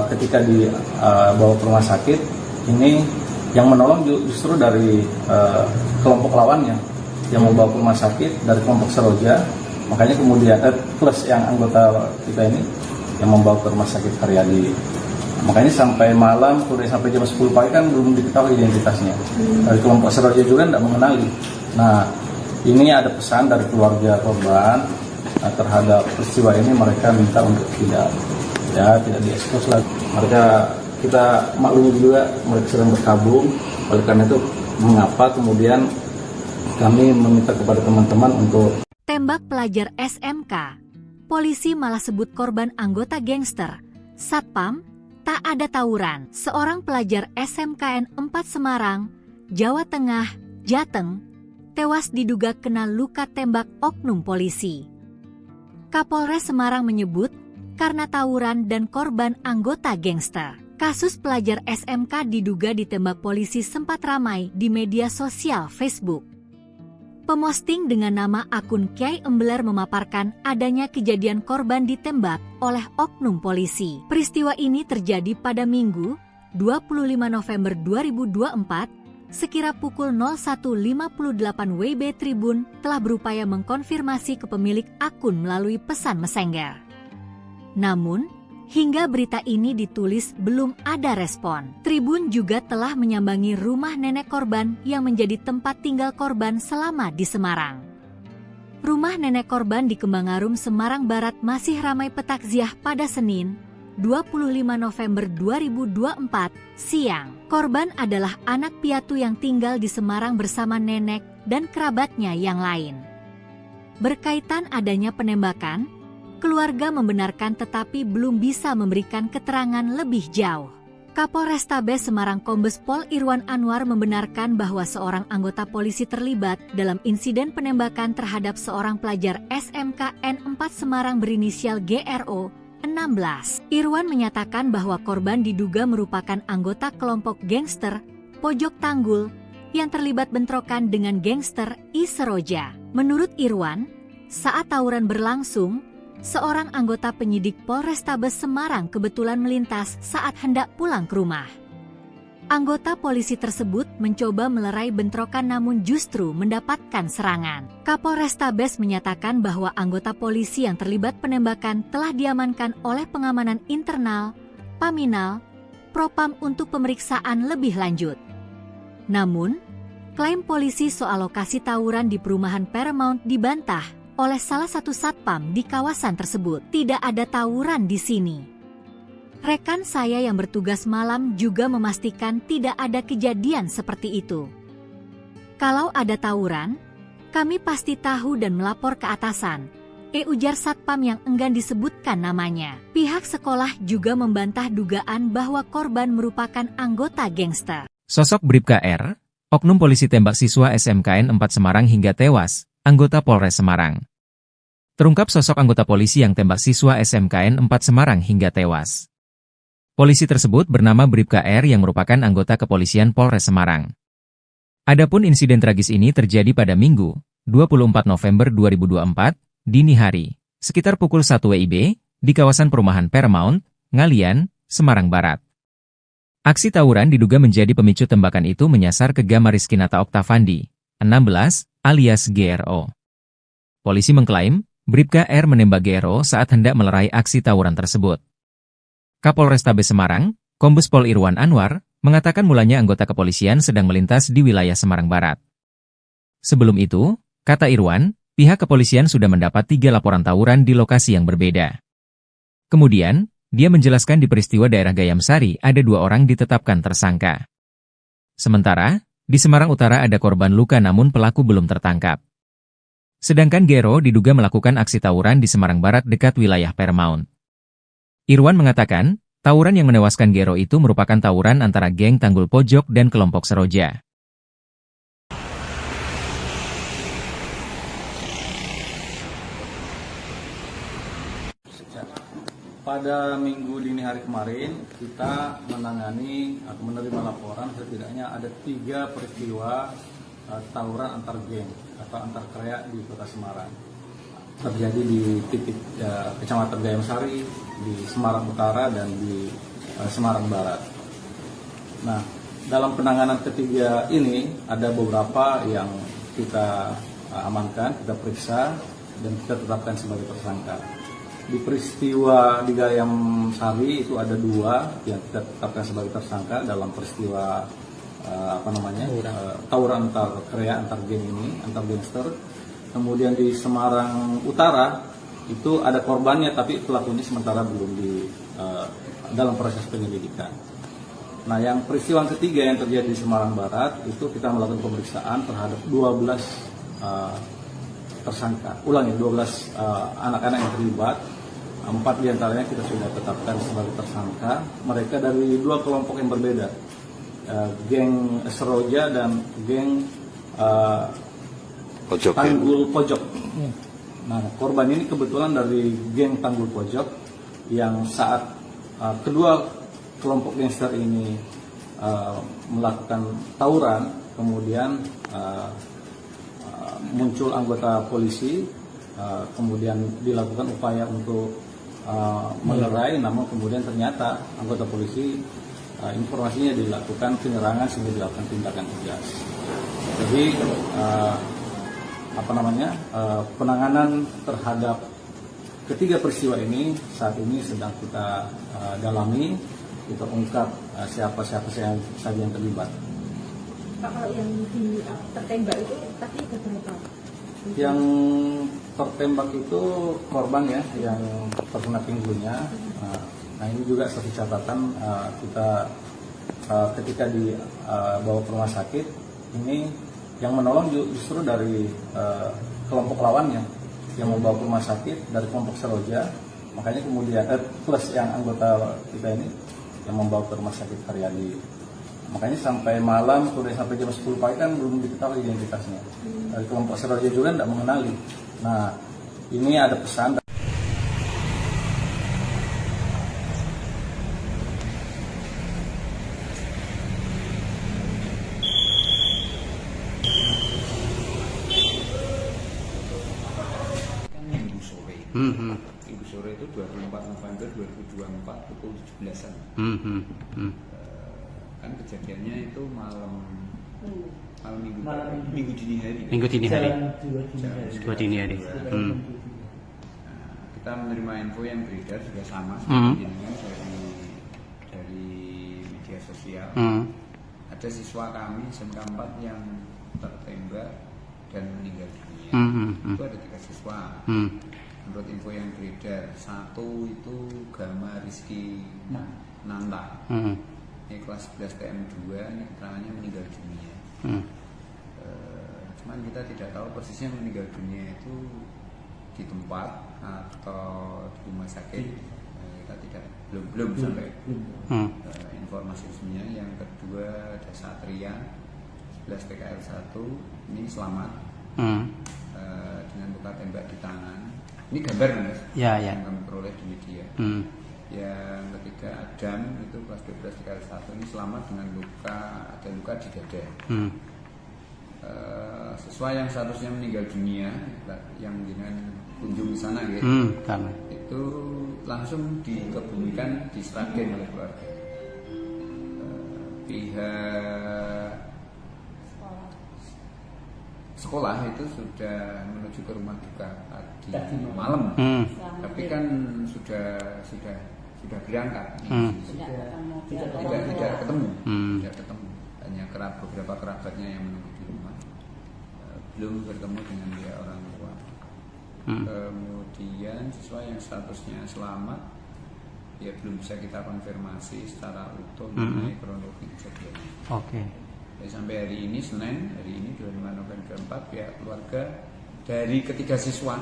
ketika dibawa ke rumah sakit ini yang menolong justru dari kelompok lawannya yang membawa ke rumah sakit dari kelompok Seroja, makanya kemudian plus yang anggota kita ini yang membawa ke rumah sakit Karyadi. Makanya sampai malam, sampai jam 10 pagi kan belum diketahui identitasnya. Dari kelompok Seroja juga tidak mengenali. Nah, ini ada pesan dari keluarga korban terhadap peristiwa ini, mereka minta untuk tidak diekspos lagi. Kita maklumi juga mereka sedang berkabung, oleh karena itu mengapa kemudian kami meminta kepada teman-teman untuk Tembak pelajar SMK. Polisi malah sebut korban anggota gangster. Satpam, tak ada tawuran. Seorang pelajar SMKN 4 Semarang, Jawa Tengah, Jateng, tewas diduga kena luka tembak oknum polisi. Kapolres Semarang menyebut karena tawuran dan korban anggota gangster. Kasus pelajar SMK diduga ditembak polisi sempat ramai di media sosial Facebook. Pemosting dengan nama akun Kiai Embeler memaparkan adanya kejadian korban ditembak oleh oknum polisi. Peristiwa ini terjadi pada Minggu, 25 November 2024, sekira pukul 01.58 WIB. Tribun telah berupaya mengkonfirmasi ke pemilik akun melalui pesan Messenger. Namun, hingga berita ini ditulis belum ada respon. Tribun juga telah menyambangi rumah nenek korban yang menjadi tempat tinggal korban selama di Semarang. Rumah nenek korban di Kembangarum, Semarang Barat masih ramai petakziah pada Senin, 25 November 2024, siang. Korban adalah anak piatu yang tinggal di Semarang bersama nenek dan kerabatnya yang lain. Berkaitan adanya penembakan, keluarga membenarkan tetapi belum bisa memberikan keterangan lebih jauh. Kapolrestabes Semarang Kombes Pol Irwan Anwar membenarkan bahwa seorang anggota polisi terlibat dalam insiden penembakan terhadap seorang pelajar SMKN 4 Semarang berinisial GRO 16. Irwan menyatakan bahwa korban diduga merupakan anggota kelompok gangster Pojok Tanggul yang terlibat bentrokan dengan gangster I Seroja. Menurut Irwan, saat tawuran berlangsung, seorang anggota penyidik Polrestabes Semarang kebetulan melintas saat hendak pulang ke rumah. Anggota polisi tersebut mencoba melerai bentrokan namun justru mendapatkan serangan. Kapolrestabes menyatakan bahwa anggota polisi yang terlibat penembakan telah diamankan oleh pengamanan internal, Paminal, Propam untuk pemeriksaan lebih lanjut. Namun, klaim polisi soal lokasi tawuran di perumahan Paramount dibantah oleh salah satu satpam di kawasan tersebut. Tidak ada tawuran di sini. Rekan saya yang bertugas malam juga memastikan tidak ada kejadian seperti itu. Kalau ada tawuran, kami pasti tahu dan melapor ke atasan, ujar satpam yang enggan disebutkan namanya. Pihak sekolah juga membantah dugaan bahwa korban merupakan anggota gangster. Sosok Bribka R, oknum polisi tembak siswa SMKN 4 Semarang hingga tewas, anggota Polres Semarang. Terungkap sosok anggota polisi yang tembak siswa SMKN 4 Semarang hingga tewas. Polisi tersebut bernama Bribka R yang merupakan anggota kepolisian Polres Semarang. Adapun insiden tragis ini terjadi pada Minggu, 24 November 2024, dini hari, sekitar pukul 1 WIB, di kawasan perumahan Paramount, Ngalian, Semarang Barat. Aksi tawuran diduga menjadi pemicu tembakan itu menyasar ke Gama Rizkinata Oktavandi, 16, alias GRO. Polisi mengklaim, Bribka R menembak GRO saat hendak melerai aksi tawuran tersebut. Kapolrestabes Semarang, Kombes Pol Irwan Anwar, mengatakan mulanya anggota kepolisian sedang melintas di wilayah Semarang Barat. Sebelum itu, kata Irwan, pihak kepolisian sudah mendapat 3 laporan tawuran di lokasi yang berbeda. Kemudian, dia menjelaskan di peristiwa daerah Gayam Sari ada 2 orang ditetapkan tersangka. Sementara, di Semarang Utara ada korban luka namun pelaku belum tertangkap. Sedangkan GRO diduga melakukan aksi tawuran di Semarang Barat dekat wilayah Paramount. Irwan mengatakan, tawuran yang menewaskan GRO itu merupakan tawuran antara geng Tanggul Pojok dan kelompok Seroja. Pada minggu dini hari kemarin, kita menangani atau menerima laporan setidaknya ada 3 peristiwa tawuran antar geng atau antar kreak di Kota Semarang. Terjadi di titik Kecamatan Gayam Sari, di Semarang Utara, dan di Semarang Barat. Nah, dalam penanganan ketiga ini ada beberapa yang kita amankan, kita periksa, dan kita tetapkan sebagai tersangka. Di peristiwa di Gayam Sari itu ada 2 yang kita tetapkan sebagai tersangka dalam peristiwa tawuran antar kreak, antar geng ini, antar gangster. Kemudian di Semarang Utara itu ada korbannya tapi pelakunya sementara belum dalam proses penyelidikan. Nah, yang peristiwa ketiga yang terjadi di Semarang Barat itu kita melakukan pemeriksaan terhadap 12 tersangka. Ulangi, 12 anak-anak yang terlibat. 4 diantaranya kita sudah tetapkan sebagai tersangka. Mereka dari 2 kelompok yang berbeda, geng Seroja dan geng Tanggul Pojok. Nah, korban ini kebetulan dari geng Tanggul Pojok yang saat kedua kelompok gangster ini melakukan tawuran, kemudian muncul anggota polisi, kemudian dilakukan upaya untuk melerai, namun kemudian ternyata anggota polisi informasinya dilakukan penyerangan sehingga dilakukan tindakan tegas. Jadi penanganan terhadap ketiga peristiwa ini saat ini sedang kita dalami, kita ungkap siapa saja yang terlibat. Pak, kalau yang tertembak itu tadi ada berapa? Yang tertembak itu korban ya, yang terkena pinggulnya. Nah ini juga satu catatan, kita ketika dibawa ke rumah sakit, ini yang menolong justru dari kelompok lawannya yang membawa ke rumah sakit dari kelompok Seroja, makanya kemudian plus yang anggota kita ini yang membawa ke rumah sakit Karyadi. Makanya sampai malam, sampai jam 10 pagi kan belum diketahui identitasnya. Dari kelompok Seroja juga tidak mengenali. Nah, ini ada pesan. Minggu sore itu 24 November 2024 pukul 17-an. Kan kejadiannya itu malam minggu dini hari. Minggu dini hari. Dua dini hari. Kita menerima info yang beredar juga sama seperti ini dari media sosial. Ada siswa kami SMK 4 yang tertembak dan meninggal dunia. Itu ada 3 siswa. Menurut info yang beredar, 1 itu Gama Rizky Nanta. Ini kelas 11 TM2, ini keterangannya meninggal dunia. Cuman kita tidak tahu persisnya meninggal dunia itu di tempat atau di rumah sakit. Kita belum sampai informasi resminya. Yang kedua ada Satria 11 TKL 1, ini selamat dengan luka tembak di tangan. Ini gambar Mas, yang kami peroleh di media. Yang ketiga Adam itu kelas 12 TKL 1, ini selamat dengan ada luka di dada. Siswa yang seharusnya meninggal dunia yang dengan kunjung di sana gitu, itu langsung dikebumikan di Sragen oleh keluarga. Pihak sekolah itu sudah menuju ke rumah duka tadi malam, tapi kan sudah berangkat, tidak ketemu, hanya beberapa kerabatnya yang menunggu di rumah, belum bertemu dengan dia orang tua. Kemudian siswa yang statusnya selamat, ya belum bisa kita konfirmasi secara utuh mengenai kronologi kejadiannya. Sampai hari ini Senin, hari ini 25 November 4, pihak keluarga dari ketiga siswa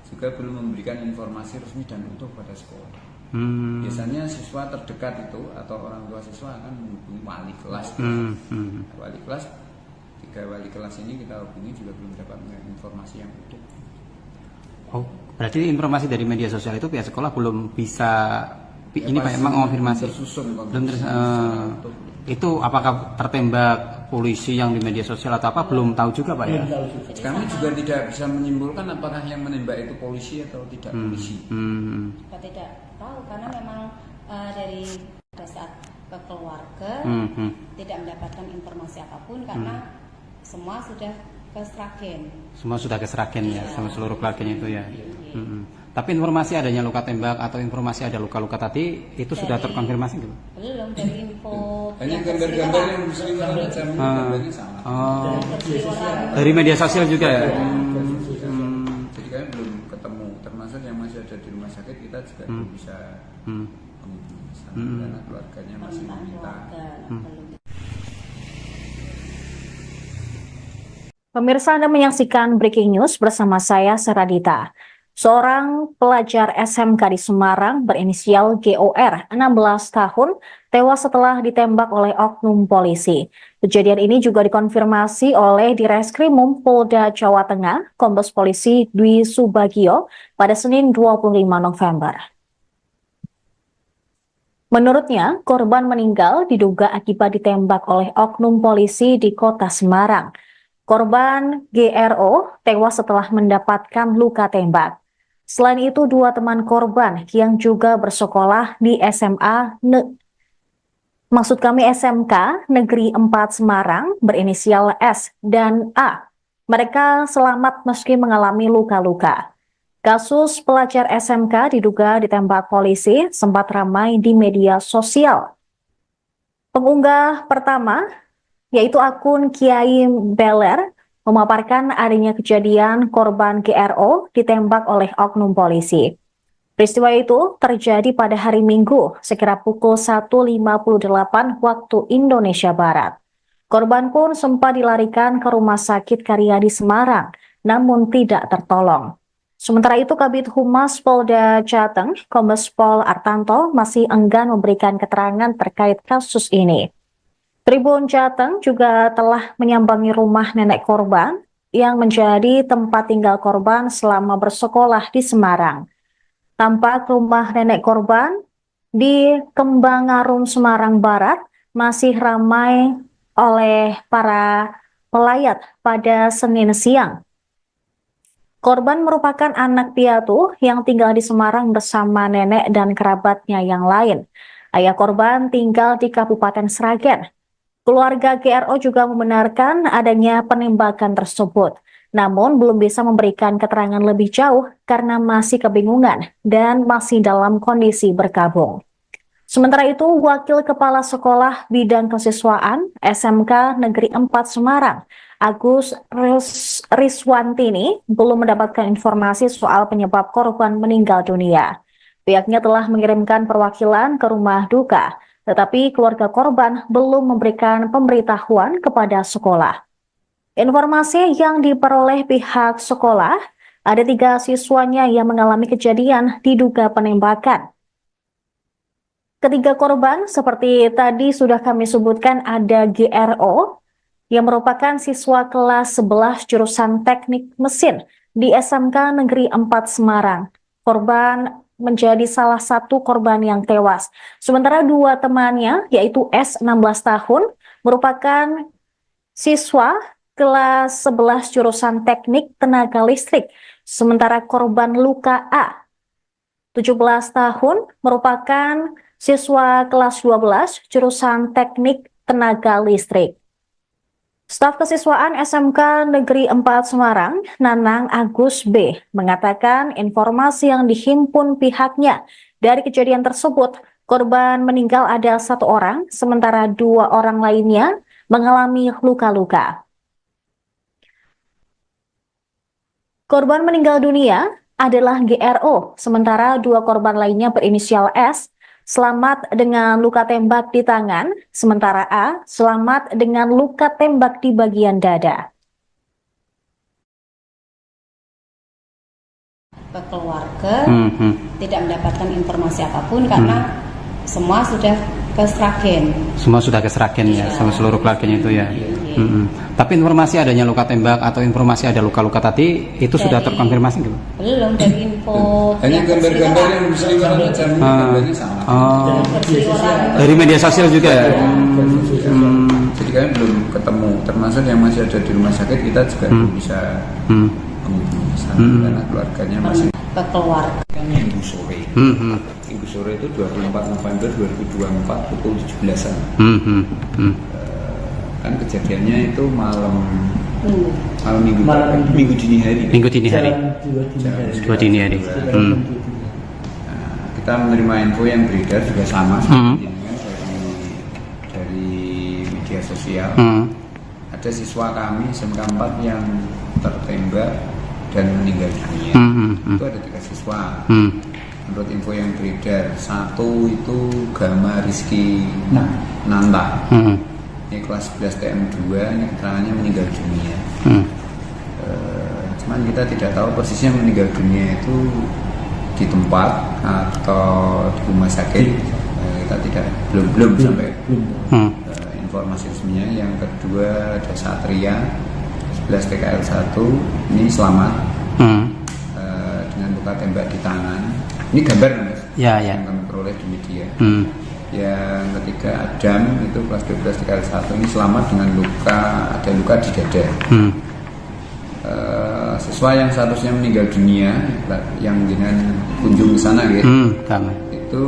juga belum memberikan informasi resmi dan utuh pada sekolah. Biasanya siswa terdekat itu atau orang tua siswa akan menghubungi wali kelas. Wali kelas, 3 wali kelas ini kita hubungi juga belum dapat informasi yang utuh. Berarti informasi dari media sosial itu pihak sekolah belum bisa ini Pak emang konfirmasi. Belum itu apakah tertembak polisi yang di media sosial atau apa belum tahu juga Pak ya? Kami juga tidak bisa menyimpulkan apakah yang menembak itu polisi atau tidak polisi. Kita tidak tahu karena memang dari pada saat ke keluarga tidak mendapatkan informasi apapun karena semua sudah ke Sragen. Semua sudah ke Sragen ya, sama seluruh keluarganya itu ya. Tapi informasi adanya luka tembak atau informasi ada luka-luka tadi itu sudah terkonfirmasi gitu? Belum, dari info hanya gambar-gambar yang sering macam gambarnya sama. Dari media sosial juga ya. Jadi kami belum ketemu, termasuk yang masih ada di rumah sakit kita juga belum bisa karena keluarganya masih meminta. Pemirsa, Anda menyaksikan Breaking News bersama saya, Seradita. Seorang pelajar SMK di Semarang berinisial GOR, 16 tahun, tewas setelah ditembak oleh oknum polisi. Kejadian ini juga dikonfirmasi oleh Direskrimum Polda Jawa Tengah, Kombes Polisi Dwi Subagio, pada Senin 25 November. Menurutnya, korban meninggal diduga akibat ditembak oleh oknum polisi di kota Semarang. Korban GRO tewas setelah mendapatkan luka tembak. Selain itu, dua teman korban yang juga bersekolah di SMK Negeri 4 Semarang berinisial S dan A. Mereka selamat meski mengalami luka-luka. Kasus pelajar SMK diduga ditembak polisi sempat ramai di media sosial. Pengunggah pertama, yaitu akun Kiai Beler, memaparkan adanya kejadian korban GRO ditembak oleh oknum polisi. Peristiwa itu terjadi pada hari Minggu, sekira pukul 1.58 waktu Indonesia Barat. Korban pun sempat dilarikan ke Rumah Sakit Karyadi Semarang, namun tidak tertolong. Sementara itu, Kabid Humas Polda Jateng, Kombes Pol Artanto, masih enggan memberikan keterangan terkait kasus ini. Tribun Jateng juga telah menyambangi rumah nenek korban yang menjadi tempat tinggal korban selama bersekolah di Semarang. Tampak rumah nenek korban di Kembangarum, Semarang Barat masih ramai oleh para pelayat pada Senin siang. Korban merupakan anak piatu yang tinggal di Semarang bersama nenek dan kerabatnya yang lain. Ayah korban tinggal di Kabupaten Sragen. Keluarga GRO juga membenarkan adanya penembakan tersebut, namun belum bisa memberikan keterangan lebih jauh karena masih kebingungan dan masih dalam kondisi berkabung. Sementara itu, Wakil Kepala Sekolah Bidang Kesiswaan SMK Negeri 4 Semarang, Agus Riswantini, belum mendapatkan informasi soal penyebab korban meninggal dunia. Pihaknya telah mengirimkan perwakilan ke rumah duka, tetapi keluarga korban belum memberikan pemberitahuan kepada sekolah. Informasi yang diperoleh pihak sekolah, ada 3 siswanya yang mengalami kejadian diduga penembakan. Ketiga korban seperti tadi sudah kami sebutkan, ada GRO yang merupakan siswa kelas 11 jurusan teknik mesin di SMK Negeri 4 Semarang. Korban menjadi salah satu korban yang tewas. Sementara 2 temannya, yaitu S 16 tahun, merupakan siswa kelas 11 jurusan teknik tenaga listrik. Sementara korban luka A, 17 tahun, merupakan siswa kelas 12 jurusan teknik tenaga listrik. Staf Kesiswaan SMK Negeri 4 Semarang, Nanang Agus B, mengatakan informasi yang dihimpun pihaknya dari kejadian tersebut, korban meninggal ada 1 orang, sementara 2 orang lainnya mengalami luka-luka. Korban meninggal dunia adalah GRO, sementara 2 korban lainnya berinisial S, selamat dengan luka tembak di tangan, sementara A selamat dengan luka tembak di bagian dada. Ke keluarga tidak mendapatkan informasi apapun karena semua sudah ke Sragen. Semua sudah ke Sragen ya, sama seluruh keluarganya itu ya. Tapi informasi adanya luka tembak atau informasi ada luka-luka tadi itu sudah terkonfirmasi gitu? Belum, dari info. Hanya gambar-gambar yang berseliweran aja, gambarnya sama. Dari media sosial juga ya. Jadi kami belum ketemu, termasuk yang masih ada di rumah sakit kita juga belum bisa karena keluarganya masih ke keluarga. Minggu sore. Minggu sore itu 24 November 2024 pukul 17-an. Kan kejadiannya itu malam minggu dini hari. Minggu dini hari. Dua dini hari. Kita menerima info yang beredar juga sama seperti dari media sosial. Ada siswa kami SMK 4 yang tertembak dan meninggal dunia. Itu ada 3 siswa. Menurut info yang beredar, 1 itu Gama Rizky Nanta. Ini kelas 11 TM2, ini keterangannya meninggal dunia. cuman kita tidak tahu persisnya meninggal dunia itu di tempat atau di rumah sakit. Kita tidak belum sampai informasi resminya. Yang kedua ada Satria 11 TKL 1 ini selamat dengan luka tembak di tangan. Ini gambar Mas yang kami peroleh di media. Yang ketiga Adam itu kelas 12 TKL 1 ini selamat dengan ada luka di dada. Siswa yang seharusnya meninggal dunia yang dengan kunjung ke sana gitu, itu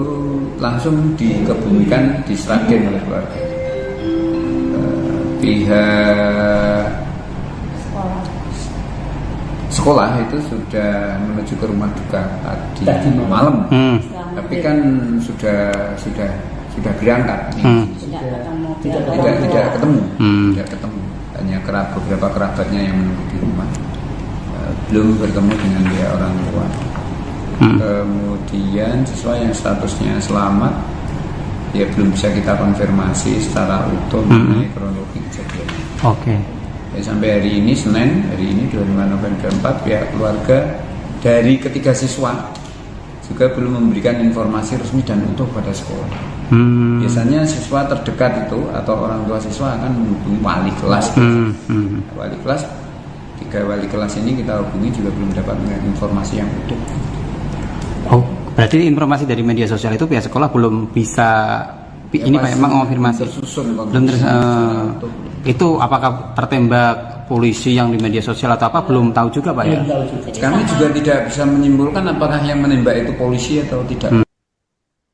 langsung dikebumikan di Sragen oleh keluarga. Pihak sekolah itu sudah menuju ke rumah duka tadi malam, tapi kan sudah berangkat, tidak ketemu, hanya beberapa kerabatnya yang menunggu di rumah, belum bertemu dengan dia orang tua. Kemudian siswa yang statusnya selamat, ya belum bisa kita konfirmasi secara utuh mengenai kronologi kejadiannya. Sampai hari ini Senin, hari ini 25 November 4, pihak keluarga dari ketiga siswa juga belum memberikan informasi resmi dan utuh pada sekolah. Biasanya siswa terdekat itu atau orang tua siswa akan menghubungi wali kelas. Wali kelas, 3 wali kelas ini kita hubungi juga belum dapat informasi yang utuh. Berarti informasi dari media sosial itu pihak sekolah belum bisa ini Pak mengonfirmasi. Belum itu apakah tertembak polisi yang di media sosial atau apa belum tahu juga Pak ya? Kami juga tidak bisa menyimpulkan apakah yang menembak itu polisi atau tidak.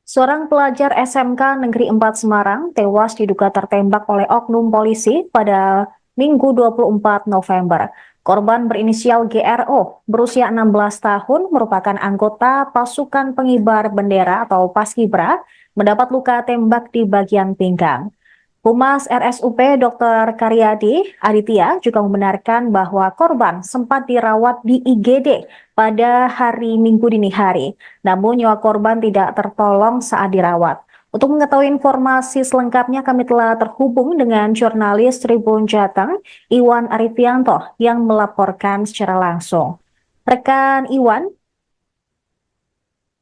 Seorang pelajar SMK Negeri 4 Semarang tewas diduga tertembak oleh oknum polisi pada Minggu 24 November. Korban berinisial GRO, berusia 16 tahun, merupakan anggota pasukan pengibar bendera atau Paskibra, mendapat luka tembak di bagian pinggang. Humas RSUP Dr. Karyadi Aditya juga membenarkan bahwa korban sempat dirawat di IGD pada hari Minggu dini hari, namun nyawa korban tidak tertolong saat dirawat. Untuk mengetahui informasi selengkapnya, kami telah terhubung dengan jurnalis Tribun Jateng, Iwan Arifianto, yang melaporkan secara langsung. Rekan Iwan?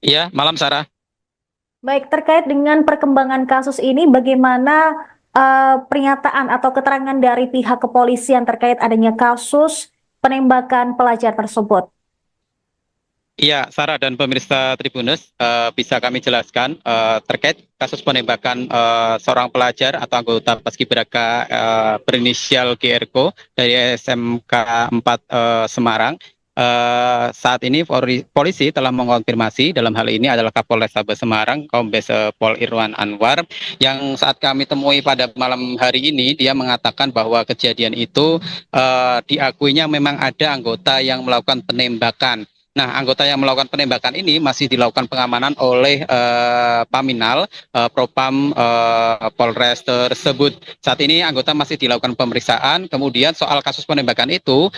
Iya, malam Sarah. Baik, terkait dengan perkembangan kasus ini, bagaimana pernyataan atau keterangan dari pihak kepolisian terkait adanya kasus penembakan pelajar tersebut? Iya, Sarah dan pemirsa Tribunnews, bisa kami jelaskan terkait kasus penembakan seorang pelajar atau anggota Paskibraka berinisial GRO dari SMK 4 Semarang. Saat ini polisi telah mengonfirmasi, dalam hal ini adalah Kapolrestabes Semarang, Kombes Pol Irwan Anwar, yang saat kami temui pada malam hari ini, dia mengatakan bahwa kejadian itu diakuinya memang ada anggota yang melakukan penembakan. Nah, anggota yang melakukan penembakan ini masih dilakukan pengamanan oleh Paminal, Propam Polres tersebut. Saat ini anggota masih dilakukan pemeriksaan. Kemudian soal kasus penembakan itu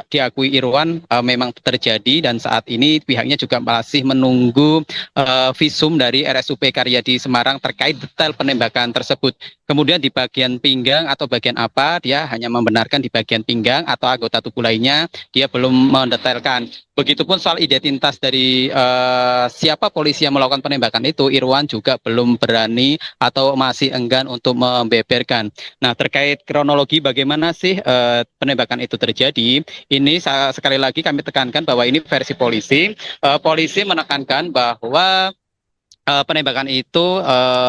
diakui Irwan memang terjadi, dan saat ini pihaknya juga masih menunggu visum dari RSUP Karyadi Semarang terkait detail penembakan tersebut. Kemudian di bagian pinggang atau bagian apa, dia hanya membenarkan di bagian pinggang, atau anggota tubuh lainnya dia belum mendetailkan. Begitupun soal identitas dari siapa polisi yang melakukan penembakan itu, Irwan juga belum berani atau masih enggan untuk membeberkan. Nah, terkait kronologi bagaimana sih penembakan itu terjadi, ini sekali lagi kami tekankan bahwa ini versi polisi. Polisi menekankan bahwa penembakan itu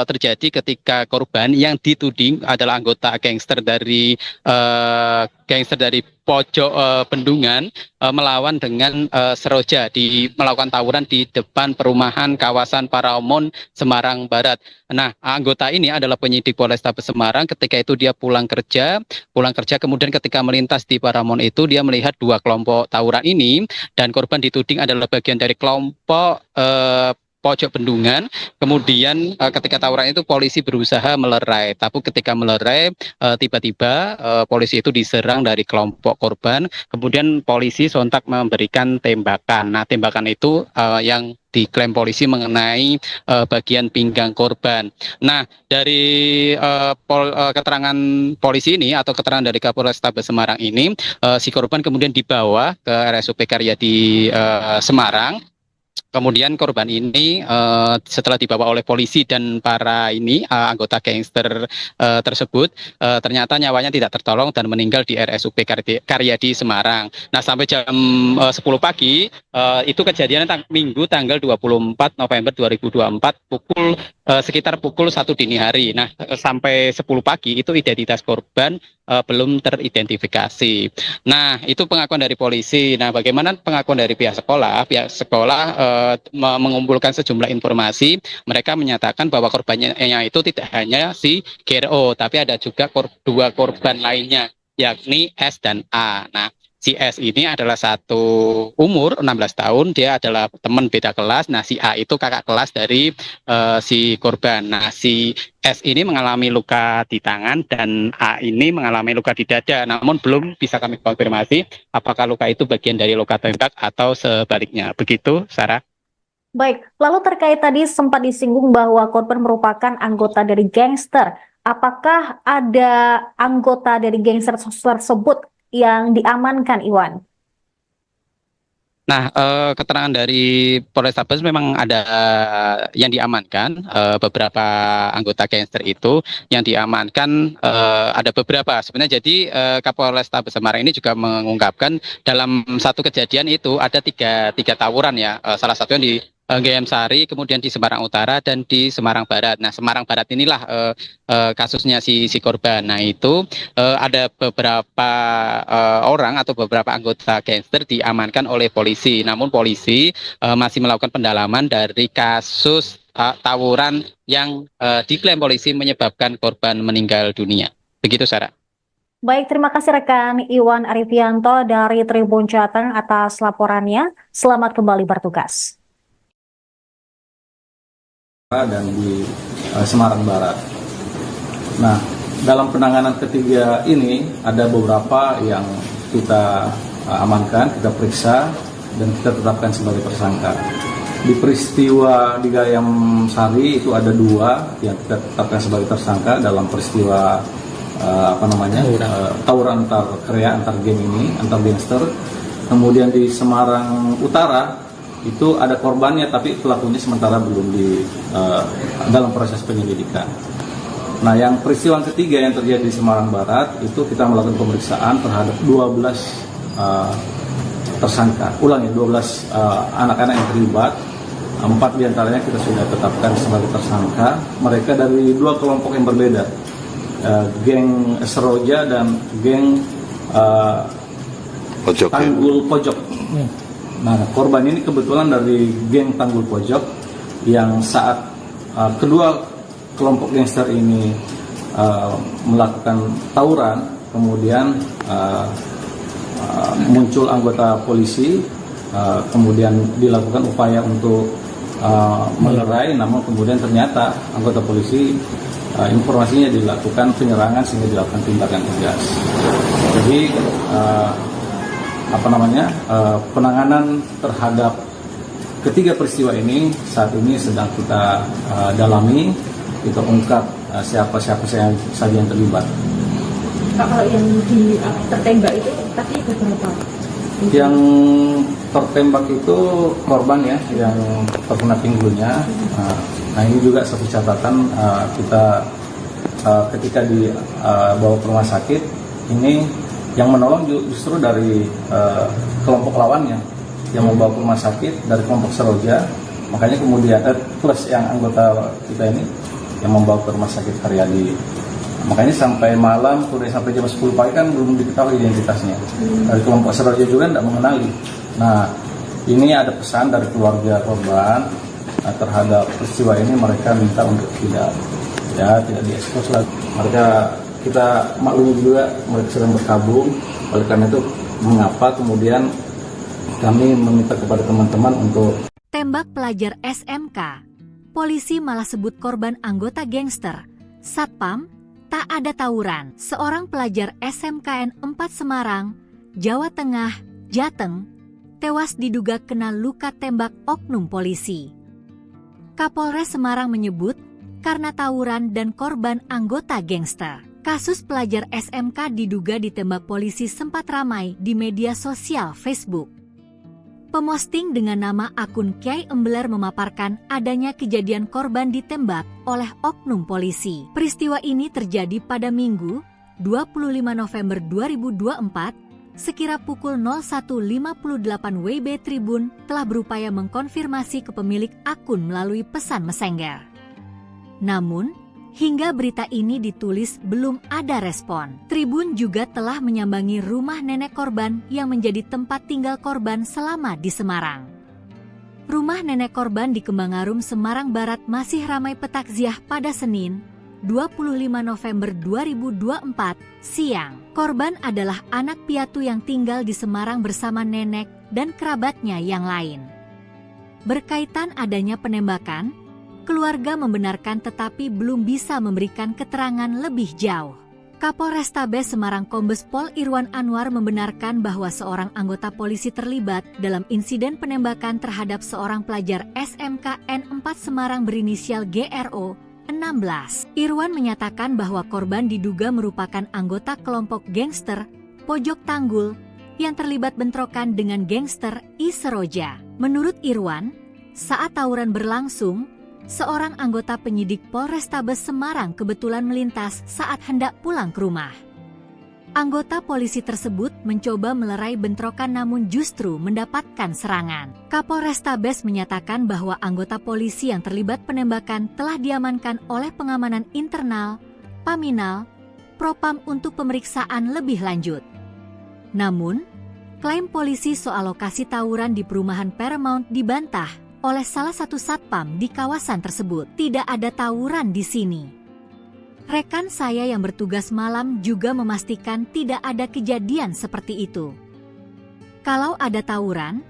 terjadi ketika korban yang dituding adalah anggota gangster dari pojok Bendungan melawan dengan Seroja, melakukan tawuran di depan perumahan kawasan Paramount Semarang Barat. Nah, anggota ini adalah penyidik Polrestabes Semarang. Ketika itu dia pulang kerja, kemudian ketika melintas di Paramount itu dia melihat 2 kelompok tawuran ini, dan korban dituding adalah bagian dari kelompok pojok bendungan. Kemudian ketika tawuran itu polisi berusaha melerai, tapi ketika melerai tiba-tiba polisi itu diserang dari kelompok korban. Kemudian polisi sontak memberikan tembakan. Nah, tembakan itu yang diklaim polisi mengenai bagian pinggang korban. Nah, dari keterangan polisi ini atau keterangan dari Kapolrestabes Semarang ini, si korban kemudian dibawa ke RSUP Karyadi Semarang. Kemudian korban ini setelah dibawa oleh polisi dan para anggota gangster tersebut, ternyata nyawanya tidak tertolong dan meninggal di RSUP Karyadi Semarang. Nah, sampai jam 10 pagi itu kejadian Minggu tanggal 24 November 2024 sekitar pukul 1 dini hari. Nah, sampai 10 pagi itu identitas korban belum teridentifikasi. Nah, itu pengakuan dari polisi. Nah, bagaimana pengakuan dari pihak sekolah? Pihak sekolah mengumpulkan sejumlah informasi. Mereka menyatakan bahwa korbannya itu tidak hanya si GRO, tapi ada juga dua korban lainnya, yakni S dan A. Nah, si S ini adalah satu umur 16 tahun, dia adalah teman beda kelas. Nah, si A itu kakak kelas dari si korban. Nah, si S ini mengalami luka di tangan dan A ini mengalami luka di dada. Namun belum bisa kami konfirmasi apakah luka itu bagian dari luka tembak atau sebaliknya. Begitu, Sarah. Baik, lalu terkait tadi sempat disinggung bahwa korban merupakan anggota dari gangster. Apakah ada anggota dari gangster tersebut yang diamankan, Iwan? Nah, keterangan dari Polrestabes memang ada yang diamankan, beberapa anggota gangster itu yang diamankan ada beberapa. Sebenarnya jadi Kapolrestabes Semarang ini juga mengungkapkan dalam satu kejadian itu ada tiga tawuran ya, salah satu yang di GM Sari, kemudian di Semarang Utara dan di Semarang Barat. Nah, Semarang Barat inilah kasusnya si korban. Nah, itu ada beberapa orang atau beberapa anggota gangster diamankan oleh polisi. Namun polisi masih melakukan pendalaman dari kasus tawuran yang diklaim polisi menyebabkan korban meninggal dunia. Begitu, Sarah. Baik, terima kasih rekan Iwan Arifianto dari Tribun Jateng atas laporannya. Selamat kembali bertugas. Dan di Semarang Barat. Nah, dalam penanganan ketiga ini ada beberapa yang kita amankan, kita periksa dan kita tetapkan sebagai tersangka. Di peristiwa di Gayam Sari itu ada 2 yang kita tetapkan sebagai tersangka dalam peristiwa tawuran antar krea, antar geng ini, antar gangster. Kemudian di Semarang Utara itu ada korbannya, tapi pelakunya sementara belum dalam proses penyelidikan. Nah, yang peristiwa ketiga yang terjadi di Semarang Barat itu kita melakukan pemeriksaan terhadap 12 tersangka. 12 anak-anak yang terlibat. 4 diantaranya kita sudah tetapkan sebagai tersangka. Mereka dari 2 kelompok yang berbeda, geng Seroja dan geng Tanggul Pojok. Nah, korban ini kebetulan dari geng Tanggul Pojok yang saat kedua kelompok gangster ini melakukan tawuran, kemudian muncul anggota polisi, kemudian dilakukan upaya untuk melerai, namun kemudian ternyata anggota polisi informasinya dilakukan penyerangan sehingga dilakukan tindakan tegas. Jadi penanganan terhadap ketiga peristiwa ini saat ini sedang kita dalami, kita ungkap siapa saja yang terlibat. Kalau yang tertembak itu tadi berapa? Yang tertembak itu korban ya, yang terkena pinggulnya. Nah, ini juga satu catatan kita ketika dibawa ke rumah sakit ini. Yang menolong justru dari kelompok lawannya yang membawa ke rumah sakit dari kelompok Seroja, makanya kemudian plus yang anggota kita ini yang membawa ke rumah sakit Karyadi. Makanya sampai malam, sampai jam 10 pagi kan belum diketahui identitasnya. Dari kelompok Seroja juga tidak mengenali. Nah, ini ada pesan dari keluarga korban terhadap peristiwa ini, mereka minta untuk tidak diekspos lagi. Kita maklumi juga mereka sedang berkabung, oleh karena itu mengapa kemudian kami meminta kepada teman-teman untuk Tembak pelajar SMK, polisi malah sebut korban anggota gangster. Satpam, tak ada tawuran. Seorang pelajar SMKN 4 Semarang, Jawa Tengah, Jateng, tewas diduga kena luka tembak oknum polisi. Kapolres Semarang menyebut karena tawuran dan korban anggota gangster. Kasus pelajar SMK diduga ditembak polisi sempat ramai di media sosial Facebook. Pemosting dengan nama akun Kiai Embeler memaparkan adanya kejadian korban ditembak oleh oknum polisi. Peristiwa ini terjadi pada Minggu, 25 November 2024, sekira pukul 01.58 WIB. Tribun telah berupaya mengkonfirmasi ke pemilik akun melalui pesan Messenger. Namun, hingga berita ini ditulis belum ada respon. Tribun juga telah menyambangi rumah nenek korban yang menjadi tempat tinggal korban selama di Semarang. Rumah nenek korban di Kembangarum, Semarang Barat masih ramai petakziah pada Senin, 25 November 2024, siang. Korban adalah anak piatu yang tinggal di Semarang bersama nenek dan kerabatnya yang lain. Berkaitan adanya penembakan, keluarga membenarkan tetapi belum bisa memberikan keterangan lebih jauh. Kapolrestabes Semarang Kombes Pol Irwan Anwar membenarkan bahwa seorang anggota polisi terlibat dalam insiden penembakan terhadap seorang pelajar SMKN 4 Semarang berinisial GRO 16. Irwan menyatakan bahwa korban diduga merupakan anggota kelompok gangster Pojok Tanggul yang terlibat bentrokan dengan gangster I Seroja. Menurut Irwan, saat tawuran berlangsung, seorang anggota penyidik Polrestabes Semarang kebetulan melintas saat hendak pulang ke rumah. Anggota polisi tersebut mencoba melerai bentrokan namun justru mendapatkan serangan. Kapolrestabes menyatakan bahwa anggota polisi yang terlibat penembakan telah diamankan oleh pengamanan internal, Paminal, Propam untuk pemeriksaan lebih lanjut. Namun, klaim polisi soal lokasi tawuran di perumahan Paramount dibantah oleh salah satu satpam di kawasan tersebut. Tidak ada tawuran di sini. Rekan saya yang bertugas malam juga memastikan tidak ada kejadian seperti itu. Kalau ada tawuran,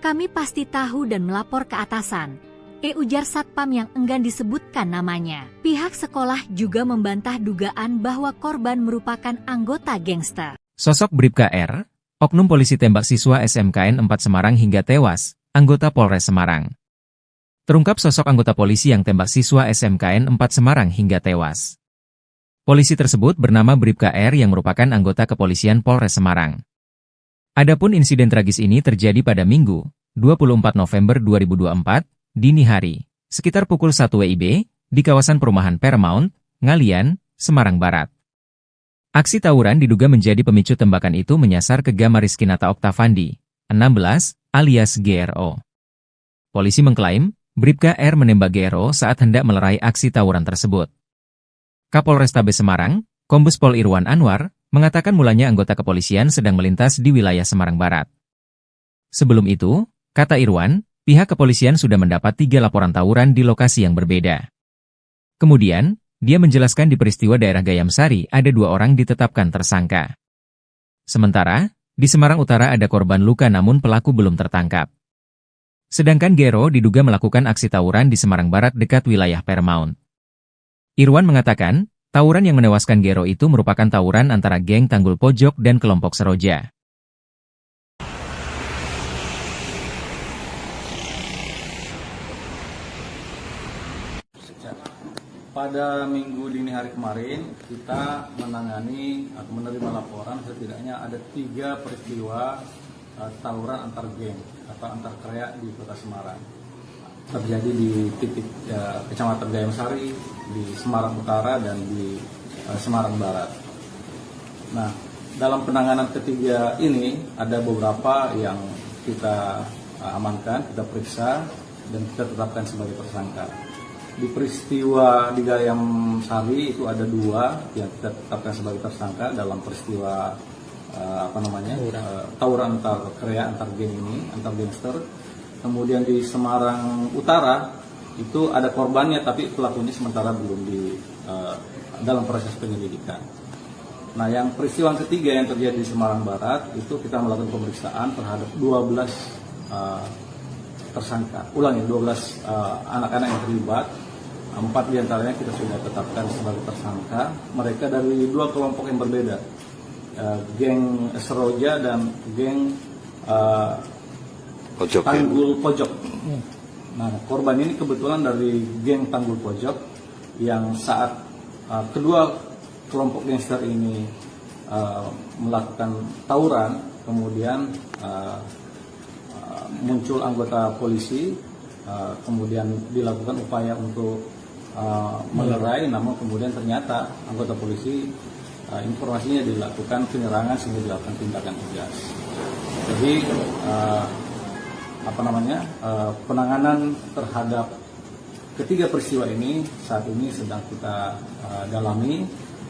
kami pasti tahu dan melapor ke atasan, ujar satpam yang enggan disebutkan namanya. Pihak sekolah juga membantah dugaan bahwa korban merupakan anggota gangster. Sosok Bribka R, oknum polisi tembak siswa SMKN 4 Semarang hingga tewas, anggota Polres Semarang. Terungkap sosok anggota polisi yang tembak siswa SMKN 4 Semarang hingga tewas. Polisi tersebut bernama Bribka R yang merupakan anggota kepolisian Polres Semarang. Adapun insiden tragis ini terjadi pada Minggu, 24 November 2024, dini hari, sekitar pukul 1 WIB, di kawasan perumahan Paramount, Ngalian, Semarang Barat. Aksi tawuran diduga menjadi pemicu tembakan itu menyasar ke Gama Rizkinata Oktavandi, 16, alias GRO. Polisi mengklaim, Bribka R menembak GRO saat hendak melerai aksi tawuran tersebut. Kapolrestabes Semarang, Kombes Pol Irwan Anwar, mengatakan mulanya anggota kepolisian sedang melintas di wilayah Semarang Barat. Sebelum itu, kata Irwan, pihak kepolisian sudah mendapat 3 laporan tawuran di lokasi yang berbeda. Kemudian, dia menjelaskan di peristiwa daerah Gayam Sari ada 2 orang ditetapkan tersangka. Sementara, di Semarang Utara ada korban luka namun pelaku belum tertangkap. Sedangkan GRO diduga melakukan aksi tawuran di Semarang Barat dekat wilayah Paramount. Irwan mengatakan, tawuran yang menewaskan GRO itu merupakan tawuran antara geng Tanggul Pojok dan kelompok Seroja. Pada minggu dini hari kemarin, kita menangani atau menerima laporan setidaknya ada 3 peristiwa tawuran antar geng atau antar kreak di Kota Semarang. Terjadi di titik Kecamatan Gayam Sari, di Semarang Utara, dan di Semarang Barat. Nah, dalam penanganan ketiga ini ada beberapa yang kita amankan, kita periksa, dan kita tetapkan sebagai tersangka. Di peristiwa di Gayam Sari itu ada 2 yang kita tetapkan sebagai tersangka dalam peristiwa tawuran antar kreak, antar geng ini, antar gangster. Kemudian di Semarang Utara itu ada korbannya tapi pelakunya sementara belum dalam proses penyelidikan. Nah, yang peristiwa ketiga yang terjadi di Semarang Barat itu kita melakukan pemeriksaan terhadap 12 tersangka. Ulangi, 12 anak-anak yang terlibat. 4 diantaranya kita sudah tetapkan sebagai tersangka. Mereka dari 2 kelompok yang berbeda, geng Seroja dan geng Tanggul Pojok. Nah, korban ini kebetulan dari geng Tanggul Pojok yang saat kedua kelompok gangster ini melakukan tawuran, kemudian muncul anggota polisi, kemudian dilakukan upaya untuk melerai, namun kemudian ternyata anggota polisi informasinya dilakukan penyerangan sehingga dilakukan tindakan tegas. Jadi penanganan terhadap ketiga peristiwa ini saat ini sedang kita dalami,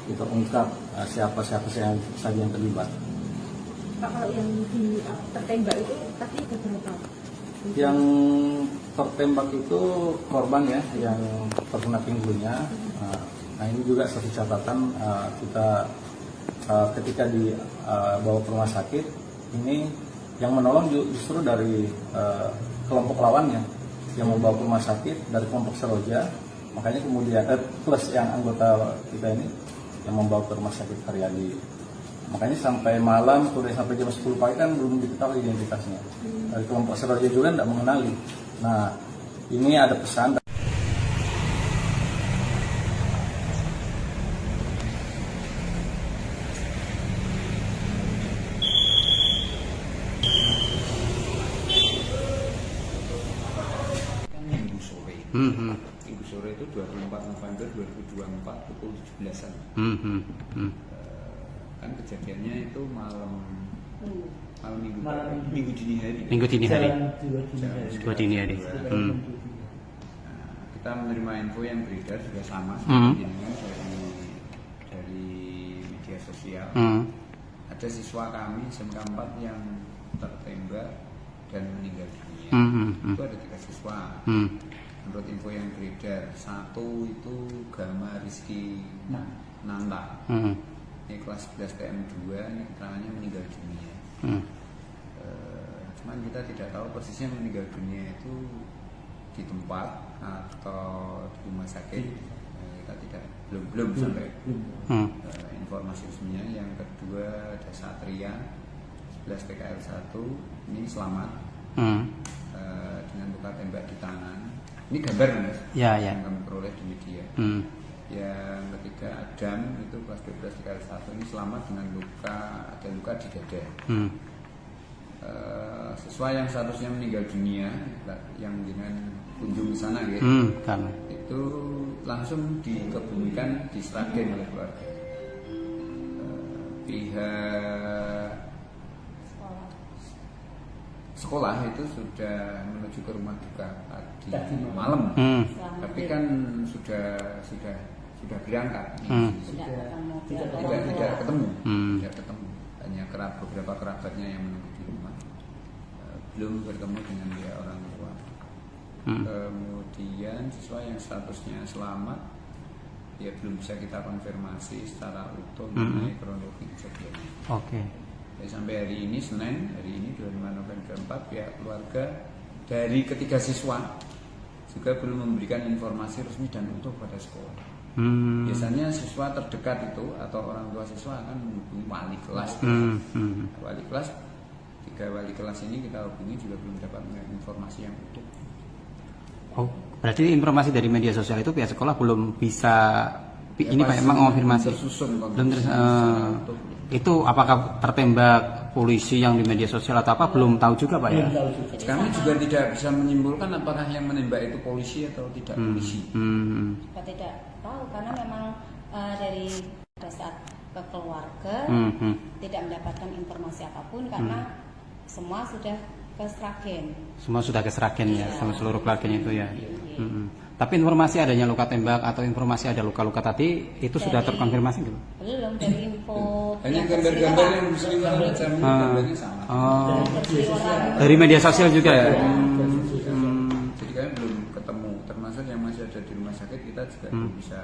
kita ungkap siapa saja yang terlibat. Pak, kalau yang tertembak itu tadi ada berapa? Yang tertembak itu korban ya, yang terkena pinggulnya. Nah ini juga satu catatan, kita ketika dibawa ke rumah sakit, ini yang menolong justru dari kelompok lawannya yang membawa ke rumah sakit dari kelompok Seroja, makanya kemudian plus yang anggota kita ini yang membawa ke rumah sakit Karyadi. Makanya sampai malam, sampai jam 10 pagi kan belum diketahui identitasnya. Dari kelompok Seroja juga tidak mengenali. Nah, ini ada pesan. Minggu sore itu 24 November 2024 pukul 17-an. Kan kejadiannya itu malam minggu dini hari. Minggu dini hari. Dua dini hari. Kita menerima info yang beredar juga sama seperti ini dari media sosial. Ada siswa kami SMK 4 yang tertembak dan meninggal dunia. Itu ada 3 siswa. Menurut info yang beredar, 1 itu Gama Rizky Nanta. Ini kelas 11 TM2, ini keterangannya meninggal dunia. Cuman kita tidak tahu persisnya meninggal dunia itu di tempat atau di rumah sakit. Kita belum sampai informasi resminya. Yang kedua ada Satria 11 TKL 1, ini selamat dengan luka tembak di tangan. Ini gambar Mas, yang kami peroleh di media. Yang ketiga Adam itu kelas 12 TKL 1, ini selamat dengan ada luka di dada. Siswa yang seharusnya meninggal dunia yang dengan kunjung sana gitu, itu langsung dikebumikan di Sragen oleh keluarga. Pihak sekolah itu sudah menuju ke rumah duka tadi malam, tapi kan sudah berangkat, tidak ketemu, hanya beberapa kerabatnya yang menunggu di rumah, belum bertemu dengan dia orang tua. Kemudian siswa yang statusnya selamat, ya belum bisa kita konfirmasi secara utuh mengenai kronologi kejadiannya. Sampai hari ini Senin, hari ini 25 November 4, pihak keluarga dari ketiga siswa juga belum memberikan informasi resmi dan utuh pada sekolah. Biasanya siswa terdekat itu atau orang tua siswa akan menghubungi wali kelas. Wali kelas, 3 wali kelas ini kita hubungi juga belum dapat informasi yang utuh. Berarti informasi dari media sosial itu pihak sekolah belum bisa ini Pak emang mengonfirmasi. Itu apakah tertembak polisi yang di media sosial atau apa belum tahu juga Pak ya? Kami juga tidak bisa menyimpulkan apakah yang menembak itu polisi atau tidak polisi. Kita tidak tahu karena memang dari pada saat ke keluarga tidak mendapatkan informasi apapun karena semua sudah ke Sragen. Semua sudah ke Sragen ya, sama seluruh keluarganya itu ya. Tapi informasi adanya luka tembak atau informasi ada luka-luka tadi itu sudah terkonfirmasi belum? Belum, dari info hanya gambar-gambar yang berseliweran aja, gambarnya sama. Dari media sosial juga ya. Jadi kami belum ketemu, termasuk yang masih ada di rumah sakit kita juga belum bisa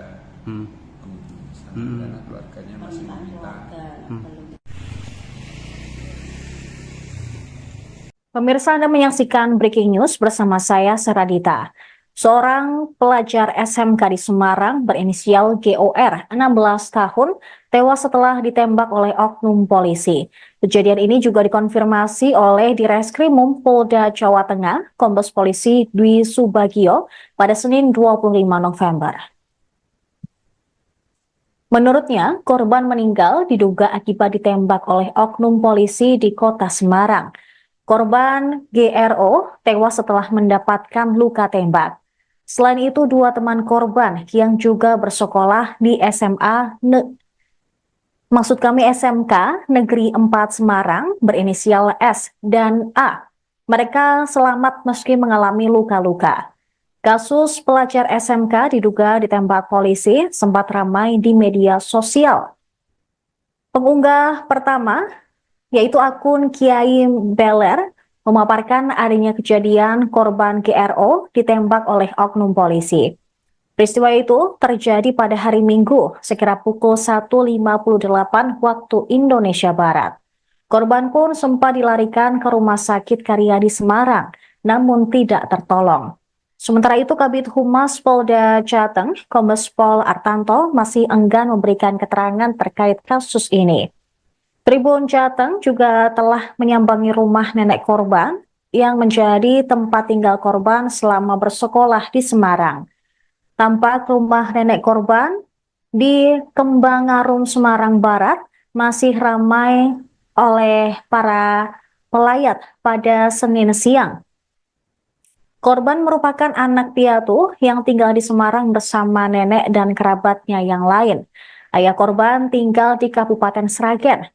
karena keluarganya masih meminta. Pemirsa, Anda menyaksikan Breaking News bersama saya, Saradita. Seorang pelajar SMK di Semarang berinisial GOR, 16 tahun, tewas setelah ditembak oleh oknum polisi. Kejadian ini juga dikonfirmasi oleh Direskrimum Polda Jawa Tengah, Kombes Polisi Dwi Subagio, pada Senin 25 November. Menurutnya, korban meninggal diduga akibat ditembak oleh oknum polisi di kota Semarang. Korban GRO tewas setelah mendapatkan luka tembak. Selain itu, dua teman korban yang juga bersekolah di SMK Negeri 4 Semarang berinisial S dan A. Mereka selamat meski mengalami luka-luka. Kasus pelajar SMK diduga ditembak polisi sempat ramai di media sosial. Pengunggah pertama, yaitu akun Kiai Beler, memaparkan adanya kejadian korban GRO ditembak oleh oknum polisi. Peristiwa itu terjadi pada hari Minggu, sekira pukul 1.58 waktu Indonesia Barat. Korban pun sempat dilarikan ke Rumah Sakit Karyadi Semarang, namun tidak tertolong. Sementara itu, Kabid Humas Polda Jateng, Kombes Pol Artanto, masih enggan memberikan keterangan terkait kasus ini. Tribun Jateng juga telah menyambangi rumah nenek korban yang menjadi tempat tinggal korban selama bersekolah di Semarang. Tampak rumah nenek korban di Kembangarum, Semarang Barat masih ramai oleh para pelayat pada Senin siang. Korban merupakan anak piatu yang tinggal di Semarang bersama nenek dan kerabatnya yang lain. Ayah korban tinggal di Kabupaten Sragen.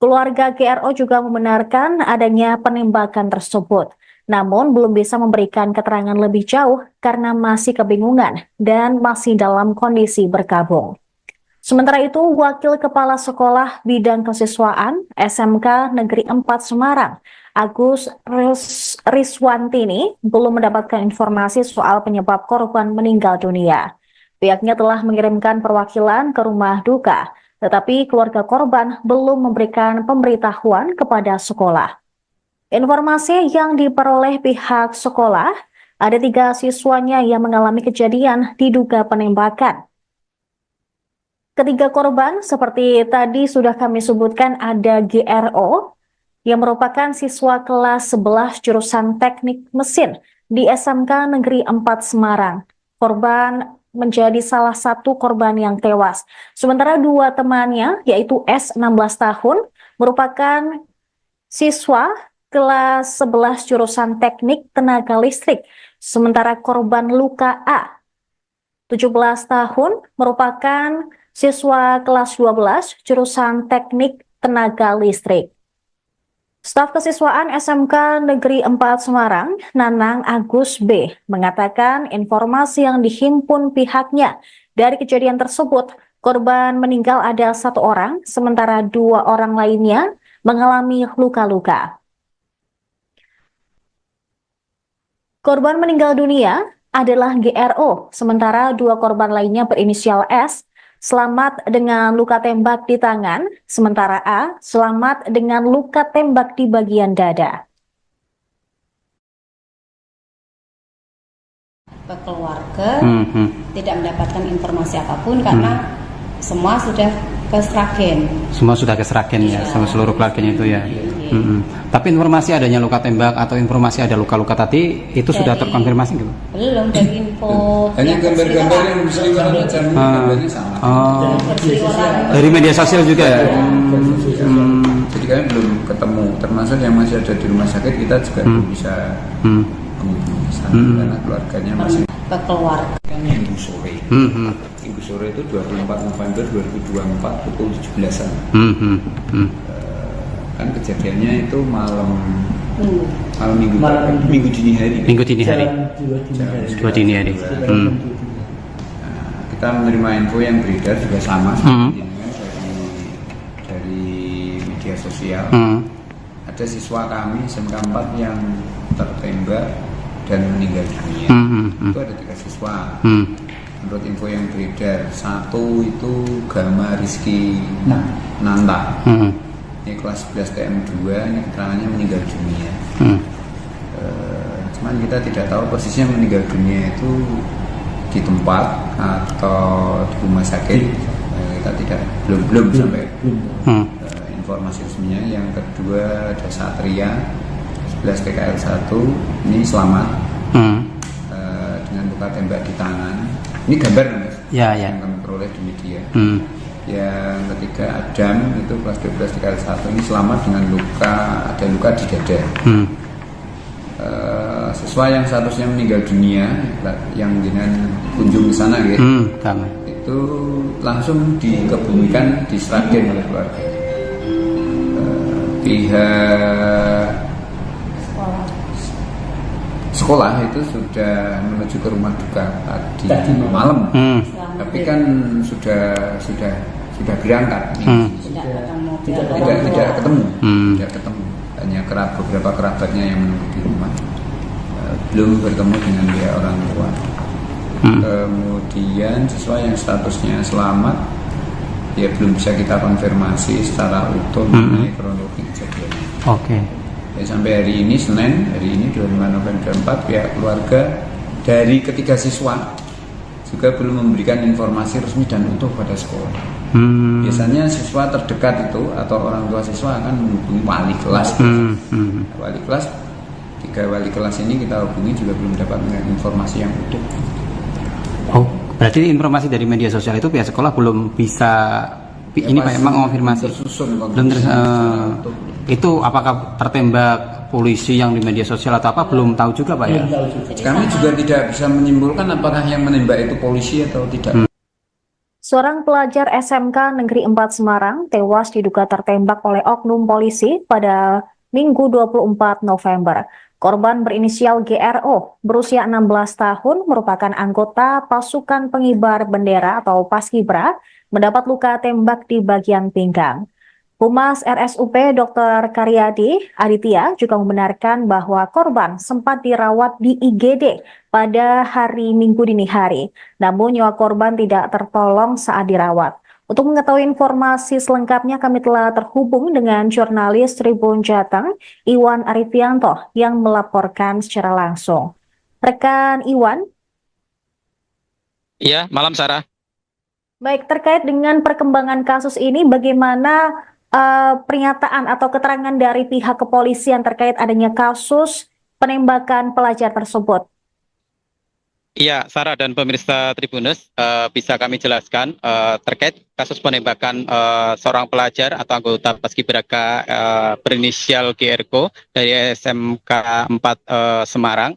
Keluarga GRO juga membenarkan adanya penembakan tersebut, namun belum bisa memberikan keterangan lebih jauh karena masih kebingungan dan masih dalam kondisi berkabung. Sementara itu, Wakil Kepala Sekolah Bidang Kesiswaan SMK Negeri 4 Semarang, Agus Riswantini, belum mendapatkan informasi soal penyebab korban meninggal dunia. Pihaknya telah mengirimkan perwakilan ke rumah duka, tetapi keluarga korban belum memberikan pemberitahuan kepada sekolah. Informasi yang diperoleh pihak sekolah, ada 3 siswanya yang mengalami kejadian diduga penembakan. Ketiga korban seperti tadi sudah kami sebutkan, ada GRO yang merupakan siswa kelas 11 jurusan teknik mesin di SMK Negeri 4 Semarang. Korban menjadi salah satu korban yang tewas. Sementara 2 temannya, yaitu S 16 tahun, merupakan siswa kelas 11 jurusan teknik tenaga listrik. Sementara korban luka A, 17 tahun, merupakan siswa kelas 12 jurusan teknik tenaga listrik. Staf Kesiswaan SMK Negeri 4 Semarang, Nanang Agus B, mengatakan informasi yang dihimpun pihaknya dari kejadian tersebut, korban meninggal ada 1 orang, sementara 2 orang lainnya mengalami luka-luka. Korban meninggal dunia adalah GRO, sementara 2 korban lainnya berinisial S, selamat dengan luka tembak di tangan, sementara A selamat dengan luka tembak di bagian dada. Ke keluarga tidak mendapatkan informasi apapun karena semua sudah ke Sragen. Semua sudah ke Sragen ya, sama seluruh keluarganya itu ya. Tapi informasi adanya luka tembak atau informasi ada luka-luka tadi itu sudah terkonfirmasi gitu? Belum, dari info. Hanya gambar-gambar yang berseliweran aja, gambarnya sama. Dari media sosial juga ya. Jadi kami belum ketemu, termasuk yang masih ada di rumah sakit kita juga belum bisa karena keluarganya masih ke keluarga. Minggu sore. Minggu sore itu 24 November 2024 pukul 17-an. Kan kejadiannya itu malam minggu dini hari. Minggu dini hari. Dua dini hari. Kita menerima info yang beredar juga sama dari media sosial. Ada siswa kami SMK 4 yang tertembak dan meninggal dunia. Itu ada 3 siswa. Menurut info yang beredar, 1 itu Gama Rizky Nanta. Ini kelas 11 TM2, ini keterangannya meninggal dunia. cuman kita tidak tahu posisinya meninggal dunia itu di tempat atau di rumah sakit. Kita belum sampai informasi resminya. Yang kedua ada Satria 11 PKL 1 ini selamat dengan luka tembak di tangan. Ini gambar Mas, yang kami peroleh di media. Yang ketiga Adam itu kelas 12 PKL 1 ini selamat dengan ada luka di dada. Siswa yang seharusnya meninggal dunia yang dengan kunjung ke sana gitu, itu langsung dikebumikan di Sragen oleh keluarga. Pihak sekolah itu sudah menuju ke rumah duka tadi malam, tapi kan sudah berangkat, tidak ketemu, hanya beberapa kerabatnya yang menunggu di rumah, belum bertemu dengan dia orang tua. Kemudian siswa yang statusnya selamat, ya belum bisa kita konfirmasi secara utuh mengenai kronologi kejadiannya. Ya, sampai hari ini Senin, hari ini 25 November 4, pihak keluarga dari ketiga siswa juga belum memberikan informasi resmi dan utuh pada sekolah. Biasanya siswa terdekat itu atau orang tua siswa akan menghubungi wali kelas. Wali kelas, 3 wali kelas ini kita hubungi juga belum dapat informasi yang utuh. Berarti informasi dari media sosial itu pihak sekolah belum bisa ini Pak emang konfirmasi. Belum itu apakah tertembak polisi yang di media sosial atau apa belum tahu juga Pak ya? Kami juga tidak bisa menyimpulkan apakah yang menembak itu polisi atau tidak. Seorang pelajar SMK Negeri 4 Semarang tewas diduga tertembak oleh oknum polisi pada Minggu 24 November. Korban berinisial GRO, berusia 16 tahun, merupakan anggota pasukan pengibar bendera atau Paskibra, mendapat luka tembak di bagian pinggang. Humas RSUP Dr. Karyadi Aditya juga membenarkan bahwa korban sempat dirawat di IGD pada hari Minggu dini hari, namun nyawa korban tidak tertolong saat dirawat. Untuk mengetahui informasi selengkapnya, kami telah terhubung dengan jurnalis Tribun Jateng, Iwan Arifianto, yang melaporkan secara langsung. Rekan Iwan? Iya, malam Sarah. Baik, terkait dengan perkembangan kasus ini, bagaimana pernyataan atau keterangan dari pihak kepolisian terkait adanya kasus penembakan pelajar tersebut? Iya, Sarah dan pemirsa Tribunnews, bisa kami jelaskan terkait kasus penembakan seorang pelajar atau anggota Paskibraka berinisial GRO dari SMK 4 Semarang.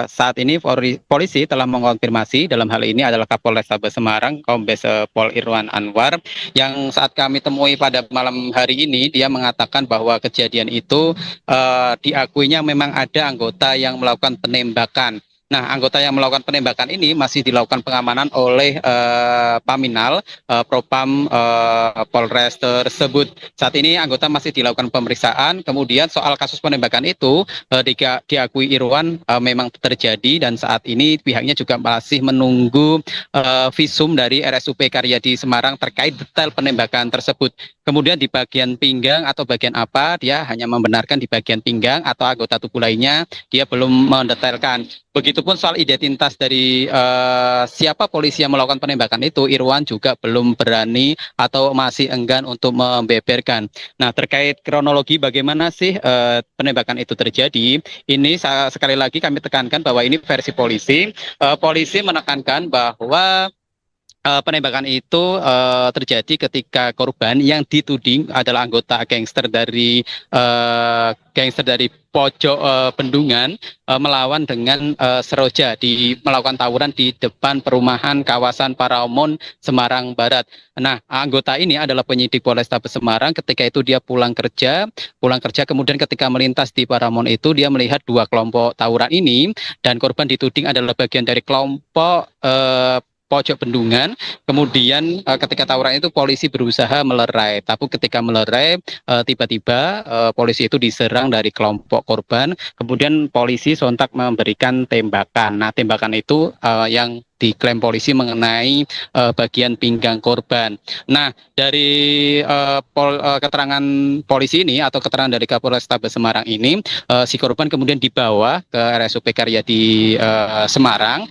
Saat ini polisi telah mengonfirmasi, dalam hal ini adalah Kapolrestabes Semarang, Kombes Pol Irwan Anwar, yang saat kami temui pada malam hari ini, dia mengatakan bahwa kejadian itu diakuinya memang ada anggota yang melakukan penembakan. Nah, anggota yang melakukan penembakan ini masih dilakukan pengamanan oleh Paminal, Propam Polres tersebut. Saat ini anggota masih dilakukan pemeriksaan. Kemudian soal kasus penembakan itu diakui Irwan memang terjadi, dan saat ini pihaknya juga masih menunggu visum dari RSUP Karyadi Semarang terkait detail penembakan tersebut. Kemudian di bagian pinggang atau bagian apa, dia hanya membenarkan di bagian pinggang, atau anggota tubuh lainnya dia belum mendetailkan. Begitupun soal identitas dari siapa polisi yang melakukan penembakan itu, Irwan juga belum berani atau masih enggan untuk membeberkan. Nah, terkait kronologi bagaimana sih penembakan itu terjadi, ini sekali lagi kami tekankan bahwa ini versi polisi. Polisi menekankan bahwa penembakan itu terjadi ketika korban yang dituding adalah anggota gangster dari pojok bendungan melawan dengan Seroja, melakukan tawuran di depan perumahan kawasan Paramount Semarang Barat. Nah, anggota ini adalah penyidik Polrestabes Semarang. Ketika itu dia pulang kerja, kemudian ketika melintas di Paramount itu dia melihat 2 kelompok tawuran ini, dan korban dituding adalah bagian dari kelompok pojok bendungan. Kemudian ketika tawuran itu polisi berusaha melerai, tapi ketika melerai tiba-tiba polisi itu diserang dari kelompok korban. Kemudian polisi sontak memberikan tembakan. Nah, tembakan itu yang diklaim polisi mengenai bagian pinggang korban. Nah, dari keterangan polisi ini atau keterangan dari Kapolrestabes Semarang ini, si korban kemudian dibawa ke RSUP Karyadi Semarang.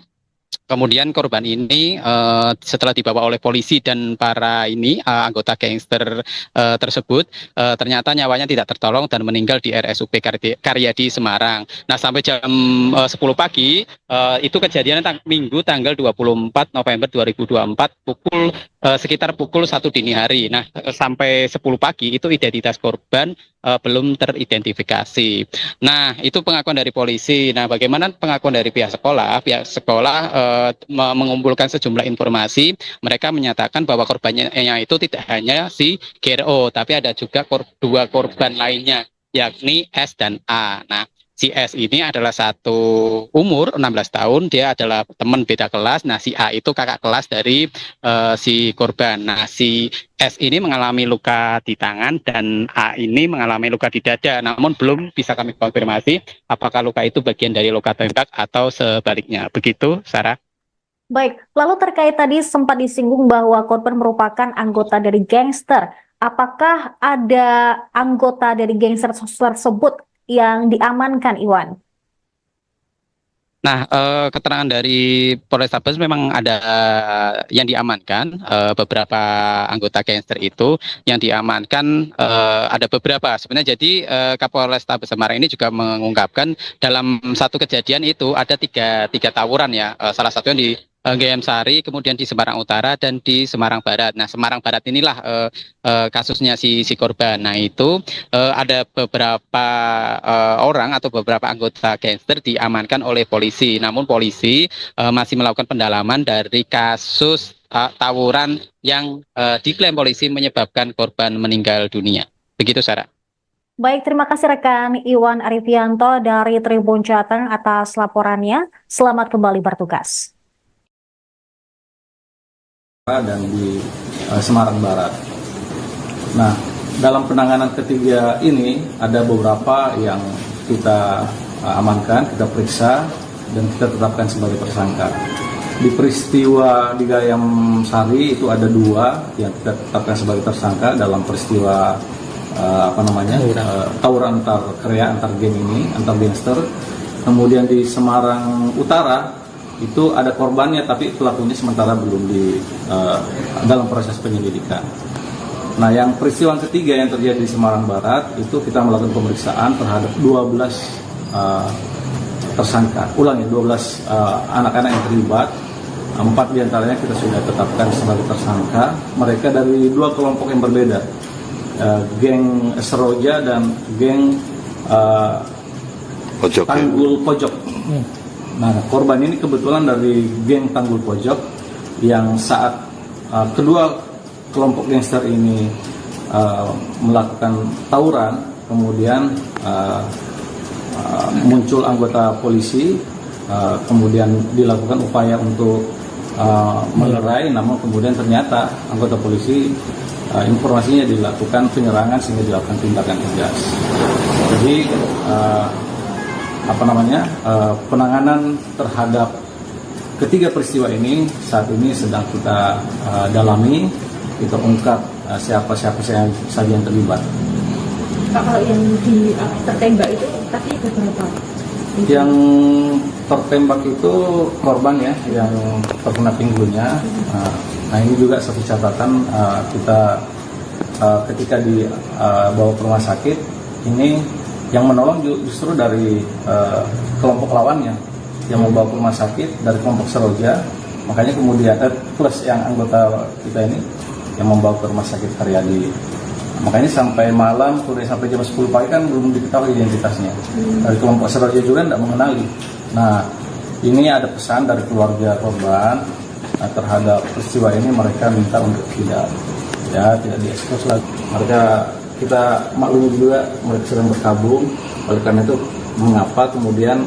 Kemudian korban ini setelah dibawa oleh polisi dan para anggota gangster tersebut, ternyata nyawanya tidak tertolong dan meninggal di RSUP Karyadi Semarang. Nah, sampai jam 10 pagi itu kejadiannya Minggu tanggal 24 November 2024 sekitar pukul 1 dini hari. Nah, sampai 10 pagi itu identitas korban belum teridentifikasi. Nah, itu pengakuan dari polisi. Nah, bagaimana pengakuan dari pihak sekolah? Pihak sekolah mengumpulkan sejumlah informasi. Mereka menyatakan bahwa korbannya itu tidak hanya si GRO, tapi ada juga dua korban lainnya, yakni S dan A. Nah, si S ini adalah satu umur 16 tahun, dia adalah teman beda kelas. Nah, si A itu kakak kelas dari si korban. Nah, si S ini mengalami luka di tangan dan A ini mengalami luka di dada. Namun belum bisa kami konfirmasi apakah luka itu bagian dari luka tembak atau sebaliknya. Begitu, Sarah. Baik, lalu terkait tadi sempat disinggung bahwa korban merupakan anggota dari gangster. Apakah ada anggota dari gangster tersebut yang diamankan, Iwan? Nah, keterangan dari Polrestabes memang ada yang diamankan, beberapa anggota gangster itu yang diamankan ada beberapa. Sebenarnya jadi Kapolrestabes Semarang ini juga mengungkapkan dalam satu kejadian itu ada tiga tawuran ya, salah satunya di GM Sari, kemudian di Semarang Utara dan di Semarang Barat. Nah, Semarang Barat inilah kasusnya si korban. Nah, itu ada beberapa orang atau beberapa anggota gangster diamankan oleh polisi. Namun polisi masih melakukan pendalaman dari kasus tawuran yang diklaim polisi menyebabkan korban meninggal dunia. Begitu, Sarah. Baik, terima kasih rekan Iwan Arifianto dari Tribun Jateng atas laporannya. Selamat kembali bertugas. Dan di Semarang Barat. Nah, dalam penanganan ketiga ini ada beberapa yang kita amankan, kita periksa dan kita tetapkan sebagai tersangka. Di peristiwa di Gayam Sari itu ada 2 yang kita tetapkan sebagai tersangka dalam peristiwa tawuran antar krea, antar geng ini, antar gangster. Kemudian di Semarang Utara itu ada korbannya tapi pelakunya sementara belum dalam proses penyelidikan. Nah, yang peristiwa ketiga yang terjadi di Semarang Barat itu kita melakukan pemeriksaan terhadap 12 tersangka. 12 anak-anak yang terlibat. 4 diantaranya kita sudah tetapkan sebagai tersangka. Mereka dari 2 kelompok yang berbeda, geng Seroja dan geng Tanggul Pojok. Nah, korban ini kebetulan dari geng Tanggul Pojok yang saat kedua kelompok gangster ini melakukan tawuran, kemudian muncul anggota polisi, kemudian dilakukan upaya untuk melerai, namun kemudian ternyata anggota polisi informasinya dilakukan penyerangan sehingga dilakukan tindakan tegas. Jadi penanganan terhadap ketiga peristiwa ini saat ini sedang kita dalami, kita ungkap siapa saja yang terlibat. Kalau yang tertembak itu tadi beberapa? Yang tertembak itu korban ya, yang terkena pinggulnya. Nah, ini juga satu catatan, kita ketika dibawa ke rumah sakit ini yang menolong justru dari kelompok lawannya yang membawa ke rumah sakit dari kelompok Seroja, makanya kemudian plus yang anggota kita ini yang membawa ke rumah sakit Karyadi. Makanya sampai malam, sampai jam 10 pagi kan belum diketahui identitasnya. Dari kelompok Seroja juga tidak mengenali. Nah, ini ada pesan dari keluarga korban terhadap peristiwa ini, mereka minta untuk tidak diekspos lagi. Kita maklum juga mereka sedang berkabung, oleh karena itu mengapa kemudian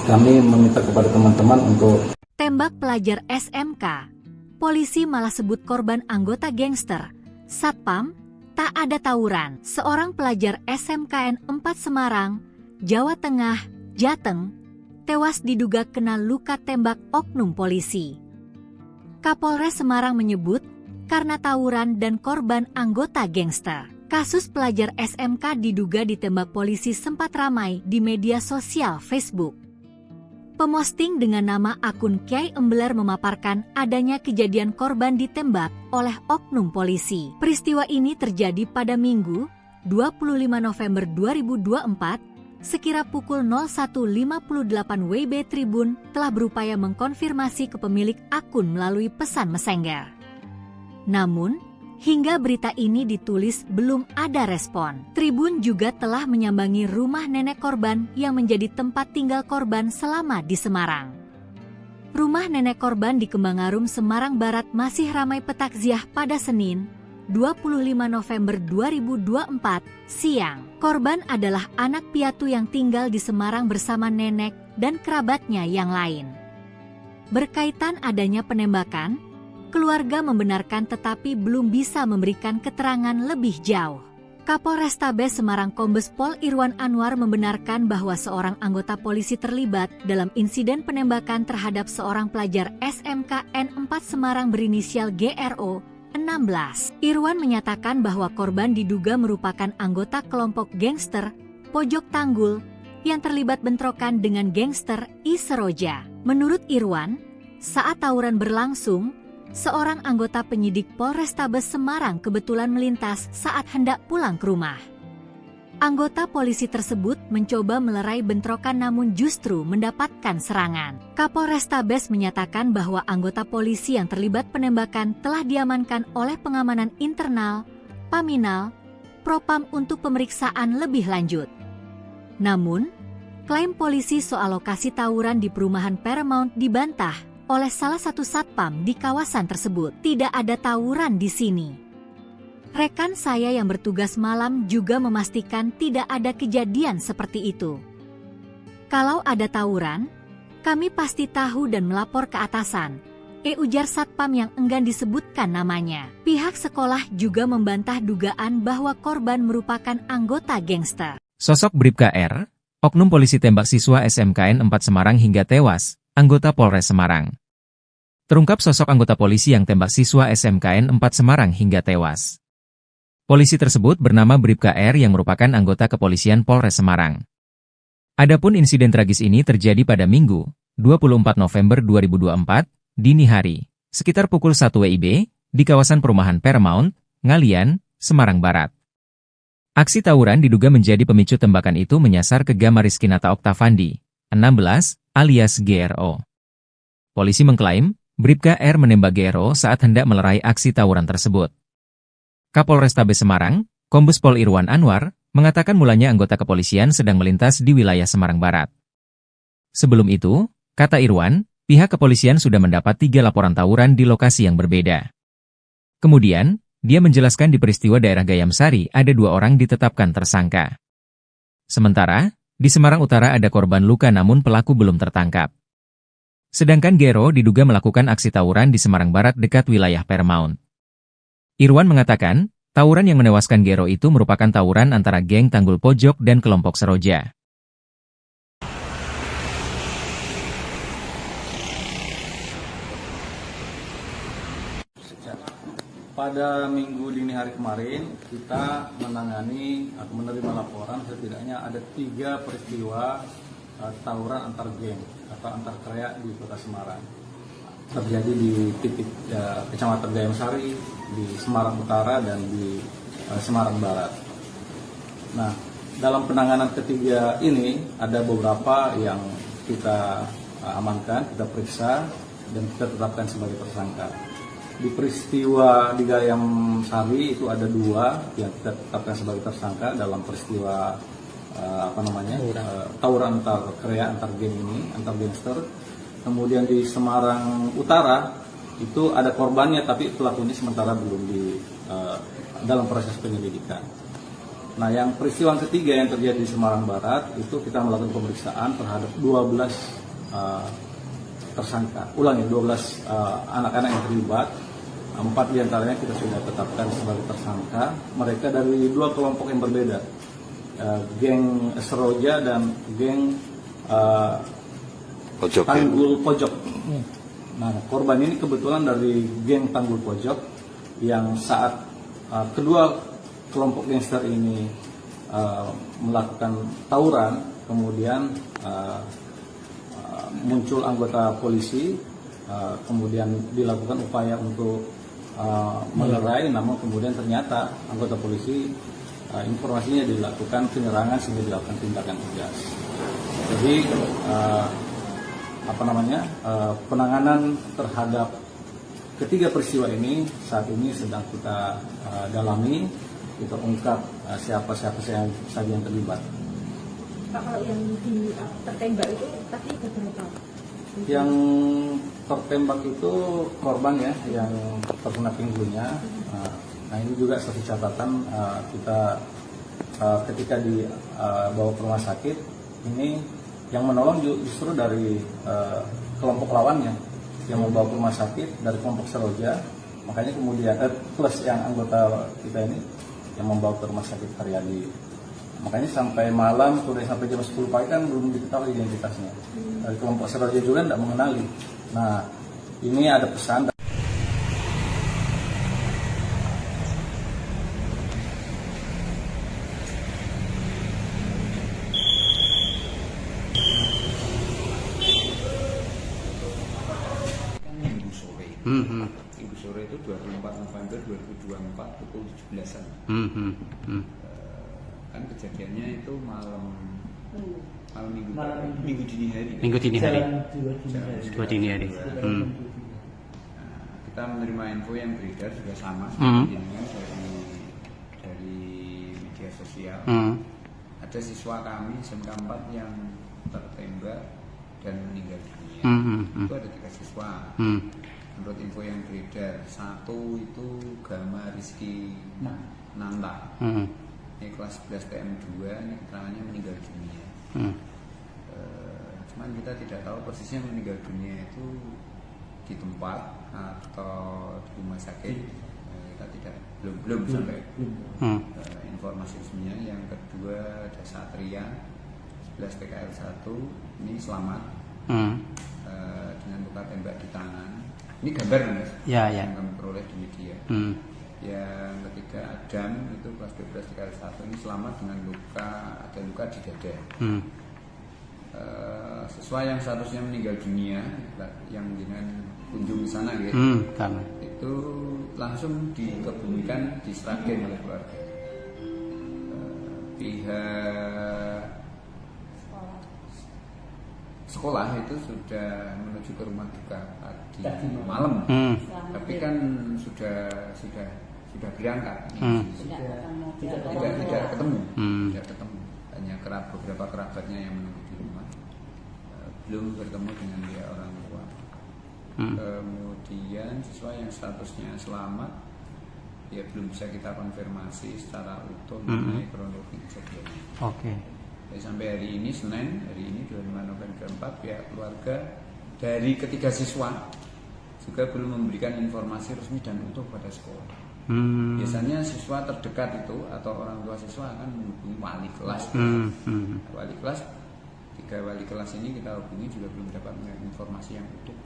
kami meminta kepada teman-teman untuk Tembak pelajar SMK. Polisi malah sebut korban anggota gangster. Satpam, tak ada tawuran. Seorang pelajar SMKN 4 Semarang, Jawa Tengah, Jateng, tewas diduga kena luka tembak oknum polisi. Kapolres Semarang menyebut karena tawuran dan korban anggota gangster. Kasus pelajar SMK diduga ditembak polisi sempat ramai di media sosial Facebook. Pemosting dengan nama akun Kiai Embeler memaparkan adanya kejadian korban ditembak oleh oknum polisi. Peristiwa ini terjadi pada Minggu, 25 November 2024, sekira pukul 01.58 WIB. Tribun telah berupaya mengkonfirmasi ke pemilik akun melalui pesan Messenger. Namun, hingga berita ini ditulis belum ada respon. Tribun juga telah menyambangi rumah nenek korban yang menjadi tempat tinggal korban selama di Semarang. Rumah nenek korban di Kembangarum, Semarang Barat masih ramai petakziah pada Senin, 25 November 2024, siang. Korban adalah anak piatu yang tinggal di Semarang bersama nenek dan kerabatnya yang lain. Berkaitan adanya penembakan, keluarga membenarkan tetapi belum bisa memberikan keterangan lebih jauh. Kapolrestabes Semarang Kombes Pol Irwan Anwar membenarkan bahwa seorang anggota polisi terlibat dalam insiden penembakan terhadap seorang pelajar SMKN 4 Semarang berinisial GRO 16. Irwan menyatakan bahwa korban diduga merupakan anggota kelompok gangster Pojok Tanggul yang terlibat bentrokan dengan gangster I Seroja. Menurut Irwan, saat tawuran berlangsung, seorang anggota penyidik Polrestabes Semarang kebetulan melintas saat hendak pulang ke rumah. Anggota polisi tersebut mencoba melerai bentrokan namun justru mendapatkan serangan. Kapolrestabes menyatakan bahwa anggota polisi yang terlibat penembakan telah diamankan oleh pengamanan internal, Paminal, Propam untuk pemeriksaan lebih lanjut. Namun, klaim polisi soal lokasi tawuran di perumahan Paramount dibantah oleh salah satu satpam di kawasan tersebut. Tidak ada tawuran di sini. Rekan saya yang bertugas malam juga memastikan tidak ada kejadian seperti itu. Kalau ada tawuran, kami pasti tahu dan melapor ke atasan, ujar satpam yang enggan disebutkan namanya. Pihak sekolah juga membantah dugaan bahwa korban merupakan anggota gangster. Sosok Bribka R, oknum polisi tembak siswa SMKN 4 Semarang hingga tewas, anggota Polres Semarang. Terungkap sosok anggota polisi yang tembak siswa SMKN 4 Semarang hingga tewas. Polisi tersebut bernama Bribka R yang merupakan anggota kepolisian Polres Semarang. Adapun insiden tragis ini terjadi pada Minggu, 24 November 2024, dini hari, sekitar pukul 1 WIB, di kawasan perumahan Paramount, Ngalian, Semarang Barat. Aksi tawuran diduga menjadi pemicu tembakan itu menyasar ke Gama Rizkinata Oktavandi, 16, alias GRO. Polisi mengklaim, Bribka R menembak GRO saat hendak melerai aksi tawuran tersebut. Kapolrestabes Semarang, Kombes Pol Irwan Anwar, mengatakan mulanya anggota kepolisian sedang melintas di wilayah Semarang Barat. Sebelum itu, kata Irwan, pihak kepolisian sudah mendapat 3 laporan tawuran di lokasi yang berbeda. Kemudian, dia menjelaskan di peristiwa daerah Gayamsari ada 2 orang ditetapkan tersangka. Sementara, di Semarang Utara ada korban luka namun pelaku belum tertangkap. Sedangkan GRO diduga melakukan aksi tawuran di Semarang Barat dekat wilayah Paramount. Irwan mengatakan, tawuran yang menewaskan GRO itu merupakan tawuran antara geng Tanggul Pojok dan kelompok Seroja. Pada minggu dini hari kemarin, kita menangani atau menerima laporan setidaknya ada 3 peristiwa tawuran antar geng atau antar kraya di Kota Semarang. Terjadi di titik Kecamatan Gayamsari, di Semarang Utara, dan di Semarang Barat. Nah, dalam penanganan ketiga ini ada beberapa yang kita amankan, kita periksa, dan kita tetapkan sebagai tersangka. Di peristiwa di Gayamsari itu ada 2 yang kita tetapkan sebagai tersangka dalam peristiwa tawuran antar kraya, antar geng ini, antar gangster. Kemudian di Semarang Utara itu ada korbannya tapi pelakunya sementara belum dalam proses penyelidikan. Nah, yang peristiwa ketiga yang terjadi di Semarang Barat itu kita melakukan pemeriksaan terhadap 12 tersangka. Ulangi, 12 anak-anak yang terlibat. 4 diantaranya kita sudah tetapkan sebagai tersangka. Mereka dari 2 kelompok yang berbeda, geng Seroja dan geng Tanggul Pojok. Nah, korban ini kebetulan dari geng Tanggul Pojok yang saat kedua kelompok gangster ini melakukan tawuran, kemudian muncul anggota polisi, kemudian dilakukan upaya untuk melerai, namun kemudian ternyata anggota polisi informasinya dilakukan penyerangan sehingga dilakukan tindakan tegas. Jadi penanganan terhadap ketiga peristiwa ini saat ini sedang kita dalami, kita ungkap siapa saja yang terlibat. Pak, kalau yang tertembak itu tadi berapa? Yang tertembak itu korban ya, yang terkena pinggulnya. Nah ini juga satu catatan, kita ketika dibawa ke rumah sakit, ini yang menolong justru dari kelompok lawannya yang membawa ke rumah sakit dari kelompok Seroja, makanya kemudian plus yang anggota kita ini yang membawa ke rumah sakit Karyadi. Makanya sampai malam, sampai jam 10 pagi kan belum diketahui identitasnya. Dari kelompok Seroja juga tidak mengenali. Nah, ini ada pesan. Minggu sore itu 24 November 2024 pukul 17-an. Kan kejadiannya itu malam minggu dini hari. Minggu dini hari. Dua dini hari. Kita menerima info yang beredar juga sama dari media sosial. Ada siswa kami SMK 4 yang tertembak dan meninggal dunia. Itu ada 3 siswa. Menurut info yang beredar, 1 itu Gama Rizky Nanta. Ini kelas 11 TM2, ini keterangannya meninggal dunia. Cuman kita tidak tahu persisnya meninggal dunia itu di tempat atau di rumah sakit. Kita belum sampai informasi resminya. Yang kedua ada Satria 11 TKL 1, ini selamat dengan luka tembak di tangan. Ini gambar Mas, yang kami peroleh di media. Yang ketiga Adam itu kelas 12 TKL 1, ini selamat dengan ada luka di dada. Siswa yang seharusnya meninggal dunia yang dengan kunjung di sana gitu, itu langsung dikebumikan di Sragen oleh keluarga. Pihak sekolah itu sudah menuju ke rumah duka tadi malam, tapi kan sudah berangkat, tidak ketemu, hanya beberapa kerabatnya yang menunggu di rumah, belum bertemu dengan dia orang tua. Kemudian siswa yang statusnya selamat, ya belum bisa kita konfirmasi secara utuh mengenai kronologi kejadiannya. Jadi sampai hari ini Senin, hari ini 25 November 4, pihak keluarga dari ketiga siswa juga belum memberikan informasi resmi dan utuh pada sekolah. Biasanya siswa terdekat itu atau orang tua siswa akan menghubungi wali kelas. Wali kelas, 3 wali kelas ini kita hubungi juga belum dapat informasi yang utuh.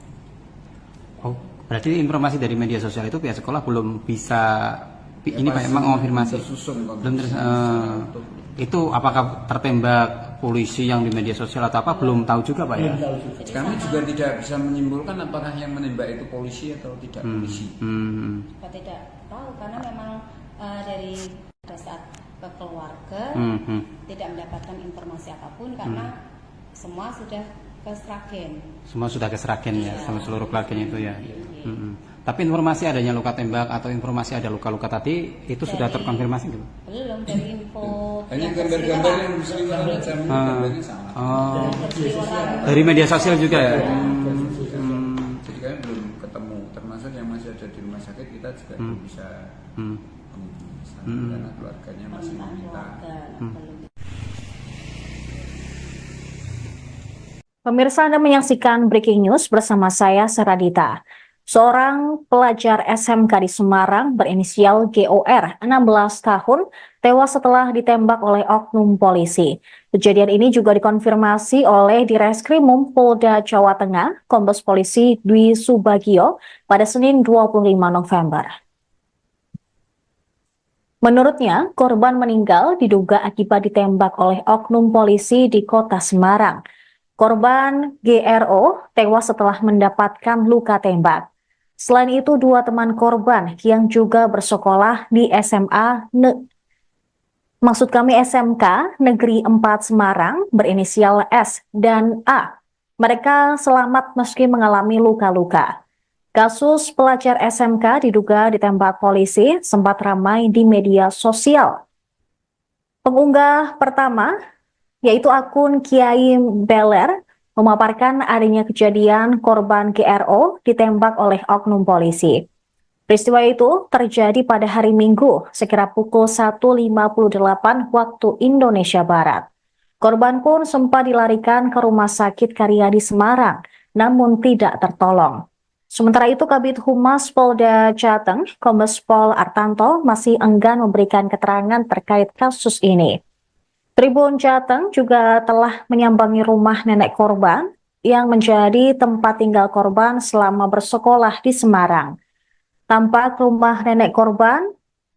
Oh, berarti informasi dari media sosial itu pihak sekolah belum bisa ini Pak emang konfirmasi. Belum itu apakah tertembak polisi yang di media sosial atau apa belum tahu juga Pak ya? Kami juga tidak bisa menyimpulkan apakah yang menembak itu polisi atau tidak polisi. Kita tidak tahu karena memang dari saat ke keluarga tidak mendapatkan informasi apapun karena semua sudah ke Sragen. Semua sudah ke Sragen ya, sama seluruh keluarganya itu ya. Tapi informasi adanya luka tembak atau informasi ada luka-luka tadi itu sudah terkonfirmasi gitu? Belum, dari info. Hanya gambar-gambar yang berseliweran saja, gambarnya sama. Dari media sosial juga ya. Jadi kami belum ketemu, termasuk yang masih ada di rumah sakit kita juga belum bisa karena keluarganya masih meminta. Pemirsa, Anda menyaksikan Breaking News bersama saya, Seradita. Seorang pelajar SMK di Semarang berinisial GOR, 16 tahun, tewas setelah ditembak oleh oknum polisi. Kejadian ini juga dikonfirmasi oleh Direskrimum Polda Jawa Tengah, Kombes Polisi Dwi Subagio, pada Senin 25 November. Menurutnya, korban meninggal diduga akibat ditembak oleh oknum polisi di kota Semarang. Korban GRO tewas setelah mendapatkan luka tembak. Selain itu, dua teman korban yang juga bersekolah di SMK Negeri 4 Semarang berinisial S dan A. Mereka selamat meski mengalami luka-luka. Kasus pelajar SMK diduga ditembak polisi sempat ramai di media sosial. Pengunggah pertama, yaitu akun Kiai Beler, memaparkan adanya kejadian korban GRO ditembak oleh oknum polisi. Peristiwa itu terjadi pada hari Minggu, sekira pukul 1.58 waktu Indonesia Barat. Korban pun sempat dilarikan ke Rumah Sakit Karyadi Semarang, namun tidak tertolong. Sementara itu, Kabid Humas Polda Jateng, Kombes Pol Artanto, masih enggan memberikan keterangan terkait kasus ini. Tribun Jateng juga telah menyambangi rumah nenek korban yang menjadi tempat tinggal korban selama bersekolah di Semarang. Tampak rumah nenek korban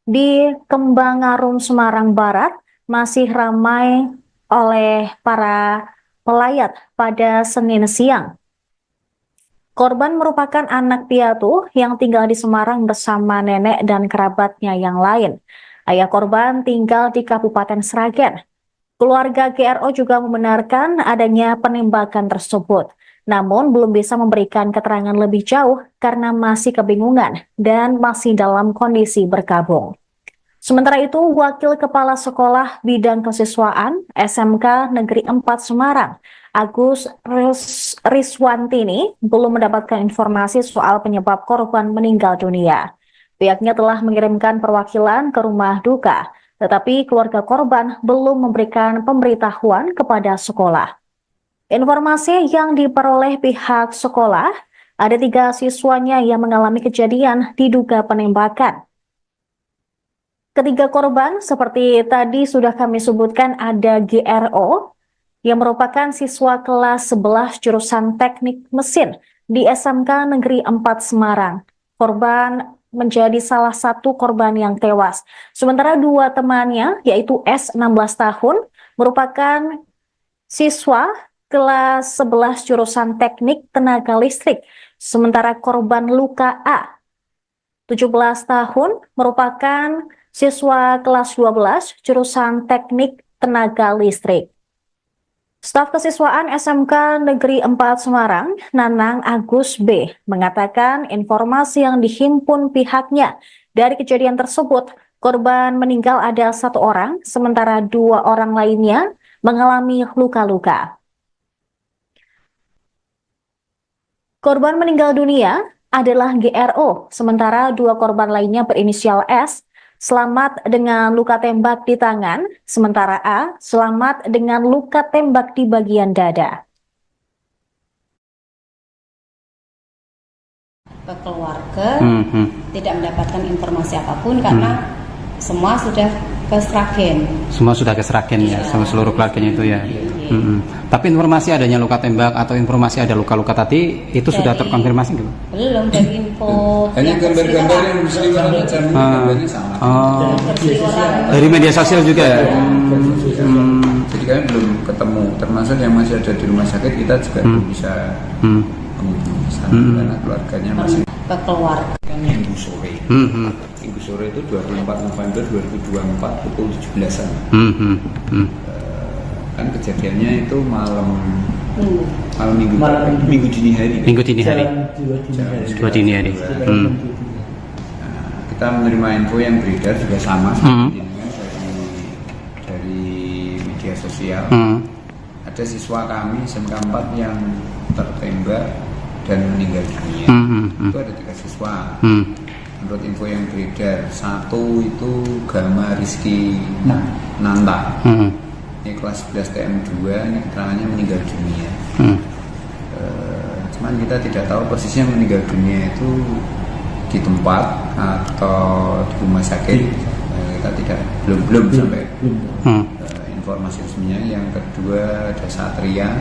di Kembangarum, Semarang Barat masih ramai oleh para pelayat pada Senin siang. Korban merupakan anak piatu yang tinggal di Semarang bersama nenek dan kerabatnya yang lain. Ayah korban tinggal di Kabupaten Sragen. Keluarga GRO juga membenarkan adanya penembakan tersebut, namun belum bisa memberikan keterangan lebih jauh karena masih kebingungan dan masih dalam kondisi berkabung. Sementara itu, Wakil Kepala Sekolah Bidang Kesiswaan SMK Negeri 4 Semarang, Agus Riswantini, belum mendapatkan informasi soal penyebab korban meninggal dunia. Pihaknya telah mengirimkan perwakilan ke rumah duka, tetapi keluarga korban belum memberikan pemberitahuan kepada sekolah. Informasi yang diperoleh pihak sekolah, ada 3 siswanya yang mengalami kejadian diduga penembakan. Ketiga korban seperti tadi sudah kami sebutkan, ada GRO yang merupakan siswa kelas 11 jurusan teknik mesin di SMK Negeri 4 Semarang. Korban menjadi salah satu korban yang tewas. Sementara 2 temannya, yaitu S 16 tahun, merupakan siswa kelas 11 jurusan teknik tenaga listrik. Sementara korban luka A, 17 tahun, merupakan siswa kelas 12 jurusan teknik tenaga listrik. Staf Kesiswaan SMK Negeri 4 Semarang, Nanang Agus B, mengatakan informasi yang dihimpun pihaknya dari kejadian tersebut, korban meninggal ada 1 orang, sementara 2 orang lainnya mengalami luka-luka. Korban meninggal dunia adalah GRO, sementara 2 korban lainnya berinisial S, selamat dengan luka tembak di tangan, sementara A selamat dengan luka tembak di bagian dada. Ke keluarga tidak mendapatkan informasi apapun karena semua sudah ke Sragen. Semua sudah ke Sragen ya, sama seluruh keluarganya itu ya. Tapi informasi adanya luka tembak atau informasi ada luka-luka tadi itu sudah terkonfirmasi gitu? Belum, dari info. Hanya gambar-gambar yang musliman macam gambarnya sama. Dari media sosial juga ya. Jadi kami belum ketemu, termasuk yang masih ada di rumah sakit kita juga belum bisa menghubungi sana karena keluarganya masih ke keluarga. Minggu sore. Minggu sore itu 24 November 2024 pukul 17-an. Kan kejadiannya itu malam minggu dini hari. Minggu dini hari. Dua dini hari. Kita menerima info yang beredar juga sama seperti dari media sosial. Ada siswa kami SMK 4 yang tertembak dan meninggal dunia. Itu ada 3 siswa. Menurut info yang beredar, 1 itu Gama Rizky Nanta. Ini kelas 11 TM2, ini keterangannya meninggal dunia. cuman kita tidak tahu posisinya meninggal dunia itu di tempat atau di rumah sakit. Kita tidak belum sampai informasi resminya. Yang kedua ada Satria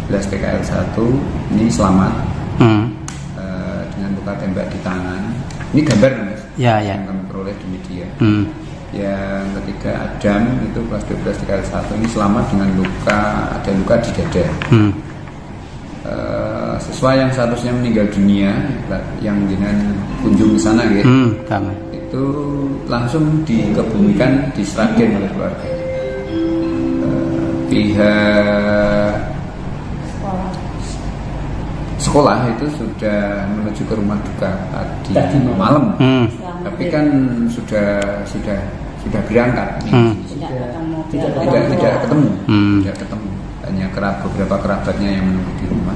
11 PKL 1 ini selamat dengan luka tembak di tangan. Ini gambar Mas yang kami peroleh di media. Yang ketiga Adam itu kelas 12 PKL 1 ini selamat dengan ada luka di dada. Siswa yang seharusnya meninggal dunia yang dengan kunjung ke sana gitu, itu langsung dikebumikan di Sragen oleh keluarga. Pihak sekolah itu sudah menuju ke rumah duka tadi malam, tapi kan sudah berangkat, tidak ketemu, hanya beberapa kerabatnya yang menunggu di rumah,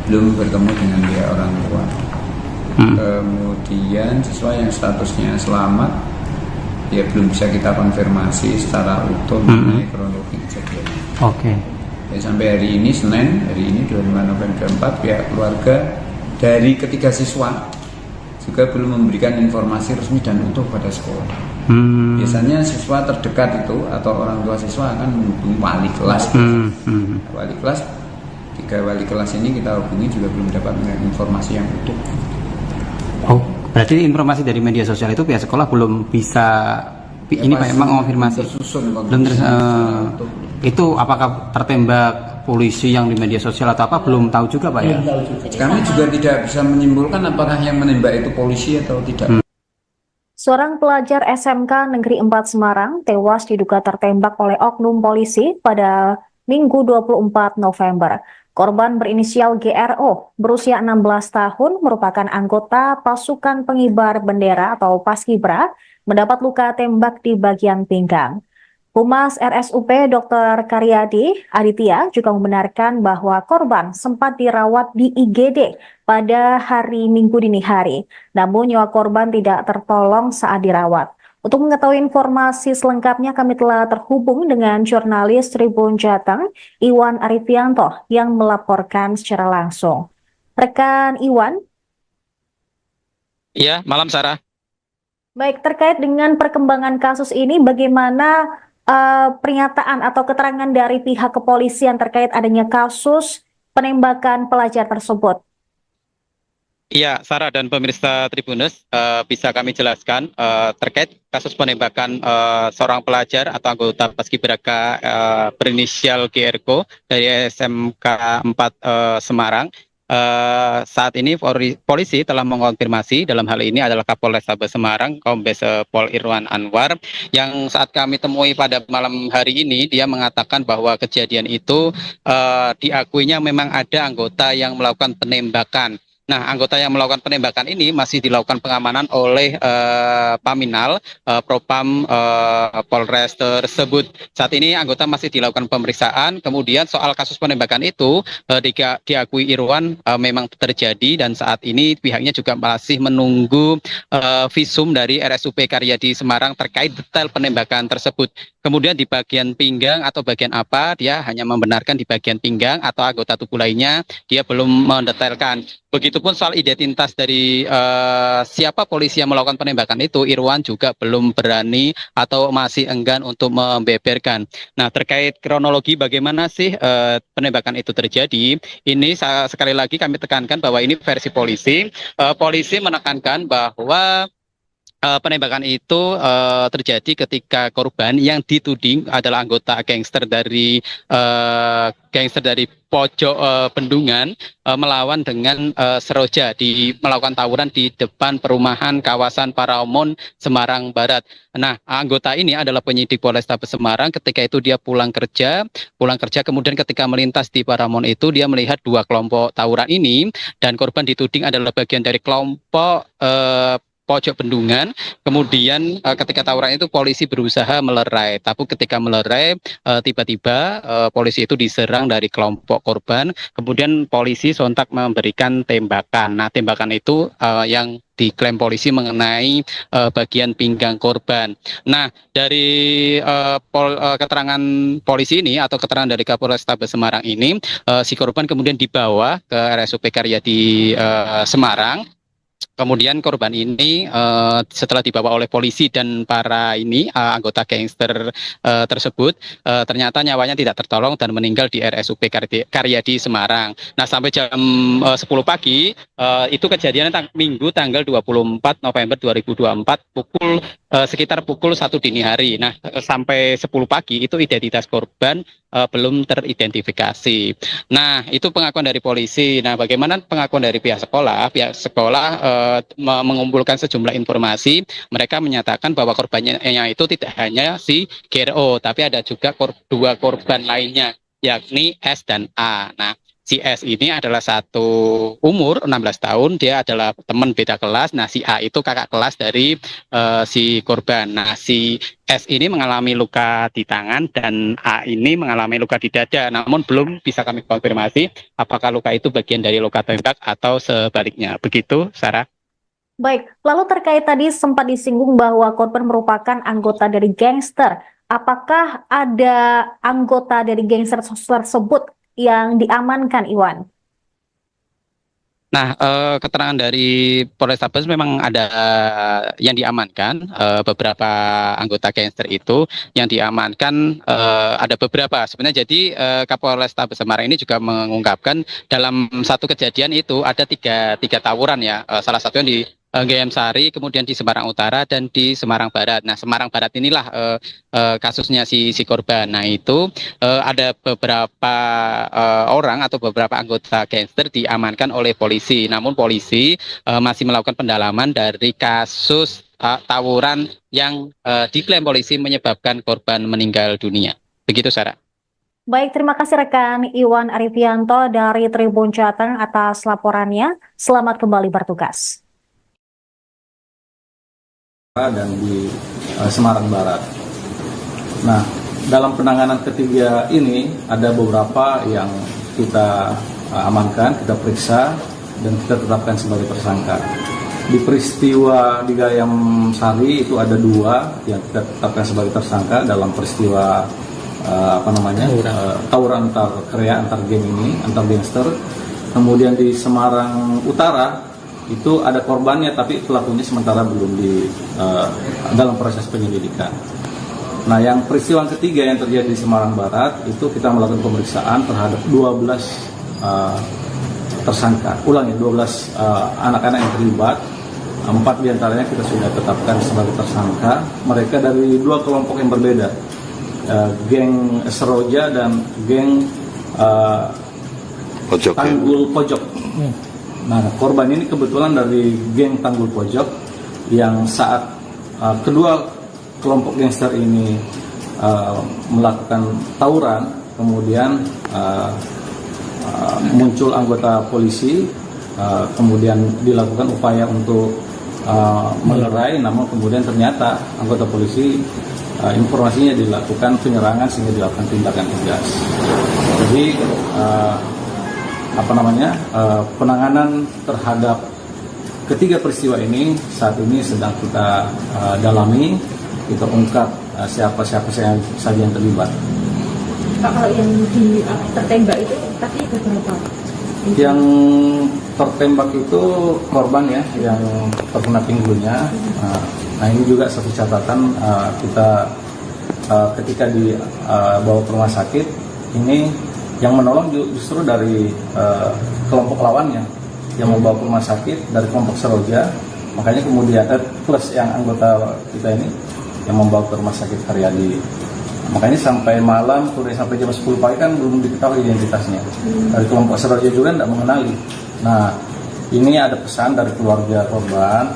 belum bertemu dengan dia orang tua. Kemudian siswa yang statusnya selamat, ya belum bisa kita konfirmasi secara utuh mengenai kronologi kejadiannya. Sampai hari ini Senin, hari ini 25 November 4, pihak keluarga dari ketiga siswa juga belum memberikan informasi resmi dan utuh pada sekolah. Biasanya siswa terdekat itu atau orang tua siswa akan menghubungi wali kelas. Wali kelas, 3 wali kelas ini kita hubungi juga belum dapat informasi yang utuh. Berarti informasi dari media sosial itu pihak sekolah belum bisa ini Pak emang konfirmasi. Belum itu apakah tertembak polisi yang di media sosial atau apa belum tahu juga Pak ya? Kami juga tidak bisa menyimpulkan apakah yang menembak itu polisi atau tidak. Seorang pelajar SMK Negeri 4 Semarang tewas diduga tertembak oleh oknum polisi pada Minggu 24 November. Korban berinisial GRO, berusia 16 tahun, merupakan anggota pasukan pengibar bendera atau Paskibra, mendapat luka tembak di bagian pinggang. Humas RSUP Dr. Karyadi Aditya juga membenarkan bahwa korban sempat dirawat di IGD pada hari Minggu dini hari, namun nyawa korban tidak tertolong saat dirawat. Untuk mengetahui informasi selengkapnya, kami telah terhubung dengan jurnalis Tribun Jateng, Iwan Arifianto, yang melaporkan secara langsung. Rekan Iwan? Iya, malam Sarah. Baik, terkait dengan perkembangan kasus ini, bagaimana pernyataan atau keterangan dari pihak kepolisian terkait adanya kasus penembakan pelajar tersebut? Iya, Sarah dan pemirsa Tribunnews, bisa kami jelaskan terkait kasus penembakan seorang pelajar atau anggota Paskibraka berinisial GRO dari SMK 4 Semarang. Saat ini polisi telah mengonfirmasi, dalam hal ini adalah Kapolrestabes Semarang, Kombes Pol Irwan Anwar, yang saat kami temui pada malam hari ini, dia mengatakan bahwa kejadian itu diakuinya memang ada anggota yang melakukan penembakan. Nah, anggota yang melakukan penembakan ini masih dilakukan pengamanan oleh Paminal, Propam Polres tersebut. Saat ini anggota masih dilakukan pemeriksaan. Kemudian soal kasus penembakan itu diakui Irwan memang terjadi, dan saat ini pihaknya juga masih menunggu visum dari RSUP Karyadi Semarang terkait detail penembakan tersebut. Kemudian di bagian pinggang atau bagian apa, dia hanya membenarkan di bagian pinggang, atau anggota tubuh lainnya dia belum mendetailkan. Begitupun soal identitas dari siapa polisi yang melakukan penembakan itu, Irwan juga belum berani atau masih enggan untuk membeberkan. Nah, terkait kronologi bagaimana sih penembakan itu terjadi, ini sekali lagi kami tekankan bahwa ini versi polisi. Polisi menekankan bahwa penembakan itu terjadi ketika korban yang dituding adalah anggota gangster dari pojok Bendungan melawan dengan Seroja, melakukan tawuran di depan perumahan kawasan Paramount Semarang Barat. Nah, anggota ini adalah penyidik Polrestabes Semarang. Ketika itu dia pulang kerja, kemudian ketika melintas di Paramount itu dia melihat dua kelompok tawuran ini, dan korban dituding adalah bagian dari kelompok pojok bendungan. Kemudian ketika tawuran itu polisi berusaha melerai, tapi ketika melerai tiba-tiba polisi itu diserang dari kelompok korban. Kemudian polisi sontak memberikan tembakan. Nah, tembakan itu yang diklaim polisi mengenai bagian pinggang korban. Nah, dari keterangan polisi ini atau keterangan dari Kapolrestabes Semarang ini, si korban kemudian dibawa ke RSUP Karyadi Semarang. Kemudian korban ini setelah dibawa oleh polisi dan para anggota gangster tersebut, ternyata nyawanya tidak tertolong dan meninggal di RSUP Karyadi Semarang. Nah, sampai jam 10 pagi itu kejadian Minggu tanggal 24 November 2024 sekitar pukul 1 dini hari. Nah, sampai 10 pagi itu identitas korban belum teridentifikasi. Nah, itu pengakuan dari polisi. Nah, bagaimana pengakuan dari pihak sekolah? Pihak sekolah mengumpulkan sejumlah informasi. Mereka menyatakan bahwa korbannya itu tidak hanya si GRO, tapi ada juga dua korban lainnya, yakni S dan A. Nah, si S ini adalah satu umur 16 tahun, dia adalah teman beda kelas. Nah, si A itu kakak kelas dari si korban. Nah, si S ini mengalami luka di tangan dan A ini mengalami luka di dada. Namun belum bisa kami konfirmasi apakah luka itu bagian dari luka tembak atau sebaliknya. Begitu, Sarah. Baik, lalu terkait tadi sempat disinggung bahwa korban merupakan anggota dari gangster. Apakah ada anggota dari gangster tersebut yang diamankan, Iwan? Nah, keterangan dari Polrestabes memang ada yang diamankan, beberapa anggota gangster itu yang diamankan ada beberapa. Sebenarnya jadi Kapolrestabes Semarang ini juga mengungkapkan dalam satu kejadian itu ada tiga tawuran ya, salah satunya di GM Sari, kemudian di Semarang Utara dan di Semarang Barat. Nah, Semarang Barat inilah kasusnya si korban. Nah, itu ada beberapa orang atau beberapa anggota gangster diamankan oleh polisi. Namun polisi masih melakukan pendalaman dari kasus tawuran yang diklaim polisi menyebabkan korban meninggal dunia. Begitu, Sarah. Baik, terima kasih rekan Iwan Arifianto dari Tribun Jateng atas laporannya. Selamat kembali bertugas. Dan di Semarang Barat. Nah, dalam penanganan ketiga ini ada beberapa yang kita amankan, kita periksa dan kita tetapkan sebagai tersangka. Di peristiwa di Gayam Sari itu ada 2 yang kita tetapkan sebagai tersangka dalam peristiwa tawuran antar krea, antar geng ini, antar gangster. Kemudian di Semarang Utara itu ada korbannya, tapi pelakunya sementara belum dalam proses penyelidikan. Nah, yang peristiwa ketiga yang terjadi di Semarang Barat itu kita melakukan pemeriksaan terhadap 12 tersangka. 12 anak-anak yang terlibat. 4 diantaranya kita sudah tetapkan sebagai tersangka. Mereka dari 2 kelompok yang berbeda, geng Seroja dan geng Tanggul Pojok. Nah, korban ini kebetulan dari geng Tanggul Pojok yang saat kedua kelompok gangster ini melakukan tawuran, kemudian muncul anggota polisi, kemudian dilakukan upaya untuk melerai, namun kemudian ternyata anggota polisi informasinya dilakukan penyerangan sehingga dilakukan tindakan tegas. Jadi penanganan terhadap ketiga peristiwa ini saat ini sedang kita dalami, kita ungkap siapa saja yang terlibat. Pak, kalau yang tertembak itu tadi berapa? Yang tertembak itu korban ya, yang terkena pinggulnya. Nah, ini juga satu catatan, kita ketika dibawa ke rumah sakit ini yang menolong justru dari kelompok lawannya yang membawa ke rumah sakit dari kelompok Seroja, makanya kemudian plus yang anggota kita ini yang membawa ke rumah sakit Karyadi. Makanya sampai malam, sampai jam 10 pagi kan belum diketahui identitasnya. Dari kelompok Seroja juga tidak mengenali. Nah, ini ada pesan dari keluarga korban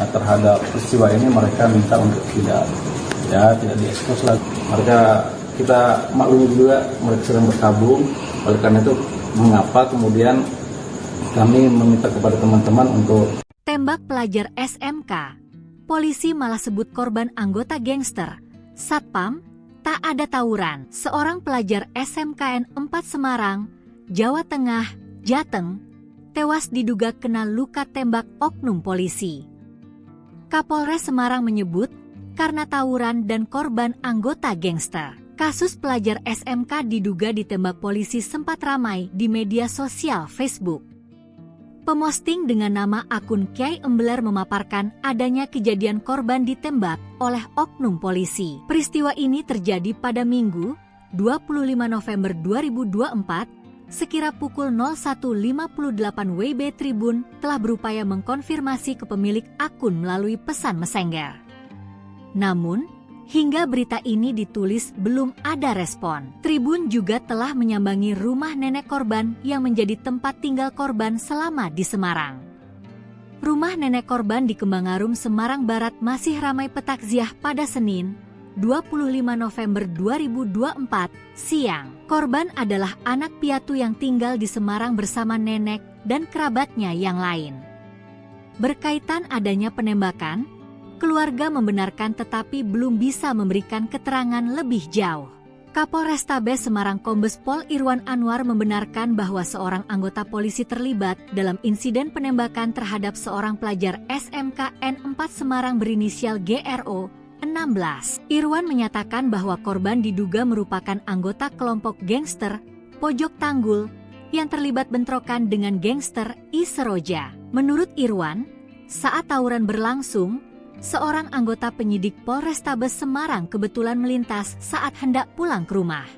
terhadap peristiwa ini, mereka minta untuk tidak diekspos lagi. Kita maklumi juga mereka sedang berkabung, oleh karena itu mengapa kemudian kami meminta kepada teman-teman untuk Tembak pelajar SMK. Polisi malah sebut korban anggota gangster. Satpam, tak ada tawuran. Seorang pelajar SMKN 4 Semarang, Jawa Tengah, Jateng, tewas diduga kena luka tembak oknum polisi. Kapolres Semarang menyebut karena tawuran dan korban anggota gangster. Kasus pelajar SMK diduga ditembak polisi sempat ramai di media sosial Facebook. Pemosting dengan nama akun Kiai Embeler memaparkan adanya kejadian korban ditembak oleh oknum polisi. Peristiwa ini terjadi pada Minggu, 25 November 2024, sekira pukul 01.58 WIB. Tribun telah berupaya mengkonfirmasi ke pemilik akun melalui pesan Messenger. Namun, hingga berita ini ditulis belum ada respon. Tribun juga telah menyambangi rumah nenek korban yang menjadi tempat tinggal korban selama di Semarang. Rumah nenek korban di Kembangarum, Semarang Barat masih ramai petakziah pada Senin, 25 November 2024, siang. Korban adalah anak piatu yang tinggal di Semarang bersama nenek dan kerabatnya yang lain. Berkaitan adanya penembakan, keluarga membenarkan tetapi belum bisa memberikan keterangan lebih jauh. Kapolrestabes Semarang Kombes Pol Irwan Anwar membenarkan bahwa seorang anggota polisi terlibat dalam insiden penembakan terhadap seorang pelajar SMKN 4 Semarang berinisial GRO 16. Irwan menyatakan bahwa korban diduga merupakan anggota kelompok gangster Pojok Tanggul yang terlibat bentrokan dengan gangster I Seroja. Menurut Irwan, saat tawuran berlangsung, seorang anggota penyidik Polrestabes Semarang kebetulan melintas saat hendak pulang ke rumah.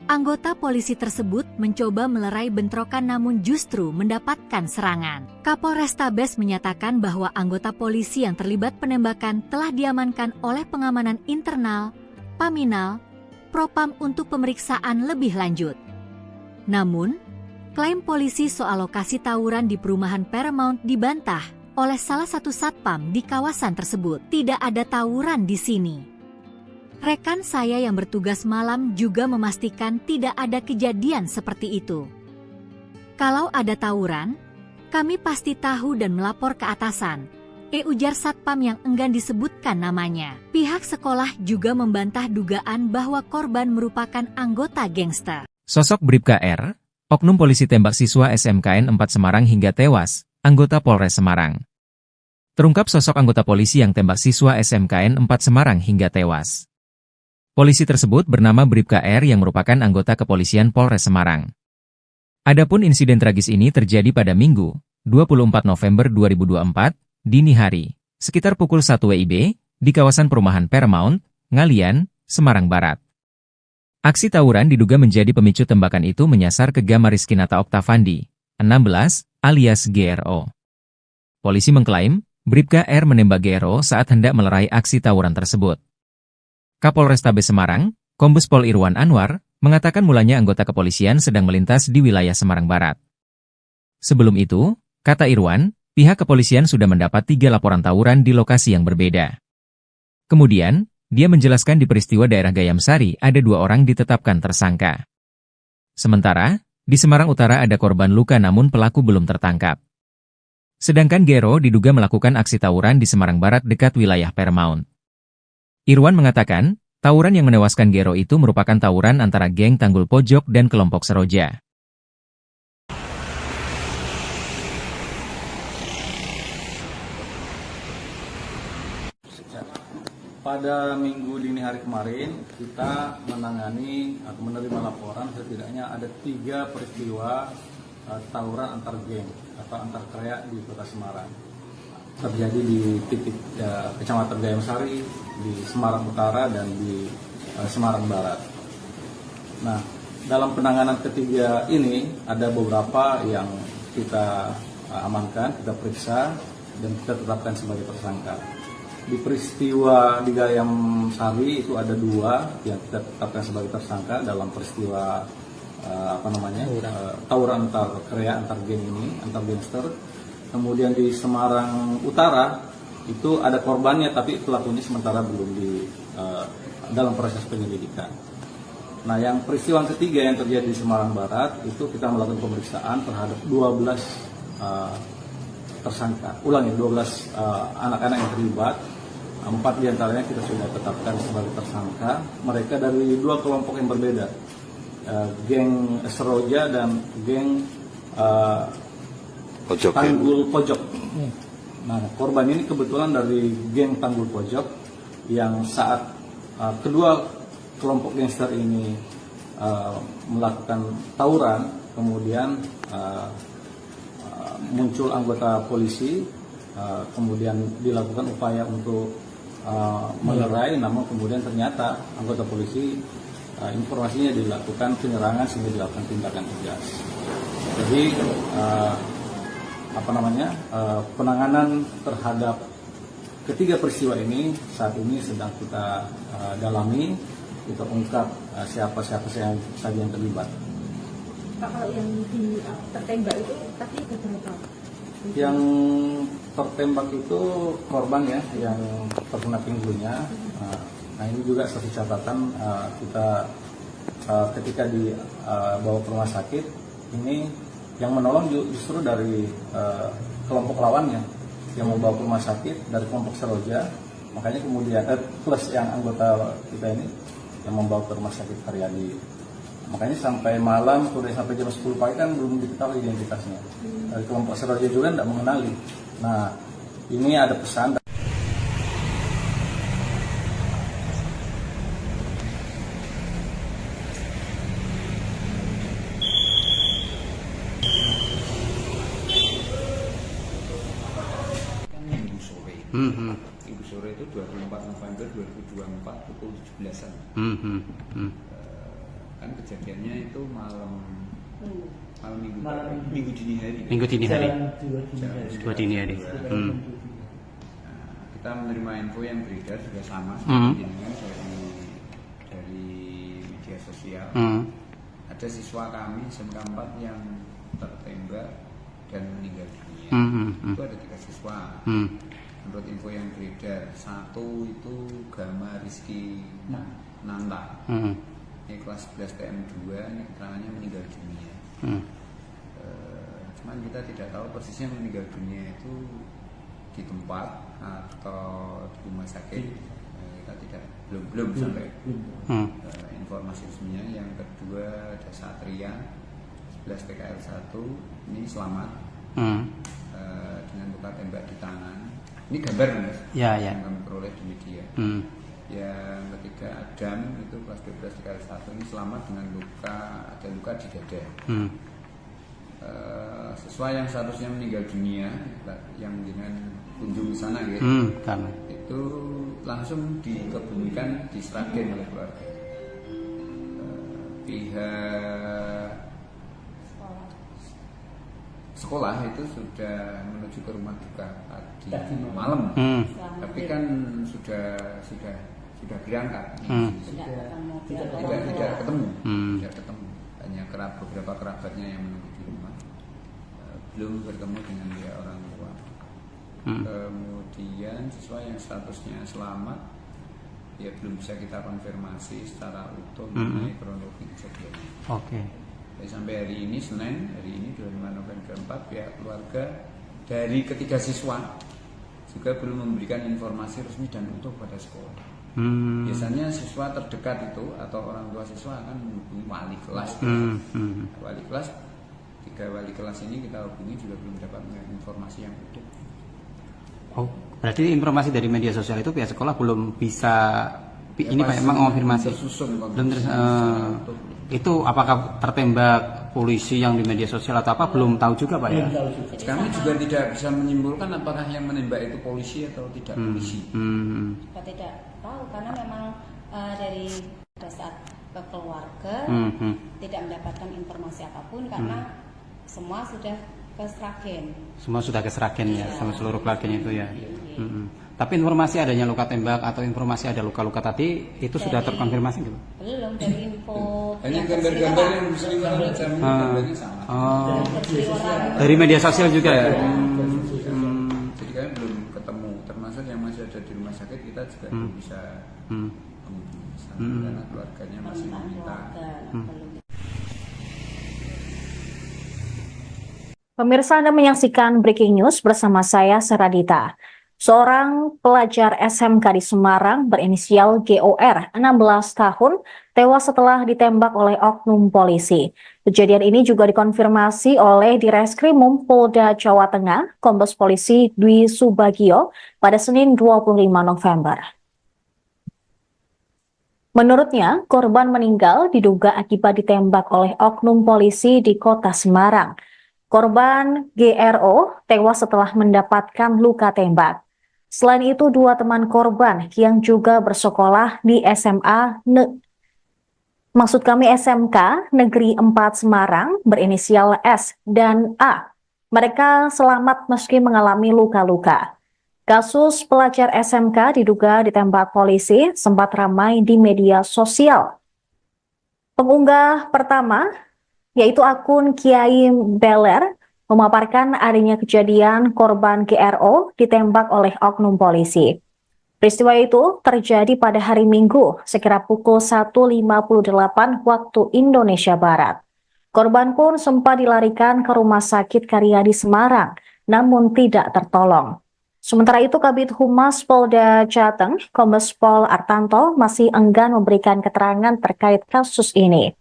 Anggota polisi tersebut mencoba melerai bentrokan namun justru mendapatkan serangan. Kapolrestabes menyatakan bahwa anggota polisi yang terlibat penembakan telah diamankan oleh pengamanan internal, Paminal, Propam untuk pemeriksaan lebih lanjut. Namun, klaim polisi soal lokasi tawuran di perumahan Paramount dibantah oleh salah satu satpam di kawasan tersebut. Tidak ada tawuran di sini. Rekan saya yang bertugas malam juga memastikan tidak ada kejadian seperti itu. Kalau ada tawuran, kami pasti tahu dan melapor ke atasan, ujar satpam yang enggan disebutkan namanya. Pihak sekolah juga membantah dugaan bahwa korban merupakan anggota gangster. Sosok Bribka R, oknum polisi tembak siswa SMKN 4 Semarang hingga tewas, anggota Polres Semarang. Terungkap sosok anggota polisi yang tembak siswa SMKN 4 Semarang hingga tewas. Polisi tersebut bernama Bribka R yang merupakan anggota kepolisian Polres Semarang. Adapun insiden tragis ini terjadi pada Minggu, 24 November 2024, dini hari, sekitar pukul 1 WIB, di kawasan perumahan Paramount, Ngalian, Semarang Barat. Aksi tawuran diduga menjadi pemicu tembakan itu menyasar ke Gama Rizkinata Oktavandi, 16, alias GRO. Polisi mengklaim, Bribka R menembak GRO saat hendak melerai aksi tawuran tersebut. Kapolrestabes Semarang, Kombes Pol Irwan Anwar, mengatakan mulanya anggota kepolisian sedang melintas di wilayah Semarang Barat. Sebelum itu, kata Irwan, pihak kepolisian sudah mendapat 3 laporan tawuran di lokasi yang berbeda. Kemudian, dia menjelaskan di peristiwa daerah Gayam Sari ada 2 orang ditetapkan tersangka. Sementara, di Semarang Utara ada korban luka namun pelaku belum tertangkap. Sedangkan GRO diduga melakukan aksi tawuran di Semarang Barat dekat wilayah Paramount. Irwan mengatakan, tawuran yang menewaskan GRO itu merupakan tawuran antara geng Tanggul Pojok dan kelompok Seroja. Pada minggu dini hari kemarin, kita menangani atau menerima laporan setidaknya ada 3 peristiwa tawuran antar geng atau antar kreak di Kota Semarang. Terjadi di titik Kecamatan Gayam Sari, di Semarang Utara, dan di Semarang Barat. Nah, dalam penanganan ketiga ini ada beberapa yang kita amankan, kita periksa, dan kita tetapkan sebagai tersangka. Di peristiwa di Gayam Sari itu ada 2 yang kita tetapkan sebagai tersangka dalam peristiwa tawuran antar kreak, antar geng ini, antar gangster. Kemudian di Semarang Utara itu ada korbannya tapi pelakunya sementara belum dalam proses penyelidikan. Nah, yang peristiwa ketiga yang terjadi di Semarang Barat itu kita melakukan pemeriksaan terhadap 12 tersangka. Ulangi, 12 anak-anak yang terlibat. 4 diantaranya kita sudah tetapkan sebagai tersangka. Mereka dari 2 kelompok yang berbeda, geng Seroja dan geng Tanggul Pojok. Nah, korban ini kebetulan dari geng Tanggul Pojok yang saat kedua kelompok gangster ini melakukan tawuran, kemudian muncul anggota polisi, kemudian dilakukan upaya untuk melerai, namun kemudian ternyata anggota polisi informasinya dilakukan penyerangan sehingga dilakukan tindakan tegas. Jadi penanganan terhadap ketiga peristiwa ini saat ini sedang kita dalami, kita ungkap siapa-siapa saja yang terlibat. Pak, kalau yang tertembak itu tadi ada berapa? Yang tertembak itu korban ya, yang terkena pinggulnya. Nah ini juga satu catatan, kita ketika dibawa ke rumah sakit, ini yang menolong justru dari kelompok lawannya yang membawa ke rumah sakit dari kelompok Seroja. Makanya kemudian plus yang anggota kita ini yang membawa ke rumah sakit Haryadi. Makanya sampai malam, sampai jam 10 pagi kan belum diketahui identitasnya. Dari kelompok Seroja juga tidak mengenali. Nah, ini ada pesan. Minggu sore itu 24 November 2024 pukul 17-an. Kan kejadiannya itu malam minggu dini hari. Minggu dini hari. Dua dini hari. Kita menerima info yang beredar juga sama seperti ini dari media sosial. Ada siswa kami SMK 4 yang tertembak dan meninggal dunia. Itu ada 3 siswa. Menurut info yang beredar, 1 itu Gama Rizky Nanta. Ini kelas 11 TM2, ini keterangannya meninggal dunia. Cuman kita tidak tahu persisnya meninggal dunia itu di tempat atau di rumah sakit. Kita belum sampai informasi resminya. Yang kedua ada Satria 11 TKL 1, ini selamat dengan luka tembak di tangan. Ini gambar Mas, yang kami peroleh di media. Yang ketiga Adam itu kelas 12 TKL 1, ini selamat dengan ada luka di dada. Siswa yang seharusnya meninggal dunia yang dengan kunjung sana gitu, itu langsung dikebumikan di Sragen oleh keluarga. Pihak sekolah itu sudah menuju ke rumah duka tadi malam, tapi kan sudah berangkat, tidak ketemu, hanya beberapa kerabatnya yang menunggu di rumah, belum bertemu dengan dia orang tua. Kemudian siswa yang statusnya selamat, ya belum bisa kita konfirmasi secara utuh mengenai kronologi kejadiannya. Sampai hari ini Senin, hari ini 25 November 4, pihak keluarga dari ketiga siswa juga belum memberikan informasi resmi dan utuh pada sekolah. Biasanya siswa terdekat itu atau orang tua siswa akan menghubungi wali kelas. Wali kelas, 3 wali kelas ini kita hubungi juga belum dapat informasi yang utuh. Berarti informasi dari media sosial itu pihak sekolah belum bisa ini Pak memang mengonfirmasi. Itu apakah tertembak polisi yang di media sosial atau apa belum tahu juga Pak ya? Kami juga tidak bisa menyimpulkan apakah yang menembak itu polisi atau tidak polisi. Kita tidak tahu karena memang dari pada saat ke keluarga tidak mendapatkan informasi apapun karena semua sudah ke Sragen. Semua sudah ke Sragen ya, sama seluruh keluarganya itu ya. Tapi informasi adanya luka tembak atau informasi ada luka-luka tadi itu sudah terkonfirmasi gitu? Belum, dari info hanya gambar-gambar yang berseliweran aja, gambarnya sama. Dari media sosial juga ya? Jadi kami belum ketemu, termasuk yang masih ada di rumah sakit kita juga belum bisa karena keluarganya masih meminta. Pemirsa, Anda menyaksikan Breaking News bersama saya, Saradita. Seorang pelajar SMK di Semarang berinisial GOR, 16 tahun, tewas setelah ditembak oleh oknum polisi. Kejadian ini juga dikonfirmasi oleh Direskrimum Polda Jawa Tengah, Kombes Polisi Dwi Subagio, pada Senin 25 November. Menurutnya, korban meninggal diduga akibat ditembak oleh oknum polisi di kota Semarang. Korban GRO tewas setelah mendapatkan luka tembak. Selain itu, dua teman korban yang juga bersekolah di SMK Negeri 4 Semarang berinisial S dan A. Mereka selamat meski mengalami luka-luka. Kasus pelajar SMK diduga ditembak polisi sempat ramai di media sosial. Pengunggah pertama, yaitu akun Kiai Beler, memaparkan adanya kejadian korban GRO ditembak oleh oknum polisi. Peristiwa itu terjadi pada hari Minggu, sekira pukul 1.58 waktu Indonesia Barat. Korban pun sempat dilarikan ke Rumah Sakit Karyadi Semarang, namun tidak tertolong. Sementara itu, Kabid Humas Polda Jateng, Kombes Pol Artanto, masih enggan memberikan keterangan terkait kasus ini.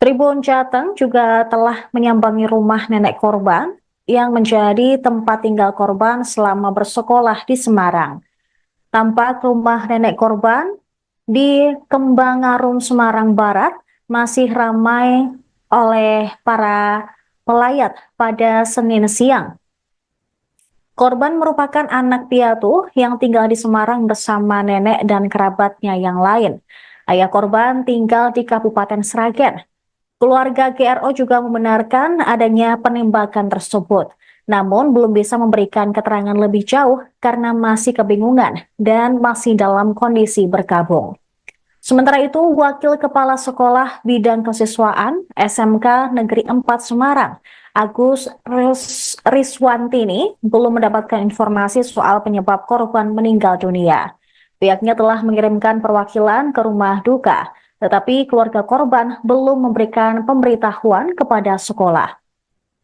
Tribun Jateng juga telah menyambangi rumah nenek korban yang menjadi tempat tinggal korban selama bersekolah di Semarang. Tampak rumah nenek korban di Kembangarum, Semarang Barat masih ramai oleh para pelayat pada Senin siang. Korban merupakan anak piatu yang tinggal di Semarang bersama nenek dan kerabatnya yang lain. Ayah korban tinggal di Kabupaten Sragen. Keluarga GRO juga membenarkan adanya penembakan tersebut, namun belum bisa memberikan keterangan lebih jauh karena masih kebingungan dan masih dalam kondisi berkabung. Sementara itu, Wakil Kepala Sekolah Bidang Kesiswaan SMK Negeri 4 Semarang, Agus Riswantini, belum mendapatkan informasi soal penyebab korban meninggal dunia. Pihaknya telah mengirimkan perwakilan ke rumah duka, tetapi keluarga korban belum memberikan pemberitahuan kepada sekolah.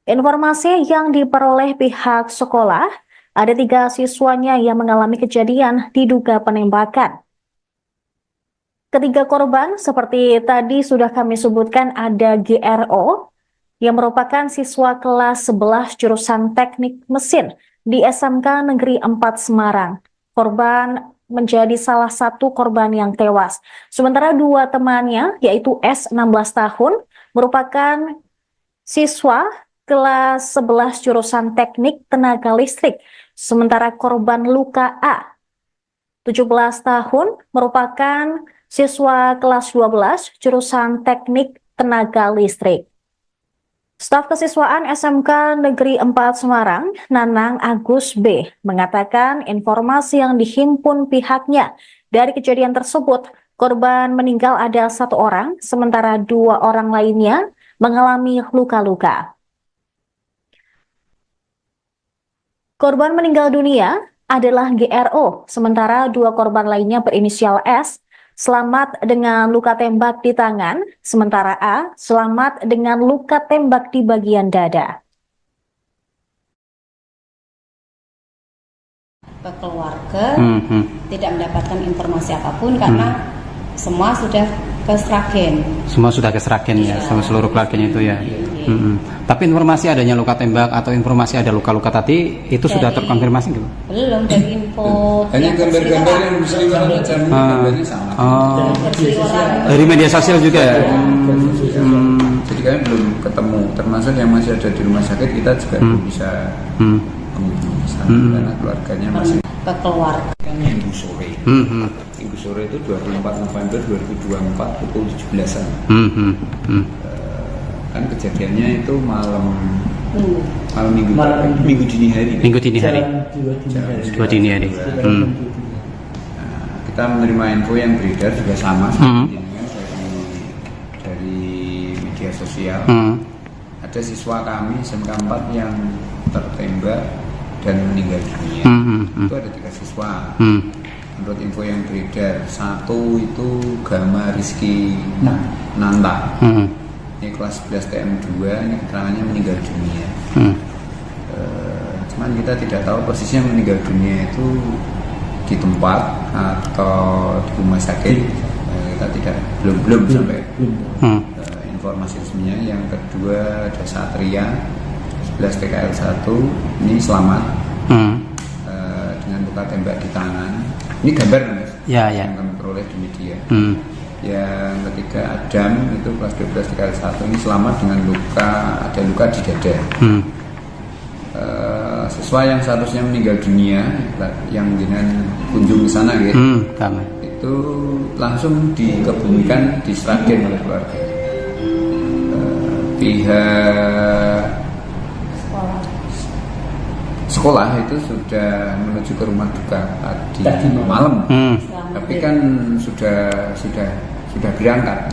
Informasi yang diperoleh pihak sekolah, ada 3 siswanya yang mengalami kejadian diduga penembakan. Ketiga korban seperti tadi sudah kami sebutkan, ada GRO yang merupakan siswa kelas 11 jurusan teknik mesin di SMK Negeri 4 Semarang. Korban menjadi salah satu korban yang tewas. Sementara 2 temannya, yaitu S 16 tahun, merupakan siswa kelas 11 jurusan teknik tenaga listrik. Sementara korban luka A, 17 tahun, merupakan siswa kelas 12 jurusan teknik tenaga listrik. Staf Kesiswaan SMK Negeri 4 Semarang, Nanang Agus B, mengatakan informasi yang dihimpun pihaknya dari kejadian tersebut, korban meninggal ada 1 orang, sementara 2 orang lainnya mengalami luka-luka. Korban meninggal dunia adalah GRO, sementara 2 korban lainnya berinisial S, selamat dengan luka tembak di tangan, sementara A selamat dengan luka tembak di bagian dada. Ke keluarga tidak mendapatkan informasi apapun karena semua sudah ke Sragen. Semua sudah ke Sragen ya, sama seluruh keluarganya itu ya. Tapi informasi adanya luka tembak atau informasi ada luka-luka tadi itu sudah terkonfirmasi belum? Belum, dari info. Hanya gambar-gambar yang berseliweran aja, gambarnya sama. Dari media sosial juga ya. Jadi kami belum ketemu, termasuk yang masih ada di rumah sakit kita juga belum bisa karena keluarganya masih ke keluarga. Minggu sore. Minggu sore itu 24 November 2024 pukul 17-an. Kan kejadiannya itu malam minggu dini hari. Minggu dini hari. Dua dini hari. Kita menerima info yang beredar juga sama dari media sosial. Ada siswa kami SMK 4 yang tertembak dan meninggal dunia. Itu ada 3 siswa. Menurut info yang beredar, 1 itu Gama Rizky Nanta. Ini kelas 11 TM2, ini keterangannya meninggal dunia. kan kita tidak tahu persisnya meninggal dunia itu di tempat atau di rumah sakit. Kita belum sampai informasi resminya. Yang kedua ada Satria 11 TKL 1 ini selamat dengan luka tembak di tangan. Ini gambar Mas, yang kami peroleh di media. Yang ketiga Adam itu kelas 12 TKL 1 ini selamat dengan ada luka di dada. Siswa yang seharusnya meninggal dunia yang dengan kunjung ke sana gitu, itu langsung dikebumikan di Sragen oleh keluarga. Pihak sekolah itu sudah menuju ke rumah duka tadi malam, tapi kan sudah berangkat,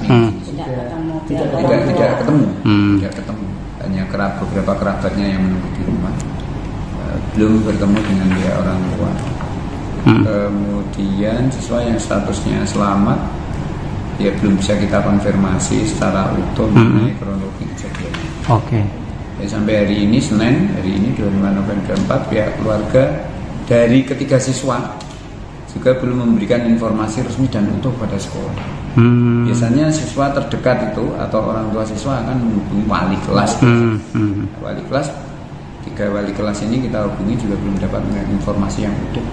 tidak ketemu, hanya beberapa kerabatnya yang menunggu di rumah, belum bertemu dengan dia orang tua. Kemudian siswa yang statusnya selamat, ya belum bisa kita konfirmasi secara utuh mengenai kronologi kejadiannya. Ya, sampai hari ini Senin, hari ini 25 November 4, pihak keluarga dari ketiga siswa juga belum memberikan informasi resmi dan utuh pada sekolah. Biasanya siswa terdekat itu atau orang tua siswa akan menghubungi wali kelas. Wali kelas, 3 wali kelas ini kita hubungi juga belum dapat informasi yang utuh.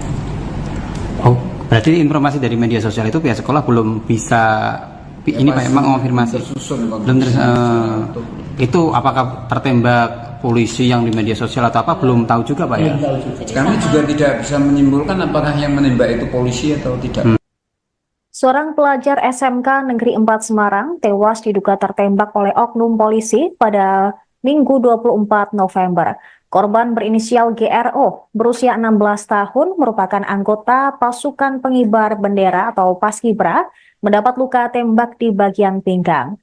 Berarti informasi dari media sosial itu pihak sekolah belum bisa ini Pak emang konfirmasi. Belum itu apakah tertembak polisi yang di media sosial atau apa belum tahu juga Pak ya? Kami juga tidak bisa menyimpulkan apakah yang menembak itu polisi atau tidak. Seorang pelajar SMK Negeri 4 Semarang tewas diduga tertembak oleh oknum polisi pada Minggu 24 November. Korban berinisial GRO, berusia 16 tahun, merupakan anggota pasukan pengibar bendera atau Paskibra, mendapat luka tembak di bagian pinggang.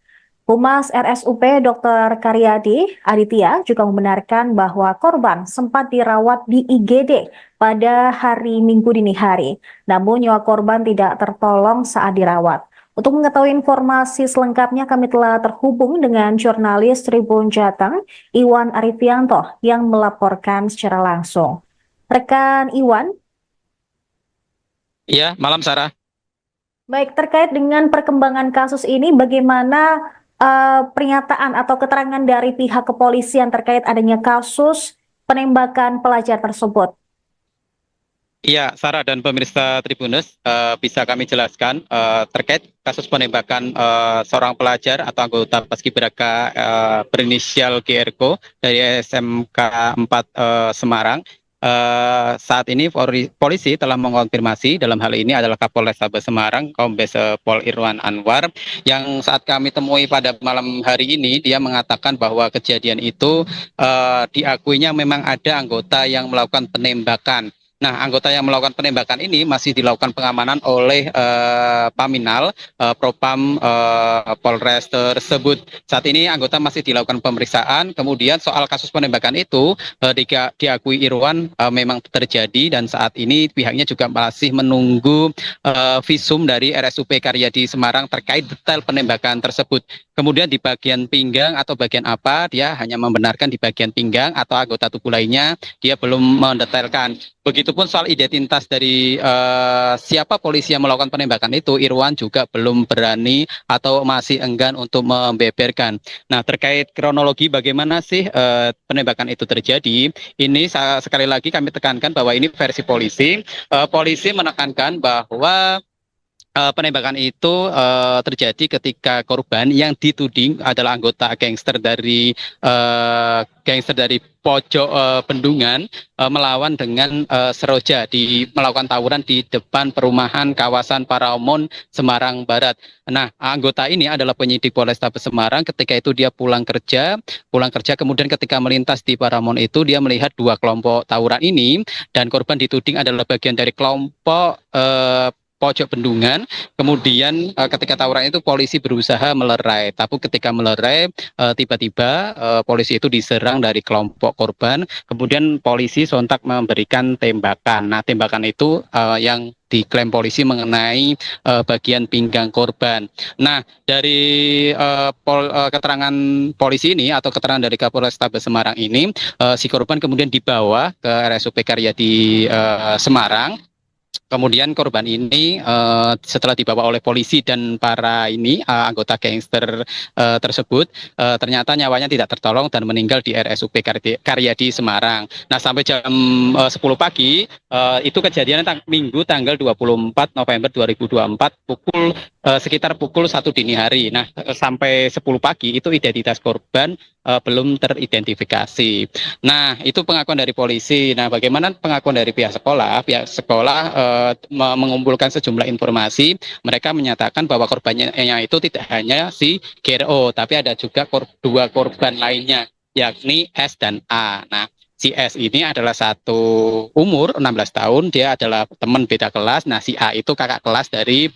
Humas RSUP Dr. Karyadi Aditya juga membenarkan bahwa korban sempat dirawat di IGD pada hari Minggu dini hari, namun nyawa korban tidak tertolong saat dirawat. Untuk mengetahui informasi selengkapnya, kami telah terhubung dengan jurnalis Tribun Jateng, Iwan Arifianto, yang melaporkan secara langsung. Rekan Iwan. Iya, malam Sarah. Baik, terkait dengan perkembangan kasus ini, bagaimana pernyataan atau keterangan dari pihak kepolisian terkait adanya kasus penembakan pelajar tersebut? Iya, Sarah dan pemirsa Tribunnews, bisa kami jelaskan terkait kasus penembakan seorang pelajar atau anggota Paskibraka berinisial GRO dari SMK 4 Semarang. Saat ini polisi telah mengonfirmasi, dalam hal ini adalah Kapolrestabes Semarang, Kombes Pol Irwan Anwar, yang saat kami temui pada malam hari ini, dia mengatakan bahwa kejadian itu diakuinya memang ada anggota yang melakukan penembakan. Nah, anggota yang melakukan penembakan ini masih dilakukan pengamanan oleh Paminal, Propam Polres tersebut. Saat ini anggota masih dilakukan pemeriksaan. Kemudian soal kasus penembakan itu diakui Irwan memang terjadi, dan saat ini pihaknya juga masih menunggu visum dari RSUP Karyadi Semarang terkait detail penembakan tersebut. Kemudian di bagian pinggang atau bagian apa, dia hanya membenarkan di bagian pinggang, atau anggota tubuh lainnya dia belum mendetailkan. Begitupun soal identitas dari siapa polisi yang melakukan penembakan itu, Irwan juga belum berani atau masih enggan untuk membeberkan. Nah, terkait kronologi bagaimana sih penembakan itu terjadi, ini sekali lagi kami tekankan bahwa ini versi polisi. Polisi menekankan bahwa penembakan itu terjadi ketika korban yang dituding adalah anggota gangster dari pojok Bendungan melawan dengan Seroja, melakukan tawuran di depan perumahan kawasan Paramount Semarang Barat. Nah, anggota ini adalah penyidik Polrestabes Semarang. Ketika itu dia pulang kerja, kemudian ketika melintas di Paramount itu dia melihat 2 kelompok tawuran ini, dan korban dituding adalah bagian dari kelompok pojok bendungan. Kemudian ketika tawuran itu polisi berusaha melerai, tapi ketika melerai tiba-tiba polisi itu diserang dari kelompok korban. Kemudian polisi sontak memberikan tembakan. Nah, tembakan itu yang diklaim polisi mengenai bagian pinggang korban. Nah, dari keterangan polisi ini atau keterangan dari Kapolrestabes Semarang ini, si korban kemudian dibawa ke RSUP Karyadi Semarang. Kemudian korban ini setelah dibawa oleh polisi dan para anggota gangster tersebut, ternyata nyawanya tidak tertolong dan meninggal di RSUP Karyadi Semarang. Nah, sampai jam 10 pagi itu kejadiannya Minggu tanggal 24 November 2024 sekitar pukul 1 dini hari. Nah, sampai 10 pagi itu identitas korban belum teridentifikasi. Nah, itu pengakuan dari polisi. Nah, bagaimana pengakuan dari pihak sekolah? Pihak sekolah mengumpulkan sejumlah informasi. Mereka menyatakan bahwa korbannya itu tidak hanya si GRO, tapi ada juga dua korban lainnya, yakni S dan A. Nah, si S ini adalah satu umur 16 tahun, dia adalah teman beda kelas. Nah, si A itu kakak kelas dari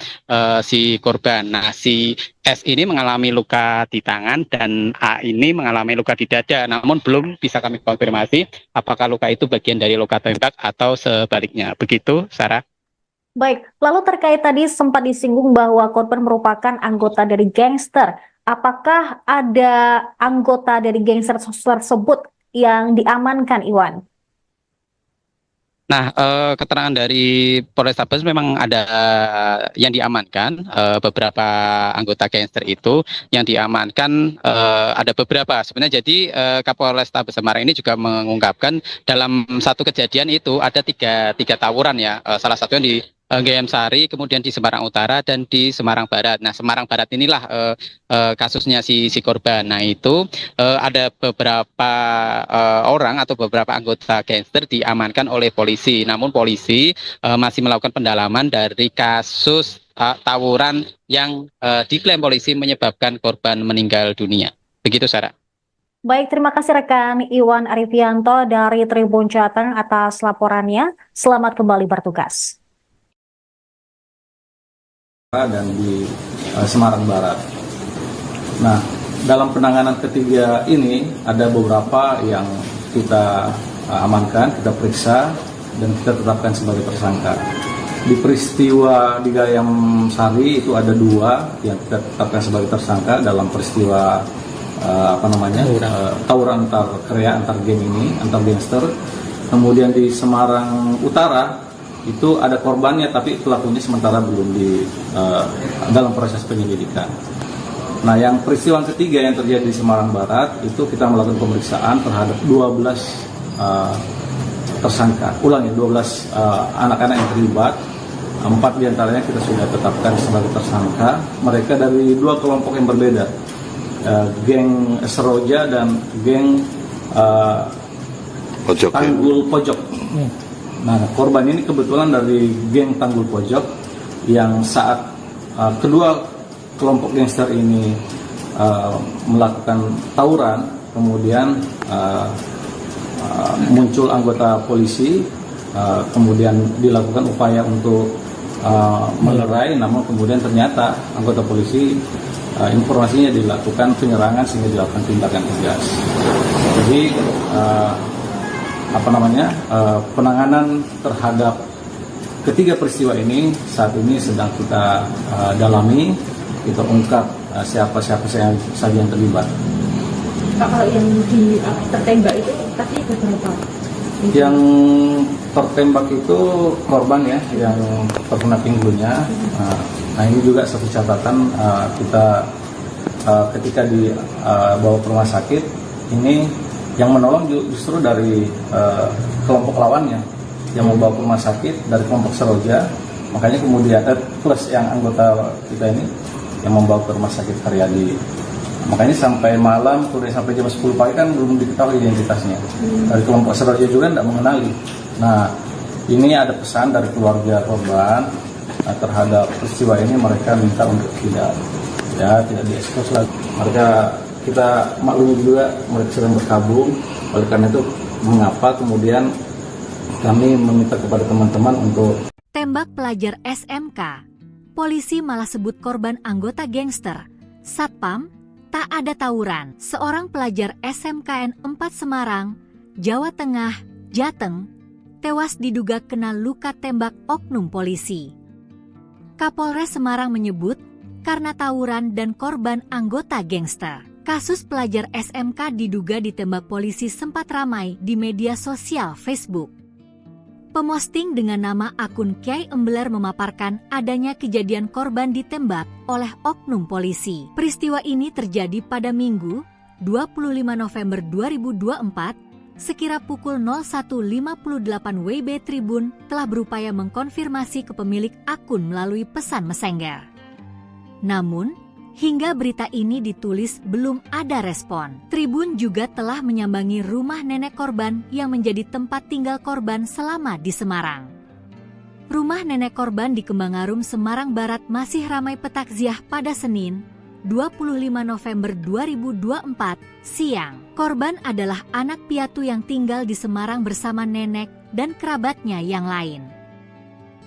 si korban. Nah, si S ini mengalami luka di tangan dan A ini mengalami luka di dada. Namun belum bisa kami konfirmasi apakah luka itu bagian dari luka tembak atau sebaliknya. Begitu, Sarah. Baik, lalu terkait tadi sempat disinggung bahwa korban merupakan anggota dari gangster. Apakah ada anggota dari gangster tersebut yang diamankan, Iwan? Nah, keterangan dari Polrestabes memang ada yang diamankan, beberapa anggota gangster itu yang diamankan ada beberapa. Sebenarnya jadi Kapolrestabes Semarang ini juga mengungkapkan dalam satu kejadian itu ada tiga tawuran ya, salah satunya di GM Sari, kemudian di Semarang Utara dan di Semarang Barat. Nah, Semarang Barat inilah kasusnya si korban. Nah, itu ada beberapa orang atau beberapa anggota gangster diamankan oleh polisi. Namun polisi masih melakukan pendalaman dari kasus tawuran yang diklaim polisi menyebabkan korban meninggal dunia. Begitu, Sarah. Baik, terima kasih rekan Iwan Arifianto dari Tribun Jateng atas laporannya. Selamat kembali bertugas. Dan di Semarang Barat. Nah, dalam penanganan ketiga ini ada beberapa yang kita amankan, kita periksa dan kita tetapkan sebagai tersangka. Di peristiwa di Gayam Sari itu ada 2 yang kita tetapkan sebagai tersangka dalam peristiwa tawuran antar krea, antar geng ini, antar gangster. Kemudian di Semarang Utara itu ada korbannya tapi pelakunya sementara belum dalam proses penyelidikan. Nah, yang peristiwa ketiga yang terjadi di Semarang Barat itu kita melakukan pemeriksaan terhadap 12 tersangka. Ulangi, 12 anak-anak yang terlibat. 4 diantaranya kita sudah tetapkan sebagai tersangka. Mereka dari 2 kelompok yang berbeda, geng Seroja dan geng Tanggul Pojok. Nah, korban ini kebetulan dari geng Tanggul Pojok yang saat kedua kelompok gangster ini melakukan tawuran, kemudian muncul anggota polisi, kemudian dilakukan upaya untuk melerai, namun kemudian ternyata anggota polisi informasinya dilakukan penyerangan sehingga dilakukan tindakan tegas. Jadi penanganan terhadap ketiga peristiwa ini saat ini sedang kita dalami, kita ungkap siapa saja yang terlibat. Kalau yang tertembak itu tadi berapa? Yang tertembak itu korban ya, yang terkena pinggulnya. Nah, ini juga satu catatan kita ketika dibawa ke rumah sakit ini. Yang menolong justru dari kelompok lawannya yang membawa ke rumah sakit dari kelompok Seroja, makanya kemudian plus yang anggota kita ini yang membawa ke rumah sakit Karyadi. Makanya sampai malam, sampai jam 10 pagi kan belum diketahui identitasnya. Dari kelompok Seroja juga tidak mengenali. Nah, ini ada pesan dari keluarga korban terhadap peristiwa ini, mereka minta untuk tidak diekspos lagi. Kita maklumi juga mereka sedang berkabung, oleh karena itu mengapa kemudian kami meminta kepada teman-teman untuk Tembak pelajar SMK. Polisi malah sebut korban anggota gangster. Satpam, tak ada tawuran. Seorang pelajar SMKN 4 Semarang, Jawa Tengah, Jateng, tewas diduga kena luka tembak oknum polisi. Kapolres Semarang menyebut karena tawuran dan korban anggota gangster. Kasus pelajar SMK diduga ditembak polisi sempat ramai di media sosial Facebook. Pemosting dengan nama akun Kiai Embeler memaparkan adanya kejadian korban ditembak oleh oknum polisi. Peristiwa ini terjadi pada Minggu, 25 November 2024, sekira pukul 01.58 WIB. Tribun telah berupaya mengkonfirmasi ke pemilik akun melalui pesan Messenger. Namun, hingga berita ini ditulis belum ada respon. Tribun juga telah menyambangi rumah nenek korban yang menjadi tempat tinggal korban selama di Semarang. Rumah nenek korban di Kembangarum, Semarang Barat masih ramai petakziah pada Senin, 25 November 2024, siang. Korban adalah anak piatu yang tinggal di Semarang bersama nenek dan kerabatnya yang lain.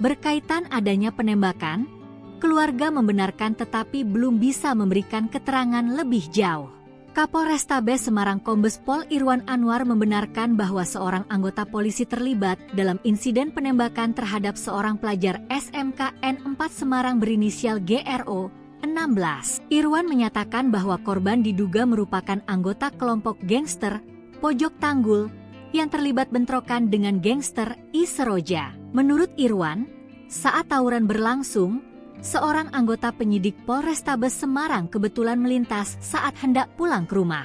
Berkaitan adanya penembakan, keluarga membenarkan tetapi belum bisa memberikan keterangan lebih jauh. Kapolrestabes Semarang Kombes Pol Irwan Anwar membenarkan bahwa seorang anggota polisi terlibat dalam insiden penembakan terhadap seorang pelajar SMKN 4 Semarang berinisial GRO 16. Irwan menyatakan bahwa korban diduga merupakan anggota kelompok gangster Pojok Tanggul yang terlibat bentrokan dengan gangster I Seroja. Menurut Irwan, saat tawuran berlangsung, seorang anggota penyidik Polrestabes Semarang kebetulan melintas saat hendak pulang ke rumah.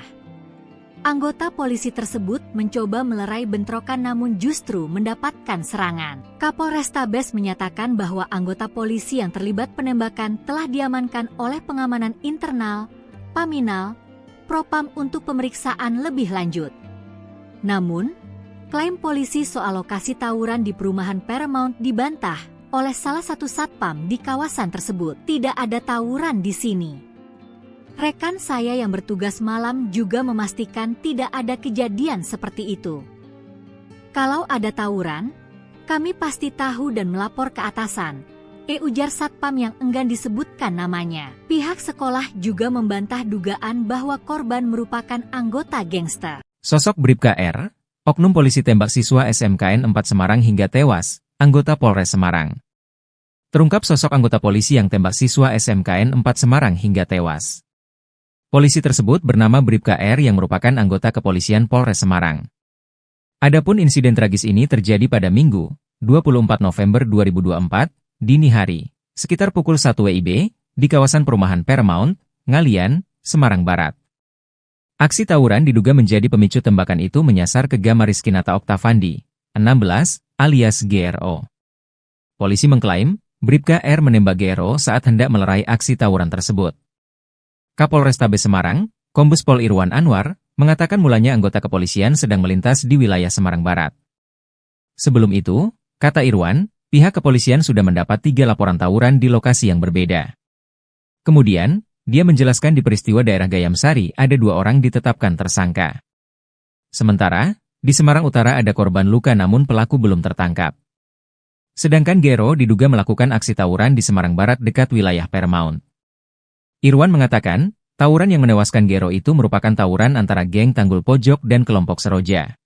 Anggota polisi tersebut mencoba melerai bentrokan namun justru mendapatkan serangan. Kapolrestabes menyatakan bahwa anggota polisi yang terlibat penembakan telah diamankan oleh pengamanan internal, Paminal, Propam untuk pemeriksaan lebih lanjut. Namun, klaim polisi soal lokasi tawuran di perumahan Paramount dibantah oleh salah satu satpam di kawasan tersebut. Tidak ada tawuran di sini. Rekan saya yang bertugas malam juga memastikan tidak ada kejadian seperti itu. Kalau ada tawuran, kami pasti tahu dan melapor ke atasan, ujar satpam yang enggan disebutkan namanya. Pihak sekolah juga membantah dugaan bahwa korban merupakan anggota gangster. Sosok Bribka R, oknum polisi tembak siswa SMKN 4 Semarang hingga tewas, anggota Polres Semarang. Terungkap sosok anggota polisi yang tembak siswa SMKN 4 Semarang hingga tewas. Polisi tersebut bernama Bribka R yang merupakan anggota kepolisian Polres Semarang. Adapun insiden tragis ini terjadi pada Minggu, 24 November 2024, dini hari, sekitar pukul 1 WIB, di kawasan perumahan Paramount, Ngalian, Semarang Barat. Aksi tawuran diduga menjadi pemicu tembakan itu menyasar ke Gama Rizkinata Oktavandi, 16, alias GRO. Polisi mengklaim, Bribka R menembak GRO saat hendak melerai aksi tawuran tersebut. Kapolrestabes Semarang, Kombes Pol Irwan Anwar, mengatakan mulanya anggota kepolisian sedang melintas di wilayah Semarang Barat. Sebelum itu, kata Irwan, pihak kepolisian sudah mendapat 3 laporan tawuran di lokasi yang berbeda. Kemudian, dia menjelaskan di peristiwa daerah Gayamsari ada 2 orang ditetapkan tersangka. Sementara, di Semarang Utara ada korban luka namun pelaku belum tertangkap. Sedangkan GRO diduga melakukan aksi tawuran di Semarang Barat dekat wilayah Paramount. Irwan mengatakan, tawuran yang menewaskan GRO itu merupakan tawuran antara geng Tanggul Pojok dan kelompok Seroja.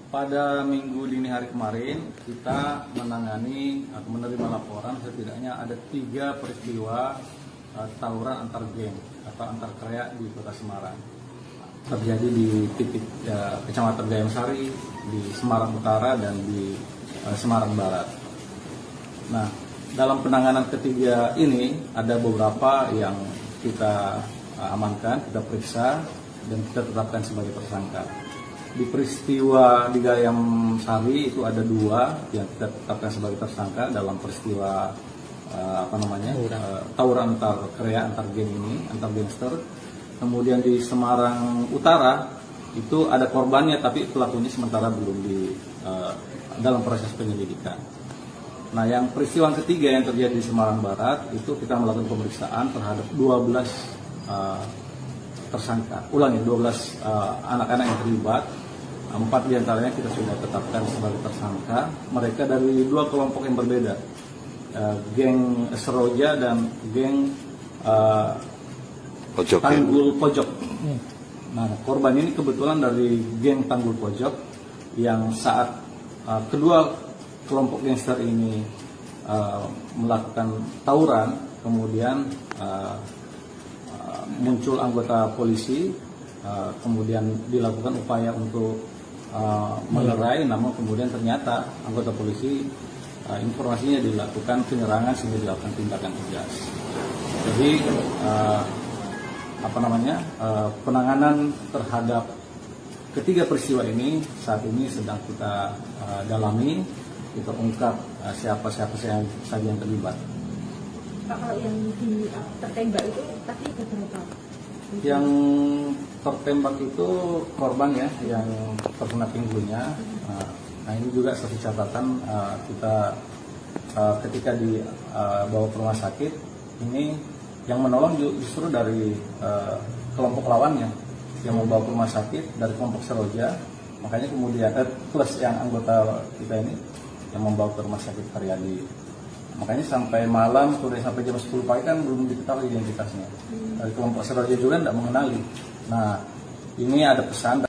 Pada minggu dini hari kemarin, kita menangani atau menerima laporan setidaknya ada 3 peristiwa tawuran antar geng atau antar kerayak di Kota Semarang. Terjadi di titik Kecamatan Gayamsari, di Semarang Utara, dan di Semarang Barat. Nah, dalam penanganan ketiga ini ada beberapa yang kita amankan, kita periksa, dan kita tetapkan sebagai tersangka. Di peristiwa di Gayamsari itu ada 2 yang kita tetapkan sebagai tersangka dalam peristiwa tawuran antar kerayak, antar geng ini, antar gangster. Kemudian di Semarang Utara itu ada korbannya tapi pelakunya sementara belum dalam proses penyelidikan. Nah, yang peristiwa ketiga yang terjadi di Semarang Barat itu kita melakukan pemeriksaan terhadap 12 tersangka. Ulangi, 12 anak-anak yang terlibat. 4 diantaranya kita sudah tetapkan sebagai tersangka. Mereka dari 2 kelompok yang berbeda, geng Seroja dan geng Tanggul Pojok. Nah, korban ini kebetulan dari geng Tanggul Pojok yang saat kedua kelompok gangster ini melakukan tawuran, kemudian muncul anggota polisi, kemudian dilakukan upaya untuk melerai, namun kemudian ternyata anggota polisi informasinya dilakukan penyerangan sehingga dilakukan tindakan tegas. Jadi penanganan terhadap ketiga peristiwa ini saat ini sedang kita dalami, kita ungkap siapa saja yang terlibat. Pak, kalau yang tertembak itu tadi ada berapa? Yang tertembak itu korban ya, yang terkena pinggulnya. Nah ini juga satu catatan, kita ketika dibawa ke rumah sakit, ini yang menolong justru dari kelompok lawannya yang membawa ke rumah sakit dari kelompok Seroja, makanya kemudian plus yang anggota kita ini yang membawa ke rumah sakit Karyadi. Makanya sampai malam, sampai jam 10 pagi kan belum diketahui identitasnya. Dari kelompok Seroja juga tidak mengenali. Nah, ini ada pesan.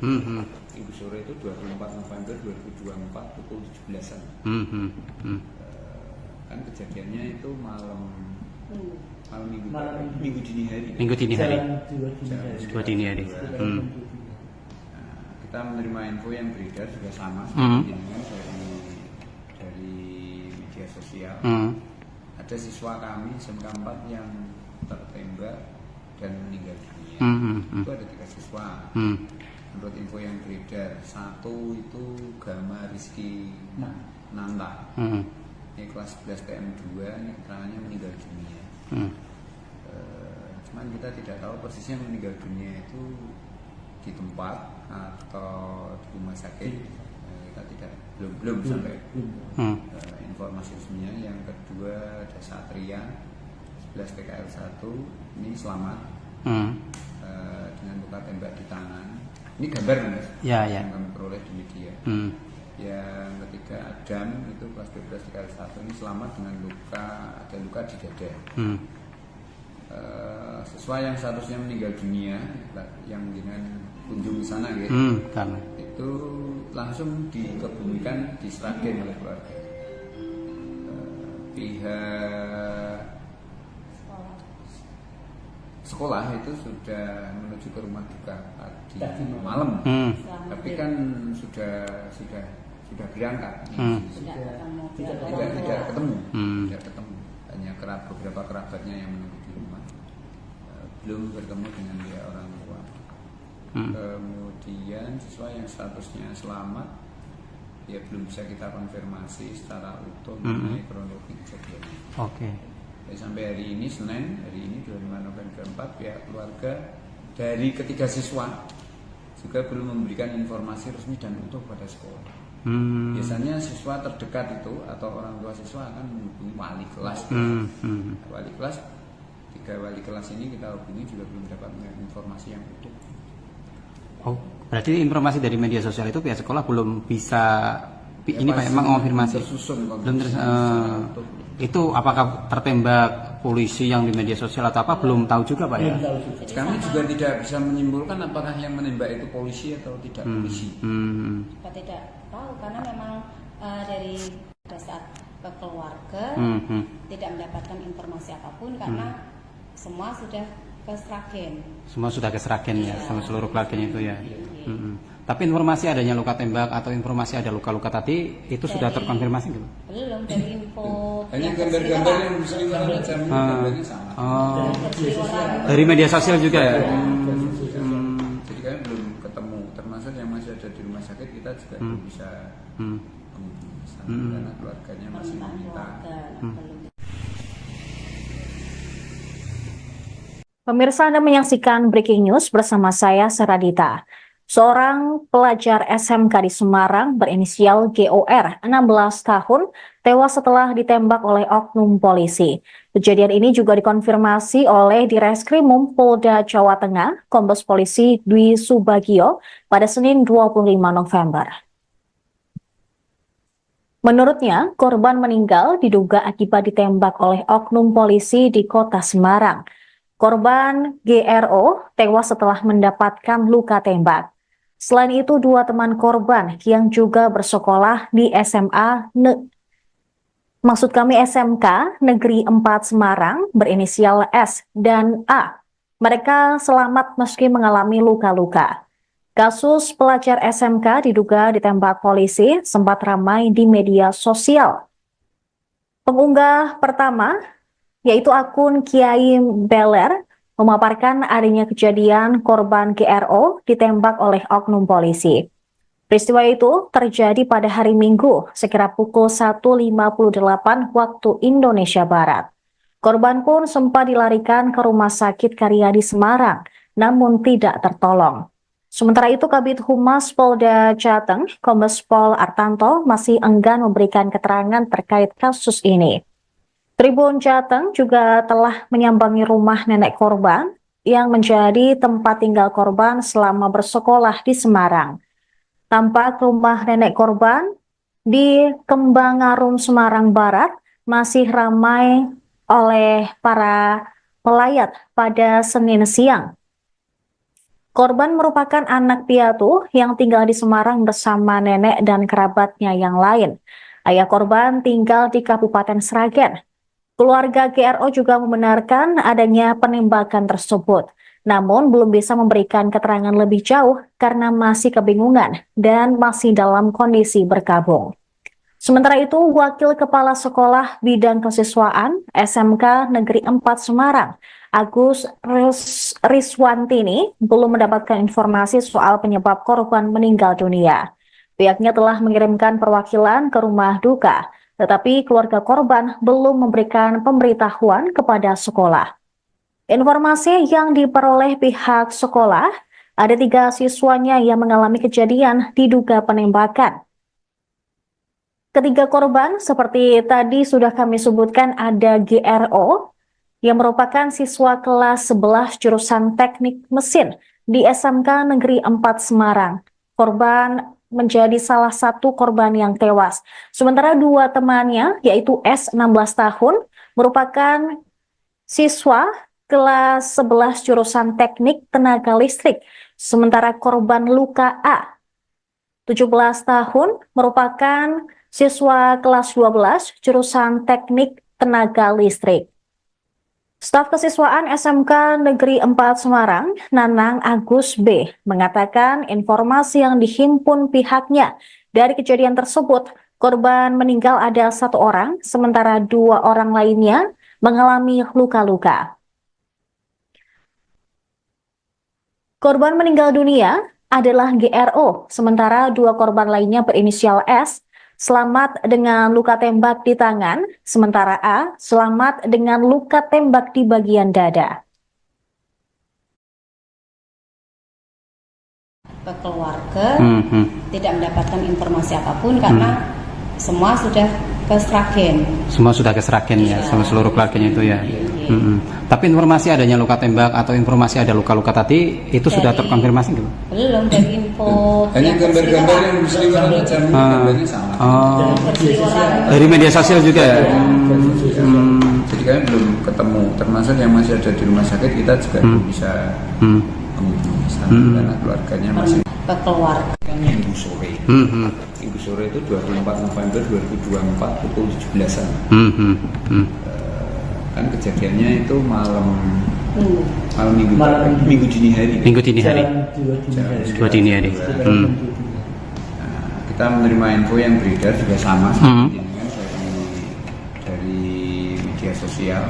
Minggu sore itu 24 November 2024 pukul 17-an. Kan kejadiannya itu malam minggu dini hari. Minggu dini hari. Dua dini hari. Kita menerima info yang beredar juga sama, dari media sosial. Ada siswa kami SMK 4 yang tertembak dan meninggal dunia. Itu ada 3 siswa. Menurut info yang beredar, 1 itu Gama Rizky Nanta. Ini kelas 11 TM2, ini keterangannya meninggal dunia. Cuman kita tidak tahu persisnya meninggal dunia itu di tempat atau di rumah sakit. Kita belum sampai informasi resminya. Yang kedua ada Satria 11 TKL 1, ini selamat dengan luka tembak di tangan. Ini gambar Mas, yang kami peroleh di media. Yang ketiga Adam itu kelas 12 TKL 1, ini selamat dengan ada luka di dada. Siswa yang seharusnya meninggal dunia yang dengan kunjung di sana gitu, itu langsung dikebumikan di Sragen oleh keluarga. Pihak sekolah itu sudah menuju ke rumah duka tadi malam, tapi kan sudah berangkat, tidak ketemu, hanya beberapa kerabatnya yang menunggu di rumah, belum bertemu dengan dia orang tua. Kemudian siswa yang statusnya selamat, ya belum bisa kita konfirmasi secara utuh mengenai kronologi kejadiannya. Sampai hari ini Senin, hari ini 25 November 4, pihak keluarga dari ketiga siswa juga belum memberikan informasi resmi dan utuh pada sekolah. Biasanya siswa terdekat itu atau orang tua siswa akan menghubungi wali kelas. Wali kelas, 3 wali kelas ini kita hubungi juga belum dapat informasi yang utuh. Berarti informasi dari media sosial itu pihak sekolah belum bisa ini Pak emang konfirmasi. Belum itu apakah tertembak polisi yang di media sosial atau apa belum tahu juga Pak ya? Kami juga tidak bisa menyimpulkan apakah yang menembak itu polisi atau tidak polisi. Kita tidak tahu karena memang dari pada saat ke keluarga tidak mendapatkan informasi apapun karena semua sudah ke Sragen. Semua sudah ke Sragen ya, sama seluruh keluarganya itu ya. Tapi informasi adanya luka tembak atau informasi ada luka-luka tadi itu sudah terkonfirmasi gitu? Belum, dari info hanya gambar-gambar yang sering macam gambarnya sama. Dari media sosial juga ya. Jadi kami belum ketemu, termasuk yang masih ada di rumah sakit kita juga belum bisa karena keluarganya masih meminta. Pemirsa, Anda menyaksikan Breaking News bersama saya, Seradita. Seorang pelajar SMK di Semarang berinisial GOR, 16 tahun, tewas setelah ditembak oleh oknum polisi. Kejadian ini juga dikonfirmasi oleh Direskrimum Polda Jawa Tengah, Kombes Polisi Dwi Subagio, pada Senin 25 November. Menurutnya, korban meninggal diduga akibat ditembak oleh oknum polisi di kota Semarang. Korban GRO tewas setelah mendapatkan luka tembak. Selain itu, dua teman korban yang juga bersekolah di SMK Negeri 4 Semarang berinisial S dan A. Mereka selamat meski mengalami luka-luka. Kasus pelajar SMK diduga ditembak polisi sempat ramai di media sosial. Pengunggah pertama, yaitu akun Kiai Beler, memaparkan adanya kejadian korban GRO ditembak oleh oknum polisi. Peristiwa itu terjadi pada hari Minggu, sekira pukul 1.58 waktu Indonesia Barat. Korban pun sempat dilarikan ke Rumah Sakit Karyadi Semarang, namun tidak tertolong. Sementara itu, Kabid Humas Polda Jateng, Kombes Pol Artanto, masih enggan memberikan keterangan terkait kasus ini. Tribun Jateng juga telah menyambangi rumah nenek korban yang menjadi tempat tinggal korban selama bersekolah di Semarang. Tampak rumah nenek korban di Kembangarum, Semarang Barat masih ramai oleh para pelayat pada Senin siang. Korban merupakan anak piatu yang tinggal di Semarang bersama nenek dan kerabatnya yang lain. Ayah korban tinggal di Kabupaten Sragen. Keluarga GRO juga membenarkan adanya penembakan tersebut, namun belum bisa memberikan keterangan lebih jauh karena masih kebingungan dan masih dalam kondisi berkabung. Sementara itu, Wakil Kepala Sekolah Bidang Kesiswaan SMK Negeri 4 Semarang, Agus Riswantini, belum mendapatkan informasi soal penyebab korban meninggal dunia. Pihaknya telah mengirimkan perwakilan ke rumah duka, tetapi keluarga korban belum memberikan pemberitahuan kepada sekolah. Informasi yang diperoleh pihak sekolah, ada 3 siswanya yang mengalami kejadian diduga penembakan. Ketiga korban seperti tadi sudah kami sebutkan, ada GRO yang merupakan siswa kelas 11 jurusan teknik mesin di SMK Negeri 4 Semarang. Korban menjadi salah satu korban yang tewas. Sementara 2 temannya, yaitu S 16 tahun, merupakan siswa kelas 11 jurusan teknik tenaga listrik. Sementara korban luka A, 17 tahun, merupakan siswa kelas 12 jurusan teknik tenaga listrik. Staf Kesiswaan SMK Negeri 4 Semarang, Nanang Agus B, mengatakan informasi yang dihimpun pihaknya dari kejadian tersebut, korban meninggal ada 1 orang, sementara 2 orang lainnya mengalami luka-luka. Korban meninggal dunia adalah GRO, sementara 2 korban lainnya berinisial S, selamat dengan luka tembak di tangan, sementara A selamat dengan luka tembak di bagian dada. Ke keluarga tidak mendapatkan informasi apapun karena semua sudah ke Sragen. Semua sudah ke Sragen ya, sama seluruh keluarganya itu ya. Tapi informasi adanya luka tembak atau informasi ada luka-luka tadi itu sudah terkonfirmasi gitu? Belum, dari info. Hanya gambar-gambar yang berseliweran aja, gambarnya sama. Dari media sosial juga ya. Jadi kami belum ketemu, termasuk yang masih ada di rumah sakit kita juga belum bisa menghubungi karena keluarganya masih ke keluarga. Minggu sore. Minggu sore itu 24 November 2024 pukul 17-an. Kan kejadiannya itu malam minggu dini hari. Minggu dini hari. Dua dini hari. Kita menerima info yang beredar juga sama seperti ini kan dari media sosial.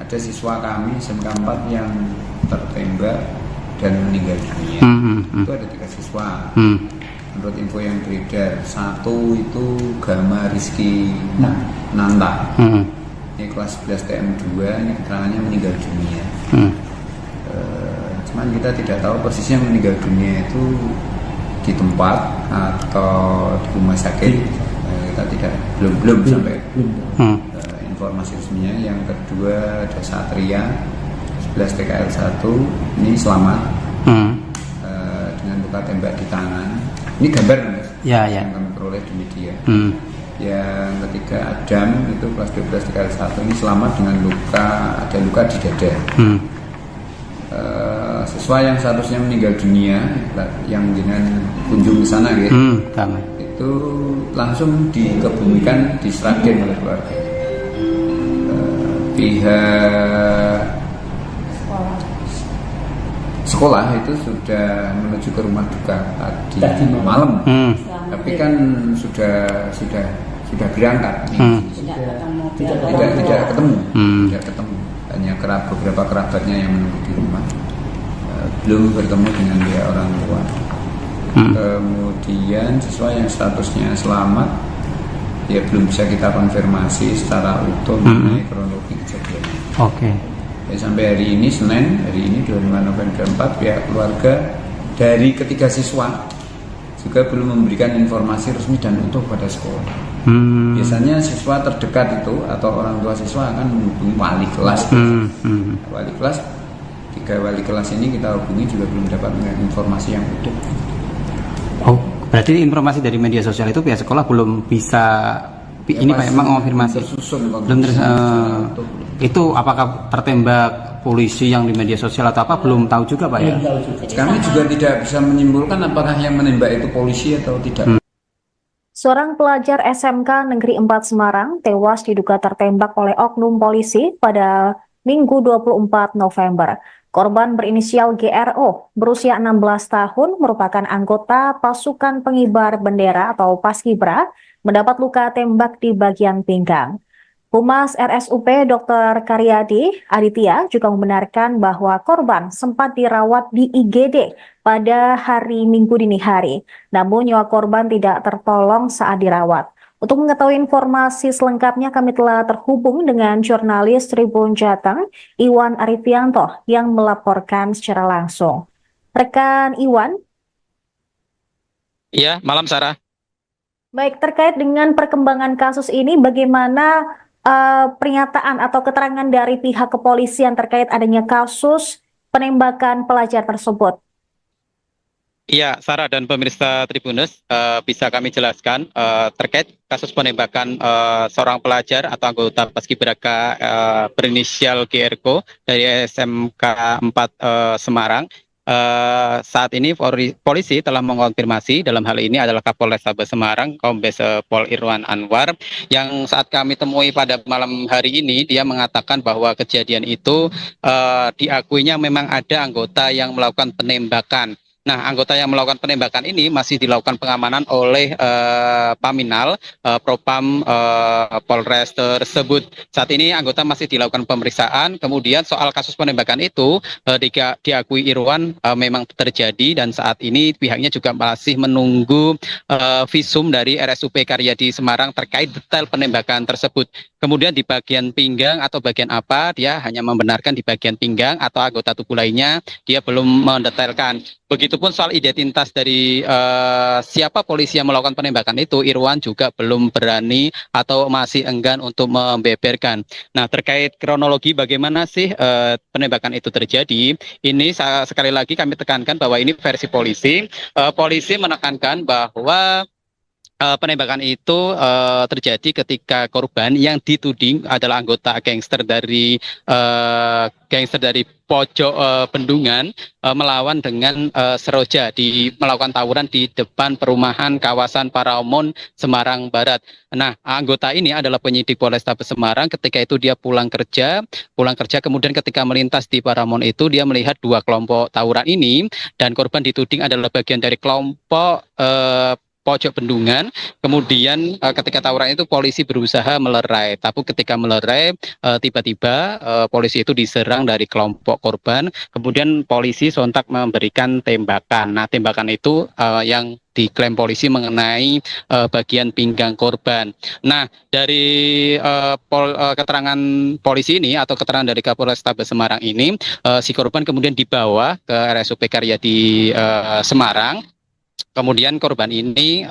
Ada siswa kami SMK 4 yang tertembak dan meninggal dunia. Itu ada 3 siswa. Menurut info yang beredar, 1 itu Gama Rizky Nanta. Ini kelas 11 TM2, ini keterangannya meninggal dunia. cuman kita tidak tahu persisnya meninggal dunia itu di tempat atau di rumah sakit. Kita tidak belum sampai informasi resminya. Yang kedua ada Satria 11 TKL 1 ini selamat dengan luka tembak di tangan. Ini gambar Mas yang kami peroleh di media. Yang ketiga Adam itu kelas 12 TKL 1 ini selamat dengan ada luka di dada. Siswa yang seharusnya meninggal dunia yang dengan kunjung ke sana gitu, itu langsung dikebumikan di Sragen oleh keluarga. Pihak sekolah itu sudah menuju ke rumah duka tadi malam, tapi kan sudah berangkat, tidak ketemu, hanya beberapa kerabatnya yang menunggu di rumah, belum bertemu dengan pihak orang tua. Kemudian siswa yang statusnya selamat, ya belum bisa kita konfirmasi secara utuh mengenai kronologi kejadiannya. Sampai hari ini Senin, hari ini 25 November 4, pihak keluarga dari ketiga siswa juga belum memberikan informasi resmi dan utuh pada sekolah. Biasanya siswa terdekat itu atau orang tua siswa akan menghubungi wali kelas. Wali kelas, 3 wali kelas ini kita hubungi juga belum dapat informasi yang utuh. Berarti informasi dari media sosial itu pihak sekolah belum bisa ini Pak emang mengonfirmasi. Belum itu apakah tertembak polisi yang di media sosial atau apa belum tahu juga Pak ya? Kami juga tidak bisa menyimpulkan apakah yang menembak itu polisi atau tidak. Seorang pelajar SMK Negeri 4 Semarang tewas diduga tertembak oleh oknum polisi pada Minggu 24 November. Korban berinisial GRO, berusia 16 tahun, merupakan anggota pasukan pengibar bendera atau Paskibra, mendapat luka tembak di bagian pinggang. Humas RSUP Dr. Karyadi Aditya juga membenarkan bahwa korban sempat dirawat di IGD pada hari Minggu dini hari, namun nyawa korban tidak tertolong saat dirawat. Untuk mengetahui informasi selengkapnya, kami telah terhubung dengan jurnalis Tribun Jateng, Iwan Arifianto, yang melaporkan secara langsung. Rekan Iwan? Iya, malam Sarah. Baik, terkait dengan perkembangan kasus ini, bagaimana pernyataan atau keterangan dari pihak kepolisian terkait adanya kasus penembakan pelajar tersebut? Iya, Sarah dan pemirsa Tribunnews, bisa kami jelaskan terkait kasus penembakan seorang pelajar atau anggota Paskibraka berinisial GRO dari SMK 4 Semarang. Saat ini polisi telah mengonfirmasi, dalam hal ini adalah Kapolrestabes Semarang, Kombes Pol Irwan Anwar, yang saat kami temui pada malam hari ini, dia mengatakan bahwa kejadian itu diakuinya memang ada anggota yang melakukan penembakan. Nah, anggota yang melakukan penembakan ini masih dilakukan pengamanan oleh Paminal, Propam Polres tersebut. Saat ini anggota masih dilakukan pemeriksaan. Kemudian soal kasus penembakan itu diakui Irwan memang terjadi, dan saat ini pihaknya juga masih menunggu visum dari RSUP Karyadi Semarang terkait detail penembakan tersebut. Kemudian di bagian pinggang atau bagian apa, dia hanya membenarkan di bagian pinggang, atau anggota tubuh lainnya dia belum mendetailkan. Begitupun soal identitas dari siapa polisi yang melakukan penembakan itu, Irwan juga belum berani atau masih enggan untuk membeberkan. Nah, terkait kronologi bagaimana sih penembakan itu terjadi, ini sekali lagi kami tekankan bahwa ini versi polisi. Polisi menekankan bahwa penembakan itu terjadi ketika korban yang dituding adalah anggota gangster dari pojok Bendungan melawan dengan Seroja, melakukan tawuran di depan perumahan kawasan Paramount Semarang Barat. Nah, anggota ini adalah penyidik Polrestabes Semarang. Ketika itu dia pulang kerja, kemudian ketika melintas di Paramount itu dia melihat dua kelompok tawuran ini, dan korban dituding adalah bagian dari kelompok pojok bendungan. Kemudian ketika tawuran itu polisi berusaha melerai, tapi ketika melerai tiba-tiba polisi itu diserang dari kelompok korban. Kemudian polisi sontak memberikan tembakan. Nah, tembakan itu yang diklaim polisi mengenai bagian pinggang korban. Nah, dari keterangan polisi ini atau keterangan dari Kapolrestabes Semarang ini, si korban kemudian dibawa ke RSUP Karyadi Semarang. Kemudian korban ini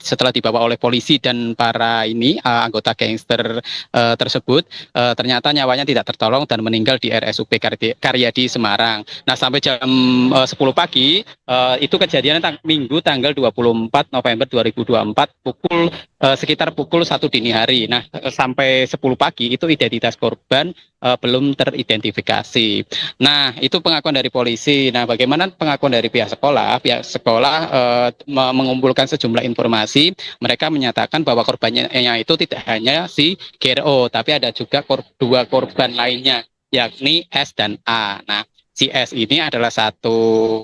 setelah dibawa oleh polisi dan para anggota gangster tersebut, ternyata nyawanya tidak tertolong dan meninggal di RSUP Karyadi Semarang. Nah, sampai jam 10 pagi itu kejadian Minggu tanggal 24 November 2024 sekitar pukul 1 dini hari. Nah, sampai 10 pagi itu identitas korban belum teridentifikasi. Nah, itu pengakuan dari polisi. Nah, bagaimana pengakuan dari pihak sekolah? Pihak sekolah mengumpulkan sejumlah informasi. Mereka menyatakan bahwa korbannya itu tidak hanya si GRO, tapi ada juga dua korban lainnya, yakni S dan A. Nah, si S ini adalah satu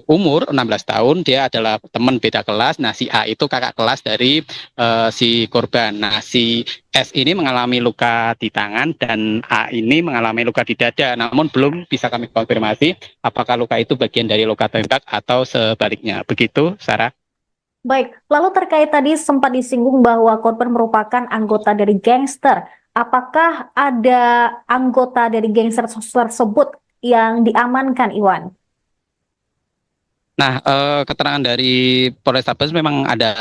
umur 16 tahun, dia adalah teman beda kelas. Nah, si A itu kakak kelas dari si korban. Nah, si S ini mengalami luka di tangan dan A ini mengalami luka di dada. Namun belum bisa kami konfirmasi apakah luka itu bagian dari luka tembak atau sebaliknya. Begitu, Sarah. Baik, lalu terkait tadi sempat disinggung bahwa korban merupakan anggota dari gangster. Apakah ada anggota dari gangster tersebut yang diamankan, Iwan? Nah, keterangan dari Polrestabes memang ada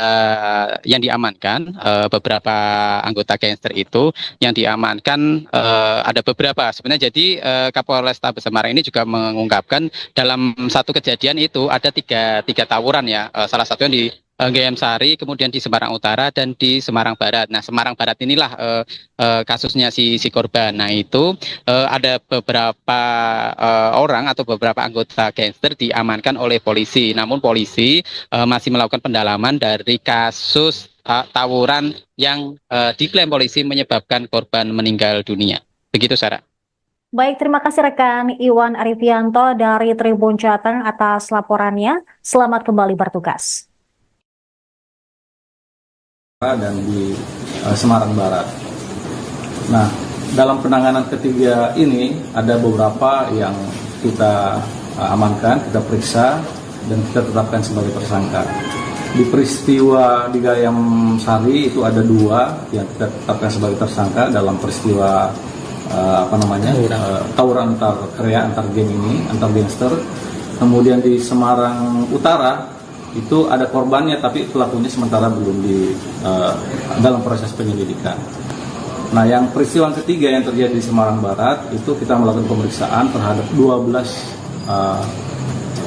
yang diamankan, beberapa anggota gangster itu yang diamankan ada beberapa. Sebenarnya jadi Kapolrestabes Semarang ini juga mengungkapkan dalam satu kejadian itu ada tiga tawuran ya, salah satunya di GM Sari, kemudian di Semarang Utara dan di Semarang Barat. Nah, Semarang Barat inilah kasusnya si korban. Nah, itu ada beberapa orang atau beberapa anggota gangster diamankan oleh polisi. Namun polisi masih melakukan pendalaman dari kasus tawuran yang diklaim polisi menyebabkan korban meninggal dunia. Begitu, Sarah. Baik, terima kasih rekan Iwan Arifianto dari Tribun Jateng atas laporannya. Selamat kembali bertugas. Dan di Semarang Barat. Nah, dalam penanganan ketiga ini ada beberapa yang kita amankan, kita periksa dan kita tetapkan sebagai tersangka. Di peristiwa di Gayam Sari itu ada 2 yang kita tetapkan sebagai tersangka dalam peristiwa tawuran antar krea, antar geng ini, antar gangster. Kemudian di Semarang Utara itu ada korbannya, tapi pelakunya sementara belum dalam proses penyelidikan. Nah, yang peristiwa ketiga yang terjadi di Semarang Barat itu kita melakukan pemeriksaan terhadap 12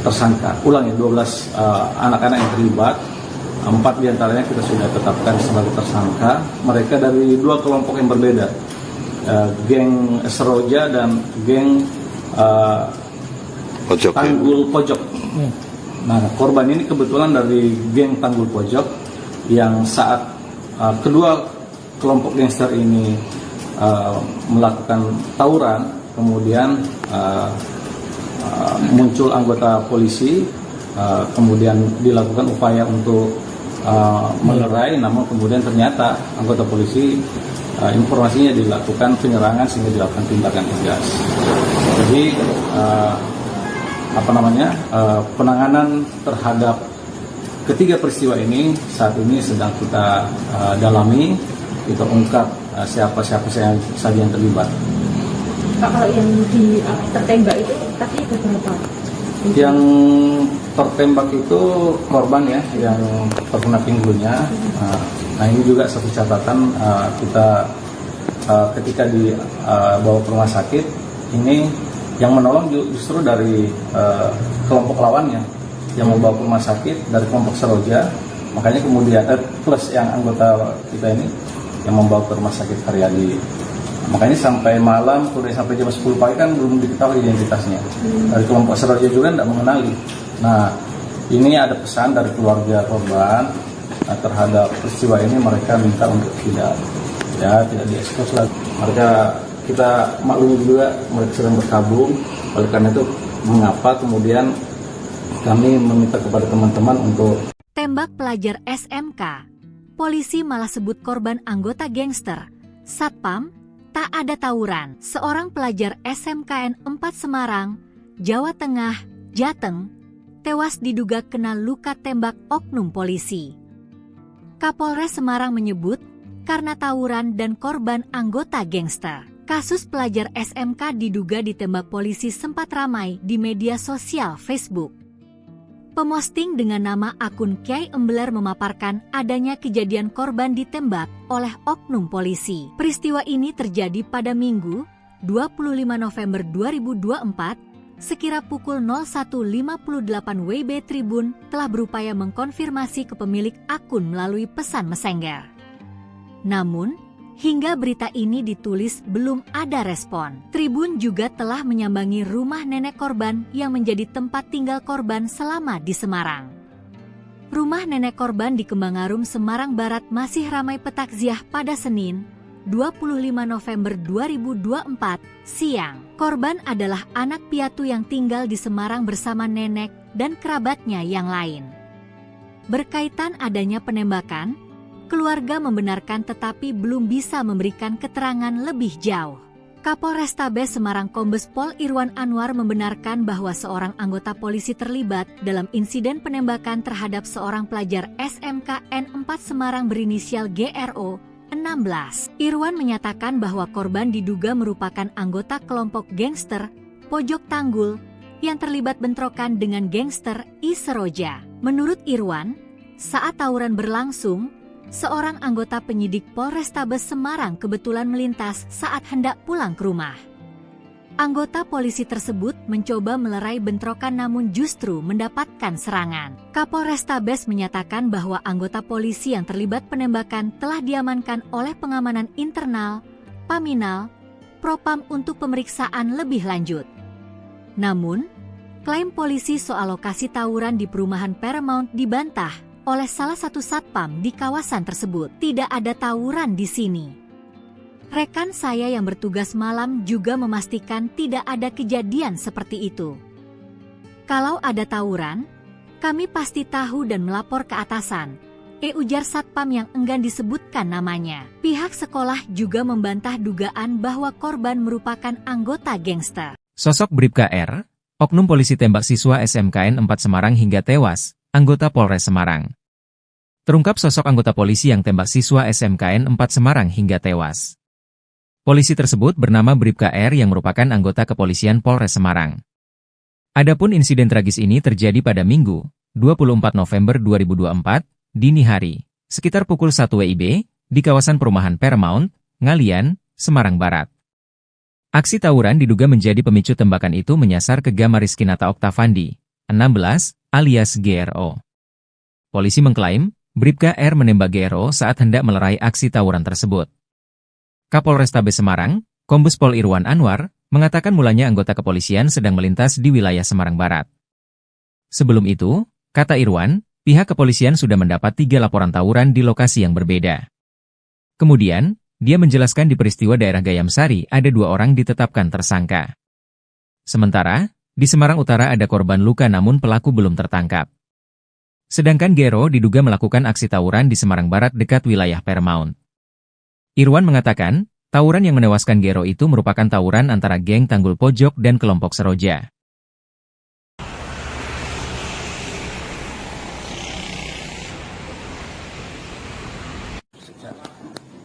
tersangka. 12 anak-anak yang terlibat. 4 diantaranya kita sudah tetapkan sebagai tersangka. Mereka dari 2 kelompok yang berbeda, geng Seroja dan geng Tanggul Pojok. Nah, korban ini kebetulan dari geng Tanggul Pojok yang saat kedua kelompok gangster ini melakukan tawuran, kemudian muncul anggota polisi, kemudian dilakukan upaya untuk melerai, namun kemudian ternyata anggota polisi informasinya dilakukan penyerangan sehingga dilakukan tindakan tegas. Jadi penanganan terhadap ketiga peristiwa ini saat ini sedang kita dalami, kita ungkap siapa saja yang terlibat. Pak, kalau yang tertembak itu tadi berapa? Yang tertembak itu korban ya, yang terkena pinggulnya. Nah, ini juga satu catatan, kita ketika dibawa ke rumah sakit ini yang menolong justru dari kelompok lawannya yang membawa ke rumah sakit dari kelompok Seroja, makanya kemudian plus yang anggota kita ini yang membawa ke rumah sakit Karyadi. Makanya sampai malam, kemudian sampai jam 10 pagi kan belum diketahui identitasnya. Dari kelompok Seroja juga tidak mengenali. Nah, ini ada pesan dari keluarga korban terhadap peristiwa ini, mereka minta untuk tidak diekspos lagi. Kita maklumi juga mereka sedang berkabung, oleh karena itu mengapa kemudian kami meminta kepada teman-teman untuk Tembak pelajar SMK, polisi malah sebut korban anggota gangster. Satpam, tak ada tawuran. Seorang pelajar SMKN 4 Semarang, Jawa Tengah, Jateng, tewas diduga kena luka tembak oknum polisi. Kapolres Semarang menyebut karena tawuran dan korban anggota gangster. Kasus pelajar SMK diduga ditembak polisi sempat ramai di media sosial Facebook. Pemosting dengan nama akun Kiai Embeler memaparkan adanya kejadian korban ditembak oleh oknum polisi. Peristiwa ini terjadi pada Minggu, 25 November 2024, sekira pukul 01.58 WIB. Tribun telah berupaya mengkonfirmasi ke pemilik akun melalui pesan Messenger. Namun, hingga berita ini ditulis belum ada respon. Tribun juga telah menyambangi rumah nenek korban yang menjadi tempat tinggal korban selama di Semarang. Rumah nenek korban di Kembangarum, Semarang Barat masih ramai petakziah pada Senin, 25 November 2024, siang. Korban adalah anak piatu yang tinggal di Semarang bersama nenek dan kerabatnya yang lain. Berkaitan adanya penembakan, keluarga membenarkan tetapi belum bisa memberikan keterangan lebih jauh. Kapolrestabes Semarang Kombes Pol Irwan Anwar membenarkan bahwa seorang anggota polisi terlibat dalam insiden penembakan terhadap seorang pelajar SMKN 4 Semarang berinisial GRO 16. Irwan menyatakan bahwa korban diduga merupakan anggota kelompok gangster Pojok Tanggul yang terlibat bentrokan dengan gangster I Seroja. Menurut Irwan, saat tawuran berlangsung, seorang anggota penyidik Polrestabes Semarang kebetulan melintas saat hendak pulang ke rumah. Anggota polisi tersebut mencoba melerai bentrokan namun justru mendapatkan serangan. Kapolrestabes menyatakan bahwa anggota polisi yang terlibat penembakan telah diamankan oleh pengamanan internal, Paminal, Propam untuk pemeriksaan lebih lanjut. Namun, klaim polisi soal lokasi tawuran di perumahan Paramount dibantah oleh salah satu satpam di kawasan tersebut. Tidak ada tawuran di sini. Rekan saya yang bertugas malam juga memastikan tidak ada kejadian seperti itu. Kalau ada tawuran, kami pasti tahu dan melapor ke atasan, ujar satpam yang enggan disebutkan namanya. Pihak sekolah juga membantah dugaan bahwa korban merupakan anggota gangster. Sosok Bribka R, oknum polisi tembak siswa SMKN 4 Semarang hingga tewas, anggota Polres Semarang. Terungkap sosok anggota polisi yang tembak siswa SMKN 4 Semarang hingga tewas. Polisi tersebut bernama Bribka R yang merupakan anggota kepolisian Polres Semarang. Adapun insiden tragis ini terjadi pada Minggu, 24 November 2024, dini hari, sekitar pukul 1 WIB, di kawasan perumahan Paramount, Ngalian, Semarang Barat. Aksi tawuran diduga menjadi pemicu tembakan itu menyasar ke Gama Rizkinata Oktavandi, 16, alias GRO. Polisi mengklaim, Bribka R menembak GRO saat hendak melerai aksi tawuran tersebut. Kapolrestabes Semarang, Kombes Pol Irwan Anwar, mengatakan mulanya anggota kepolisian sedang melintas di wilayah Semarang Barat. Sebelum itu, kata Irwan, pihak kepolisian sudah mendapat 3 laporan tawuran di lokasi yang berbeda. Kemudian, dia menjelaskan di peristiwa daerah Gayam Sari ada 2 orang ditetapkan tersangka. Sementara, di Semarang Utara ada korban luka namun pelaku belum tertangkap. Sedangkan GRO diduga melakukan aksi tawuran di Semarang Barat dekat wilayah Paramount. Irwan mengatakan, tawuran yang menewaskan GRO itu merupakan tawuran antara geng Tanggul Pojok dan kelompok Seroja.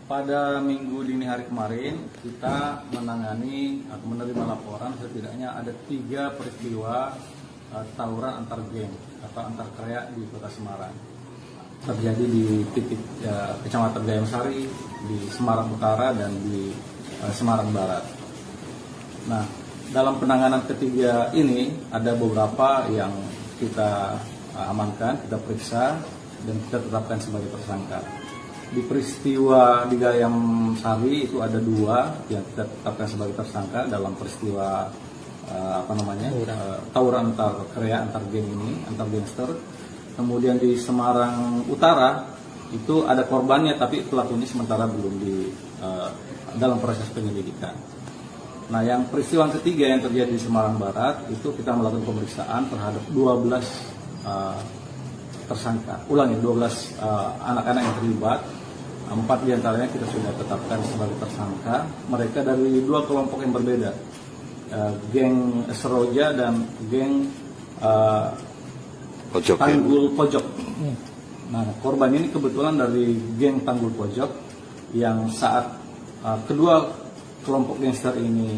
Pada minggu dini hari kemarin, kita menangani atau menerima laporan setidaknya ada 3 peristiwa tawuran antar geng atau antar krea di Kota Semarang. Terjadi di titik Kecamatan Gayam Sari, di Semarang Utara, dan di Semarang Barat. Nah, dalam penanganan ketiga ini ada beberapa yang kita amankan, kita periksa, dan kita tetapkan sebagai tersangka. Di peristiwa di Gayam Sari itu ada 2 yang kita tetapkan sebagai tersangka dalam peristiwa tawuran antar krea, antar geng ini, antar gangster. Kemudian di Semarang Utara itu ada korbannya tapi pelakunya sementara belum dalam proses penyelidikan. Nah, yang peristiwa ketiga yang terjadi di Semarang Barat itu kita melakukan pemeriksaan terhadap 12 tersangka. Ulangi, 12 anak-anak yang terlibat. 4 diantaranya kita sudah tetapkan sebagai tersangka. Mereka dari 2 kelompok yang berbeda, geng Seroja dan geng Tanggul Pojok. Nah, korban ini kebetulan dari geng Tanggul Pojok yang saat kedua kelompok gangster ini